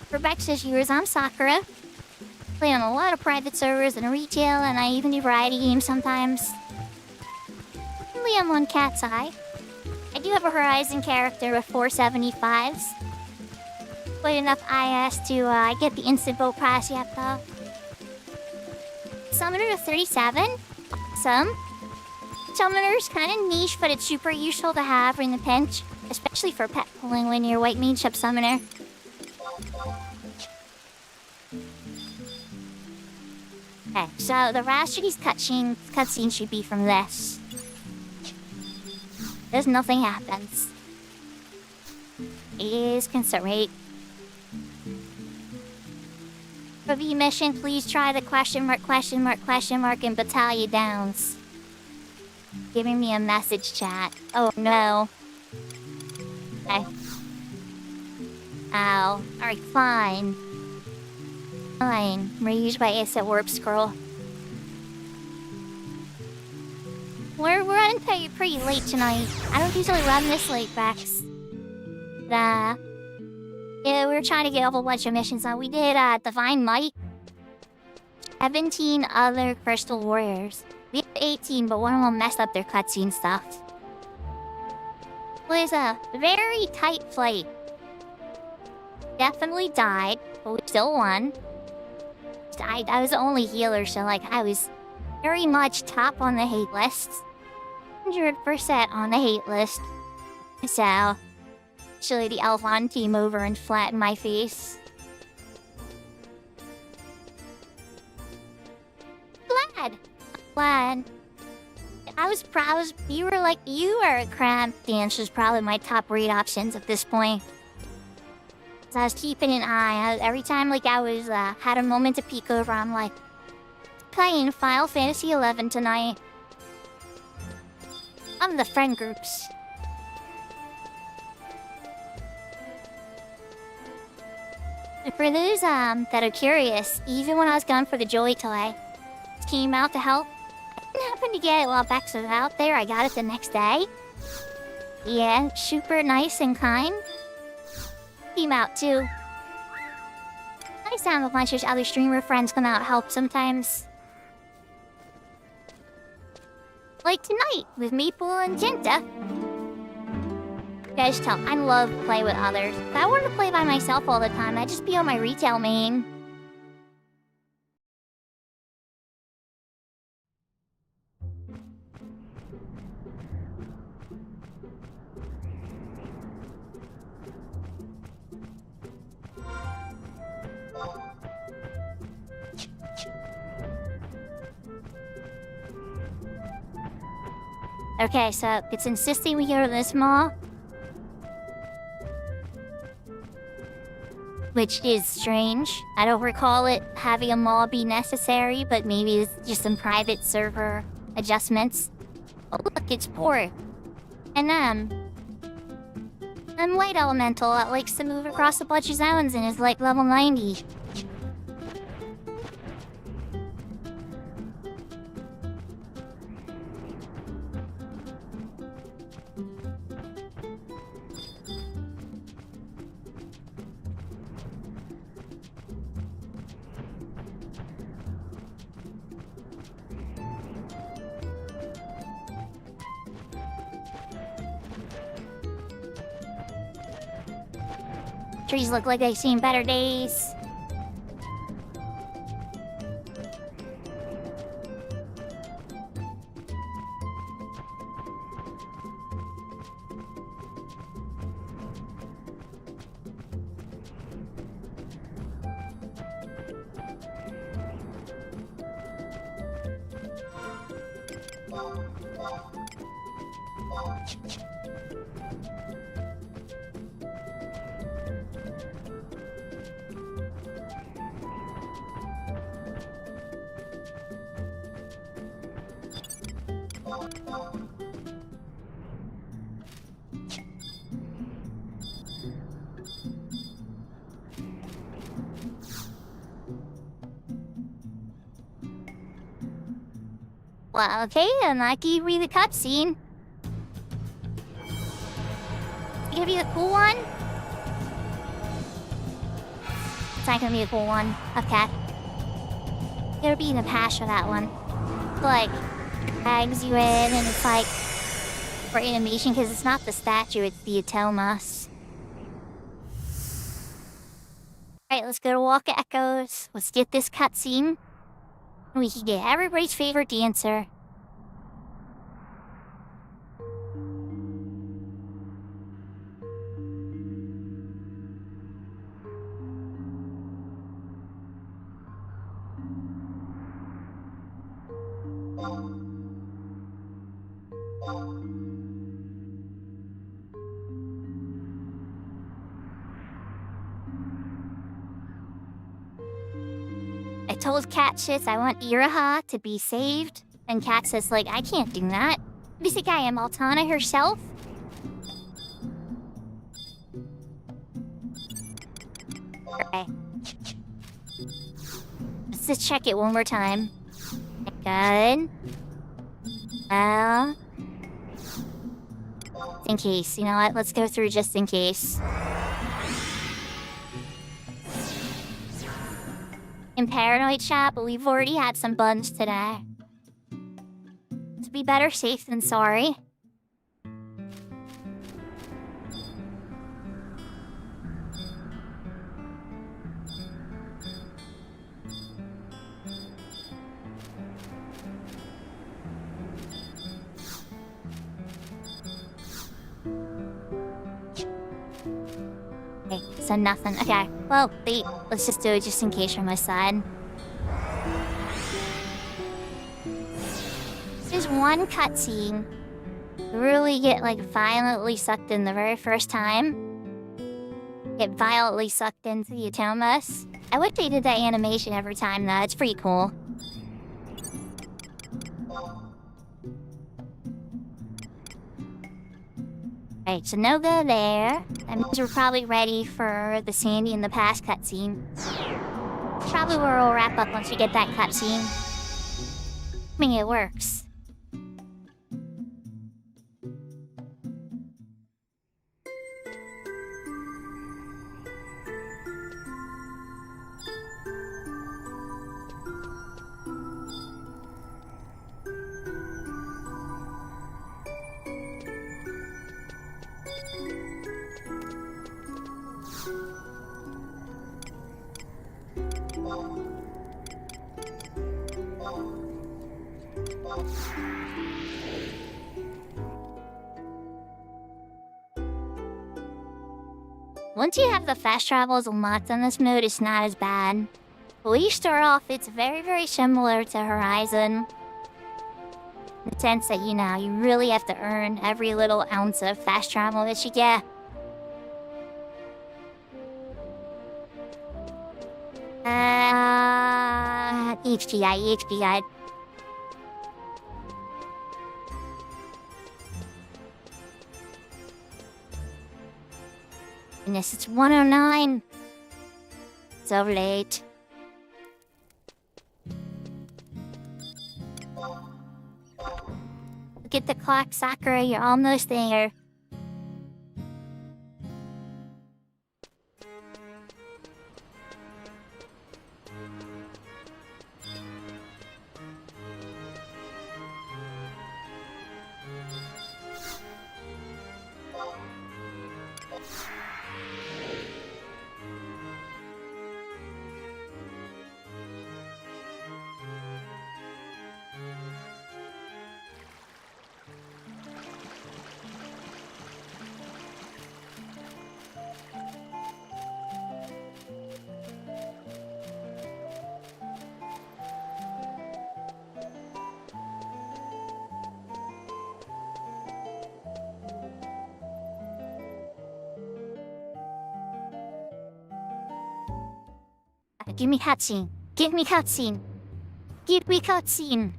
For Bex's viewers, I'm Sakura. Play on a lot of private servers and retail, and I even do variety games sometimes. Mainly I'm on Cat's Eye. I do have a Horizon character with 475s. Quite enough IS to get the instant vote pass yet, though. Summoner to 37? Awesome. Summoner's kind of niche, but it's super useful to have in the pinch. Especially for pet pulling when you're white mage sub summoner. Okay, so the rest of these cutscenes should be from this. There's nothing happens. It is concerned. For the mission, please try the question mark in battalion downs. Giving me a message chat. Oh no. Okay. Ow. Alright, fine. Fine. Reused by Ace at Warp Scroll. We're running pretty late tonight. I don't usually run this late, Bex. Yeah, we were trying to get a whole bunch of missions on. We did, Divine Might. 17 other Crystal Warriors. We had 18, but one of them messed up their cutscene stuff. It was a very tight fight. Definitely died, but we still won. I was the only healer, so, like, I was very much top on the hate list. 100% on the hate list. So... actually, the Alphon team over and flatten my face. Glad. I was proud. You were a crab. Dance was probably my top rate options at this point. So I was keeping an eye. Every time, like, I was, had a moment to peek over, I'm like, playing Final Fantasy XI tonight. I'm the friend groups. For those that are curious, even when I was gone for the Joy Toy, came out to help. I didn't happen to get it while Bex was out there. I got it the next day. Yeah, super nice and kind. Team out too. I sound a bunch of other streamer friends come out help sometimes. Like tonight with Maple and Jinta. You guys tell, I love to play with others. If I wanted to play by myself all the time, I'd just be on my retail main. Okay, so it's insisting we go to this mall. Which is strange. I don't recall it having a mall be necessary, but maybe it's just some private server adjustments. Oh look, it's Port. And White Elemental that likes to move across a bunch of zones and is like level 90. Trees look like they've seen better days. Well, okay, and I can read the cutscene. It's gonna be the cool one? It's not gonna be the cool one. Okay. It's gonna be in the past for that one. Like, drags you in, and it's like for animation, because it's not the statue, it's the Atomas. Alright, let's go to Walk of Echoes. Let's get this cutscene. We can get everybody's favorite dancer. I told Catshits I want Iraha to be saved, and Cat says, like, I can't do that. You think I am Altana herself? Okay. Let's just check it one more time. Good. Well... in case, you know what? Let's go through just in case. In Paranoid Shop, but we've already had some buns today. To be better safe than sorry. Okay, so nothing. Okay, well, wait. Let's just do it just in case from my side. There's one cutscene. You really get, like, violently sucked in the very first time. Get violently sucked into the Atomas. I wish they did that animation every time, though. It's pretty cool. Alright, so no go there. That means we're probably ready for the Sandy in the past cutscene. Probably where we'll wrap up once we get that cutscene. I mean, it works. Once you have the fast travels unlocked on this mode, it's not as bad. But when you start off, it's very, very similar to Horizon. In the sense that, you really have to earn every little ounce of fast travel that you get. HDI. Goodness, it's 1:09. So late. Look at the clock, Sakura, you're almost there. Give me cutscene. Give me cutscene. Give me cutscene.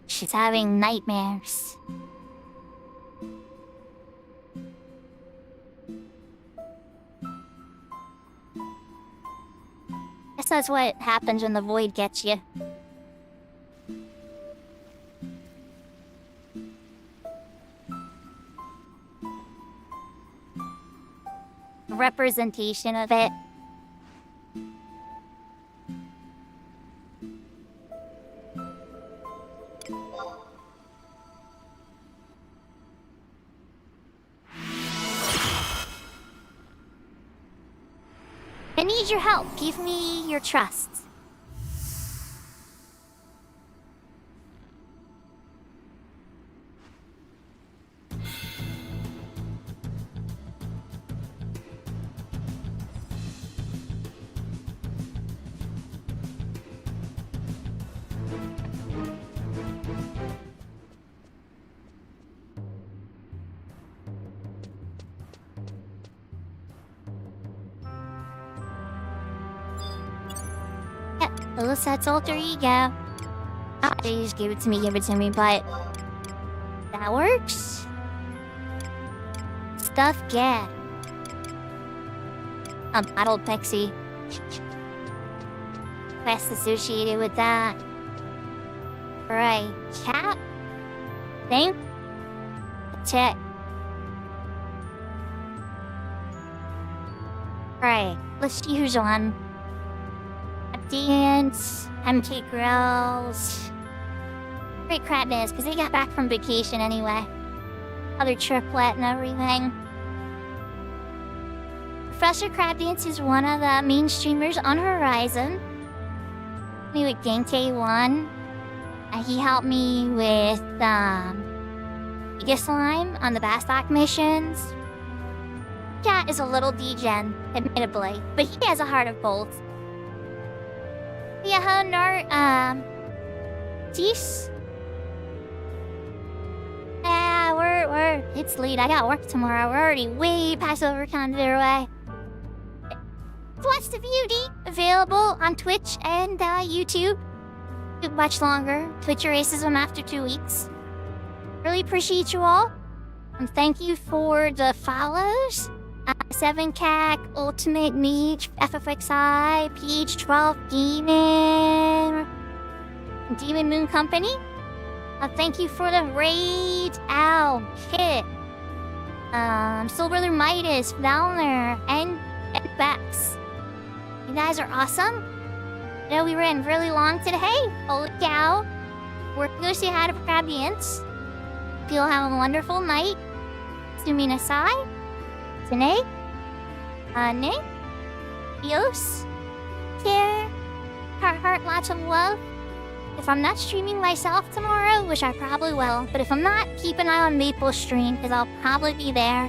She's having nightmares. Guess that's what happens when the void gets you. Representation of it. I need your help. Give me your trust. Elisat's alter ego. Please give it to me, but... That works? Stuff get. A bottle pixie. Quest associated with that. Right. Cat? Thing? Check. Right. Let's use one. Dance, MK Grills. Great crab is, because they got back from vacation anyway. Other triplet and everything. Professor Crab Dance is one of the main streamers on Horizon. Me with Gangte 1. He helped me with Giga Slime on the Bastok missions. Cat is a little degen, admittedly, but he has a heart of gold. Yeah, Jeez. It's late. I got work tomorrow. We're already way past overtime their way. Watch the VOD available on Twitch and YouTube. too much longer. Twitch erases them after 2 weeks. Really appreciate you all. Thank you for the follows. 7CAC, Ultimate Mage, FFXI, PH12 Demon, Demon Moon Company. Thank you for the raid. Ow, Kit. Soul Brother Midas, Valner, and Bex. You guys are awesome. I know we ran really long today. Holy cow. We're gonna go say hi to Crabby Ints. Hope you'll have a wonderful night. Sumina Sai. Tane. Ne. Dios. Care. Heart, lots of love. If I'm not streaming myself tomorrow, which I probably will, but if I'm not, keep an eye on Maple's stream, because I'll probably be there.